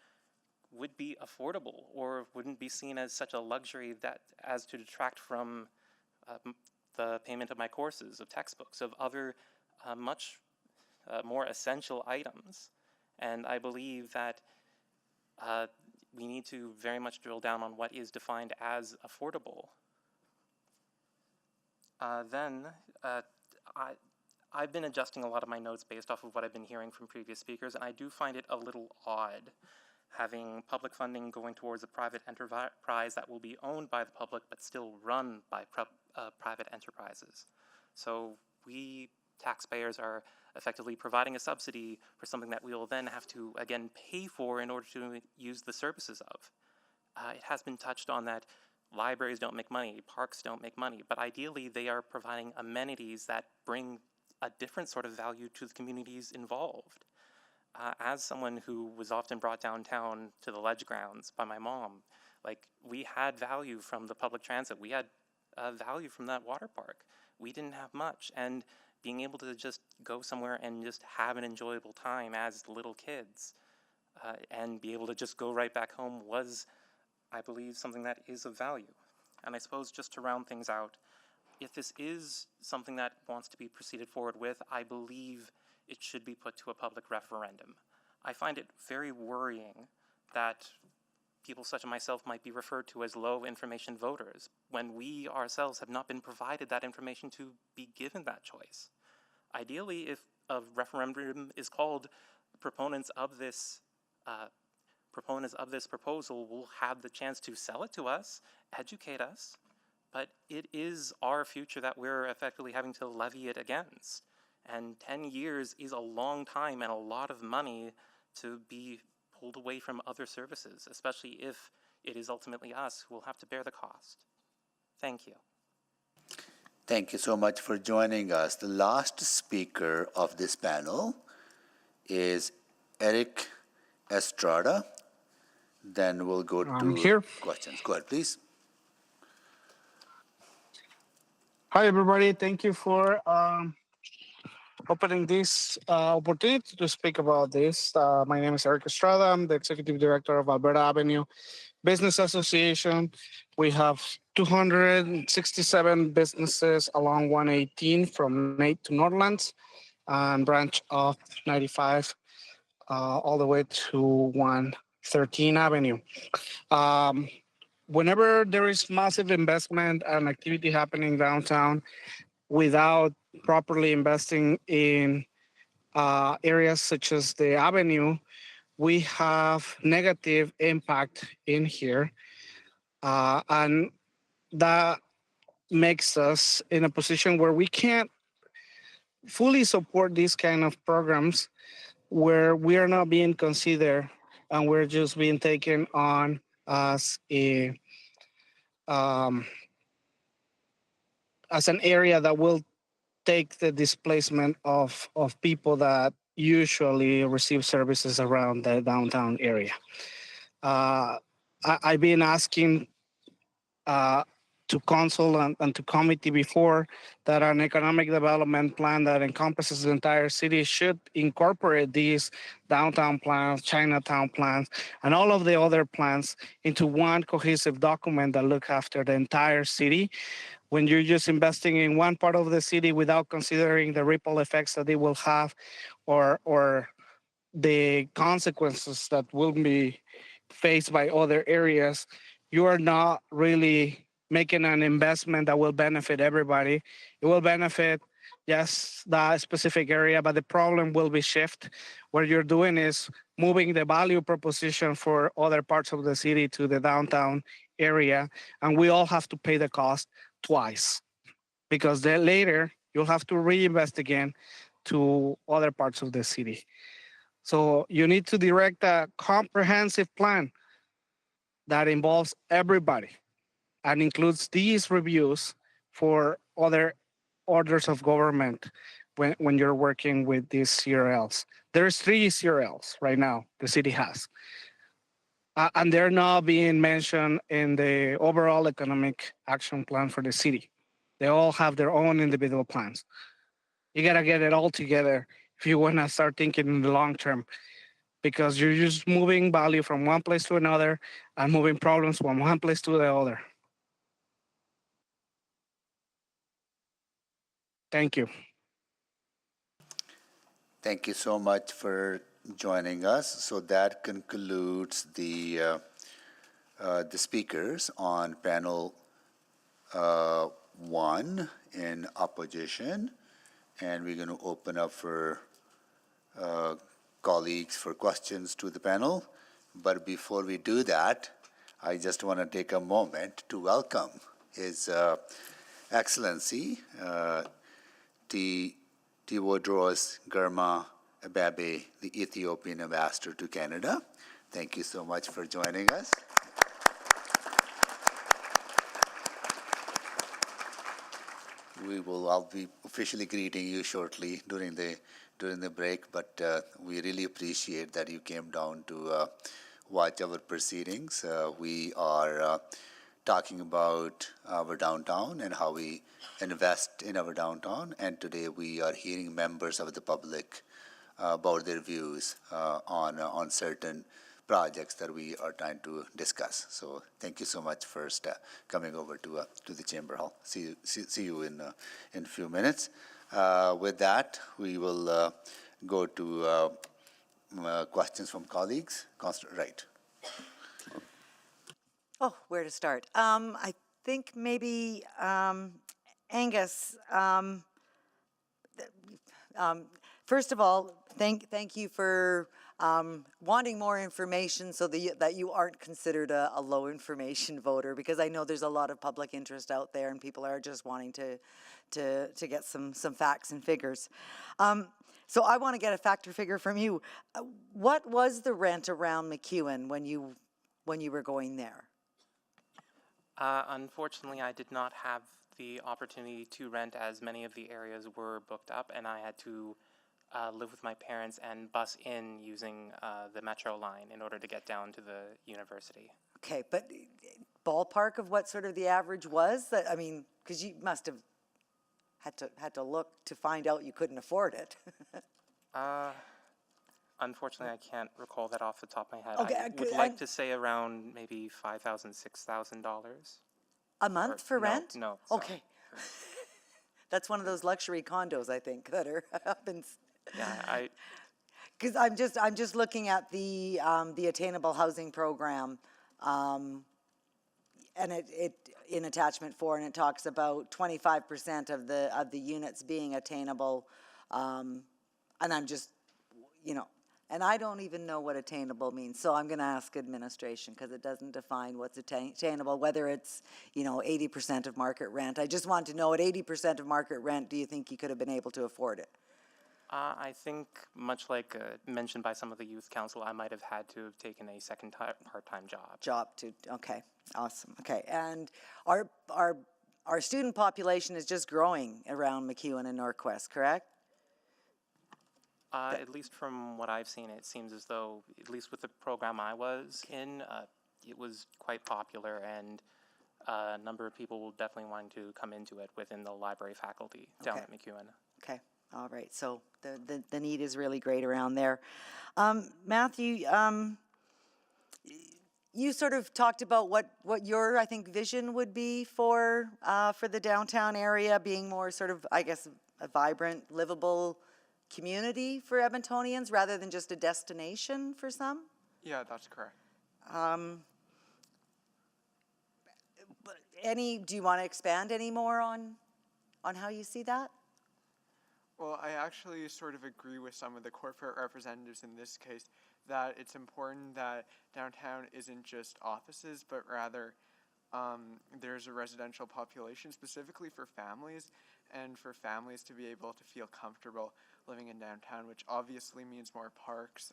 would be affordable or wouldn't be seen as such a luxury that as to detract from the payment of my courses, of textbooks, of other much more essential items. And I believe that we need to very much drill down on what is defined as affordable. I've been adjusting a lot of my notes based off of what I've been hearing from previous speakers, and I do find it a little odd having public funding going towards a private enterprise that will be owned by the public but still run by private enterprises. So we taxpayers are effectively providing a subsidy for something that we will then have to again pay for in order to use the services of. It has been touched on that libraries don't make money, parks don't make money, but ideally they are providing amenities that bring a different sort of value to the communities involved. As someone who was often brought downtown to the Ledge grounds by my mom, like, we had value from the public transit, we had value from that water park. We didn't have much, and being able to just go somewhere and just have an enjoyable time as little kids and be able to just go right back home was, I believe, something that is of value. And I suppose just to round things out, if this is something that wants to be proceeded forward with, I believe it should be put to a public referendum. I find it very worrying that people such as myself might be referred to as low information voters when we ourselves have not been provided that information to be given that choice. Ideally, if a referendum is called, proponents of this proposal will have the chance to sell it to us, educate us, but it is our future that we're effectively having to levy it against. And 10 years is a long time and a lot of money to be pulled away from other services, especially if it is ultimately us who will have to bear the cost. Thank you. Thank you so much for joining us. The last speaker of this panel is Eric Estrada. Then we'll go to questions. Go ahead, please. Hi, everybody. Thank you for opening this opportunity to speak about this. My name is Eric Estrada. I'm the Executive Director of Alberta Avenue Business Association. We have 267 businesses along 118 from Nate to Northlands and branch of 95 all the way to 113 Avenue. Whenever there is massive investment and activity happening downtown without properly investing in areas such as the Avenue, we have negative impact in here. And that makes us in a position where we can't fully support these kind of programs where we are not being considered and we're just being taken on as a um, as an area that will take the displacement of people that usually receive services around the downtown area. I've been asking uh, to council and to committee before that an economic development plan that encompasses the entire city should incorporate these downtown plans, Chinatown plans, and all of the other plans into one cohesive document that look after the entire city. When you're just investing in one part of the city without considering the ripple effects that it will have or the consequences that will be faced by other areas, you are not really making an investment that will benefit everybody. It will benefit just that specific area, but the problem will be shift. What you're doing is moving the value proposition for other parts of the city to the downtown area, and we all have to pay the cost twice because then later you'll have to reinvest again to other parts of the city. So you need to direct a comprehensive plan that involves everybody and includes these reviews for other orders of government when you're working with these CRLs. There's 3 CRLs right now the city has. And they're not being mentioned in the overall economic action plan for the city. They all have their own individual plans. You gotta get it all together if you wanna start thinking in the long term, because you're just moving value from one place to another and moving problems from one place to the other. Thank you. Thank you so much for joining us. So that concludes the speakers on panel 1 in opposition, and we're going to open up for colleagues for questions to the panel. But before we do that, I just want to take a moment to welcome His Excellency Tewodros Germa Ababe, the Ethiopian ambassador to Canada. Thank you so much for joining us. I'll be officially greeting you shortly during the break, but we really appreciate that you came down to watch our proceedings. We are talking about our downtown and how we invest in our downtown, and today we are hearing members of the public about their views on certain projects that we are trying to discuss. So thank you so much for coming over to the Chamber Hall. See you in a few minutes. With that, we will go to questions from colleagues. Right. Oh, where to start? I think maybe Angus. First of all, thank you for wanting more information so that you aren't considered a low information voter, because I know there's a lot of public interest out there and people are just wanting to get some facts and figures. So I want to get a fact or figure from you. What was the rent around McEwen when you were going there? Unfortunately, I did not have the opportunity to rent, as many of the areas were booked up, and I had to live with my parents and bus in using the metro line in order to get down to the university. Okay, but ballpark of what sort of the average was? That, I mean, because you must have had to look to find out you couldn't afford it. Unfortunately, I can't recall that off the top of my head. Okay, I would like to say around maybe $5,000, $6,000 a month for rent. No. Okay. That's one of those luxury condos, I think, that are up in. Yeah, Because I'm just looking at the attainable housing program, and it in attachment 4, and it talks about 25% of the units being attainable, and I'm just, And I don't even know what attainable means, so I'm gonna ask administration, because it doesn't define what's attainable, whether it's, 80% of market rent. I just want to know, at 80% of market rent, do you think you could have been able to afford it? I think, much like mentioned by some of the youth council, I might have had to have taken a second part-time job. Okay, awesome, okay. And our student population is just growing around McEwen and Norquest, correct? At least from what I've seen, it seems as though, at least with the program I was in, it was quite popular, and a number of people will definitely want to come into it within the library faculty down at McEwen. Okay, all right, so the need is really great around there. Matthew, you sort of talked about what your, I think, vision would be for the downtown area, being more sort of, I guess, a vibrant, livable community for Edmontonians rather than just a destination for some? Yeah, that's correct. Do you want to expand any more on how you see that? Well, I actually sort of agree with some of the corporate representatives in this case that it's important that downtown isn't just offices, but rather there's a residential population specifically for families, and for families to be able to feel comfortable living in downtown, which obviously means more parks,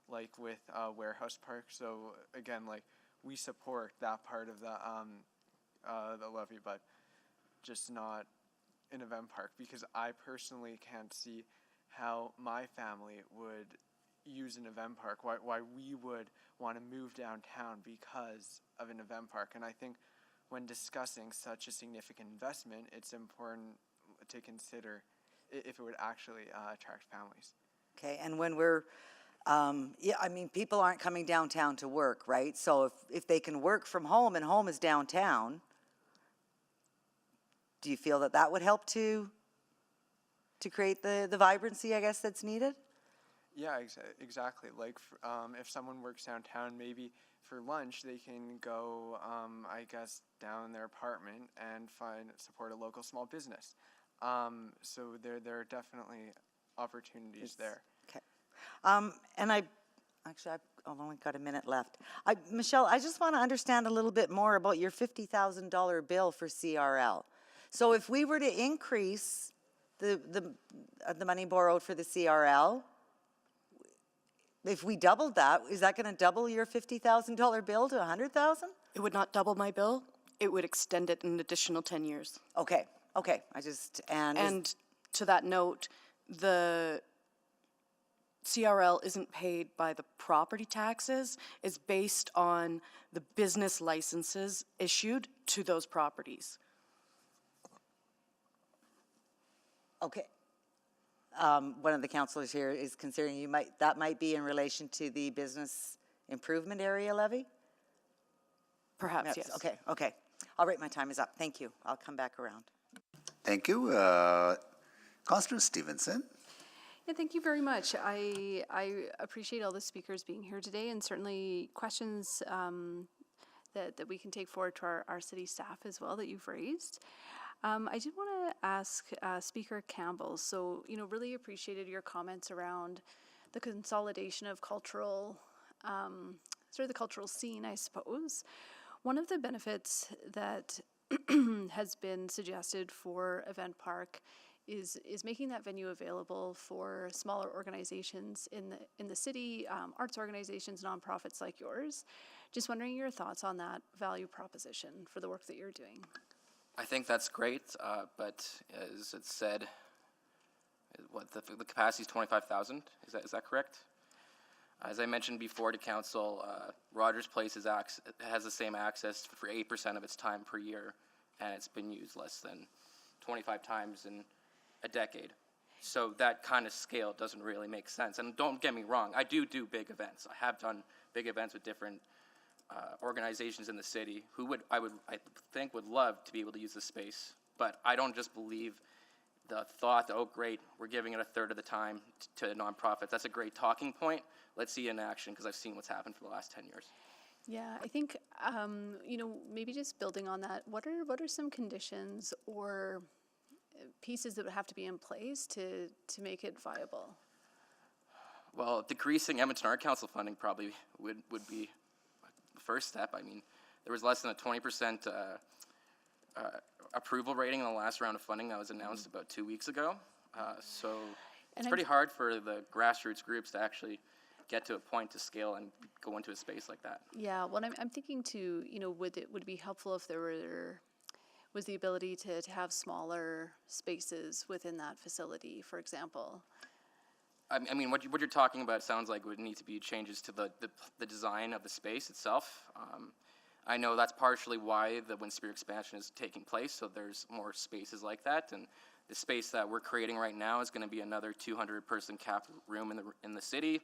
like with Warehouse Park. So again, like, we support that part of the levy, but just not an event park, because I personally can't see how my family would use an event park, why we would want to move downtown because of an event park. And I think when discussing such a significant investment, it's important to consider if it would actually attract families. Okay, and when we're, people aren't coming downtown to work, right? So if they can work from home and home is downtown, do you feel that would help to create the vibrancy, I guess, that's needed? Yeah, exactly. Like, if someone works downtown, maybe for lunch they can go, I guess, down their apartment and support a local small business. So there are definitely opportunities there. Okay. And I've only got a minute left. Michelle, I just want to understand a little bit more about your $50,000 bill for CRL. So if we were to increase the money borrowed for the CRL, if we doubled that, is that going to double your $50,000 bill to $100,000? It would not double my bill. It would extend it an additional 10 years. Okay. And to that note, the CRL isn't paid by the property taxes. It's based on the business licenses issued to those properties. Okay. One of the councilors here is considering that might be in relation to the business improvement area levy? Perhaps, yes. Okay. All right, my time is up. Thank you. I'll come back around. Thank you. Councillor Stevenson. Yeah, thank you very much. I appreciate all the speakers being here today, and certainly questions that we can take forward to our city staff as well that you've raised. I did want to ask Speaker Campbell, so, really appreciated your comments around the consolidation of cultural, the cultural scene, I suppose. One of the benefits that has been suggested for Event Park is making that venue available for smaller organizations in the city, arts organizations, nonprofits like yours. Just wondering your thoughts on that value proposition for the work that you're doing. I think that's great, but as it said, the capacity is 25,000. Is that correct? As I mentioned before to council, Rogers Place has the same access for 8% of its time per year, and it's been used less than 25 times in a decade. So that kind of scale doesn't really make sense. And don't get me wrong, I do big events. I have done big events with different organizations in the city who I think would love to be able to use the space. But I don't just believe the thought that, oh great, we're giving it a third of the time to nonprofits. That's a great talking point. Let's see it in action, because I've seen what's happened for the last 10 years. Yeah, I think, maybe just building on that, what are some conditions or pieces that would have to be in place to make it viable? Well, decreasing Edmonton Art Council funding probably would be the first step. I mean, there was less than a 20% approval rating in the last round of funding that was announced about 2 weeks ago. So it's pretty hard for the grassroots groups to actually get to a point to scale and go into a space like that. Yeah, well, I'm thinking too, would it be helpful if there was the ability to have smaller spaces within that facility, for example? I mean, what you're talking about sounds like would need to be changes to the design of the space itself. I know that's partially why the Winspear expansion is taking place, so there's more spaces like that. And the space that we're creating right now is going to be another 200-person cap room in the city.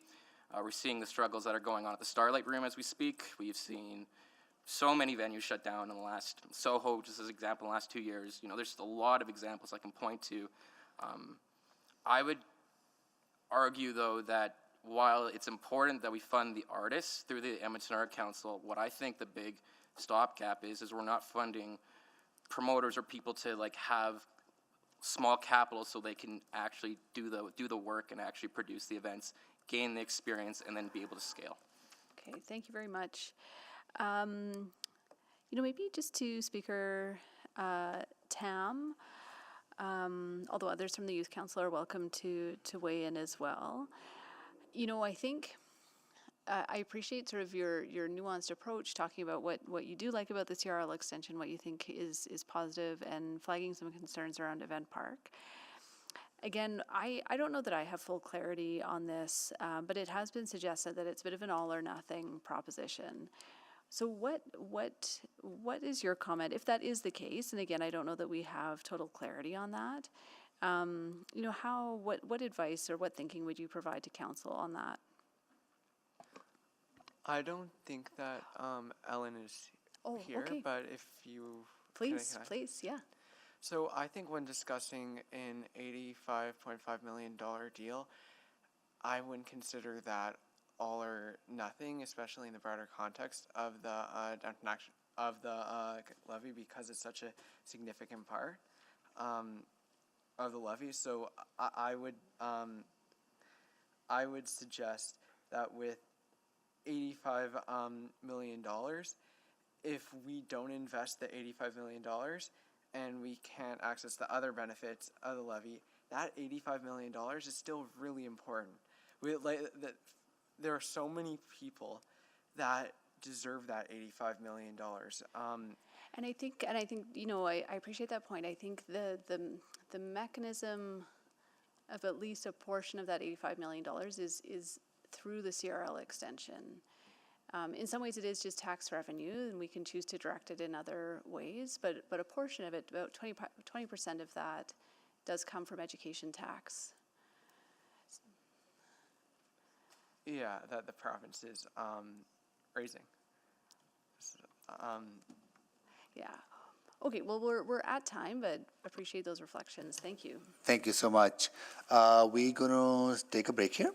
We're seeing the struggles that are going on at the Starlight Room as we speak. We've seen so many venues shut down in the last, Soho, just as an example, in the last 2 years. There's a lot of examples I can point to. I would argue, though, that while it's important that we fund the artists through the Edmonton Art Council, what I think the big stopgap is we're not funding promoters or people to have small capital so they can actually do the work and actually produce the events, gain the experience, and then be able to scale. Okay, thank you very much. Maybe just to Speaker Tam, although others from the Youth Council are welcome to weigh in as well. I think I appreciate sort of your nuanced approach, talking about what you do like about the CRL extension, what you think is positive, and flagging some concerns around Event Park. Again, I don't know that I have full clarity on this, but it has been suggested that it's a bit of an all or nothing proposition. So what is your comment, if that is the case? And again, I don't know that we have total clarity on that. What advice or what thinking would you provide to council on that? I don't think that Ellen is here, okay. but if you... Please, can I? please, yeah. So I think when discussing an $85.5 million deal, I wouldn't consider that all or nothing, especially in the broader context of the levy, because it's such a significant part of the levy. So I would suggest that with $85 million, if we don't invest the $85 million and we can't access the other benefits of the levy, that $85 million is still really important. There are so many people that deserve that $85 million. And I think I appreciate that point. I think the mechanism of at least a portion of that $85 million is through the CRL extension. In some ways, it is just tax revenue, and we can choose to direct it in other ways. But a portion of it, about 20% of that, does come from education tax. Yeah, that the province is raising. Yeah. Okay, well, we're at time, but appreciate those reflections. Thank you. Thank you so much. We're going to take a break here,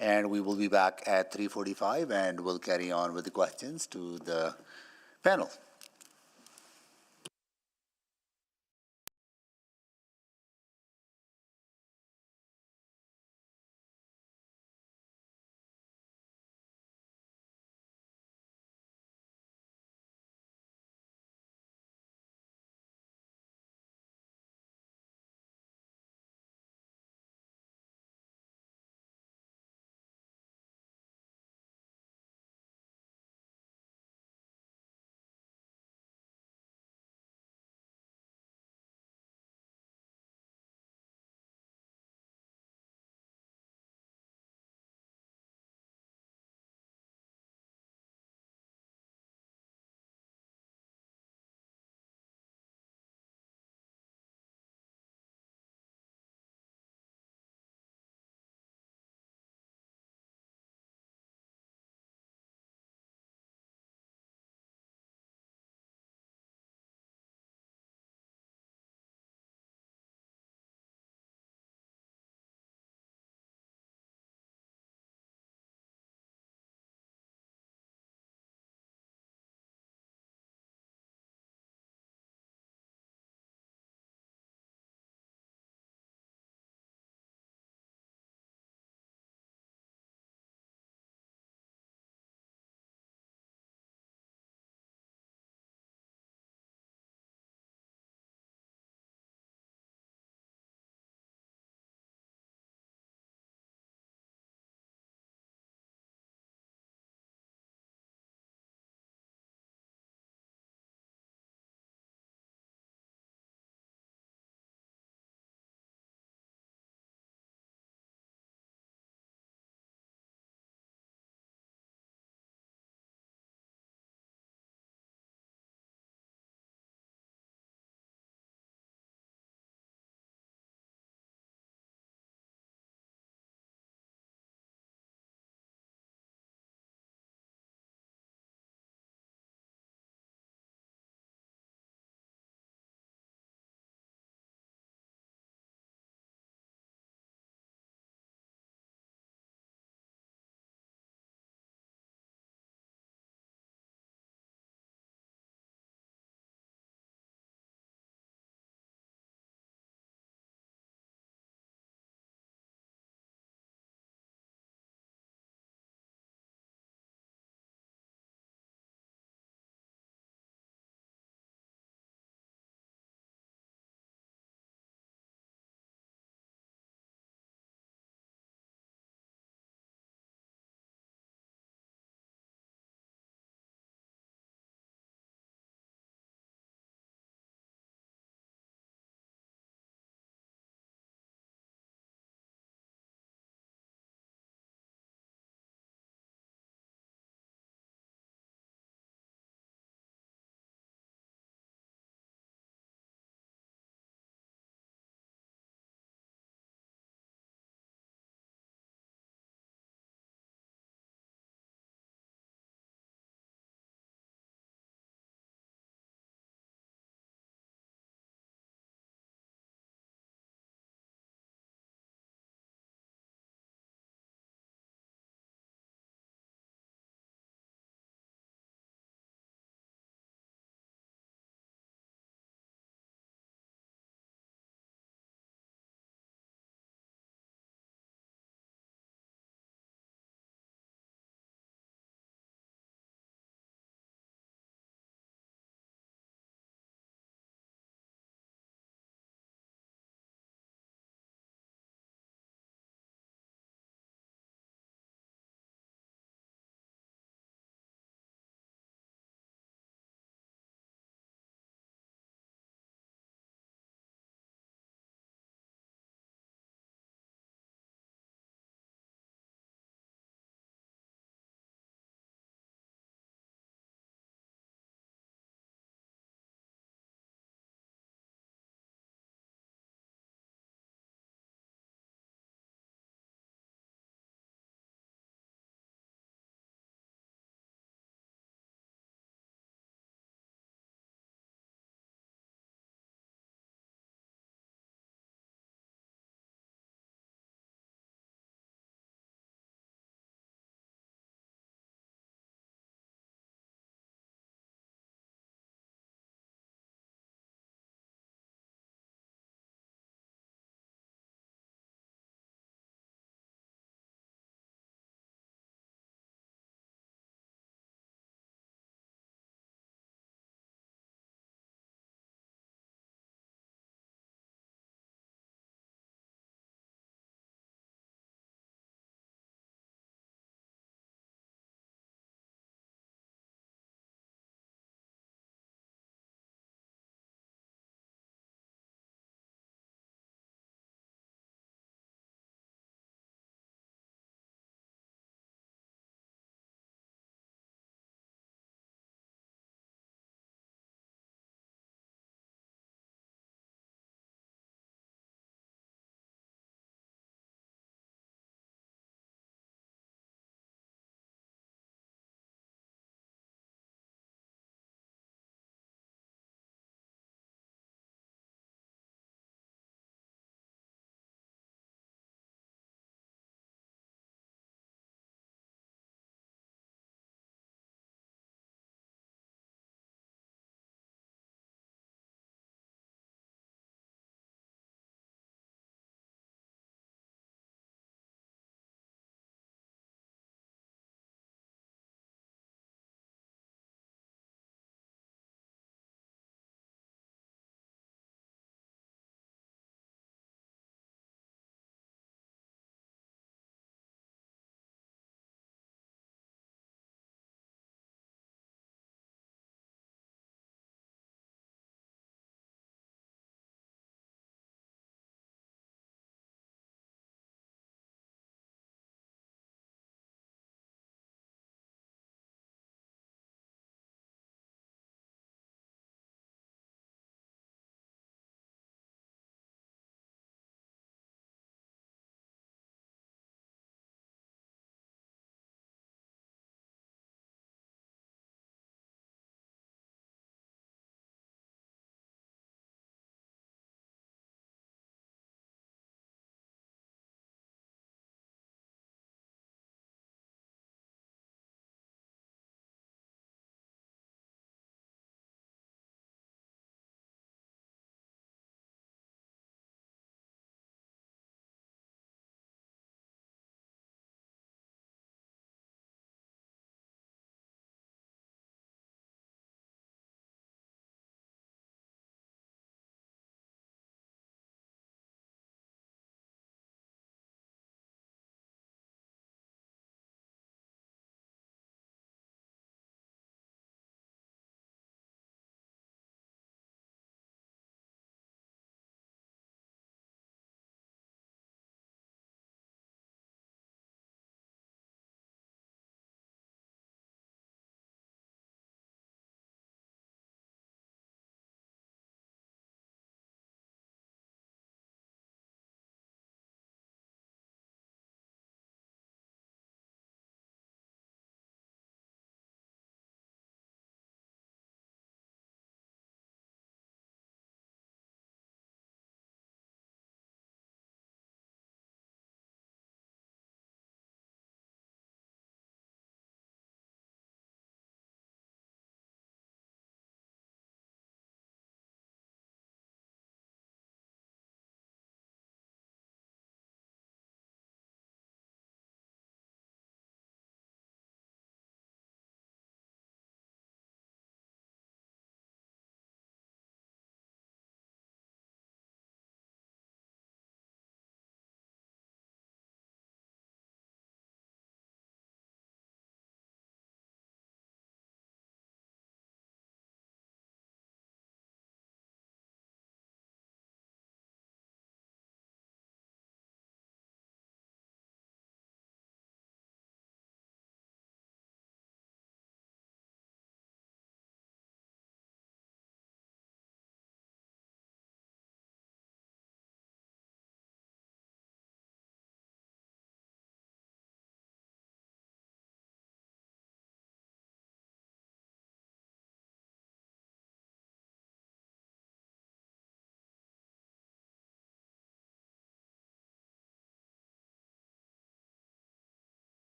and we will be back at 3:45, and we'll carry on with the questions to the panel.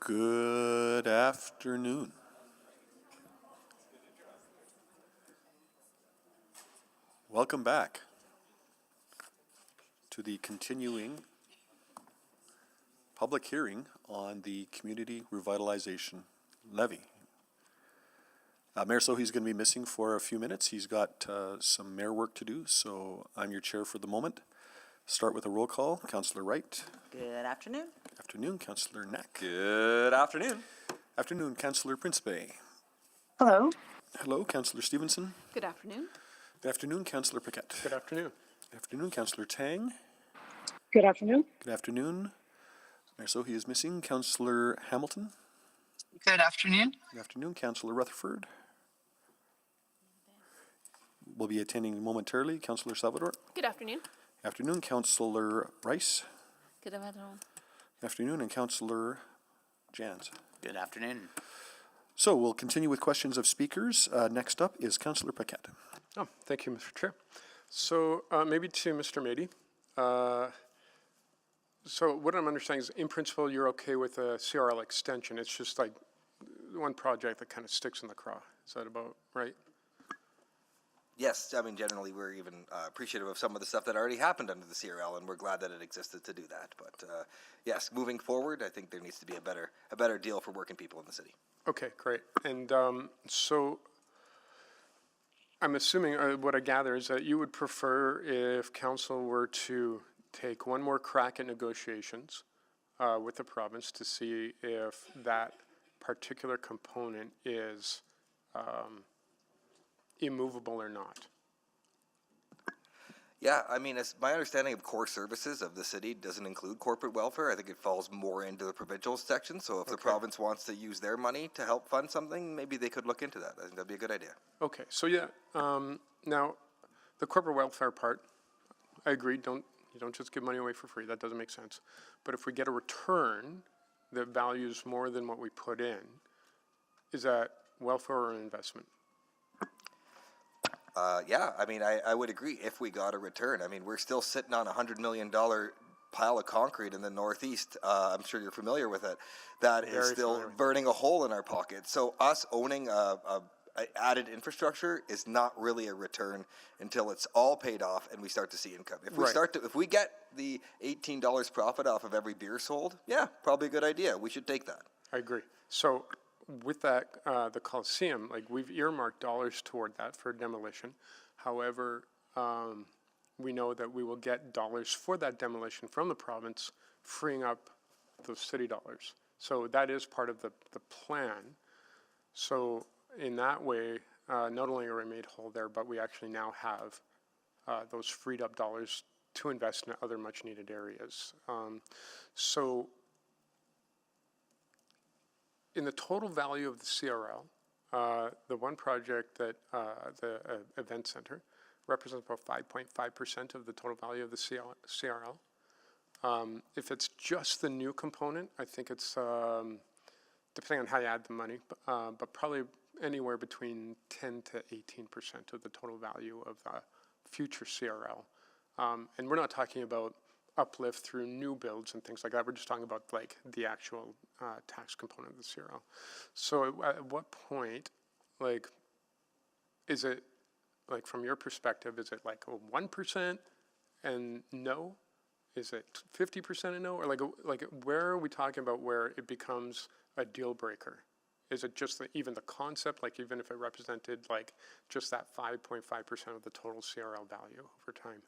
Good afternoon. Welcome back to the continuing public hearing on the Community Revitalization Levy. Mayor Sohi's going to be missing for a few minutes. He's got some mayor work to do, so I'm your chair for the moment. Start with a roll call. Councillor Wright. Good afternoon. Afternoon. Councillor Knack. Good afternoon. Afternoon. Councillor Principe. Hello. Hello. Councillor Stevenson. Good afternoon. Good afternoon. Councillor Paquette. Good afternoon. Good afternoon. Councillor Tang. Good afternoon. Good afternoon. Mayor Sohi is missing. Councillor Hamilton. Good afternoon. Good afternoon. Councillor Rutherford will be attending momentarily. Councillor Salvador. Good afternoon. Afternoon. Councillor Rice. Good afternoon. Good afternoon. And Councillor Jans. Good afternoon. So we'll continue with questions of speakers. Next up is Councillor Paquette. Oh, thank you, Mr. Chair. So maybe to Mr. Mady. So what I'm understanding is, in principle, you're okay with a CRL extension. It's just like one project that kind of sticks in the craw. Is that about right? Yes, I mean, generally, we're even appreciative of some of the stuff that already happened under the CRL, and we're glad that it existed to do that. But yes, moving forward, I think there needs to be a better deal for working people in the city. Okay, great. And so I'm assuming what I gather is that you would prefer if council were to take one more crack at negotiations with the province to see if that particular component is immovable or not. Yeah, I mean, it's my understanding of core services of the city doesn't include corporate welfare. I think it falls more into the provincial section. So if the province wants to use their money to help fund something, maybe they could look into that. I think that'd be a good idea. Okay, so yeah, now the corporate welfare part, I agree. You don't just give money away for free. That doesn't make sense. But if we get a return that values more than what we put in, is that welfare or an investment? Yeah, I mean, I would agree if we got a return. I mean, we're still sitting on $100 million pile of concrete in the Northeast. I'm sure you're familiar with it. That is still burning a hole in our pocket. So us owning a added infrastructure is not really a return until it's all paid off and we start to see income. If we if we get the $18 profit off of every beer sold, yeah, probably a good idea. We should take that. I agree. So with that, the Coliseum, like we've earmarked dollars toward that for demolition. However, we know that we will get dollars for that demolition from the province, freeing up those city dollars. So that is part of the plan. So in that way, not only are we made whole there, but we actually now have those freed up dollars to invest in other much needed areas. So in the total value of the CRL, the one project that the event center represents about 5.5% of the total value of the CRL. If it's just the new component, I think it's, depending on how you add the money, but probably anywhere between 10 to 18% of the total value of the future CRL. And we're not talking about uplift through new builds and things like that. We're just talking about like the actual tax component of the CRL. So at what point, like, is it, like from your perspective, is it like a 1% and no? Is it 50% and no? Or like where are we talking about where it becomes a deal breaker? Is it just even the concept, like even if it represented like just that 5.5% of the total CRL value over time?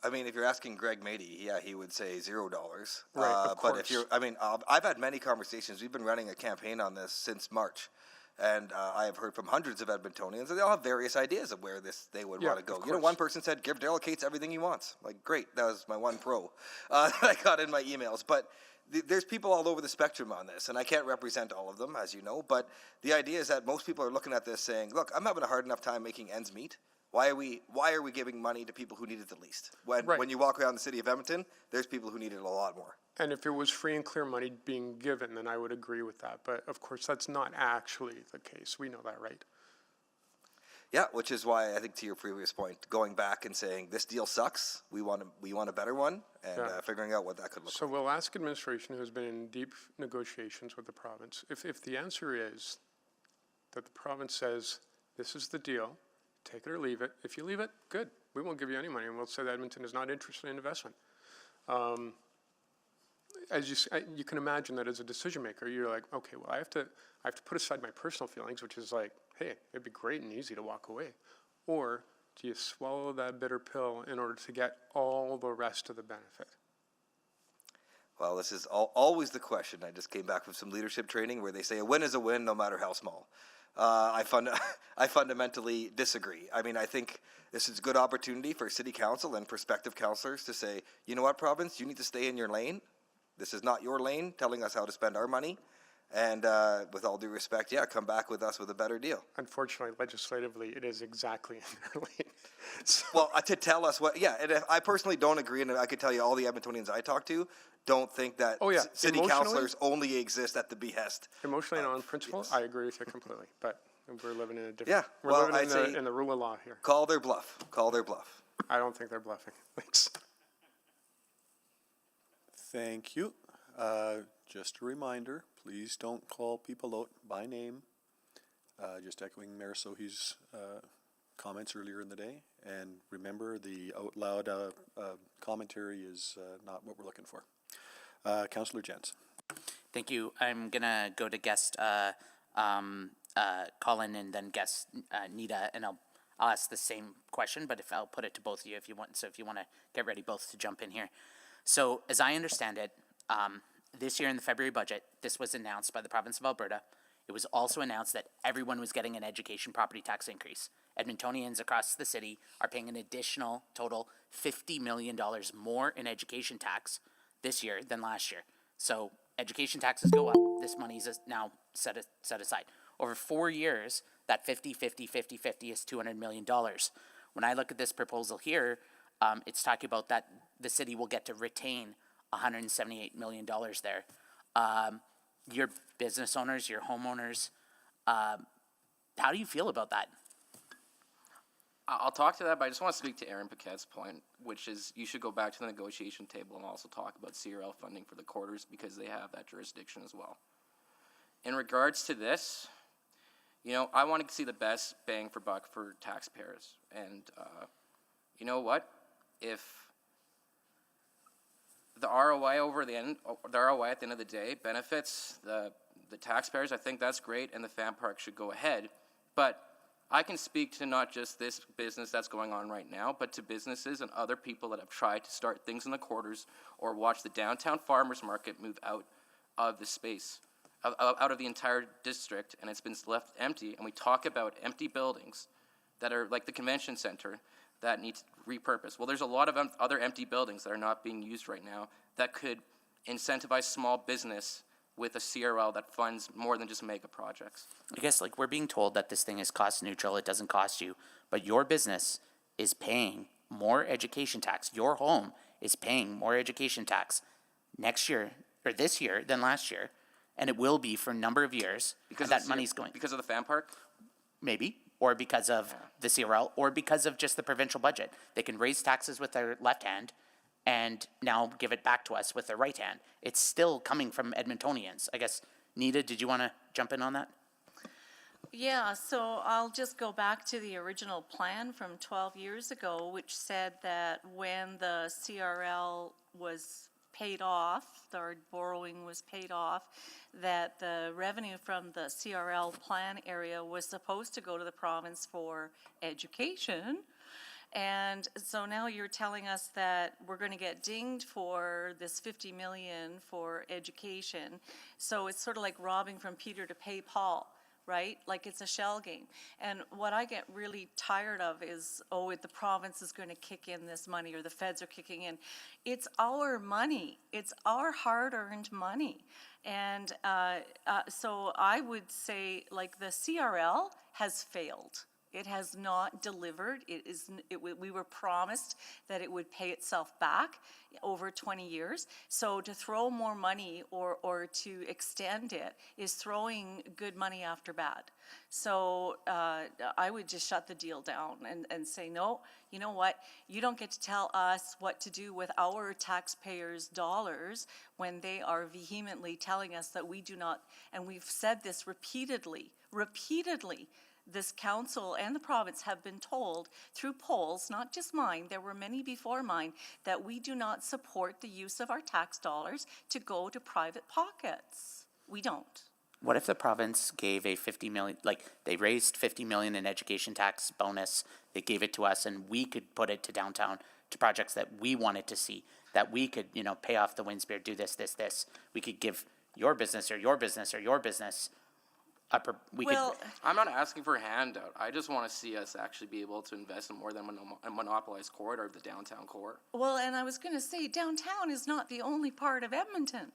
I mean, if you're asking Greg Mady, yeah, he would say $0. Right, of course. But if you're, I mean, I've had many conversations. We've been running a campaign on this since March. And I have heard from hundreds of Edmontonians, and they all have various ideas of where they would want to go. You know, one person said, give Daryl Cates everything he wants. Like, great, that was my one pro that I got in my emails. But there's people all over the spectrum on this, and I can't represent all of them, as you know. But the idea is that most people are looking at this saying, look, I'm having a hard enough time making ends meet. Why are we giving money to people who need it the least? When you walk around the city of Edmonton, there's people who need it a lot more. And if it was free and clear money being given, then I would agree with that. But of course, that's not actually the case. We know that, right? Yeah, which is why I think to your previous point, going back and saying this deal sucks, we want a better one, and Yeah. figuring out what that could look So like. we'll ask administration, who's been in deep negotiations with the province, if the answer is that the province says, this is the deal, take it or leave it. If you leave it, good. We won't give you any money, and we'll say that Edmonton is not interested in investment. As you can imagine that as a decision maker, you're like, okay, well, I have to put aside my personal feelings, which is like, hey, it'd be great and easy to walk away. Or do you swallow that bitter pill in order to get all the rest of the benefit? Well, this is always the question. I just came back from some leadership training where they say a win is a win no matter how small. I fundamentally disagree. I mean, I think this is a good opportunity for city council and prospective councillors to say, you know what, province, you need to stay in your lane. This is not your lane telling us how to spend our money. And with all due respect, yeah, come back with us with a better deal. Unfortunately, legislatively, it is exactly in their lane. So, Well, to tell us what, yeah, and I personally don't agree, and I could tell you all the Edmontonians I talk to don't think that city emotionally- councillors only exist at the behest. Emotionally and on principle, I agree with you completely. But we're living in a different. Yeah, we're well, living I'd say in the rule of law here. Call their bluff. Call their bluff. I don't think they're bluffing. Thanks. Thank you. Just a reminder, please don't call people out by name. Just echoing Mayor Sohi's comments earlier in the day. And remember, the out loud commentary is not what we're looking for. Councillor Jens. Thank you. I'm gonna go to guest Colin and then guest Nita, and I'll ask the same question, but I'll put it to both of you if you want. So if you want to get ready both to jump in here. So as I understand it, this year in the February budget, this was announced by the province of Alberta. It was also announced that everyone was getting an education property tax increase. Edmontonians across the city are paying an additional total $50 million more in education tax this year than last year. So education taxes go up. This money is now set aside. Over 4 years, that 50 is $200 million. When I look at this proposal here, it's talking about that the city will get to retain $178 million there. Your business owners, your homeowners, how do you feel about that? I'll talk to that, but I just want to speak to Aaron Paquette's point, which is you should go back to the negotiation table and also talk about CRL funding for the quarters because they have that jurisdiction as well. In regards to this, you know, I want to see the best bang for buck for taxpayers. And you know what? If the ROI at the end of the day benefits the taxpayers, I think that's great, and the fan park should go ahead. But I can speak to not just this business that's going on right now, but to businesses and other people that have tried to start things in the quarters or watch the downtown farmers market move out of the space, out of the entire district, and it's been left empty. And we talk about empty buildings that are like the convention center that needs repurposed. Well, there's a lot of other empty buildings that are not being used right now that could incentivize small business with a CRL that funds more than just mega projects. I guess like we're being told that this thing is cost neutral, it doesn't cost you, but your business is paying more education tax. Your home is paying more education tax next year or this year than last year, and it will be for a number of years. Because that money's going because of the fan park? Maybe, or because of the CRL, or because of just the provincial budget. They can raise taxes with their left hand and now give it back to us with their right hand. It's still coming from Edmontonians. I guess, Nita, did you want to jump in on that? Yeah, so I'll just go back to the original plan from 12 years ago, which said that when the CRL was paid off, the borrowing was paid off, that the revenue from the CRL plan area was supposed to go to the province for education. And so now you're telling us that we're going to get dinged for this $50 million for education. So it's sort of like robbing from Peter to pay Paul, right? Like it's a shell game. And what I get really tired of is, oh, the province is going to kick in this money or the feds are kicking in. It's our money. It's our hard-earned money. And so I would say, like, the CRL has failed. It has not delivered. We were promised that it would pay itself back over 20 years. So to throw more money or to extend it is throwing good money after bad. So I would just shut the deal down and say, no, you know what? You don't get to tell us what to do with our taxpayers' dollars when they are vehemently telling us that we do not, and we've said this repeatedly, this council and the province have been told through polls, not just mine, there were many before mine, that we do not support the use of our tax dollars to go to private pockets. We don't. What if the province gave a 50 million, like they raised 50 million in education tax bonus, they gave it to us and we could put it to downtown to projects that we wanted to see, that we could, pay off the Windspear, do this. We could give your business or your business or your business I'm not asking for a handout. I just want to see us actually be able to invest in more than a monopolized corridor of the downtown core. Well, and I was going to say, downtown is not the only part of Edmonton,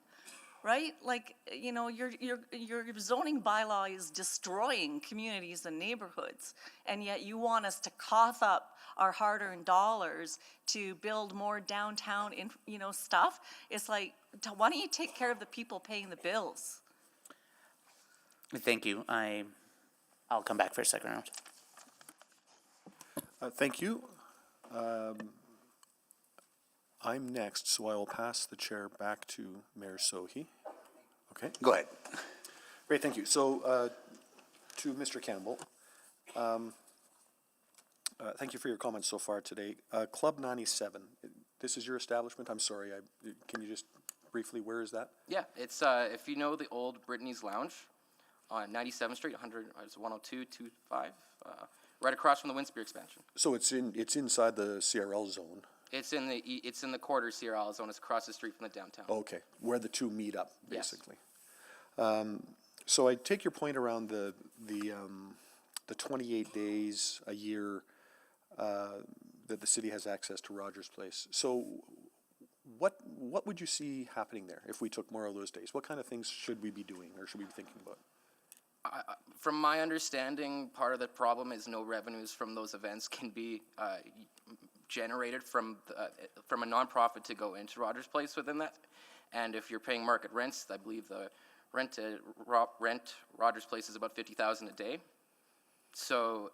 right? Like, your zoning bylaw is destroying communities and neighborhoods, and yet you want us to cough up our hard-earned dollars to build more downtown, stuff. It's like, why don't you take care of the people paying the bills? Thank you. I'll come back for a second round. Thank you. I'm next, so I will pass the chair back to Mayor Sohi. Okay. Go ahead. Great, thank you. So to Mr. Campbell, thank you for your comments so far today. Club 97, this is your establishment? I'm sorry, can you just briefly, where is that? Yeah, it's if you know the old Brittany's Lounge on 97th Street, 102-25, right across from the Windspear expansion. So it's inside the CRL zone. It's in the quarter CRL zone. It's across the street from the downtown. Okay, where the two meet up, basically. Yes. So I take your point around the 28 days a year that the city has access to Rogers Place. So what would you see happening there if we took more of those days? What kind of things should we be doing or should we be thinking about? From my understanding, part of the problem is no revenues from those events can be generated from a nonprofit to go into Rogers Place within that. And if you're paying market rents, I believe the rent Rogers Place is about $50,000 a day. So.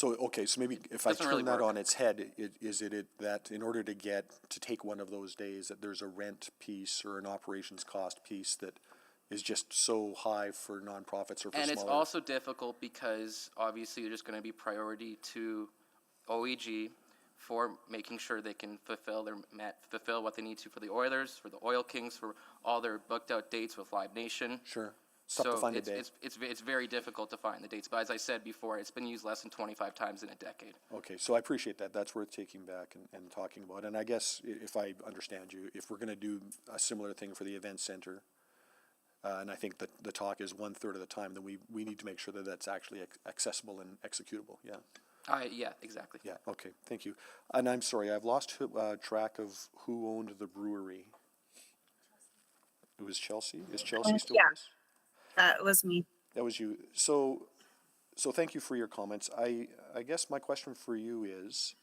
Okay, so maybe if I turn that on its head, is it that in order to take one of those days, that there's a rent piece or an operations cost piece that is just so high for nonprofits or for and smaller? It's also difficult because obviously there's going to be priority to OEG for making sure they can fulfill what they need to for the Oilers, for the Oil Kings, for all their booked out dates with Live Nation. Sure. It's tough to find a day. It's very difficult to find the dates, but as I said before, it's been used less than 25 times in a decade. Okay, so I appreciate that. That's worth taking back and talking about. And I guess if I understand you, if we're going to do a similar thing for the event center, and I think that the talk is 1/3 of the time, then we need to make sure that that's actually accessible and executable. Yeah. Yeah, exactly. Yeah. Okay. Thank you. And I'm sorry, I've lost with who owned the brewery. It was Chelsea. Is Chelsea still with us? That was me. That was you. So thank you for your comments. I guess my question for you is,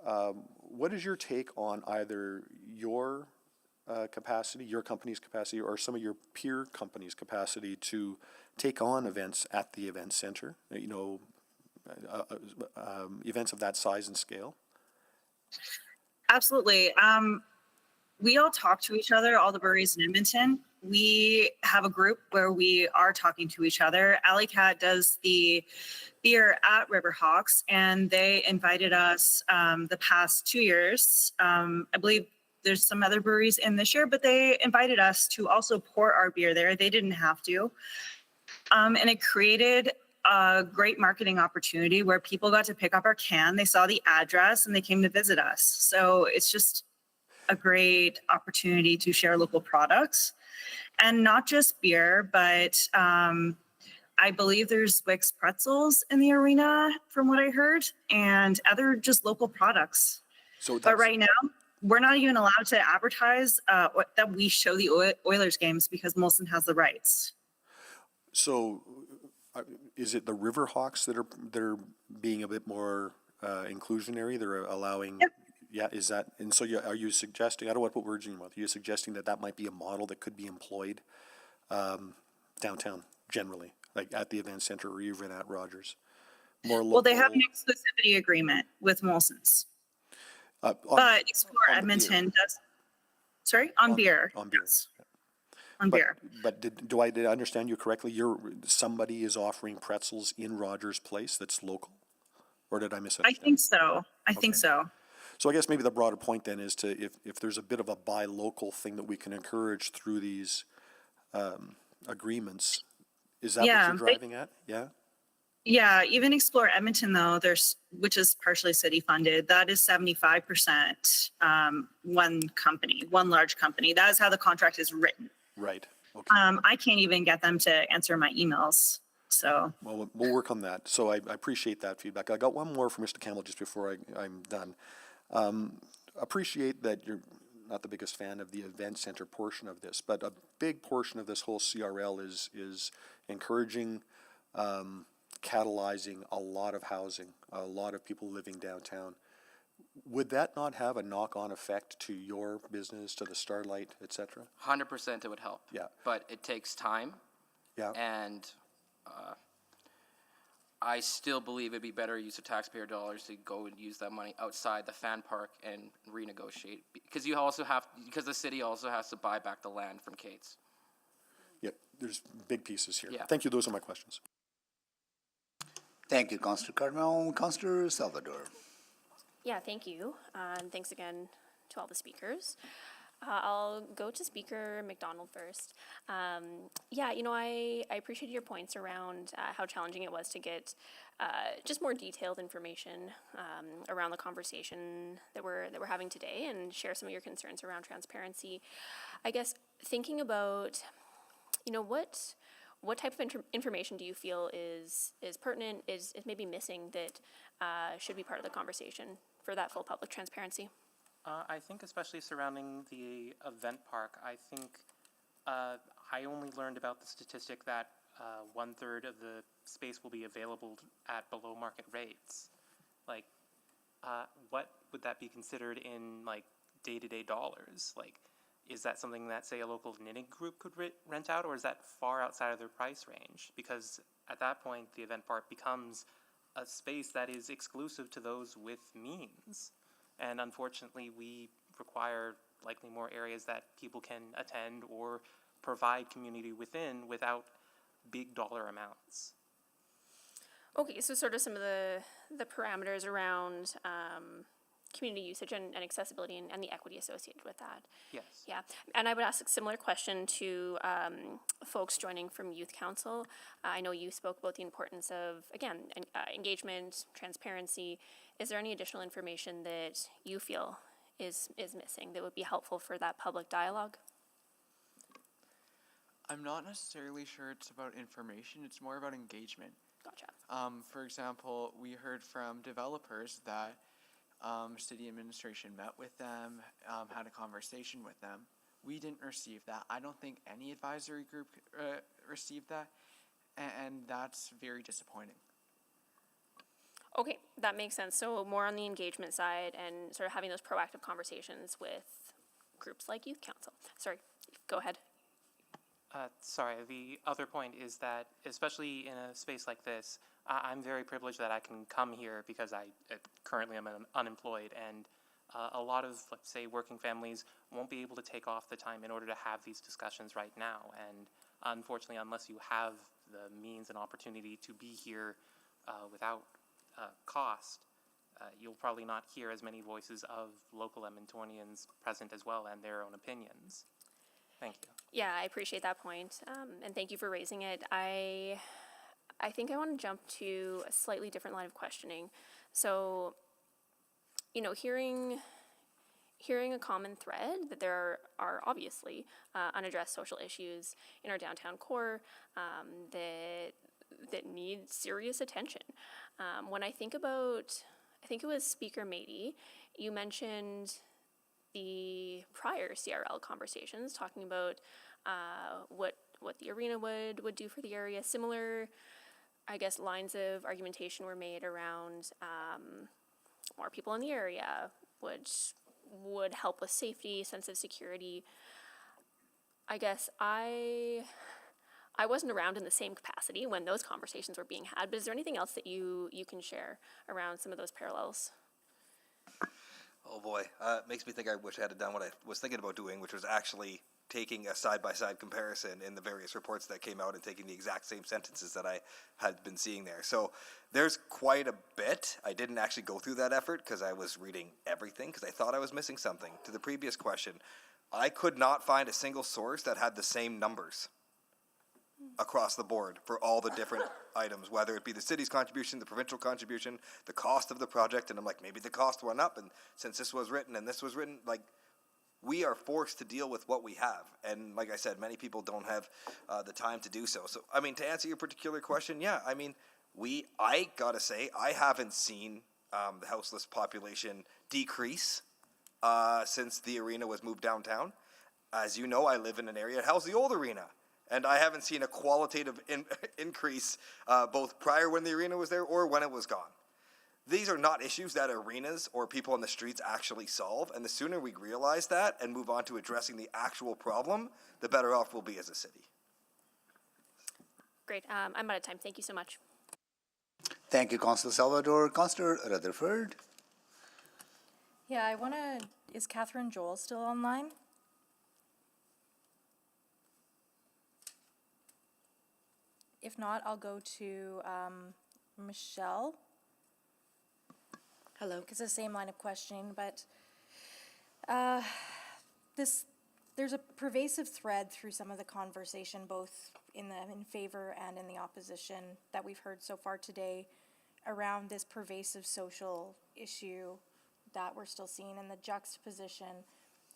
what is your take on either your capacity, your company's capacity, or some of your peer companies' capacity to take on events at the event center? Events of that size and scale? Absolutely. We all talk to each other, all the breweries in Edmonton. We have a group where we are talking to each other. Alley Cat does the beer at Riverhawks, and they invited us the past 2 years. I believe there's some other breweries in this year, but they invited us to also pour our beer there. They didn't have to. And it created a great marketing opportunity where people got to pick up our can, they saw the address, and they came to visit us. So it's just a great opportunity to share local products. And not just beer, but I believe there's Wix pretzels in the arena, from what I heard, and other just local products. But right now, we're not even allowed to advertise that we show the Oilers games because Molson has the rights. So Is it the Riverhawks that are being a bit more inclusionary? They're allowing. Yep. Yeah, is that, and so are you suggesting, I don't want to put words in your mouth, are you suggesting that that might be a model that could be employed downtown generally, like at the event center or even at Rogers? More local. Well, they have an exclusivity agreement with Molson's. But Explore Edmonton does, sorry, on beer. On beer. Yes. On beer. But did I understand you correctly? Somebody is offering pretzels in Rogers Place that's local? Or did I misunderstand? I think so. I think so. So I guess maybe the broader point then is to, if there's a bit of a buy local thing that we can encourage through these agreements, is that what you're driving at? Yeah? Yeah, even Explore Edmonton though, which is partially city funded, that is 75% one company, one large company. That is how the contract is written. Right. Okay. I can't even get them to answer my emails. So. Well, we'll work on that. So I appreciate that feedback. I got one more from Mr. Campbell just before I'm done. Appreciate that you're not the biggest fan of the event center portion of this, but a big portion of this whole CRL is encouraging, catalyzing a lot of housing, a lot of people living downtown. Would that not have a knock-on effect to your business, to the Starlight, et cetera? 100% it would help. Yeah. But it takes time. Yeah. And I still believe it'd be better use of taxpayer dollars to go and use that money outside the fan park and renegotiate, because because the city also has to buy back the land from Kate's. Yep, there's big pieces here. Yeah. Thank you, those are my questions. Thank you, Councillor Carmel. Councillor Salvador. Yeah, thank you. And thanks again to all the speakers. I'll go to Speaker McDonald first. Yeah, I appreciated your points around how challenging it was to get just more detailed information around the conversation that we're having today, and share some of your concerns around transparency. I guess thinking about, what type of information do you feel is pertinent, is maybe missing, that should be part of the conversation for that full public transparency? I think especially surrounding the event park, I think I only learned about the statistic that 1/3 of the space will be available at below market rates. Like, what would that be considered in like day-to-day dollars? Like, is that something that, say, a local knitting group could rent out, or is that far outside of their price range? Because at that point, the event park becomes a space that is exclusive to those with means. And unfortunately, we require likely more areas that people can attend or provide community within without big dollar amounts. Okay, so sort of some of the parameters around community usage and accessibility and the equity associated with that. Yes. Yeah, and I would ask a similar question to folks joining from Youth Council. I know you spoke about the importance of, again, engagement, transparency. Is there any additional information that you feel is missing that would be helpful for that public dialogue? I'm not necessarily sure it's about information, it's more about engagement. Gotcha. For example, we heard from developers that city administration met with them, had a conversation with them. We didn't receive that. I don't think any advisory group received that, and that's very disappointing. Okay, that makes sense. So more on the engagement side and sort of having those proactive conversations with groups like Youth Council. Sorry, go ahead. Sorry, the other point is that, especially in a space like this, I'm very privileged that I can come here because I currently am unemployed, and a lot of, let's say, working families won't be able to take off the time in order to have these discussions right now. And unfortunately, unless you have the means and opportunity to be here without cost, you'll probably not hear as many voices of local Edmontonians present as well, and their own opinions. Thank you. Yeah, I appreciate that point, and thank you for raising it. I think I want to jump to a slightly different line of questioning. So, hearing a common thread that there are obviously unaddressed social issues in our downtown core that need serious attention. When I think about, I think it was Speaker Matey, you mentioned the prior CRL conversations, talking about what the arena would do for the area, similar I guess, lines of argumentation were made around more people in the area, which would help with safety, sense of security. I guess I wasn't around in the same capacity when those conversations were being had, but is there anything else that you can share around some of those parallels? Oh boy, it makes me think I wish I had done what I was thinking about doing, which was actually taking a side-by-side comparison in the various reports that came out and taking the exact same sentences that I had been seeing there. So there's quite a bit. I didn't actually go through that effort because I was reading everything because I thought I was missing something. To the previous question, I could not find a single source that had the same numbers across the board for all the different items, whether it be the city's contribution, the provincial contribution, the cost of the project, and I'm like, maybe the cost went up, and since this was written and this was written, like, we are forced to deal with what we have, and like I said, many people don't have the time to do so. So, I mean, to answer your particular question, yeah, I mean, I gotta say, I haven't seen the houseless population decrease since the arena was moved downtown. As you know, I live in an area that housed the old arena. And I haven't seen a qualitative increase both prior when the arena was there or when it was gone. These are not issues that arenas or people on the streets actually solve. And the sooner we realize that and move on to addressing the actual problem, the better off we'll be as a city. Great. I'm out of time. Thank you so much. Thank you, Councillor Salvador. Councillor Rutherford. Yeah, is Catherine Joel still online? If not, I'll go to Michelle. Hello. It's the same line of questioning, but there's a pervasive thread through some of the conversation, both in favor and in the opposition, that we've heard so far today around this pervasive social issue that we're still seeing in the juxtaposition.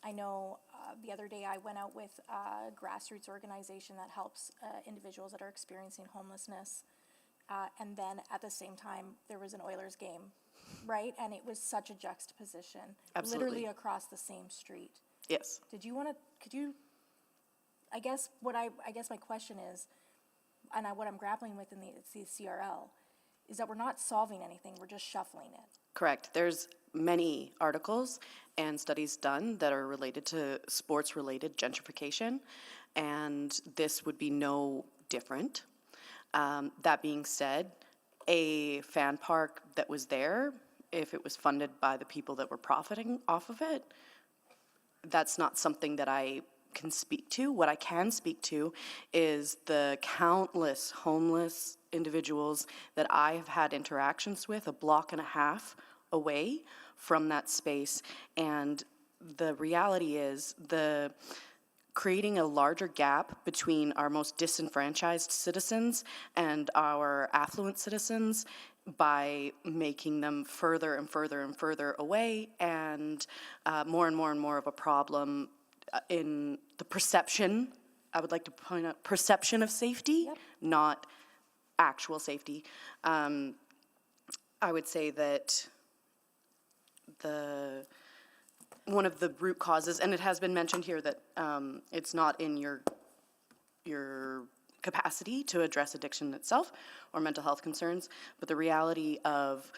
I know the other day I went out with a grassroots organization that helps individuals that are experiencing homelessness. And then at the same time, there was an Oilers game, right? And it was such a juxtaposition. Absolutely. Literally across the same street. Yes. I guess my question is, and what I'm grappling with in the CRL, is that we're not solving anything, we're just shuffling it. Correct. There's many articles and studies done that are related to sports-related gentrification, and this would be no different. That being said, a fan park that was there, if it was funded by the people that were profiting off of it, that's not something that I can speak to. What I can speak to is the countless homeless individuals that I have had interactions with a block and a half away from that space. And the reality is creating a larger gap between our most disenfranchised citizens and our affluent citizens by making them further and further and further away, and more and more and more of a problem in the perception. I would like to point out perception of safety, not actual safety. I would say that one of the root causes, and it has been mentioned here that it's not in your capacity to address addiction itself or mental health concerns, but the reality of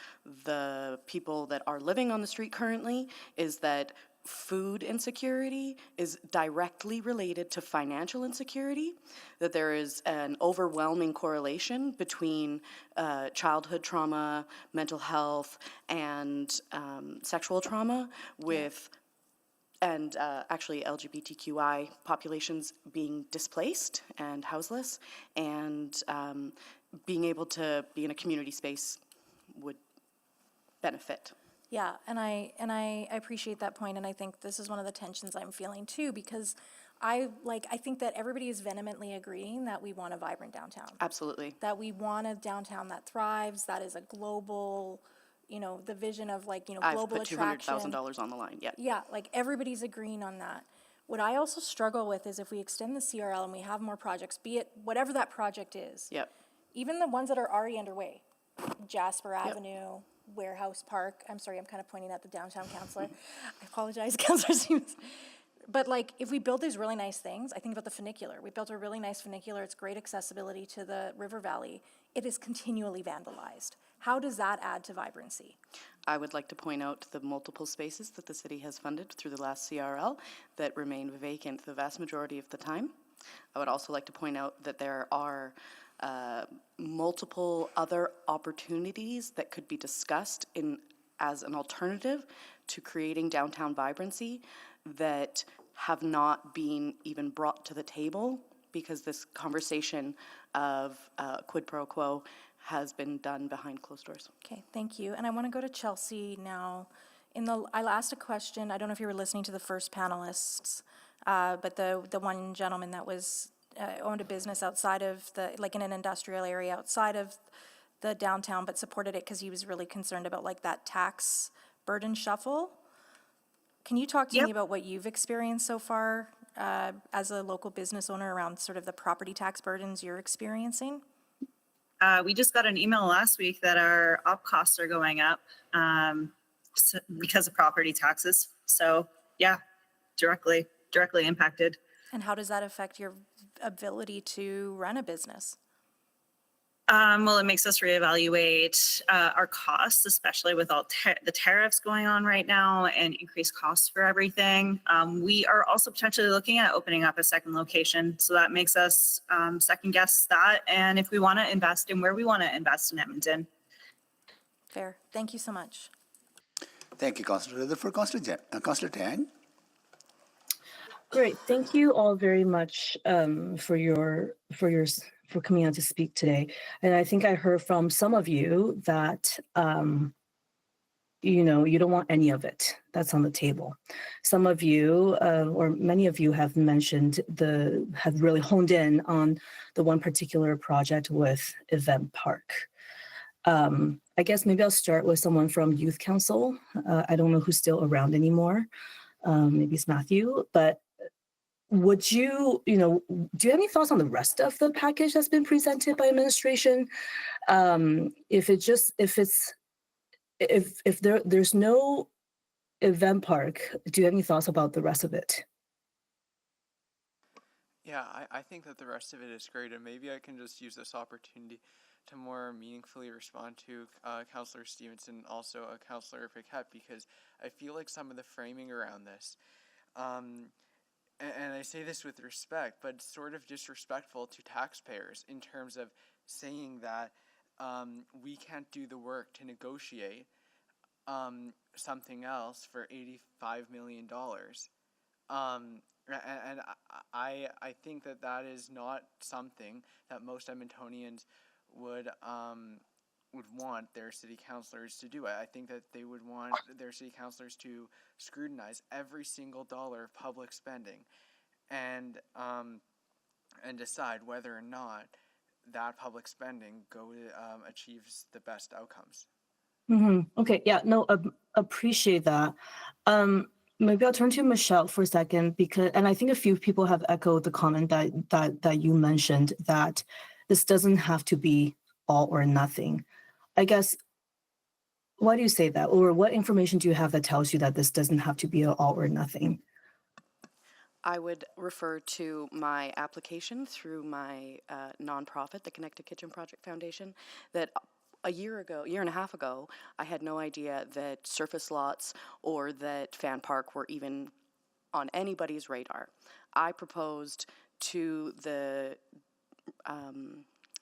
the people that are living on the street currently is that food insecurity is directly related to financial insecurity, that there is an overwhelming correlation between childhood trauma, mental health, and sexual trauma with and actually LGBTQI populations being displaced and houseless, and being able to be in a community space would benefit. Yeah, and I appreciate that point, and I think this is one of the tensions I'm feeling too, because I think that everybody is vehemently agreeing that we want a vibrant downtown. Absolutely. That we want a downtown that thrives, that is a global, the vision of global attraction. I've put $200,000 on the line, yeah. Yeah, everybody's agreeing on that. What I also struggle with is if we extend the CRL and we have more projects, be it whatever that project is. Yep. Even the ones that are already underway, Jasper Avenue, Warehouse Park. I'm sorry, I'm kind of pointing at the downtown councillor. I apologize, Councillor Stevens. But like, if we build these really nice things, I think about the funicular. We built a really nice funicular. It's great accessibility to the river valley. It is continually vandalized. How does that add to vibrancy? I would like to point out the multiple spaces that the city has funded through the last CRL that remain vacant the vast majority of the time. I would also like to point out that there are multiple other opportunities that could be discussed as an alternative to creating downtown vibrancy that have not been even brought to the table because this conversation of quid pro quo has been done behind closed doors. Okay, thank you. And I want to go to Chelsea now. I asked a question, I don't know if you were listening to the first panelists, but the one gentleman that was owned a business outside of like in an industrial area outside of the downtown, but supported it because he was really concerned about like that tax burden shuffle. Can you talk to me about what you've experienced so far as a local business owner around sort of the property tax burdens you're experiencing? We just got an email last week that our op costs are going up because of property taxes. So yeah, directly impacted. And how does that affect your ability to run a business? Well, it makes us reevaluate our costs, especially with all the tariffs going on right now and increased costs for everything. We are also potentially looking at opening up a second location. So that makes us second guess that. And if we want to invest in where we want to invest in Edmonton. Fair. Thank you so much. Thank you, Councillor Rutherford. Councillor Tang. Great. Thank you all very much for coming out to speak today. And I think I heard from some of you that you don't want any of it that's on the table. Some of you, or many of you, have mentioned have really honed in on the one particular project with Event Park. I guess maybe I'll start with someone from Youth Council. I don't know who's still around anymore. Maybe it's Matthew, but would you do you have any thoughts on the rest of the package that's been presented by administration? If there's no event park, do you have any thoughts about the rest of it? Yeah, I think that the rest of it is great, and maybe I can just use this opportunity to more meaningfully respond to Councillor Stevenson, also Councillor Paquette, because I feel like some of the framing around this, and I say this with respect, but it's sort of disrespectful to taxpayers in terms of saying that we can't do the work to negotiate something else for $85 million. And I think that is not something that most Edmontonians would want their city councillors to do. I think that they would want their city councillors to scrutinize every single dollar of public spending and decide whether or not that public spending achieves the best outcomes. Okay, yeah, no, appreciate that. Maybe I'll turn to Michelle for a second and I think a few people have echoed the comment that you mentioned, that this doesn't have to be all or nothing. I guess, why do you say that? Or what information do you have that tells you that this doesn't have to be an all or nothing? I would refer to my application through my nonprofit, the Connected Kitchen Project Foundation, that a year and a half ago, I had no idea that surface lots or that Fan Park were even on anybody's radar. I proposed to the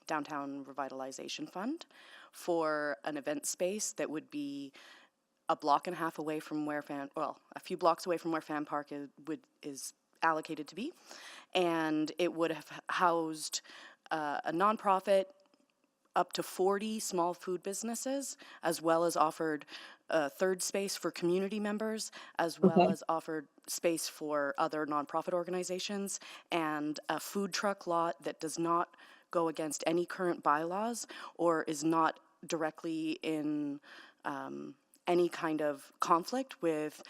Downtown Revitalization Fund for an event space that would be a block and a half away from where a few blocks away from where Fan Park is allocated to be, and it would have housed a nonprofit, up to 40 small food businesses, as well as offered a third space for community members, as well as offered space for other nonprofit organizations, and a food truck lot that does not go against any current bylaws or is not directly in any kind of conflict with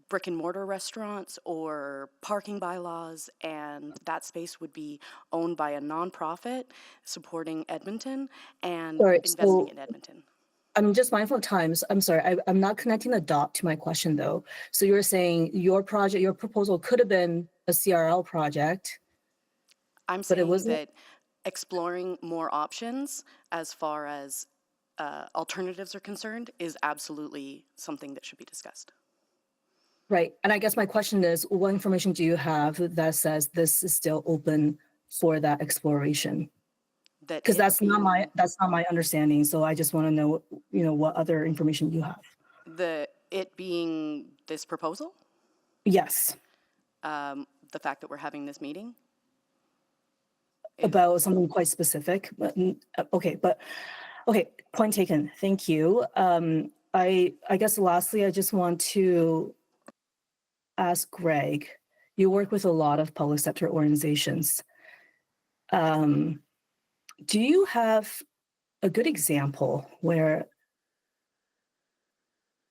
brick and mortar restaurants or parking bylaws, and that space would be owned by a nonprofit supporting Edmonton and investing in Edmonton. I'm just mindful of times. I'm sorry, I'm not connecting the dot to my question though. So you're saying your project, your proposal could have been a CRL project. I'm But it saying wasn't. that exploring more options as far as alternatives are concerned is absolutely something that should be discussed. Right. And I guess my question is, what information do you have that says this is still open for that exploration? That Because it that's not being my understanding. So I just want to know, what other information you have. it being this proposal, Yes. the fact that we're having this meeting. About something quite specific, but okay, point taken. Thank you. I guess lastly, I just want to ask Greg, you work with a lot of public sector organizations. Do you have a good example where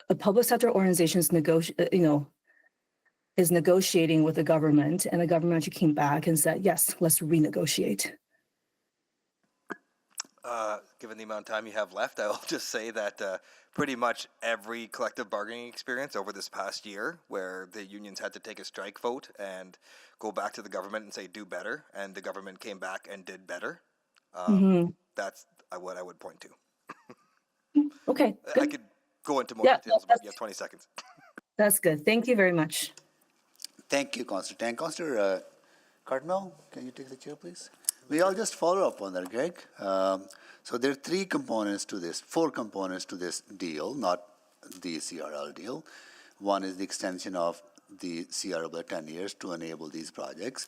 a public sector organization is negotiating with the government and the government actually came back and said, yes, let's renegotiate? Given the amount of time you have left, I will just say that pretty much every collective bargaining experience over this past year where the unions had to take a strike vote and go back to the government and say, do better, and the government came back and did better, that's what I would point to. Okay, good. I could go into more details, but you have 20 seconds. That's good. Thank you very much. Thank you, Constance. And Constance Cartmel, can you take the chair, please? I'll just follow up on that, Greg. So there are four components to this deal, not the CRL deal. One is the extension of the CRL by 10 years to enable these projects.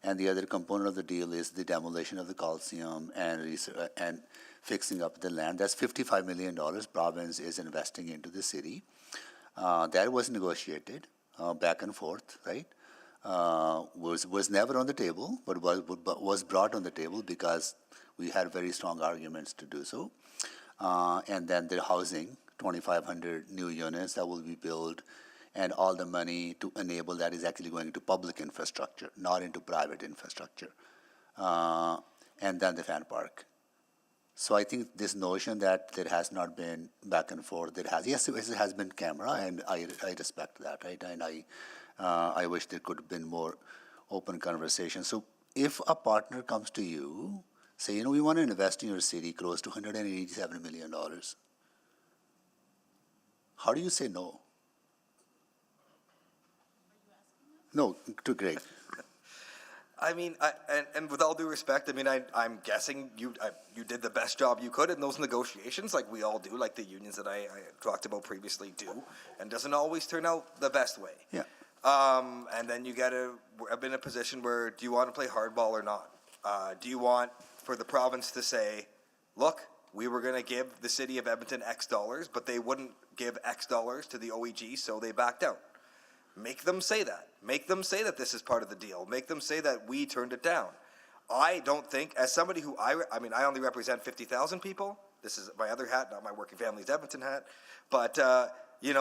And the other component of the deal is the demolition of the Coliseum and fixing up the land. That's $55 million province is investing into the city. That was negotiated back and forth, right? Was never on the table, but was brought on the table because we had very strong arguments to do so. And then the housing, 2,500 new units that will be built, and all the money to enable that is actually going into public infrastructure, not into private infrastructure. And then the fan park. So I think this notion that there has not been back and forth, yes, it has been camera, and I respect that, right? And I wish there could have been more open conversation. So if a partner comes to you, say, we want to invest in your city close to $187 million, how do you say no? No, to Greg. I mean, and with all due respect, I mean, I'm guessing you did the best job you could in those negotiations, like we all do, like the unions that I talked about previously do, and doesn't always turn out the best way. Yeah. And then you got to be in a position where, do you want to play hardball or not? Do you want for the province to say, look, we were going to give the city of Edmonton X dollars, but they wouldn't give X dollars to the OEG, so they backed out. Make them say that. Make them say that this is part of the deal. Make them say that we turned it down. I don't think, as somebody who, I only represent 50,000 people. This is my other hat, not my Working Families Edmonton hat. But, you're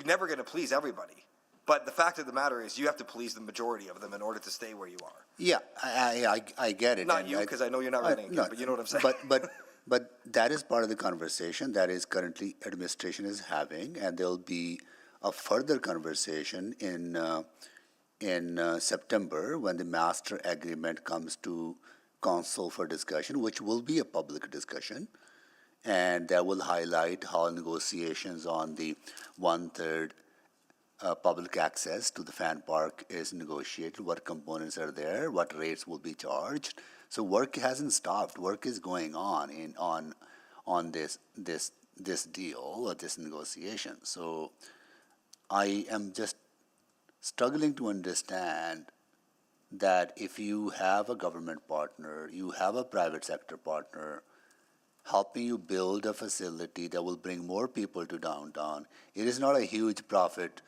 never going to please everybody. But the fact of the matter is you have to please the majority of them in order to stay where you are. Yeah, I get it. Not you, because I know you're not running again, but you know what I'm saying. But that is part of the conversation that is currently administration is having, and there'll be a further conversation in September when the master agreement comes to council for discussion, which will be a public discussion, and that will highlight how negotiations on the 1/3 public access to the fan park is negotiated, what components are there, what rates will be charged. So work hasn't stopped. Work is going on this deal or this negotiation. So I am just struggling to understand that if you have a government partner, you have a private sector partner helping you build a facility that will bring more people to downtown. It is not a huge profit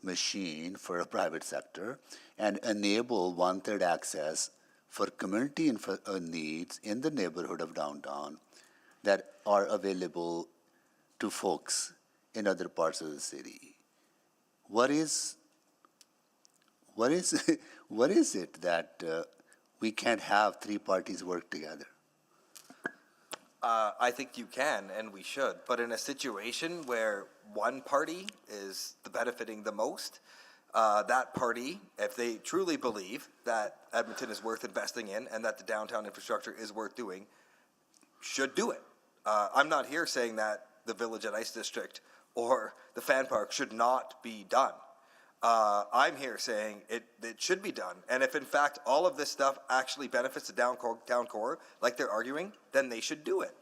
machine for a private sector, and enable 1/3 access for community needs in the neighborhood of downtown that are available to folks in other parts of the city. What is it that we can't have three parties work together? I think you can and we should, but in a situation where one party is the benefiting the most, that party, if they truly believe that Edmonton is worth investing in and that the downtown infrastructure is worth doing, should do it. I'm not here saying that the Village at Ice District or the fan park should not be done. I'm here saying it should be done. And if in fact all of this stuff actually benefits the town core, like they're arguing, then they should do it.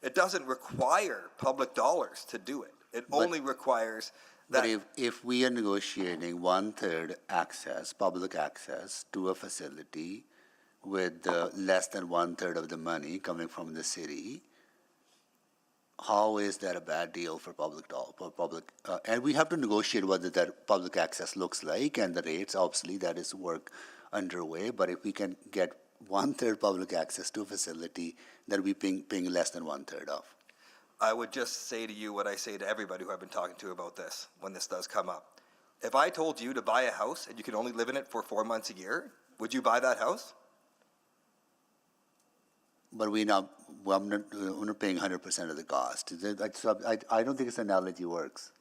It doesn't require public dollars to do it. It only requires that. But if we are negotiating 1/3 access, public access to a facility with less than 1/3 of the money coming from the city, how is that a bad deal for public? And we have to negotiate what that public access looks like and the rates. Obviously, that is work underway. But if we can get 1/3 public access to a facility that we're paying less than 1/3 of. I would just say to you what I say to everybody who I've been talking to about this when this does come up. If I told you to buy a house and you can only live in it for 4 months a year, would you buy that house? But we're not paying 100% of the cost. I don't think this analogy works.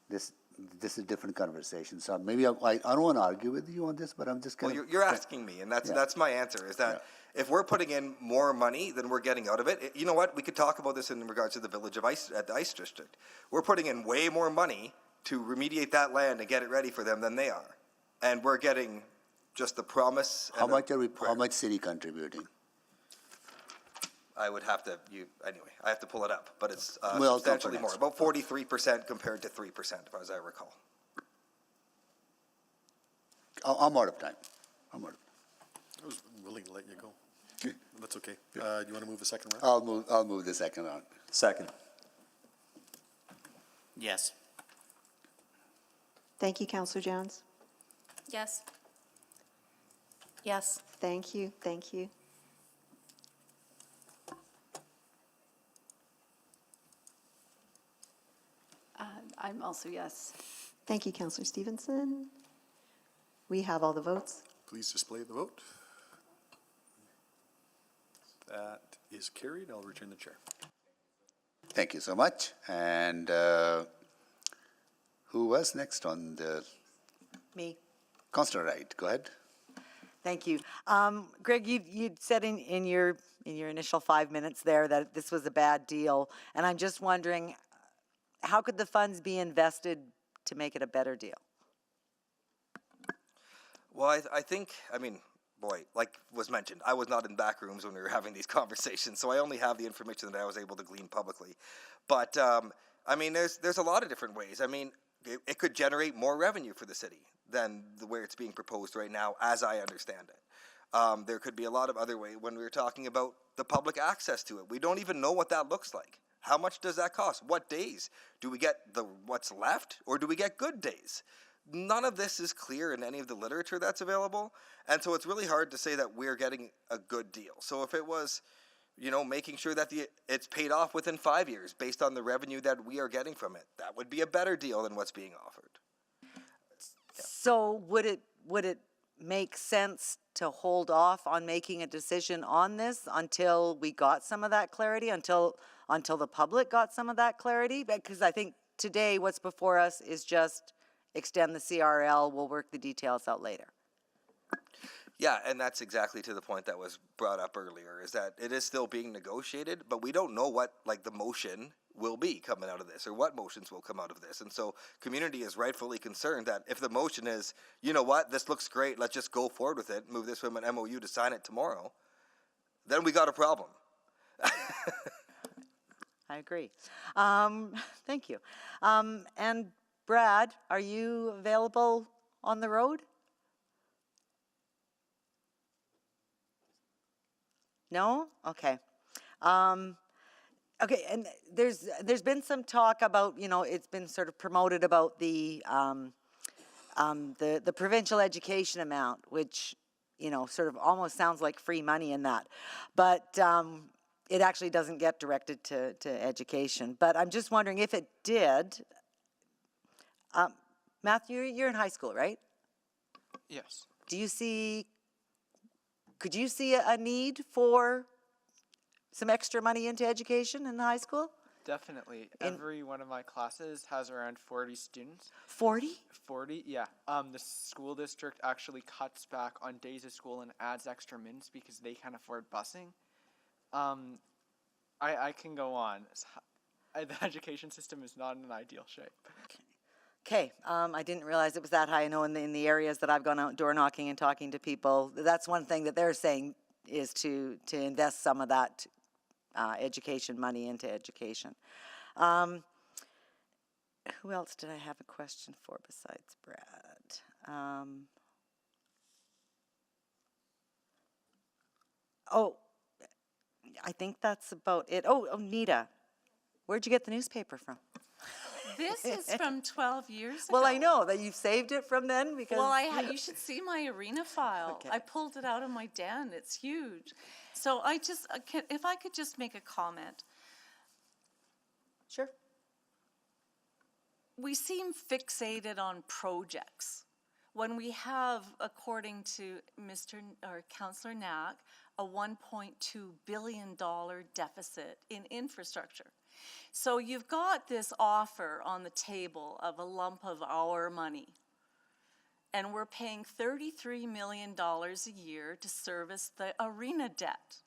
This is a different conversation. So maybe I don't want to argue with you on this, but I'm just going to. Well, you're asking me, and that's my answer, is that if we're putting in more money than we're getting out of it, you know what? We could talk about this in regards to the Village of Ice, at the Ice District. We're putting in way more money to remediate that land and get it ready for them than they are. And we're getting just the promise. How much city contributing? I would have to, I have to pull it up, but it's Well, substantially more, about 43% compared to 3%, as I recall. I'm out of time. I was willing to let you go. That's okay. You want to move the second round? I'll move the second round. Second. Yes. Thank you, Councillor Jones. Yes. Yes. Thank you, thank you. I'm also yes. Thank you, Councillor Stevenson. We have all the votes. Please display the vote. That is carried. I'll return the chair. Thank you so much. And who was next on the? Me. Councillor Wright, go ahead. Thank you. Greg, you'd said in your initial 5 minutes there that this was a bad deal, and I'm just wondering, how could the funds be invested to make it a better deal? Well, I think, boy, like was mentioned, I was not in back rooms when we were having these conversations, so I only have the information that I was able to glean publicly. But, there's a lot of different ways. It could generate more revenue for the city than the way it's being proposed right now, as I understand it. There could be a lot of other ways when we were talking about the public access to it. We don't even know what that looks like. How much does that cost? What days? Do we get what's left, or do we get good days? None of this is clear in any of the literature that's available, and so it's really hard to say that we're getting a good deal. So if it was, making sure that it's paid off within 5 years based on the revenue that we are getting from it, that would be a better deal than what's being offered. So would it make sense to hold off on making a decision on this until we got some of that clarity, until the public got some of that clarity? Because I think today what's before us is just extend the CRL, we'll work the details out later. Yeah, and that's exactly to the point that was brought up earlier, is that it is still being negotiated, but we don't know what the motion will be coming out of this, or what motions will come out of this. And so community is rightfully concerned that if the motion is, you know what, this looks great, let's just go forward with it, move this from an MOU to sign it tomorrow, then we got a problem. I agree. Thank you. And Brad, are you available on the road? No? Okay. Okay, and there's been some talk about, it's been sort of promoted about the provincial education amount, which, sort of almost sounds like free money in that. But it actually doesn't get directed to education. But I'm just wondering if it did. Matthew, you're in high school, right? Yes. Could you see a need for some extra money into education in the high school? Definitely. Every one of my classes has around 40 students. 40? 40, yeah. The school district actually cuts back on days of school and adds extra minutes because they can't afford busing. I can go on. The education system is not in an ideal shape. Okay, I didn't realize it was that high. I know in the areas that I've gone out door knocking and talking to people, that's one thing that they're saying is to invest some of that education money into education. Who else did I have a question for besides Brad? Oh, I think that's about it. Oh, Nita, where'd you get the newspaper from? This is from 12 years ago. Well, I know that you've saved it from then because. Well, you should see my arena file. Okay. I pulled it out of my den. It's huge. So if I could just make a comment. Sure. We seem fixated on projects when we have, according to Councillor Knack, a $1.2 billion deficit in infrastructure. So you've got this offer on the table of a lump of our money, and we're paying $33 million a year to service the arena debt.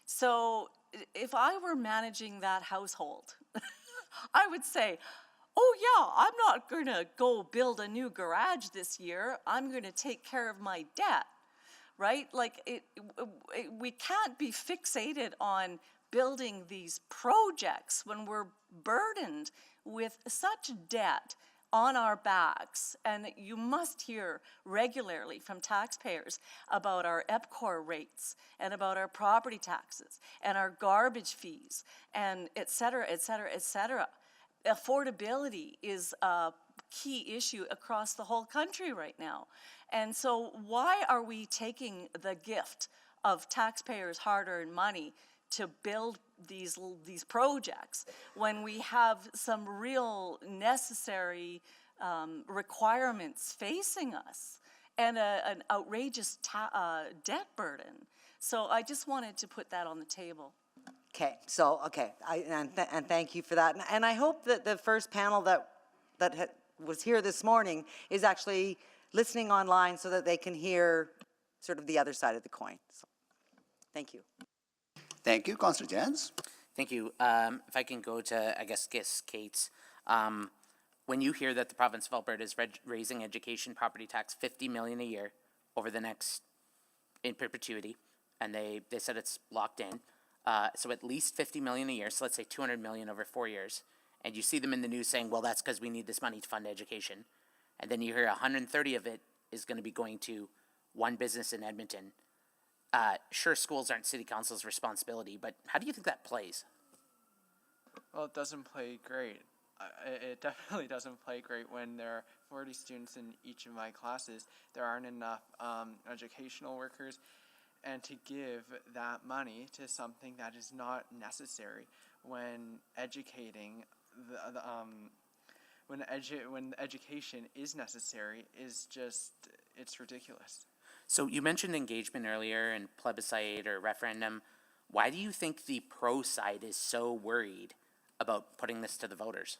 So if I were managing that household, I would say, oh yeah, I'm not going to go build a new garage this year. I'm going to take care of my debt, right? Like we can't be fixated on building these projects when we're burdened with such debt on our backs. And you must hear regularly from taxpayers about our EPCOR rates and about our property taxes and our garbage fees and et cetera, et cetera, et cetera. Affordability is a key issue across the whole country right now. And so why are we taking the gift of taxpayers' hard-earned money to build these projects when we have some real necessary requirements facing us and an outrageous debt burden? So I just wanted to put that on the table. Okay, so, and thank you for that. And I hope that the first panel that was here this morning is actually listening online so that they can hear sort of the other side of the coin. So, thank you. Thank you, Councillor Jans. Thank you. If I can go to, I guess Kate's. When you hear that the province of Alberta is raising education property tax $50 million a year over the next, in perpetuity, and they said it's locked in, so at least $50 million a year, so let's say $200 million over 4 years, and you see them in the news saying, well, that's because we need this money to fund education, and then you hear 130 of it is going to be going to one business in Edmonton. Sure, schools aren't city council's responsibility, but how do you think that plays? Well, it doesn't play great. It definitely doesn't play great when there are 40 students in each of my classes. There aren't enough educational workers, and to give that money to something that is not necessary when educating when education is necessary is just, it's ridiculous. So you mentioned engagement earlier and plebiscite or referendum. Why do you think the pro side is so worried about putting this to the voters?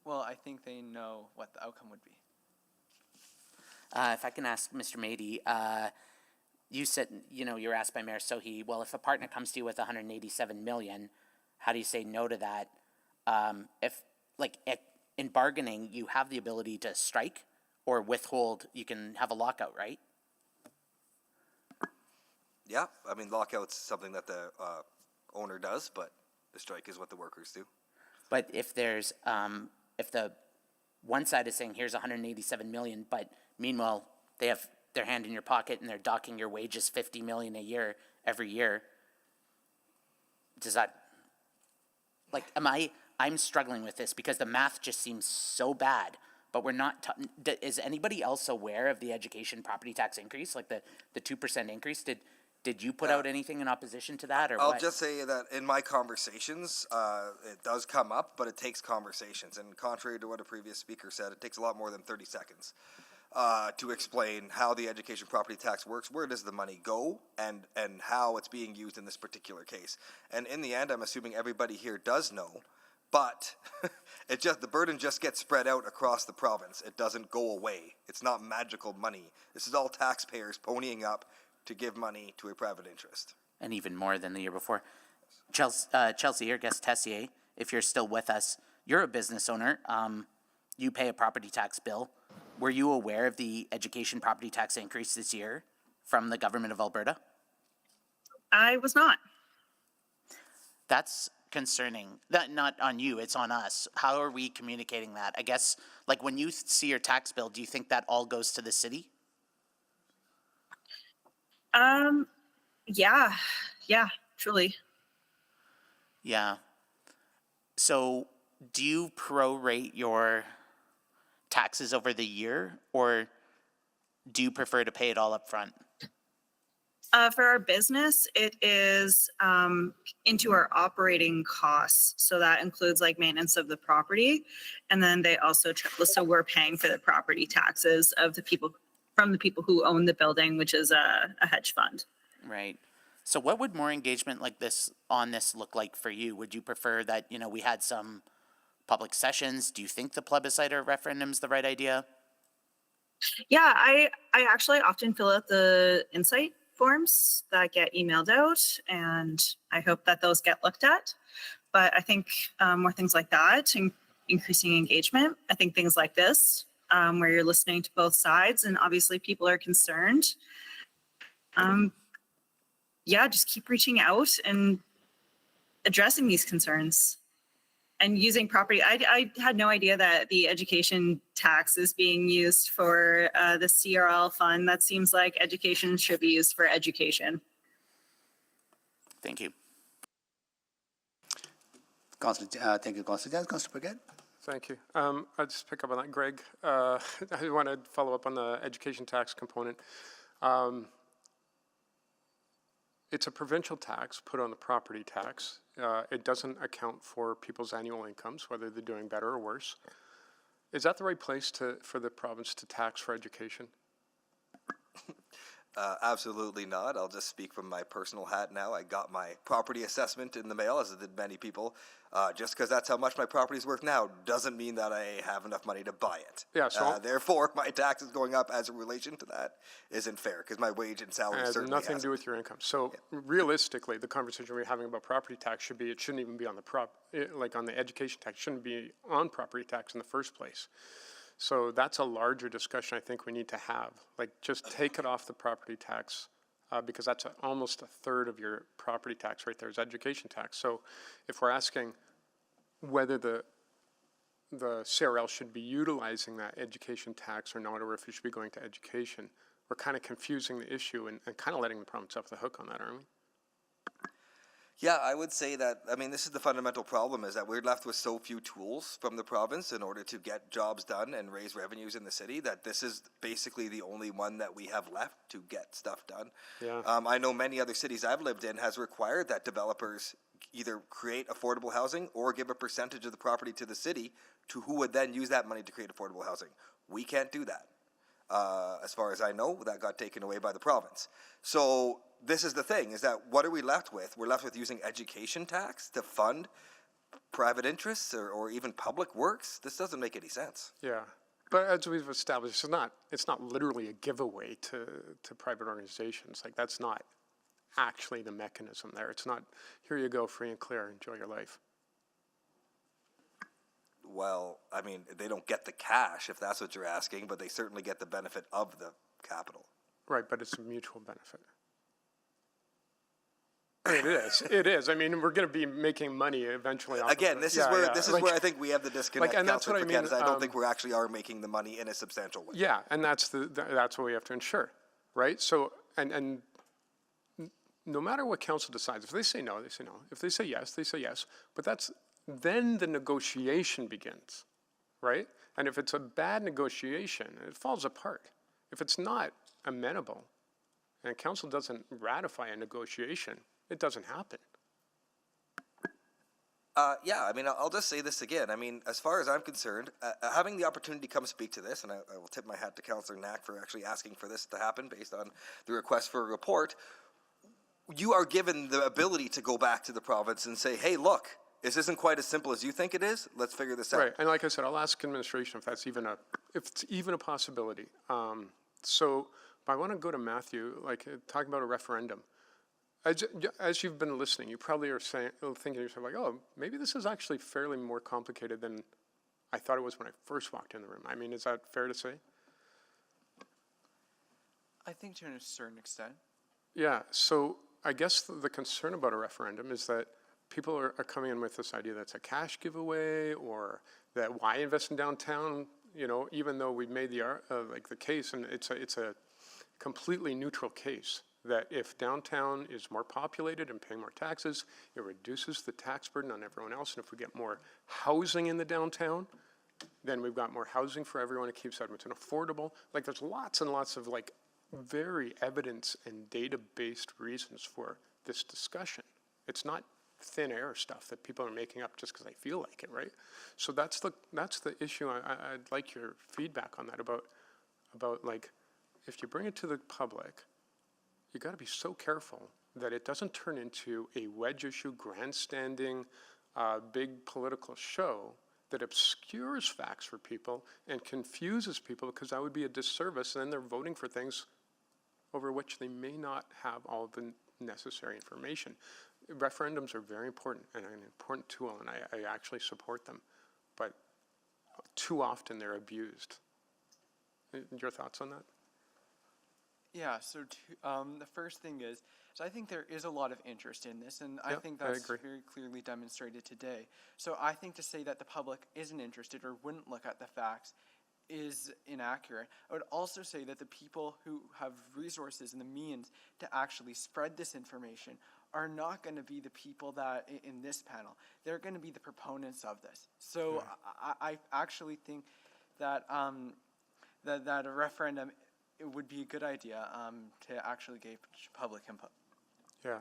Well, I think they know what the outcome would be. If I can ask Mr. Mady, you said, you were asked by Mayor Sohi, well, if a partner comes to you with $187 million, how do you say no to that? In bargaining, you have the ability to strike or withhold, you can have a lockout, right? Yeah, I mean, lockout's something that the owner does, but the strike is what the workers do. But if there's, if the one side is saying, here's $187 million, but meanwhile, they have their hand in your pocket and they're docking your wages $50 million a year, every year, does that, I'm struggling with this because the math just seems so bad, but we're not, is anybody else aware of the education property tax increase, like the 2% increase? Did you put out anything in opposition to that, or I'll what? just say that in my conversations, it does come up, but it takes conversations. And contrary to what a previous speaker said, it takes a lot more than 30 seconds. to explain how the education property tax works, where does the money go, and how it's being used in this particular case. And in the end, I'm assuming everybody here does know, but the burden just gets spread out across the province. It doesn't go away. It's not magical money. This is all taxpayers ponying up to give money to a private interest. And even more than the year before. Chelsea, or guest Tessier, if you're still with us, you're a business owner. You pay a property tax bill. Were you aware of the education property tax increase this year from the government of Alberta? I was not. That's concerning. That not on you, it's on us. How are we communicating that? I guess, like, when you see your tax bill, do you think that all goes to the city? Yeah, truly. Yeah. So do you prorate your taxes over the year, or do you prefer to pay it all up front? For our business, it is into our operating costs. So that includes like maintenance of the property. And then they also, so we're paying for the property taxes of the people, from the people who own the building, which is a hedge fund. Right. So what would more engagement like this on this look like for you? Would you prefer that, we had some public sessions? Do you think the plebiscite or referendum's the right idea? Yeah, I actually often fill out the insight forms that get emailed out, and I hope that those get looked at. But I think more things like that, increasing engagement. I think things like this, where you're listening to both sides, and obviously people are concerned. Just keep reaching out and addressing these concerns. And using property, I had no idea that the education tax is being used for the CRL fund. That seems like education should be used for education. Thank you. Thank you, Councillor Jans. Councillor Paquette. Thank you. I'll just pick up on that, Greg. I want to follow up on the education tax component. It's a provincial tax put on the property tax. It doesn't account for people's annual incomes, whether they're doing better or worse. Is that the right place for the province to tax for education? Absolutely not. I'll just speak from my personal hat now. I got my property assessment in the mail, as did many people. Just because that's how much my property is worth now doesn't mean that I have enough money to buy it. Yeah, so therefore, my taxes going up as a relation to that isn't fair, because my wage and salary has certainly nothing to do with your income. So realistically, the conversation we're having about property tax should be, it shouldn't even be on on the education tax, it shouldn't be on property tax in the first place. So that's a larger discussion I think we need to have. Like, just take it off the property tax, because that's almost a third of your property tax right there is education tax. So if we're asking whether the CRL should be utilizing that education tax or not, or if it should be going to education, we're kind of confusing the issue and kind of letting the province off the hook on that, aren't we? Yeah, I would say that, this is the fundamental problem, is that we're left with so few tools from the province in order to get jobs done and raise revenues in the city, that this is basically the only one that we have left to get stuff done. Yeah. I know many other cities I've lived in has required that developers either create affordable housing or give a percentage of the property to the city, to who would then use that money to create affordable housing. We can't do that. As far as I know, that got taken away by the province. So this is the thing, is that what are we left with? We're left with using education tax to fund private interests or even public works. This doesn't make any sense. Yeah, but as we've established, it's not literally a giveaway to private organizations. Like, that's not actually the mechanism there. It's not, here you go, free and clear, enjoy your life. Well, they don't get the cash, if that's what you're asking, but they certainly get the benefit of the capital. Right, but it's a mutual benefit. It is. It is. We're going to be making money eventually. Again, this is where I think we have the disconnect. And that's what I mean. I don't think we actually are making the money in a substantial way. Yeah, and that's what we have to ensure, right? So, and no matter what council decides, if they say no, they say no. If they say yes, they say yes. But then the negotiation begins, right? And if it's a bad negotiation, it falls apart. If it's not amenable, and council doesn't ratify a negotiation, it doesn't happen. Yeah, I mean, I'll just say this again. I mean, as far as I'm concerned, having the opportunity to come speak to this, and I will tip my hat to Councillor Knack for actually asking for this to happen based on the request for a report, you are given the ability to go back to the province and say, hey, look, this isn't quite as simple as you think it is. Let's figure this out. Right, and like I said, I'll ask administration if it's even a possibility. So I want to go to Matthew, like talking about a referendum. As you've been listening, you probably are thinking to yourself like, oh, maybe this is actually fairly more complicated than I thought it was when I first walked in the room. I mean, is that fair to say? I think to a certain extent. Yeah, so I guess the concern about a referendum is that people are coming in with this idea that's a cash giveaway, or that why invest in downtown, you know, even though we've made the case, and it's a completely neutral case, that if downtown is more populated and paying more taxes, it reduces the tax burden on everyone else. And if we get more housing in the downtown, then we've got more housing for everyone. It keeps Edmonton affordable. Like, there's lots and lots of like very evidence and data-based reasons for this discussion. It's not thin air stuff that people are making up just because they feel like it, right? So that's the issue. I'd like your feedback on that about like, if you bring it to the public, you got to be so careful that it doesn't turn into a wedge issue, grandstanding, big political show that obscures facts for people and confuses people, because that would be a disservice, and then they're voting for things over which they may not have all the necessary information. Referendums are very important and an important tool, and I actually support them, but too often they're abused. Your thoughts on that? Yeah, so the first thing is, I think there is a lot of interest in this, and I think that's very clearly demonstrated today. So I think to say that the public isn't interested or wouldn't look at the facts is inaccurate. I would also say that the people who have resources and the means to actually spread this information are not going to be the people that in this panel. They're going to be the proponents of this. So I actually think that that a referendum, it would be a good idea to actually gauge public input. Yeah.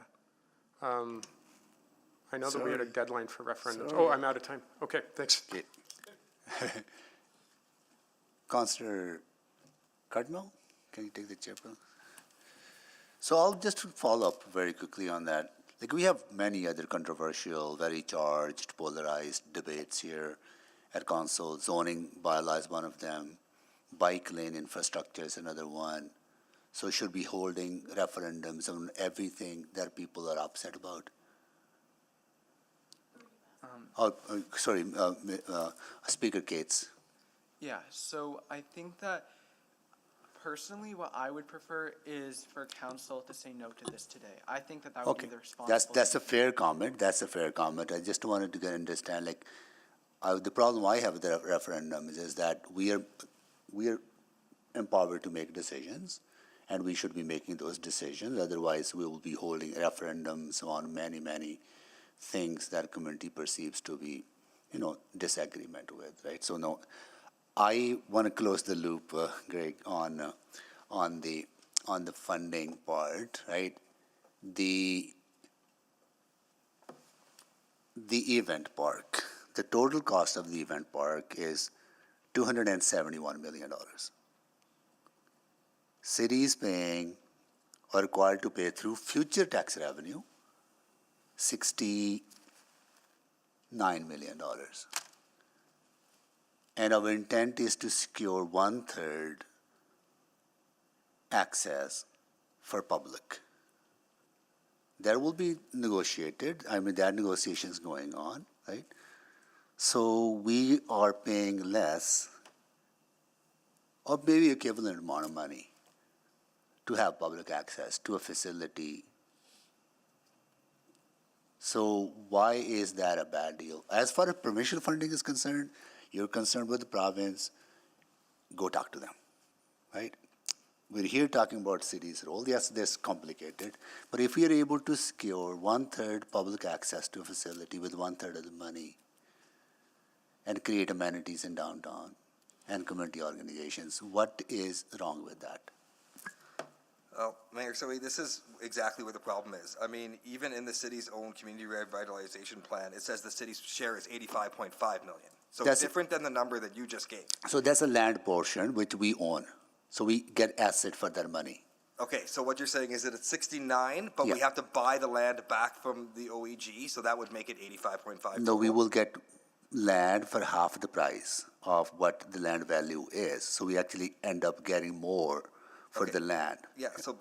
I know that we had a deadline for referendums. Oh, I'm out of time. Okay, thanks. Okay. Councillor Cardinal, can you take the chair, please? So I'll just follow up very quickly on that. Like, we have many other controversial, very charged, polarized debates here at council. Zoning bylaw is one of them. Bike lane infrastructure is another one. So should be holding referendums on everything that people are upset about. Speaker Cates. Yeah, so I think that personally what I would prefer is for council to say no to this today. I think that would be the responsible. That's a fair comment. That's a fair comment. I just wanted to understand, like, the problem I have with the referendum is that we are empowered to make decisions, and we should be making those decisions. Otherwise, we will be holding referendums on many, many things that community perceives to be, disagreement with, right? So no, I want to close the loop, Greg, on the funding part, right? The event park. The total cost of the event park is $271 million. City is paying, or required to pay through future tax revenue, $69 million. And our intent is to secure 1/3 access for public. There will be negotiated, that negotiation is going on, right? So we are paying less, or maybe equivalent amount of money, to have public access to a facility. So why is that a bad deal? As far as provincial funding is concerned, you're concerned with the province, go talk to them, right? We're here talking about cities' role. Yes, this is complicated, but if we are able to secure 1/3 public access to a facility with 1/3 of the money and create amenities in downtown and community organizations, what is wrong with that? Well, Mayor Sohi, this is exactly where the problem is. I mean, even in the city's own community revitalization plan, it says the city's share is 85.5 million. So That's- different than the number that you just gave. So that's a land portion which we own. So we get asset for that money. Okay, so what you're saying is that it's 69, but we Yeah. have to buy the land back from the OEG, so that would make it 85.5. No, we will get land for half the price of what the land value is. So we actually end up getting more for the land. Yeah, so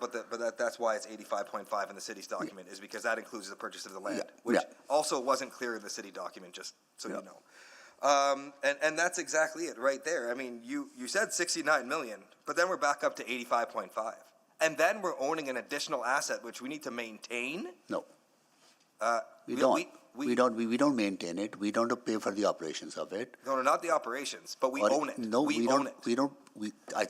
that's why it's 85.5 in the city's document, is because that includes the purchase of the land, Yeah, which yeah. also wasn't clear in the city document, just so Yeah. you know. And that's exactly it right there. I mean, you said 69 million, but then we're back up to 85.5. And then we're owning an additional asset, which we need to maintain. No. We we- don't. we- We don't maintain it. We don't pay for the operations of it. No, not the operations, but we Or- own it. No, we own don't. it. We don't.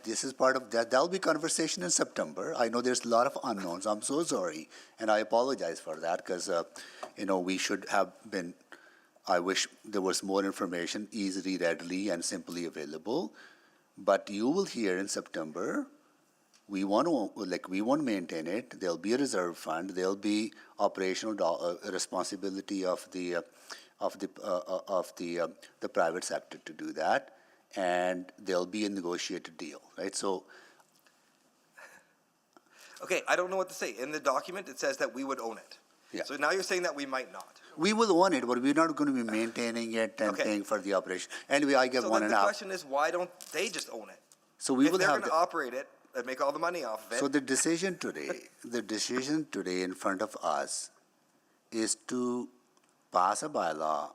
This is part of that. That'll be conversation in September. I know there's a lot of unknowns. I'm so sorry, and I apologize for that because we should have been. I wish there was more information easily, readily, and simply available. But you will hear in September. We want to maintain it. There'll be a reserve fund. There'll be operational responsibility of the private sector to do that, and there'll be a negotiated deal, right? So, Okay, I don't know what to say. In the document, it says that we would own it. Yeah. So now you're saying that we might not. we will own it, but we're not going to be maintaining it and Okay. paying for the operation. Anyway, I get So one then and the a half. question is, why don't they just own it? So we If will they're have. going to operate it and make all the money off of it. So the decision today in front of us is to pass a bylaw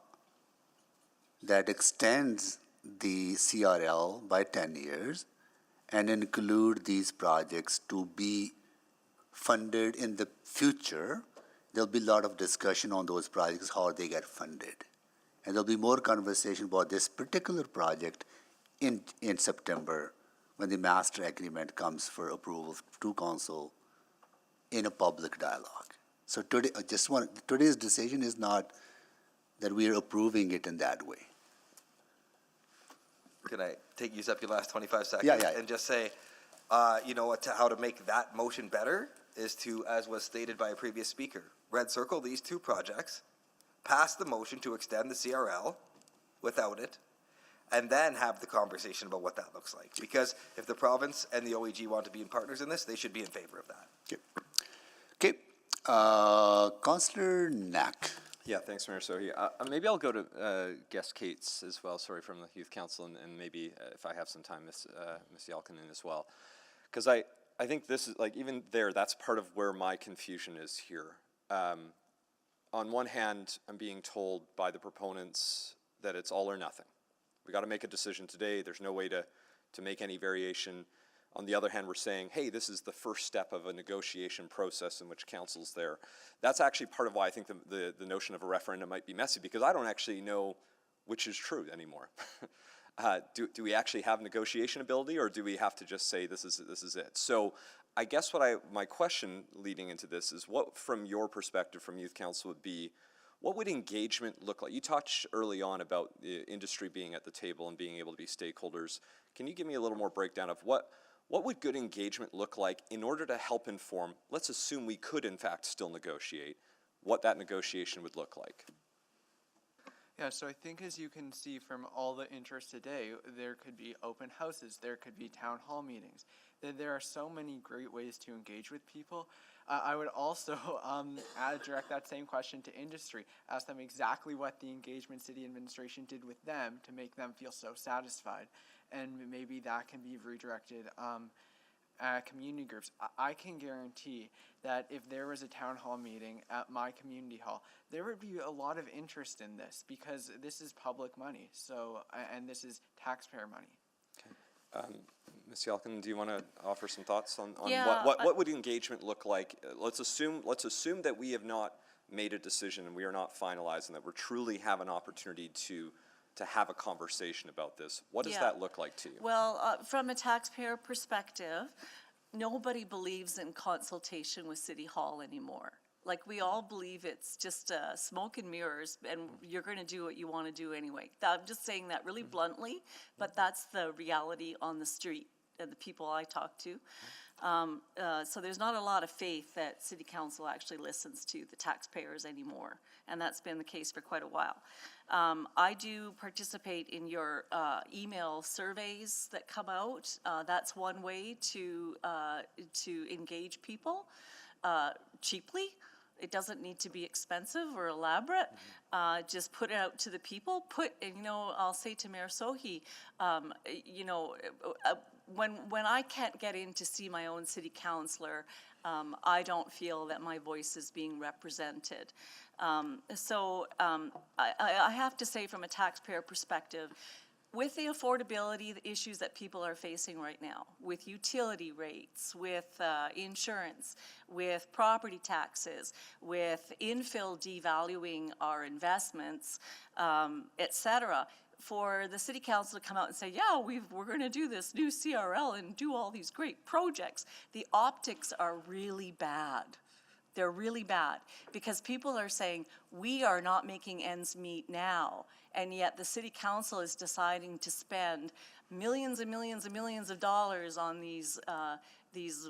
that extends the CRL by 10 years and include these projects to be funded in the future. There'll be a lot of discussion on those projects, how they get funded. And there'll be more conversation about this particular project in September when the master agreement comes for approval to council in a public dialogue. So today, today's decision is not that we are approving it in that way. Can I use up your last 25 seconds? Yeah. And just say, you know what, how to make that motion better is to, as was stated by a previous speaker, red circle these two projects, pass the motion to extend the CRL without it, and then have the conversation about what that looks like. Because if the province and the OEG want to be partners in this, they should be in favor of that. Okay. Councillor Knack. Yeah, thanks, Mayor Sohi. Maybe I'll go to guest Kate's as well, sorry, from the Youth Council, and maybe if I have some time, Ms. Yalkinen as well. Because I think this is, like, even there, that's part of where my confusion is here. On one hand, I'm being told by the proponents that it's all or nothing. We got to make a decision today. There's no way to make any variation. On the other hand, we're saying, hey, this is the first step of a negotiation process in which council's there. That's actually part of why I think the notion of a referendum might be messy, because I don't actually know which is true anymore. Do we actually have negotiation ability, or do we have to just say this is it? So I guess my question leading into this is, what from your perspective from Youth Council would be, what would engagement look like? You talked early on about the industry being at the table and being able to be stakeholders. Can you give me a little more breakdown of what would good engagement look like in order to help inform, let's assume we could in fact still negotiate, what that negotiation would look like? Yeah, so I think as you can see from all the interest today, there could be open houses, there could be town hall meetings. There are so many great ways to engage with people. I would also direct that same question to industry, ask them exactly what the engagement city administration did with them to make them feel so satisfied. And maybe that can be redirected at community groups. I can guarantee that if there was a town hall meeting at my community hall, there would be a lot of interest in this, because this is public money, and this is taxpayer money. Ms. Yalkin, do you want to offer some thoughts on Yeah, what would engagement look like? Let's assume that we have not made a decision and we are not finalized, and that we truly have an opportunity to have a conversation about this. What does that look like to you? Well, from a taxpayer perspective, nobody believes in consultation with City Hall anymore. Like, we all believe it's just smoke and mirrors, and you're going to do what you want to do anyway. I'm just saying that really bluntly, but that's the reality on the street and the people I talk to. So there's not a lot of faith that city council actually listens to the taxpayers anymore, and that's been the case for quite a while. I do participate in your email surveys that come out. That's one way to engage people cheaply. It doesn't need to be expensive or elaborate. Just put it out to the people. And, you know, I'll say to Mayor Sohi, you know, when I can't get in to see my own city councillor, I don't feel that my voice is being represented. I have to say, from a taxpayer perspective, with the affordability, the issues that people are facing right now, with utility rates, with insurance, with property taxes, with infill devaluing our investments, et cetera, for the city council to come out and say, yeah, we're going to do this new CRL and do all these great projects, the optics are really bad. They're really bad because people are saying, we are not making ends meet now, and yet the city council is deciding to spend millions and millions and millions of dollars on these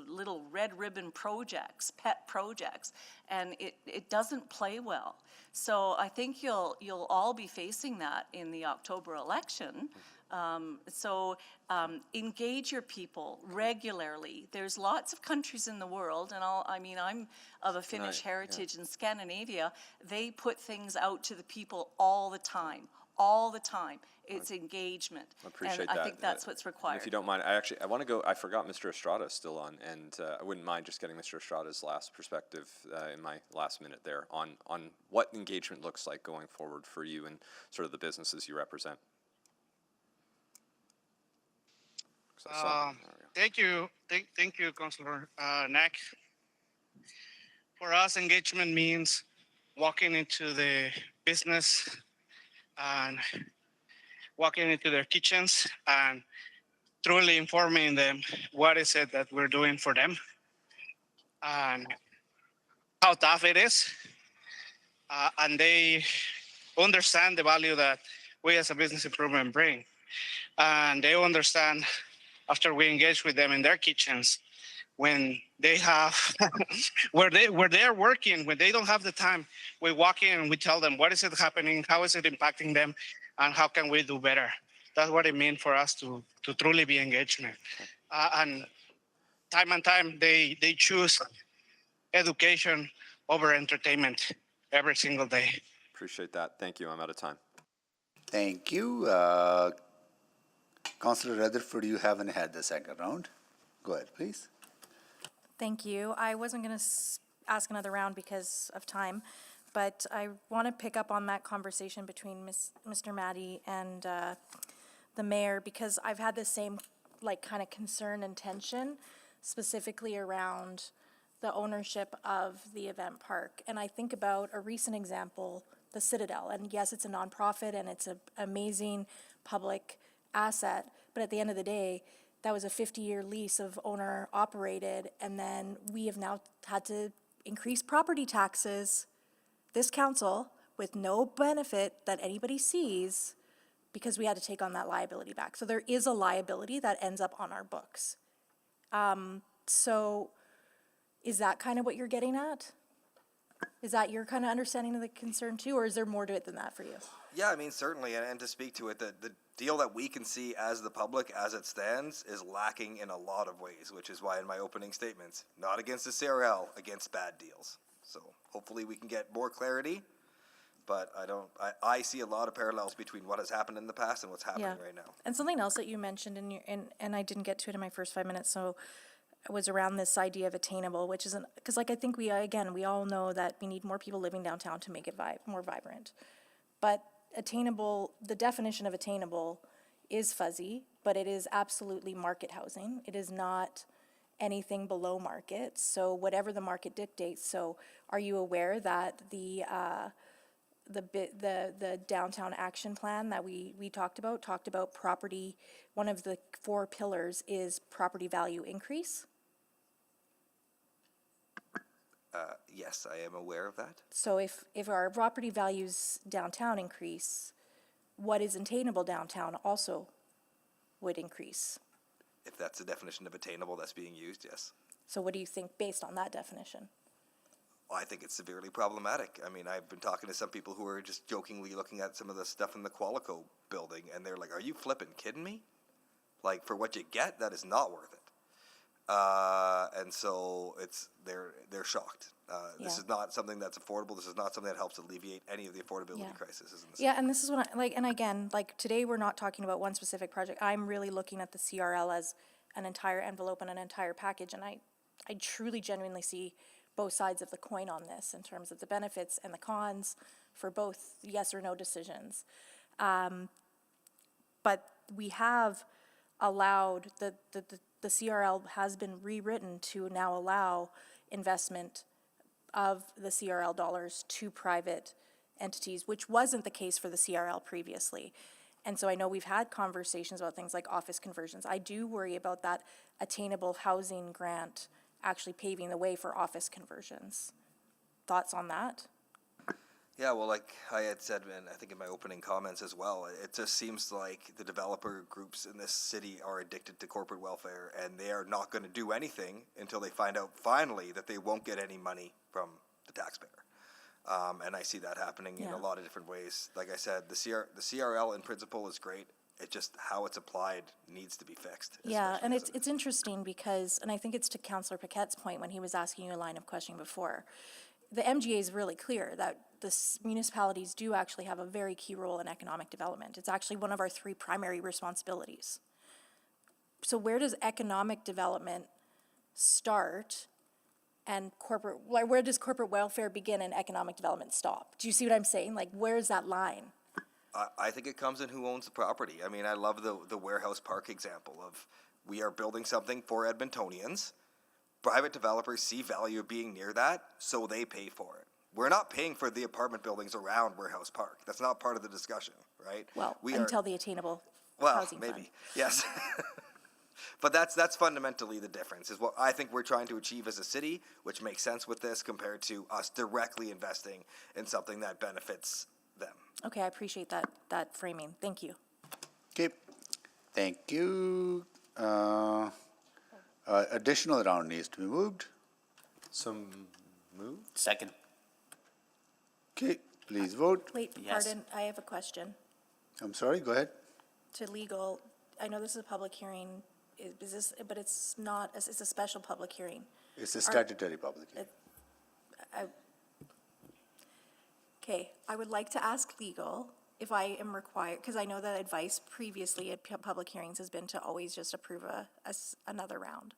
little red ribbon projects, pet projects, and it doesn't play well. So I think you'll all be facing that in the October election. Engage your people regularly. There's lots of countries in the world, and I'm of a Finnish heritage in Scandinavia. They put things out to the people all the time. It's engagement. I appreciate and that. I think that's what's required. And if you don't mind, I want to go, I forgot Mr. Estrada is still on, and I wouldn't mind just getting Mr. Estrada's last perspective in my last minute there on what engagement looks like going forward for you and sort of the businesses you represent. Thank you, Councilor Knack. For us, engagement means walking into the business and walking into their kitchens and truly informing them what is it that we're doing for them and how tough it is. And they understand the value that we as a business improvement bring. And they understand after we engage with them in their kitchens, when they have, where they're working, when they don't have the time, we walk in and we tell them what is it happening, how is it impacting them, and how can we do better. That's what it means for us to truly be engagement. And time, they choose education over entertainment every single day. Appreciate that. Thank you. I'm out of time. Thank you. Councillor Rutherford, you haven't had the second round. Go ahead, please. Thank you. I wasn't going to ask another round because of time, but I want to pick up on that conversation between Mr. Maddie and the mayor, because I've had the same kind of concern and tension specifically around the ownership of the event park. And I think about a recent example, the Citadel. And yes, it's a nonprofit and it's an amazing public asset, but at the end of the day, that was a 50-year lease of owner-operated, and then we have now had to increase property taxes, this council, with no benefit that anybody sees, because we had to take on that liability back. So there is a liability that ends up on our books. So is that kind of what you're getting at? Is that your kind of understanding of the concern too, or is there more to it than that for you? Yeah, I mean, certainly, and to speak to it, the deal that we can see as the public, as it stands, is lacking in a lot of ways, which is why in my opening statements, not against the CRL, against bad deals. So hopefully we can get more clarity, but I see a lot of parallels between what has happened in the past and what's happening right now. And something else that you mentioned and I didn't get to it in my first 5 minutes, so it was around this idea of attainable, which isn't, because I think we all know that we need more people living downtown to make it more vibrant. But attainable, the definition of attainable is fuzzy, but it is absolutely market housing. It is not anything below market. So whatever the market dictates. So are you aware that the downtown action plan that we talked about property, one of the 4 pillars is property value increase? Yes, I am aware of that. So if our property values downtown increase, what is attainable downtown also would increase. If that's the definition of attainable that's being used, yes. So what do you think based on that definition? Well, I think it's severely problematic. I mean, I've been talking to some people who are just jokingly looking at some of the stuff in the Qualico building, and they're like, "Are you flipping kidding me? Like, for what you get, that is not worth it." And so they're shocked. This Yeah. is not something that's affordable. This is not something that helps alleviate any of the affordability crises in the city. Yeah, and this is what I, like, and again, like, today we're not talking about one specific project. I'm really looking at the CRL as an entire envelope and an entire package, and I truly genuinely see both sides of the coin on this in terms of the benefits and the cons for both yes or no decisions. But we have allowed, the CRL has been rewritten to now allow investment of the CRL dollars to private entities, which wasn't the case for the CRL previously. And so I know we've had conversations about things like office conversions. I do worry about that attainable housing grant actually paving the way for office conversions. Thoughts on that? Yeah, well, like I had said, and I think in my opening comments as well, it just seems like the developer groups in this city are addicted to corporate welfare, and they are not going to do anything until they find out finally that they won't get any money from the taxpayer. And I see that happening in a lot of different ways. Like I said, the CRL in principle is great. It just, how it's applied needs to be fixed. Yeah, and it's interesting because, and I think it's to Councillor Paquette's point when he was asking you a line of questioning before, the MGA is really clear that the municipalities do actually have a very key role in economic development. It's actually one of our 3 primary responsibilities. So where does economic development start and where does corporate welfare begin and economic development stop? Do you see what I'm saying? Like, where's that line? I think it comes in who owns the property. I mean, I love the warehouse park example of we are building something for Edmontonians. Private developers see value of being near that, so they pay for it. We're not paying for the apartment buildings around Warehouse Park. That's not part of the discussion, right? Well, until the attainable housing fund. Maybe, yes. But that's fundamentally the difference, is what I think we're trying to achieve as a city, which makes sense with this compared to us directly investing in something that benefits them. Okay, I appreciate that framing. Thank you. Okay, thank you. Additional round needs to be moved. Some move? Second. Okay, please vote. Wait, Yes. pardon, I have a question. I'm sorry, go ahead. To legal, I know this is a public hearing, is this, but it's not, it's a special public hearing. It's a statutory public hearing. Okay, I would like to ask legal if I am required, because I know that advice previously at public hearings has been to always just approve another round.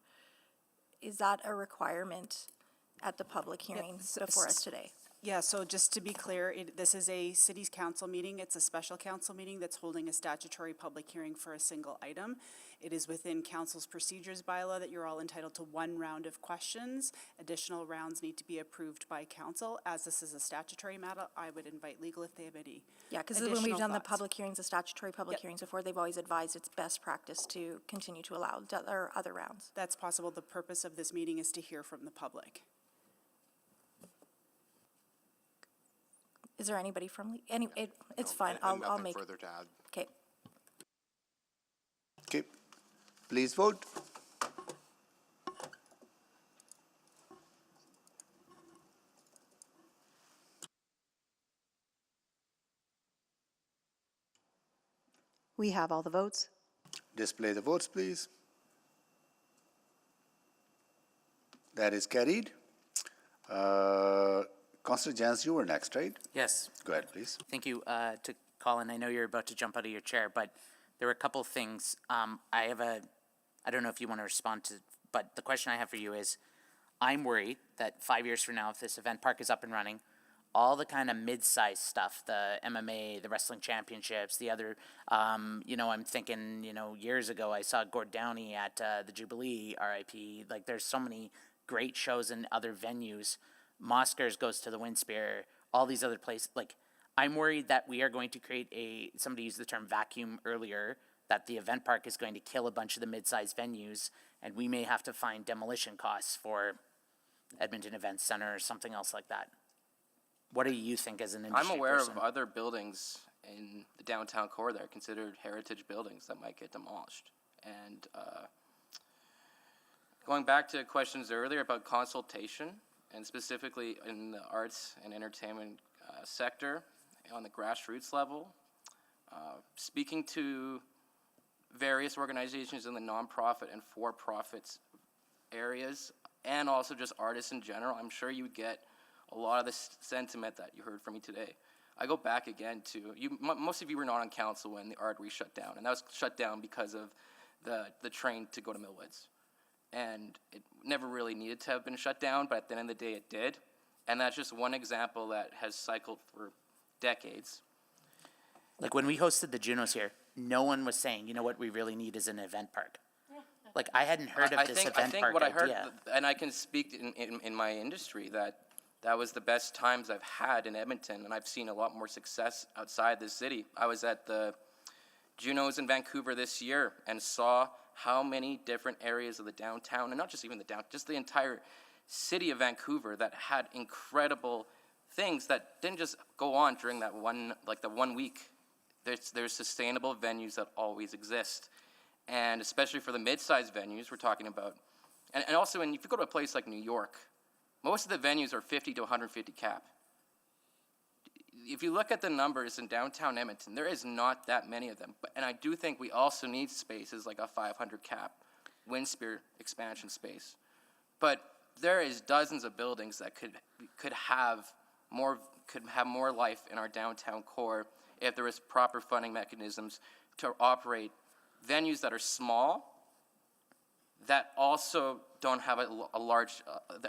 Is that a requirement at the public hearing before us today? Yeah, so just to be clear, this is a city's council meeting. It's a special council meeting that's holding a statutory public hearing for a single item. It is within council's procedures bylaw that you're all entitled to 1 round of questions. Additional rounds need to be approved by council. As this is a statutory matter, I would invite legal if they have any Yeah, because when we've additional done the thoughts. public hearings, the statutory public hearings before, they've always advised it's best practice to continue to allow other rounds. That's possible. The purpose of this meeting is to hear from the public. Is there anybody from, it's fine, I'll make. Nothing further to add. Okay. Okay, please vote. We have all the votes. Display the votes, please. That is carried. Councillor Jans, you were next, right? Yes. Go ahead, please. Thank you to Colin. I know you're about to jump out of your chair, but there were a couple things. I don't know if you want to respond to, but the question I have for you is, I'm worried that 5 years from now, if this event park is up and running, all the kind of mid-sized stuff, the MMA, the wrestling championships, the other, I'm thinking, years ago I saw Gord Downey at the Jubilee, RIP. Like, there's so many great shows in other venues. Moskers goes to the Windspear, all these other places. Like, I'm worried that we are going to create somebody used the term vacuum earlier, that the event park is going to kill a bunch of the mid-sized venues, and we may have to find demolition costs for Edmonton Event Center or something else like that. What do you think as an industry I'm aware person? of other buildings in the downtown core that are considered heritage buildings that might get demolished. And Going back to questions earlier about consultation, and specifically in the arts and entertainment sector on the grassroots level, speaking to various organizations in the nonprofit and for-profits areas, and also just artists in general, I'm sure you would get a lot of the sentiment that you heard from me today. I go back again to, most of you were not on council when the artery shut down, and that was shut down because of the train to go to Millwoods. And it never really needed to have been shut down, but at the end of the day it did. And that's just one example that has cycled for decades. Like when we hosted the Junos here, no one was saying, you know what we really need is an event park. Like I hadn't heard of this event park idea. I think what I heard, and I can speak in my industry, that was the best times I've had in Edmonton, and I've seen a lot more success outside the city. I was at the Junos in Vancouver this year and saw how many different areas of the downtown, and not just even the downtown, just the entire city of Vancouver that had incredible things that didn't just go on during that one week. There's sustainable venues that always exist. And especially for the mid-sized venues we're talking about. And also, if you go to a place like New York, most of the venues are 50 to 150 cap. If you look at the numbers in downtown Edmonton, there is not that many of them. And I do think we also need spaces like a 500 cap Windspear expansion space. But there is dozens of buildings that could have more life in our downtown core if there was proper funding mechanisms to operate venues that are small, that also don't have a large,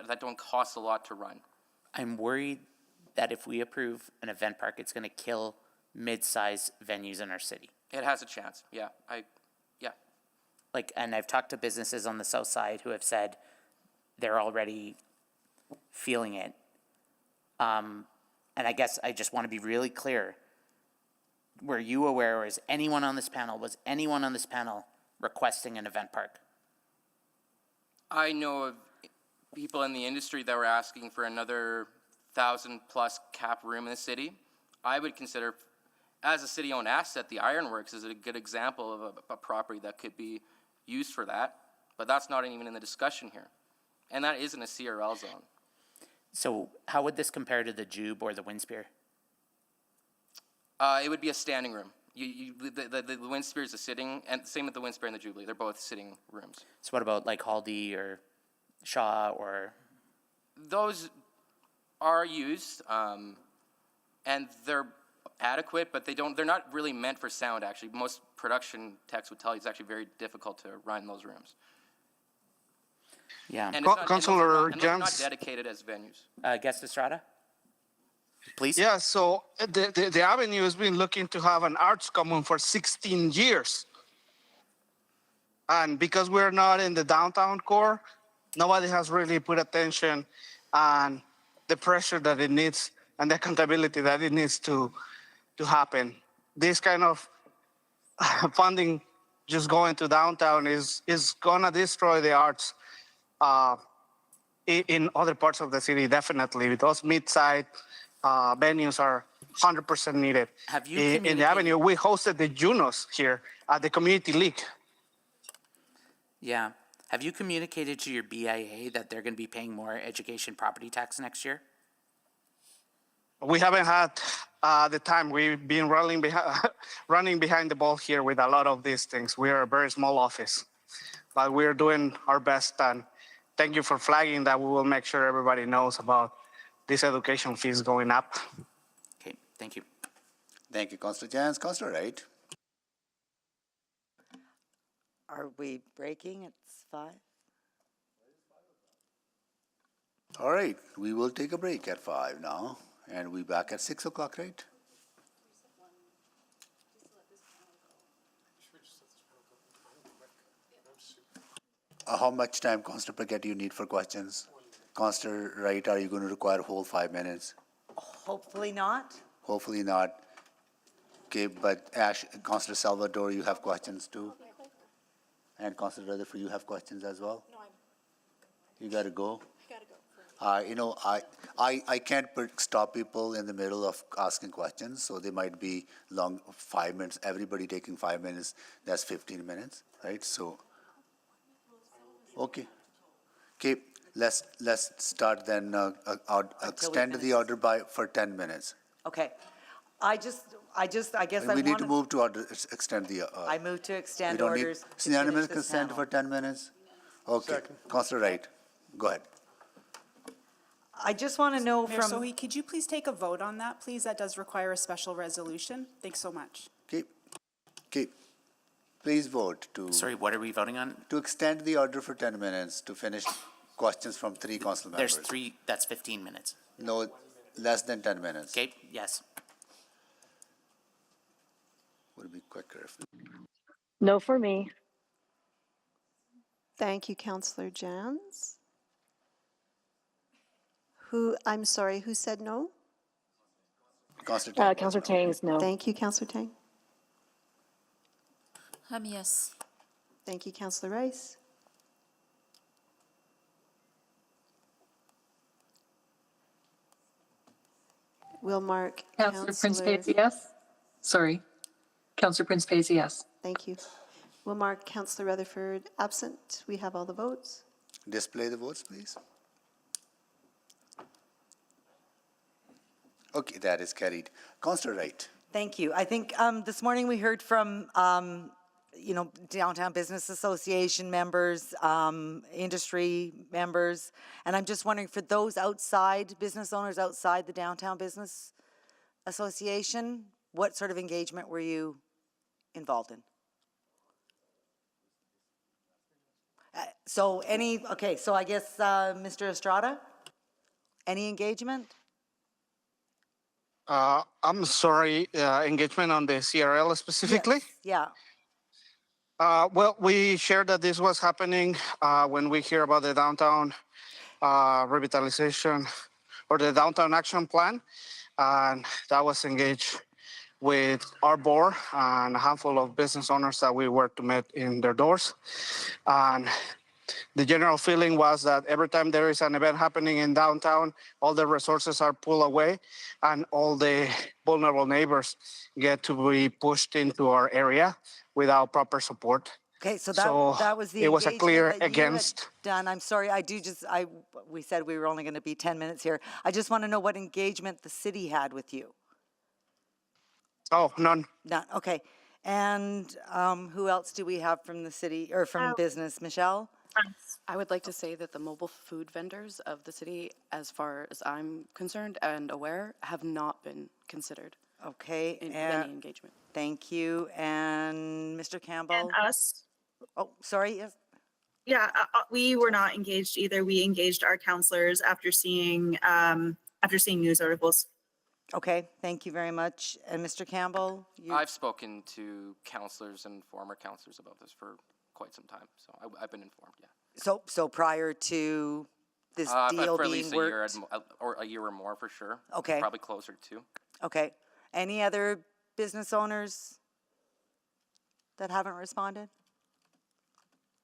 that don't cost a lot to run. I'm worried that if we approve an event park, it's going to kill mid-size venues in our city. It has a chance, yeah. Like, and I've talked to businesses on the south side who have said they're already feeling it. And I guess I just want to be really clear. Were you aware, or was anyone on this panel requesting an event park? I know of people in the industry that were asking for another 1,000+ cap room in the city. I would consider, as a city-owned asset, the Ironworks is a good example of a property that could be used for that, but that's not even in the discussion here. And that isn't a CRL zone. So how would this compare to the Jube or the Windspear? It would be a standing room. The Windspear is a sitting, and same with the Windspear and the Jubilee. They're both sitting rooms. So what about like Haldy or Shaw or? Those are used, and they're adequate, but they're not really meant for sound, actually. Most production techs would tell you it's actually very difficult to run those rooms. Yeah. And Councillor those are Jones. not dedicated as venues. Guest Estrada? Please? Yeah, so the Avenue has been looking to have an arts commune for 16 years. And because we're not in the downtown core, nobody has really put attention on the pressure that it needs and the accountability that it needs to happen. This kind of funding just going to downtown is gonna destroy the arts in other parts of the city, definitely. Those mid-side venues are 100% needed. Have you in the Avenue, we hosted the Junos here at the Community League. Yeah. Have you communicated to your BIA that they're going to be paying more education property tax next year? We haven't had the time. We've been running behind the ball here with a lot of these things. We are a very small office, but we're doing our best. And thank you for flagging that. We will make sure everybody knows about these education fees going up. Okay, thank you. Thank you, Councillor Jans. Councillor Wright. Are we breaking? It's 5? All right, we will take a break at 5 now, and we'll be back at 6 o'clock, right? How much time, Councillor Paquette, you need for questions? Councillor Wright, are you going to require a whole 5 minutes? Hopefully not. Hopefully not. Okay, but Councillor Salvador, you have questions too? And Councillor Rutherford, you have questions as well? No, you got to go? I gotta go. I can't stop people in the middle of asking questions, so they might be long, 5 minutes. Everybody taking 5 minutes, that's 15 minutes, right? So, okay. Okay, let's start then, extend the order for 10 minutes. Okay. I guess I We need to wanted, move to order, extend the. I move to We extend don't need, orders to finish unanimous this consent panel. for 10 minutes? Okay, Second. Councillor Wright, go ahead. I just want to know Mayor from, Sohi, could you please take a vote on that, please? That does require a special resolution. Thanks so much. Okay, please vote to. Sorry, what are we voting on? To extend the order for 10 minutes to finish questions from 3 council members. There's 3, that's 15 minutes. No, less than 10 minutes. Okay, yes. Would it be quicker if. No for me. Thank you, Councillor Jans. I'm sorry, who said no? Councillor Tang. Councillor Tang's no. Thank you, Councillor Tang. Yes. Thank you, Councillor Rice. We'll mark Councillor Prince Councillor. Pace, yes. Sorry. Councillor Prince Pace, yes. Thank you. We'll mark Councillor Rutherford absent. We have all the votes. Display the votes, please. Okay, that is carried. Councillor Wright. thank you. I think this morning we heard from, Downtown Business Association members, industry members, and I'm just wondering, for those outside, business owners outside the Downtown Business Association, what sort of engagement were you involved in? So I guess, Mr. Estrada, any engagement? I'm sorry, engagement on the CRL specifically? Yes, Well, we shared that this was happening when we hear about the downtown revitalization or the downtown action plan. And that was engaged with our board and a handful of business owners that we were to meet in their doors. And the general feeling was that every time there is an event happening in downtown, all the resources are pulled away and all the vulnerable neighbors get to be pushed into our area without proper support. Okay, so So that was the it was a engagement clear that you had against. done. I'm sorry, we said we were only going to be 10 minutes here. I just want to know what engagement the city had with you. Oh, none. None, okay. And who else do we have from the city, or from business? Michelle? I would like to say that the mobile food vendors of the city, as far as I'm concerned and aware, have not been considered. Okay. In any engagement. Thank you. And Mr. Campbell? And us. Oh, sorry, yes? Yeah, we were not engaged either. We engaged our counselors after seeing news articles. Okay, thank you very much. And Mr. Campbell? I've spoken to counselors and former counselors about this for quite some time, so I've been informed, yeah. So prior to this deal for at being least worked? a year or more for sure. Okay. Probably closer to. Okay. Any other business owners that haven't responded?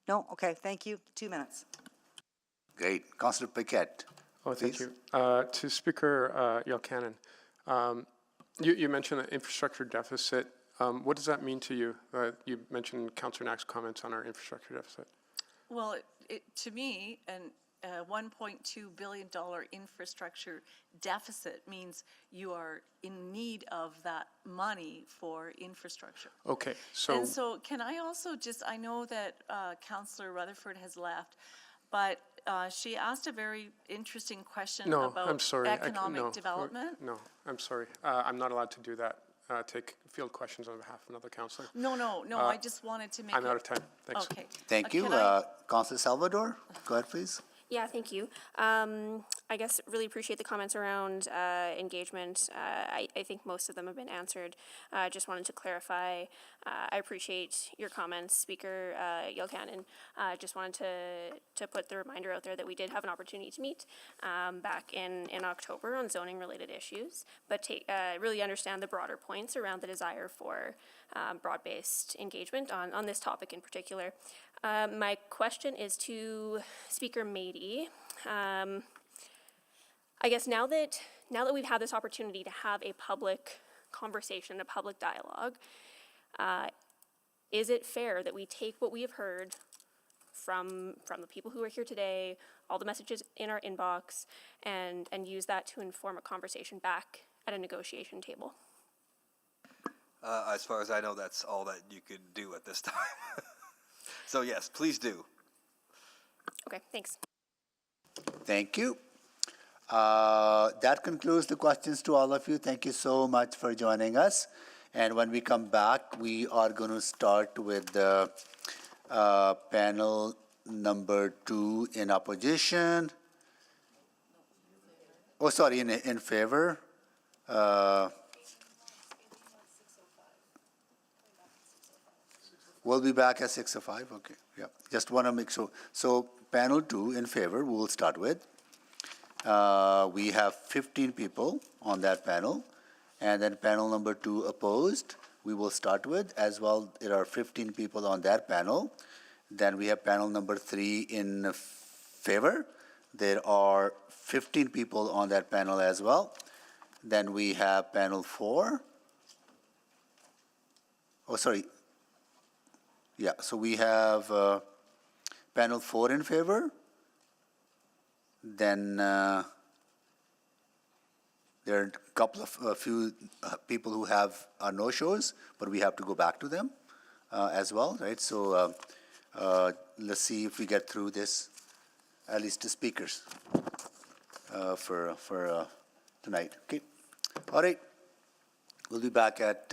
No? Okay, thank you. 2 minutes. Great. Councillor Paquette. Oh, thank please. you. To Speaker Yelkanen, you mentioned the infrastructure deficit. What does that mean to you? You mentioned Councillor Knack's comments on our infrastructure deficit. Well, to me, a $1.2 billion infrastructure deficit means you are in need of that money for infrastructure. Okay, so. And so can I also I know that Councillor Rutherford has left, but she asked a very interesting question No, about I'm sorry. economic development. No, I'm sorry. I'm not allowed to do that. Take field questions on behalf of another councillor. No, I just wanted to make I'm out of time. Thanks. Okay. Thank you. Councillor Salvador, go ahead, please. Yeah, thank you. I guess really appreciate the comments around engagement. I think most of them have been answered. Just wanted to clarify. I appreciate your comments, Speaker Yelkanen. Just wanted to put the reminder out there that we did have an opportunity to meet back in October on zoning-related issues, but really understand the broader points around the desire for broad-based engagement on this topic in particular. My question is to Speaker Mady. I guess now that we've had this opportunity to have a public conversation, a public dialogue, is it fair that we take what we have heard from the people who are here today, all the messages in our inbox, and use that to inform a conversation back at a negotiation table. As far as I know, that's all that you could do at this time. So yes, please do. Okay, thanks. Thank you. That concludes the questions to all of you. Thank you so much for joining us. And when we come back, we are going to start with the panel number 2 in opposition. Oh, sorry, in favor. We'll be back at 6:05. Okay, yeah. Just want to make sure. So panel 2 in favor, we will start with. We have 15 people on that panel. And then panel number 2 opposed, we will start with as well. There are 15 people on that panel. Then we have panel number 3 in favor. There are 15 people on that panel as well. Then we have panel 4. Oh, sorry. Yeah, so we have panel 4 in favor. Then there are a few people who have no-shows, but we have to go back to them as well, right? So let's see if we get through this, at least the speakers for tonight. Okay, all right. We'll be back at